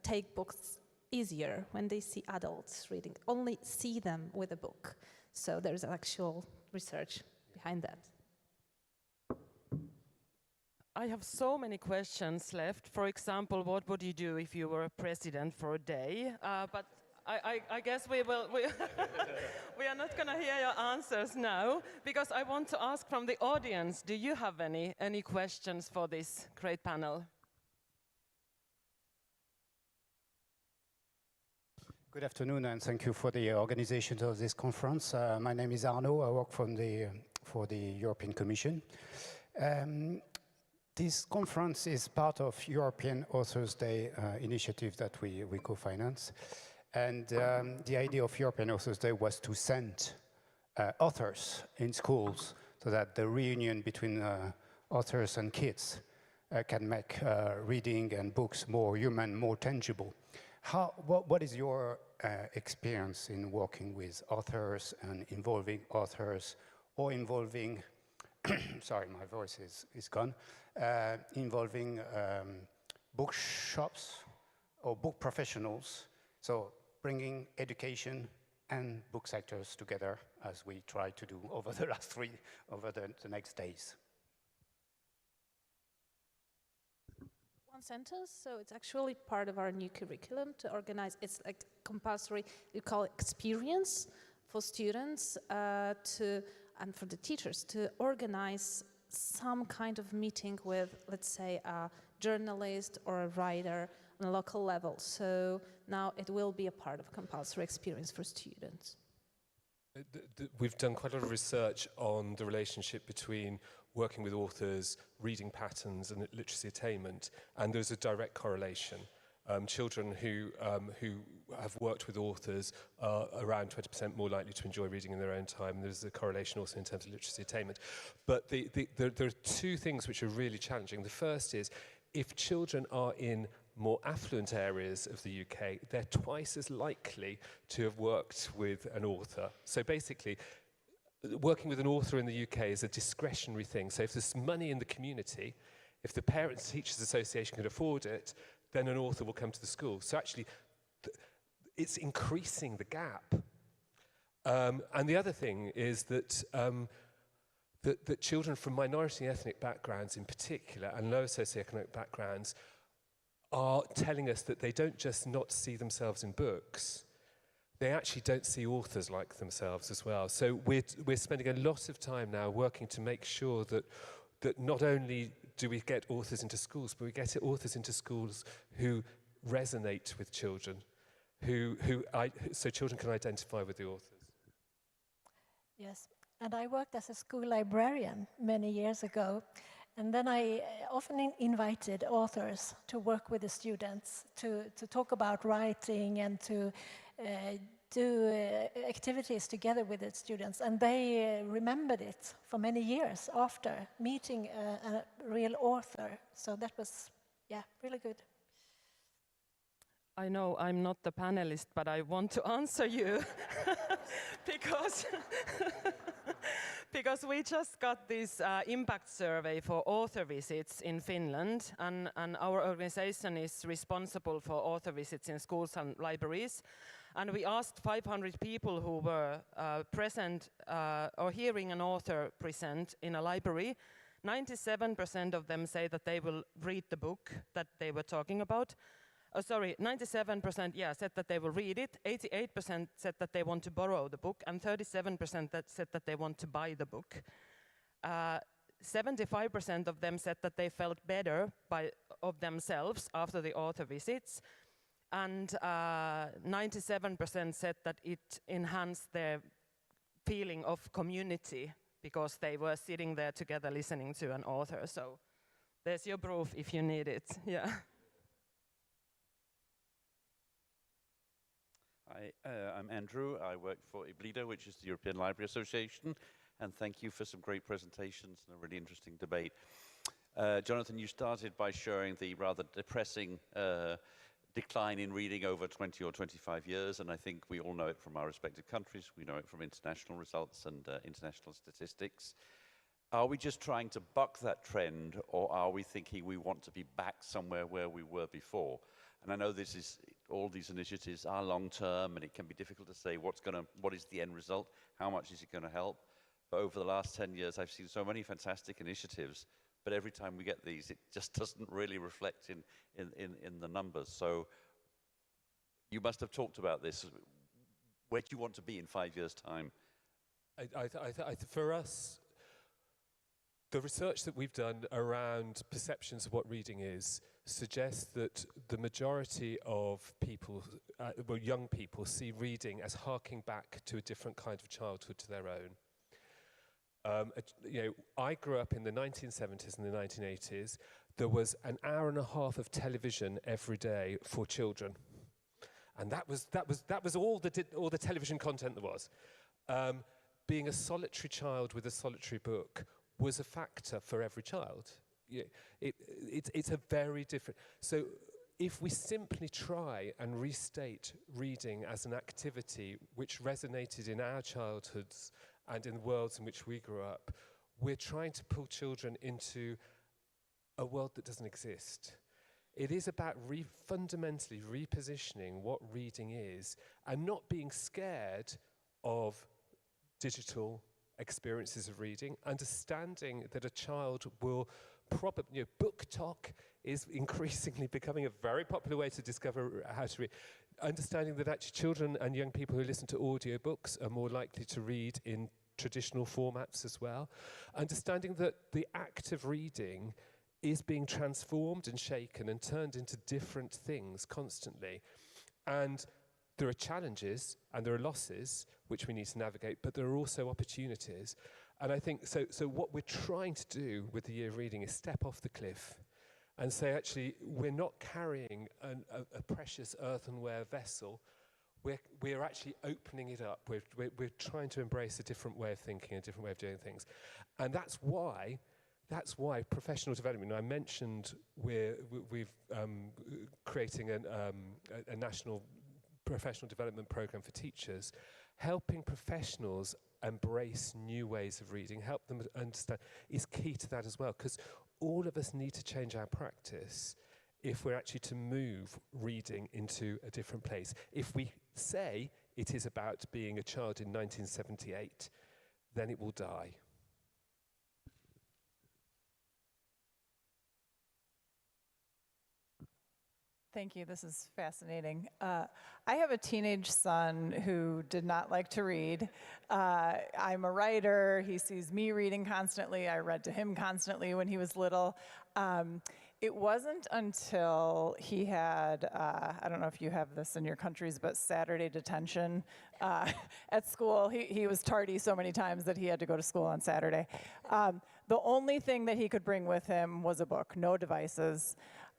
take books easier when they see adults reading, only see them with a book. So there's actual research behind that. I have so many questions left. For example, what would you do if you were a president for a day? But I guess we are not going to hear your answers now, because I want to ask from the audience, do you have any questions for this great panel? Good afternoon, and thank you for the organization of this conference. My name is Arnaud. I work for the European Commission. This conference is part of European Authors' Day initiative that we co-finance. And the idea of European Authors' Day was to send authors in schools so that the reunion between authors and kids can make reading and books more human, more tangible. What is your experience in working with authors and involving authors, or involving, sorry, my voice is gone, involving bookshops or book professionals, so bringing education and book sectors together as we try to do over the next days? Centers, so it's actually part of our new curriculum to organize. It's like compulsory, we call it experience for students and for the teachers to organize some kind of meeting with, let's say, a journalist or a writer on a local level. So now it will be a part of compulsory experience for students. We've done quite a lot of research on the relationship between working with authors, reading patterns, and literacy attainment, and there's a direct correlation. Children who have worked with authors are around 20% more likely to enjoy reading in their own time. There's a correlation also in terms of literacy attainment. But there are two things which are really challenging. The first is, if children are in more affluent areas of the UK, they're twice as likely to have worked with an author. So basically, working with an author in the UK is a discretionary thing. So if there's money in the community, if the Parents Teachers Association can afford it, then an author will come to the school. So actually, it's increasing the gap. And the other thing is that, that children from minority ethnic backgrounds in particular, and lower socioeconomic backgrounds, are telling us that they don't just not see themselves in books, they actually don't see authors like themselves as well. So we're spending a lot of time now working to make sure that not only do we get authors into schools, but we get authors into schools who resonate with children, so children can identify with the authors. Yes, and I worked as a school librarian many years ago, and then I often invited authors to work with the students, to talk about writing and to do activities together with the students, and they remembered it for many years after meeting a real author. So that was, yeah, really good. I know I'm not the panelist, but I want to answer you because we just got this impact survey for author visits in Finland, and our organization is responsible for author visits in schools and libraries. And we asked 500 people who were present or hearing an author present in a library. 97% of them say that they will read the book that they were talking about. 97% said that they will read it, 88% said that they want to borrow the book, and 37% that said that they want to buy the book. 75% of them said that they felt better of themselves after the author visits, and 97% said that it enhanced their feeling of community because they were sitting there together listening to an author. So there's your proof if you need it. Yeah. Hi, I'm Andrew. I work for IBLIDA, which is the European Library Association, and thank you for some great presentations and a really interesting debate. Jonathan, you started by showing the rather depressing decline in reading over 20 or 25 years, and I think we all know it from our respective countries. We know it from international results and international statistics. Are we just trying to buck that trend, or are we thinking we want to be back somewhere where we were before? And I know all these initiatives are long-term, and it can be difficult to say what is the end result, how much is it going to help. But over the last 10 years, I've seen so many fantastic initiatives, but every time we get these, it just doesn't really reflect in the numbers. So you must have talked about this. Where do you want to be in 5 years' time? For us, the research that we've done around perceptions of what reading is suggests that the majority of people, young people, see reading as harking back to a different kind of childhood to their own. I grew up in the 1970s and the 1980s. There was an hour and a half of television every day for children, and that was all the television content there was. Being a solitary child with a solitary book was a factor for every child. It's a very different. So if we simply try and restate reading as an activity which resonated in our childhoods and in the worlds in which we grew up, we're trying to pull children into a world that doesn't exist. It is about fundamentally repositioning what reading is and not being scared of digital experiences of reading, understanding that a child will probably, book talk is increasingly becoming a very popular way to discover how to read. Understanding that actually children and young people who listen to audiobooks are more likely to read in traditional formats as well. Understanding that the act of reading is being transformed and shaken and turned into different things constantly. And there are challenges and there are losses which we need to navigate, but there are also opportunities. And I think, so what we're trying to do with the year of reading is step off the cliff and say, actually, we're not carrying a precious earthenware vessel. We're actually opening it up. We're trying to embrace a different way of thinking, a different way of doing things. And that's why professional development, I mentioned we're creating a national professional development program for teachers, helping professionals embrace new ways of reading, help them understand, is key to that as well, because all of us need to change our practice if we're actually to move reading into a different place. If we say it is about being a child in 1978, then it will die. Thank you, this is fascinating. I have a teenage son who did not like to read. I'm a writer, he sees me reading constantly, I read to him constantly when he was little. It wasn't until he had, I don't know if you have this in your countries, but Saturday detention at school. He was tardy so many times that he had to go to school on Saturday. The only thing that he could bring with him was a book, no devices.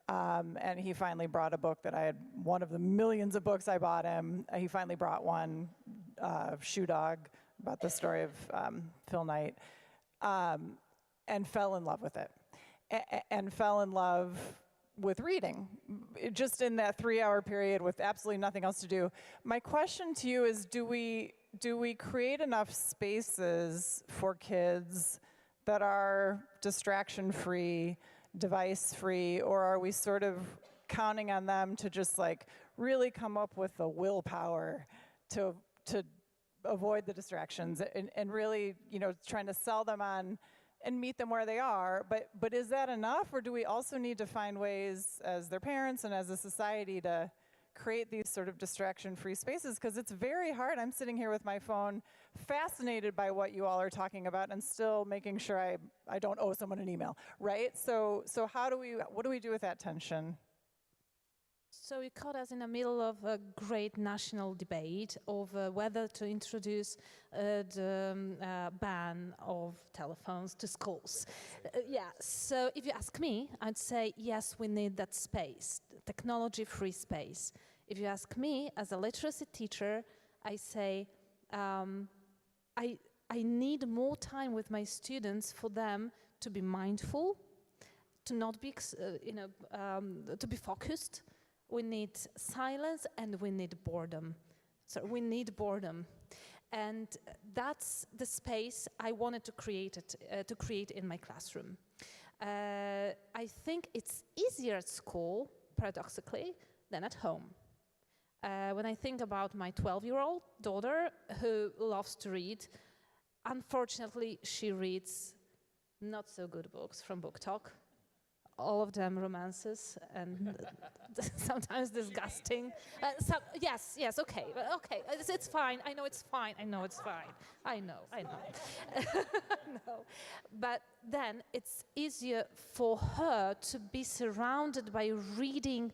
And he finally brought a book that I had, one of the millions of books I bought him. He finally brought one, Shoe Dog, about the story of Phil Knight, and fell in love with it. And fell in love with reading, just in that 3-hour period with absolutely nothing else to do. My question to you is, do we create enough spaces for kids that are distraction-free, device-free, or are we sort of counting on them to just like really come up with the willpower to avoid the distractions and really, you know, trying to sell them on and meet them where they are, but is that enough, or do we also need to find ways as their parents and as a society to create these sort of distraction-free spaces? Because it's very hard. I'm sitting here with my phone, fascinated by what you all are talking about, and still making sure I don't owe someone an email, right? So what do we do with that tension? So you caught us in the middle of a great national debate over whether to introduce the ban of telephones to schools. Yeah, so if you ask me, I'd say yes, we need that space, technology-free space. If you ask me, as a literacy teacher, I say I need more time with my students for them to be mindful, to not be, to be focused. We need silence and we need boredom. So we need boredom. And that's the space I wanted to create in my classroom. I think it's easier at school, paradoxically, than at home. When I think about my 12-year-old daughter who loves to read, unfortunately, she reads not so good books from Book Talk. All of them romances and sometimes disgusting. Yes, okay, it's fine. I know it's fine. I know. No. But then it's easier for her to be surrounded by reading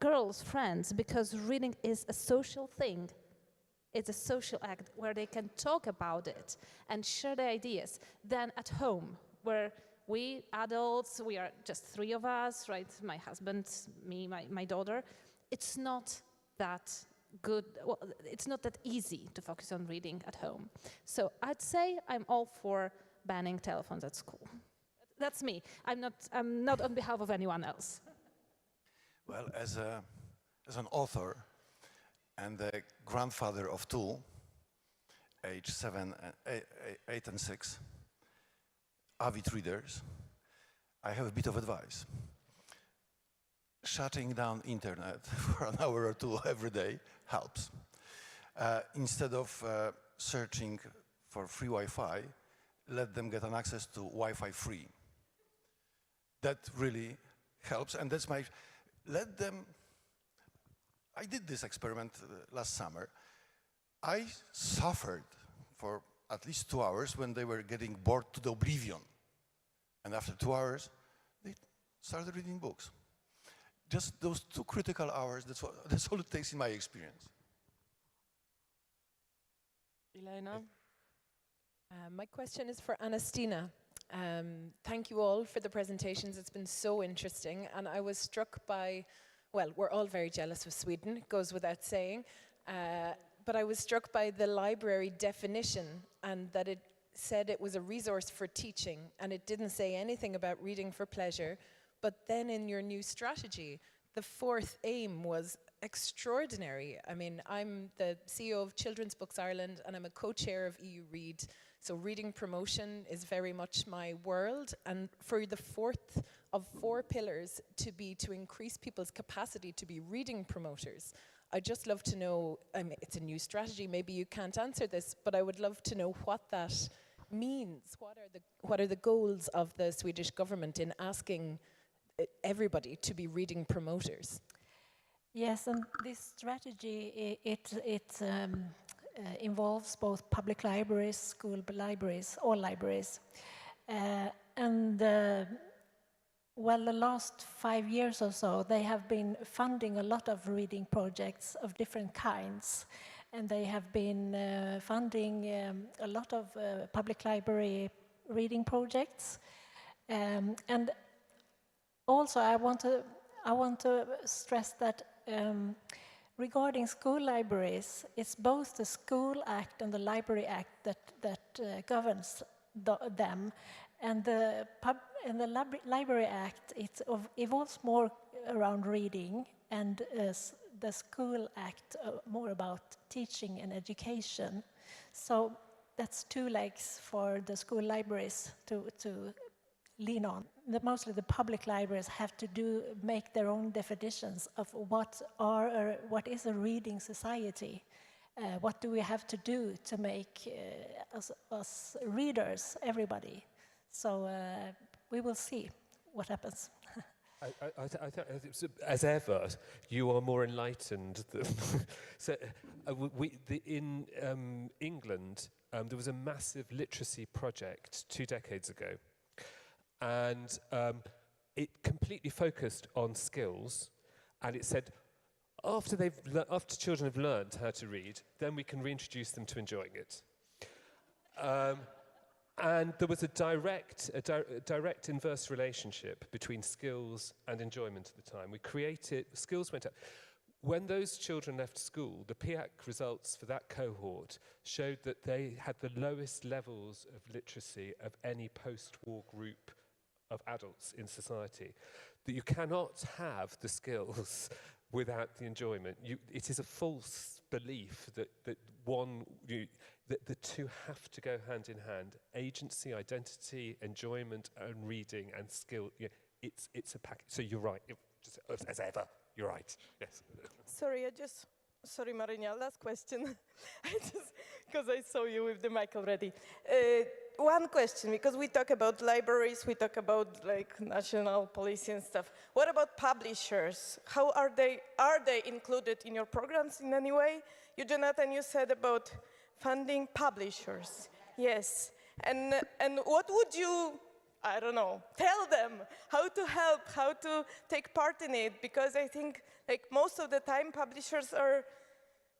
girls, friends, because reading is a social thing. It's a social act where they can talk about it and share their ideas. Than at home, where we adults, we are just 3 of us, right? My husband, me, my daughter. It's not that good, well, it's not that easy to focus on reading at home. So I'd say I'm all for banning telephones at school. That's me. I'm not on behalf of anyone else. Well, as an author and the grandfather of 2, age 8 and 6, avid readers, I have a bit of advice. Shutting down internet for an hour or 2 every day helps. Instead of searching for free Wi-Fi, let them get an access to Wi-Fi free. That really helps, and that's my, let them, I did this experiment last summer. I suffered for at least 2 hours when they were getting bored to the oblivion. And after 2 hours, they started reading books. Just those 2 critical hours, that's all it takes in my experience. Elena? My question is for Stina. Thank you all for the presentations. It's been so interesting. And I was struck by, well, we're all very jealous of Sweden, it goes without saying. But I was struck by the library definition and that it said it was a resource for teaching, and it didn't say anything about reading for pleasure. But then in your new strategy, the 4th aim was extraordinary. I mean, I'm the CEO of Children's Books Ireland, and I'm a co-chair of EU Read. So reading promotion is very much my world. And for the fourth of 4 pillars to increase people's capacity to be reading promoters, I'd just love to know, I mean, it's a new strategy, maybe you can't answer this, but I would love to know what that means. What are the goals of the Swedish government in asking everybody to be reading promoters? Yes, and this strategy, it involves both public libraries, school libraries, all libraries. Well, the last 5 years or so, they have been funding a lot of reading projects of different kinds. And they have been funding a lot of public library reading projects. And also, I want to stress that regarding school libraries, it's both the School Act and the Library Act that governs them. And the Library Act, it evolves more around reading, and the School Act more about teaching and education. So that's 2 legs for the school libraries to lean on. Mostly the public libraries have to make their own definitions of what is a reading society. What do we have to do to make us readers, everybody? So we will see what happens. As ever, you are more enlightened than so. In England, there was a massive literacy project 2 decades ago, and it completely focused on skills, and it said after children have learned how to read, then we can reintroduce them to enjoying it. And there was a direct inverse relationship between skills and enjoyment at the time. Skills went up. When those children left school, the PIAC results for that cohort showed that they had the lowest levels of literacy of any post-war group of adults in society. That you cannot have the skills without the enjoyment. It is a false belief that the 2 have to go hand in hand. Agency, identity, enjoyment, and reading and skill. It's a package. So you're right. Just as ever, you're right. Yes. Sorry, Marinia, last question. Because I saw you with the mic already. One question, because we talk about libraries, we talk about like national policy and stuff. What about publishers? How are they included in your programs in any way? Jonathan, you said about funding publishers. Yes. And what would you, I don't know, tell them how to help, how to take part in it? Because I think like most of the time publishers are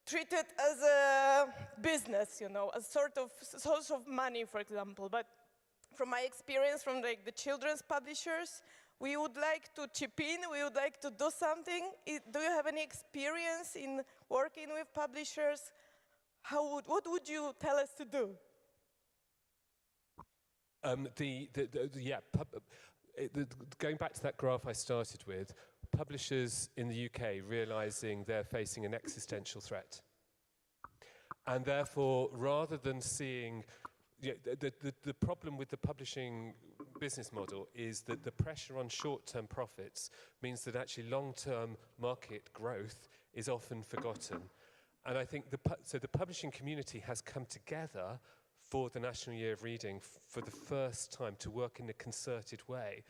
treated as a business, a sort of source of money, for example. But from my experience from like the children's publishers, we would like to chip in, we would like to do something. Do you have any experience in working with publishers? What would you tell us to do? Going back to that graph I started with, publishers in the UK realizing they're facing an existential threat. And therefore, rather than seeing, the problem with the publishing business model is that the pressure on short-term profits means that actually long-term market growth is often forgotten. And I think the publishing community has come together for the National Year of Reading for the first time to work in a concerted way,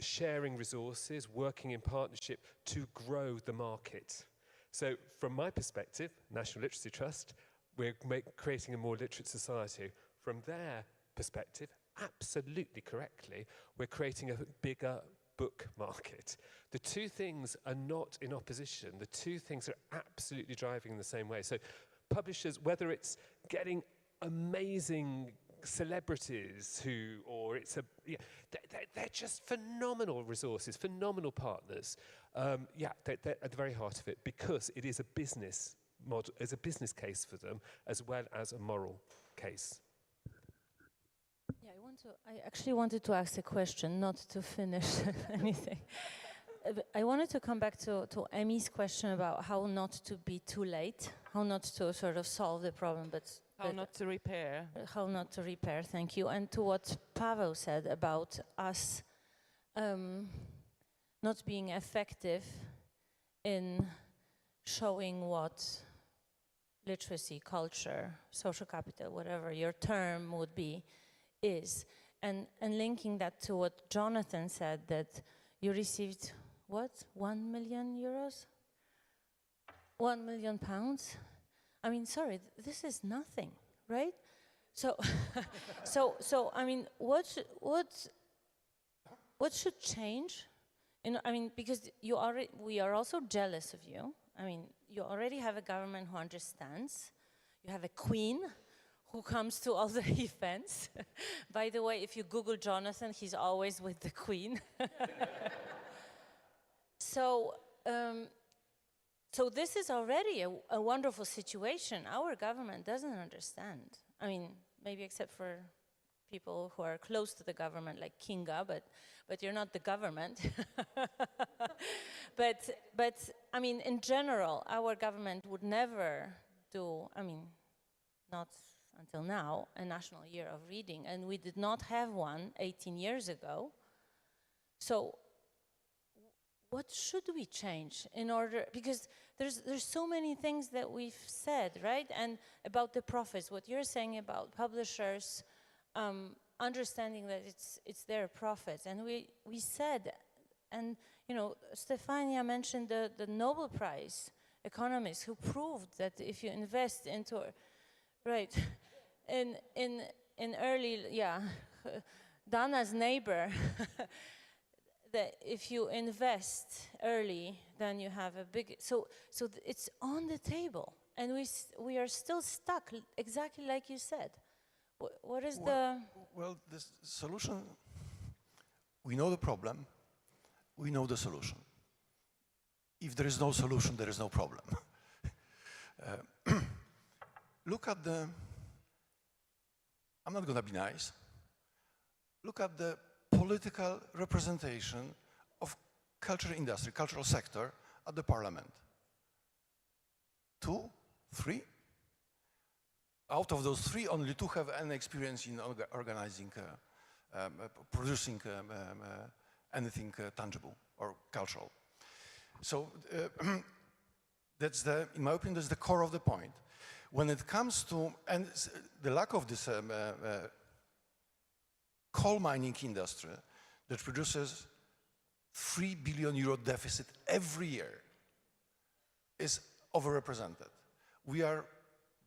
sharing resources, working in partnership to grow the market. So from my perspective, National Literacy Trust, we're creating a more literate society. From their perspective, absolutely correctly, we're creating a bigger book market. The 2 things are not in opposition. The 2 things are absolutely driving in the same way. So publishers, whether it's getting amazing celebrities they're just phenomenal resources, phenomenal partners. They're at the very heart of it because it is a business model, as a business case for them, as well as a moral case. Yeah, I actually wanted to ask a question, not to finish anything. I wanted to come back to Emmy's question about how not to be too late, how not to sort of solve the problem, but how not to repair. How not to repair, thank you. And to what Paweł said about us not being effective in showing what literacy, culture, social capital, whatever your term would be, is. And linking that to what Jonathan said, that you received, what, 1 million euros? 1 million pounds? I mean, sorry, this is nothing, right? So, so I mean, what should change? I mean, because we are also jealous of you. I mean, you already have a government who understands. You have a queen who comes to all the events. By the way, if you Google Jonathan, he's always with the queen. So, so this is already a wonderful situation. Our government doesn't understand. I mean, maybe except for people who are close to the government, like Kinga, but you're not the government. but I mean, in general, our government would never do, I mean, not until now, a national year of reading, and we did not have one 18 years ago. So what should we change in order, because there's so many things that we've said, right? And about the profits, what you're saying about publishers, understanding that it's their profits. And we said, and you know, Stefania mentioned the Nobel Prize economists who proved that if you invest into, right, in early, yeah, Dana's neighbor, that if you invest early, then you have a big, so it's on the table, and we are still stuck, exactly like you said. What is the... Well, the solution, we know the problem, we know the solution. If there is no solution, there is no problem. Look at the, I'm not going to be nice, look at the political representation of culture industry, cultural sector at the parliament. 2, 3? Out of those 3, only 2 have any experience in organizing, producing anything tangible or cultural. So that's the, in my opinion, that's the core of the point. When it comes to, and the lack of this coal mining industry that produces €3 billion deficit every year is overrepresented. We are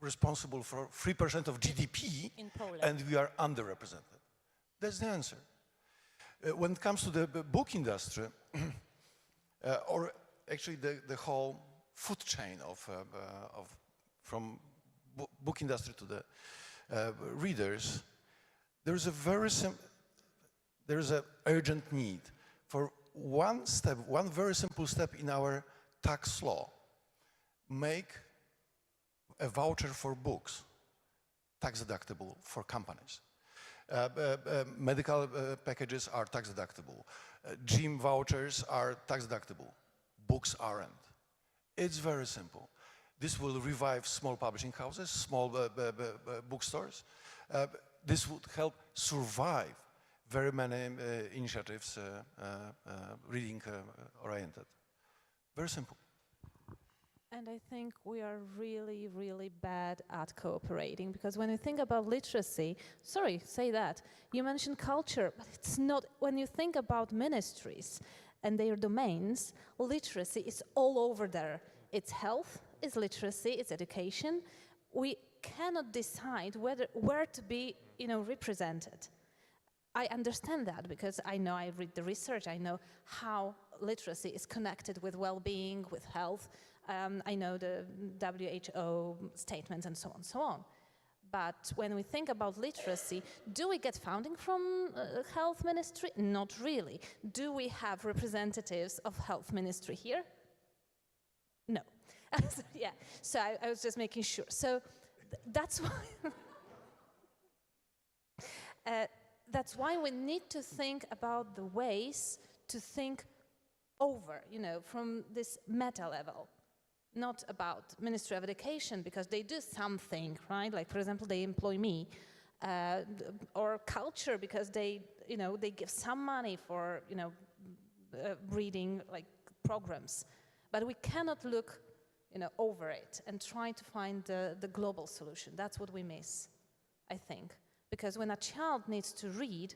responsible for 3% of GDP, in Poland, and we are underrepresented. That's the answer. When it comes to the book industry, or actually the whole food chain from book industry to the readers, there is a urgent need for one very simple step in our tax law. Make a voucher for books tax deductible for companies. Medical packages are tax deductible. Gym vouchers are tax deductible. Books aren't. It's very simple. This will revive small publishing houses, small bookstores. This would help survive very many initiatives reading oriented. Very simple. And I think we are really, really bad at cooperating, because when you think about literacy, sorry, say that, you mentioned culture, but it's not, when you think about ministries and their domains, literacy is all over there. It's health, it's literacy, it's education. We cannot decide where to be, represented. I understand that because I know, I read the research, I know how literacy is connected with well-being, with health. I know the WHO statements and so on and so on. But when we think about literacy, do we get funding from health ministry? Not really. Do we have representatives of health ministry here? No. Yeah, so I was just making sure. So that's why that's why we need to think about the ways to think over, you know, from this meta level. Not about Ministry of Education, because they do something, right? Like, for example, they employ me. Or culture, because they, you know, they give some money for, you know, reading like programs. But we cannot look, you know, over it and try to find the global solution. That's what we miss, I think. Because when a child needs to read,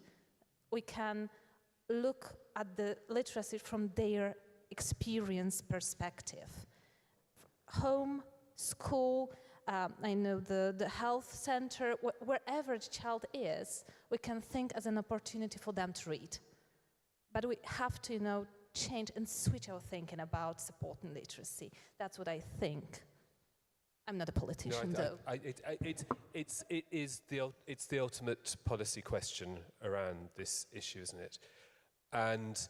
we can look at the literacy from their experience perspective. Home, school, I know the health center, wherever the child is, we can think as an opportunity for them to read. But we have to, you know, change and switch our thinking about supporting literacy. That's what I think. I'm not a politician, though. It's the ultimate policy question around this issue, isn't it? And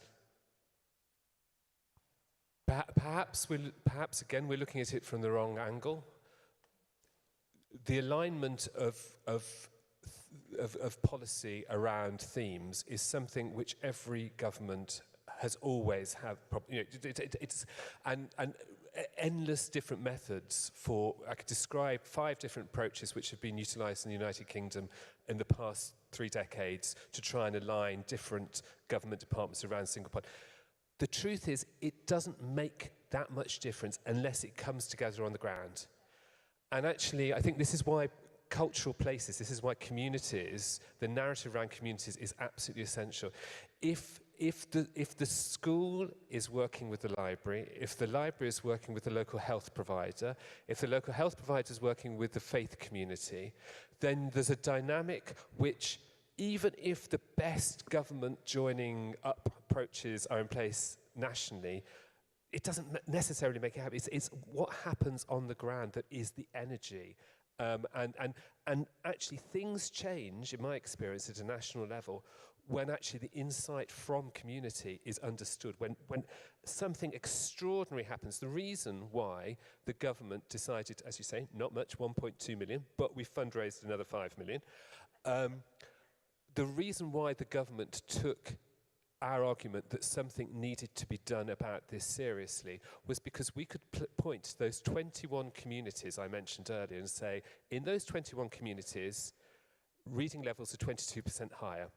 perhaps again we're looking at it from the wrong angle. The alignment of policy around themes is something which every government has always had. You know, it's endless different methods for. I could describe 5 different approaches which have been utilised in the United Kingdom in the past 3 decades to try and align different government departments around single point. The truth is, it doesn't make that much difference unless it comes together on the ground. And actually, I think this is why cultural places, this is why communities, the narrative around communities is absolutely essential. If the school is working with the library, if the library is working with the local health provider, if the local health provider is working with the faith community, then there's a dynamic which, even if the best government joining up approaches are in place nationally, it doesn't necessarily make it happen. It's what happens on the ground that is the energy. And actually things change, in my experience, at a national level when actually the insight from community is understood, when something extraordinary happens. The reason why the government decided, as you say, not much, 1.2 million, but we fundraised another 5 million. The reason why the government took our argument that something needed to be done about this seriously was because we could point to those 21 communities I mentioned earlier and say, in those 21 communities, reading levels are 22% higher.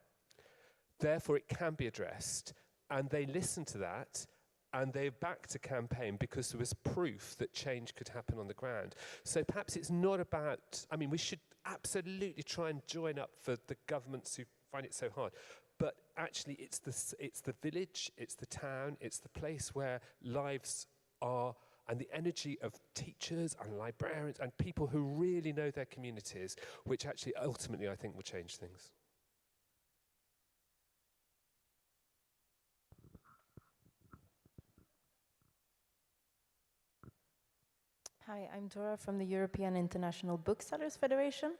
Therefore, it can be addressed. And they listened to that, and they backed a campaign because there was proof that change could happen on the ground. So perhaps it's not about, I mean, we should absolutely try and join up for the governments who find it so hard. But actually, it's the village, it's the town, it's the place where lives are, and the energy of teachers and librarians and people who really know their communities, which actually ultimately I think will change things. Hi, I'm Dora from the European International Booksellers Federation.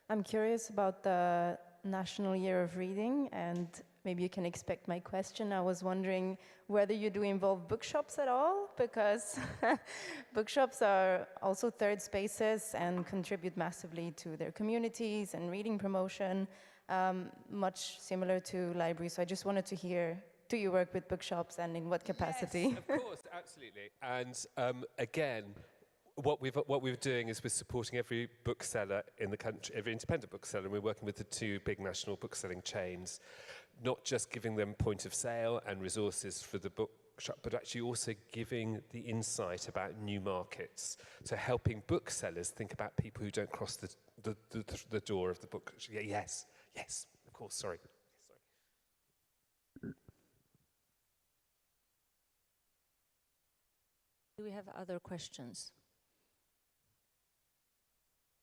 I'm curious about the National Year of Reading, and maybe you can expect my question. I was wondering whether you do involve bookshops at all, because bookshops are also third spaces and contribute massively to their communities and reading promotion, much similar to libraries. So I just wanted to hear, do you work with bookshops and in what capacity? Yes, of course, absolutely. And again, what we're doing is we're supporting every bookseller in the country, every independent bookseller, and we're working with the 2 big national bookselling chains, not just giving them point of sale and resources for the bookshop, but actually also giving the insight about new markets. So helping booksellers think about people who don't cross the door of the book. Yes, of course, sorry. Do we have other questions?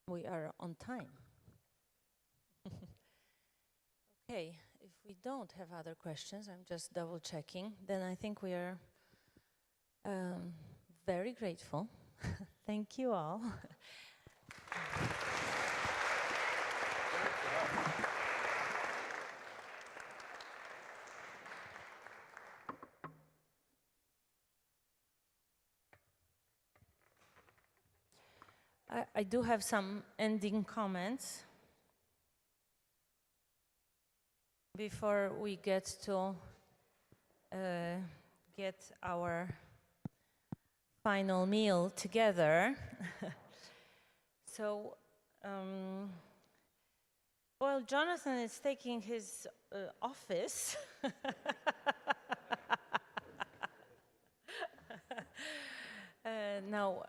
We are on time. Okay, if we don't have other questions, I'm just double checking, then I think we are very grateful. Thank you all. I do have some ending comments before we get to get our final meal together. So, well, Jonathan is taking his office. Now,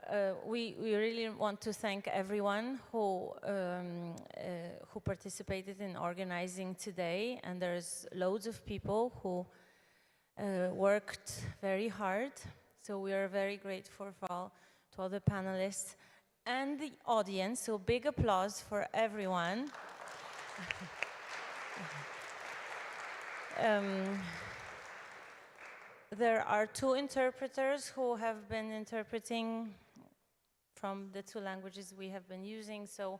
we really want to thank everyone who participated in organizing today, and there's loads of people who worked very hard. So we are very grateful to all the panelists and the audience. So big applause for everyone. There are 2 interpreters who have been interpreting from the 2 languages we have been using. So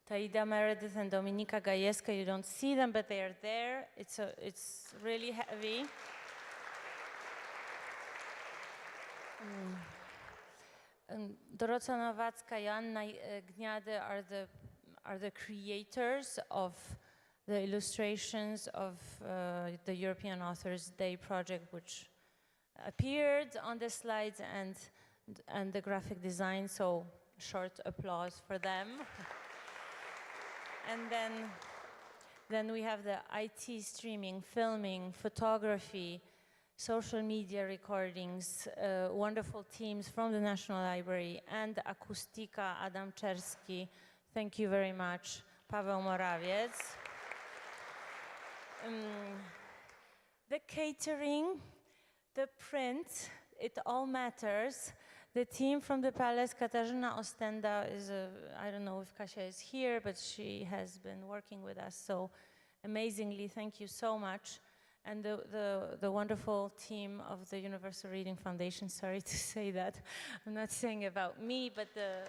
Taida Meredith and Dominika Gajewska, you don't see them, but they are there. It's really heavy. Dorota Nowacka, Joanna Gniady are the creators of the illustrations of the European Authors' Day project, which appeared on the slides, and the graphic design, so short applause for them. And then we have the IT streaming, filming, photography, social media recordings, wonderful teams from the National Library, and Akustika, Adam Czerwiński, thank you very much, Paweł Morawiec. The catering, the print, it all matters. The team from the Palace, Katarzyna Ostenda I don't know if Kasia is here, but she has been working with us so amazingly. Thank you so much. And the wonderful team of the Universal Reading Foundation, sorry to say that. I'm not saying about me, but the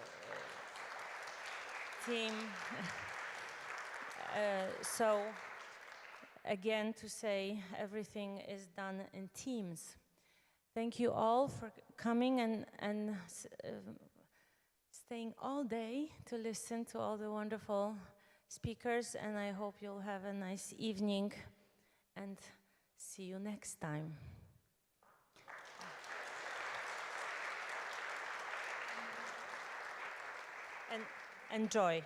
team. So, again, to say everything is done in teams. Thank you all for coming and staying all day to listen to all the wonderful speakers, and I hope you'll have a nice evening and see you next time. And enjoy.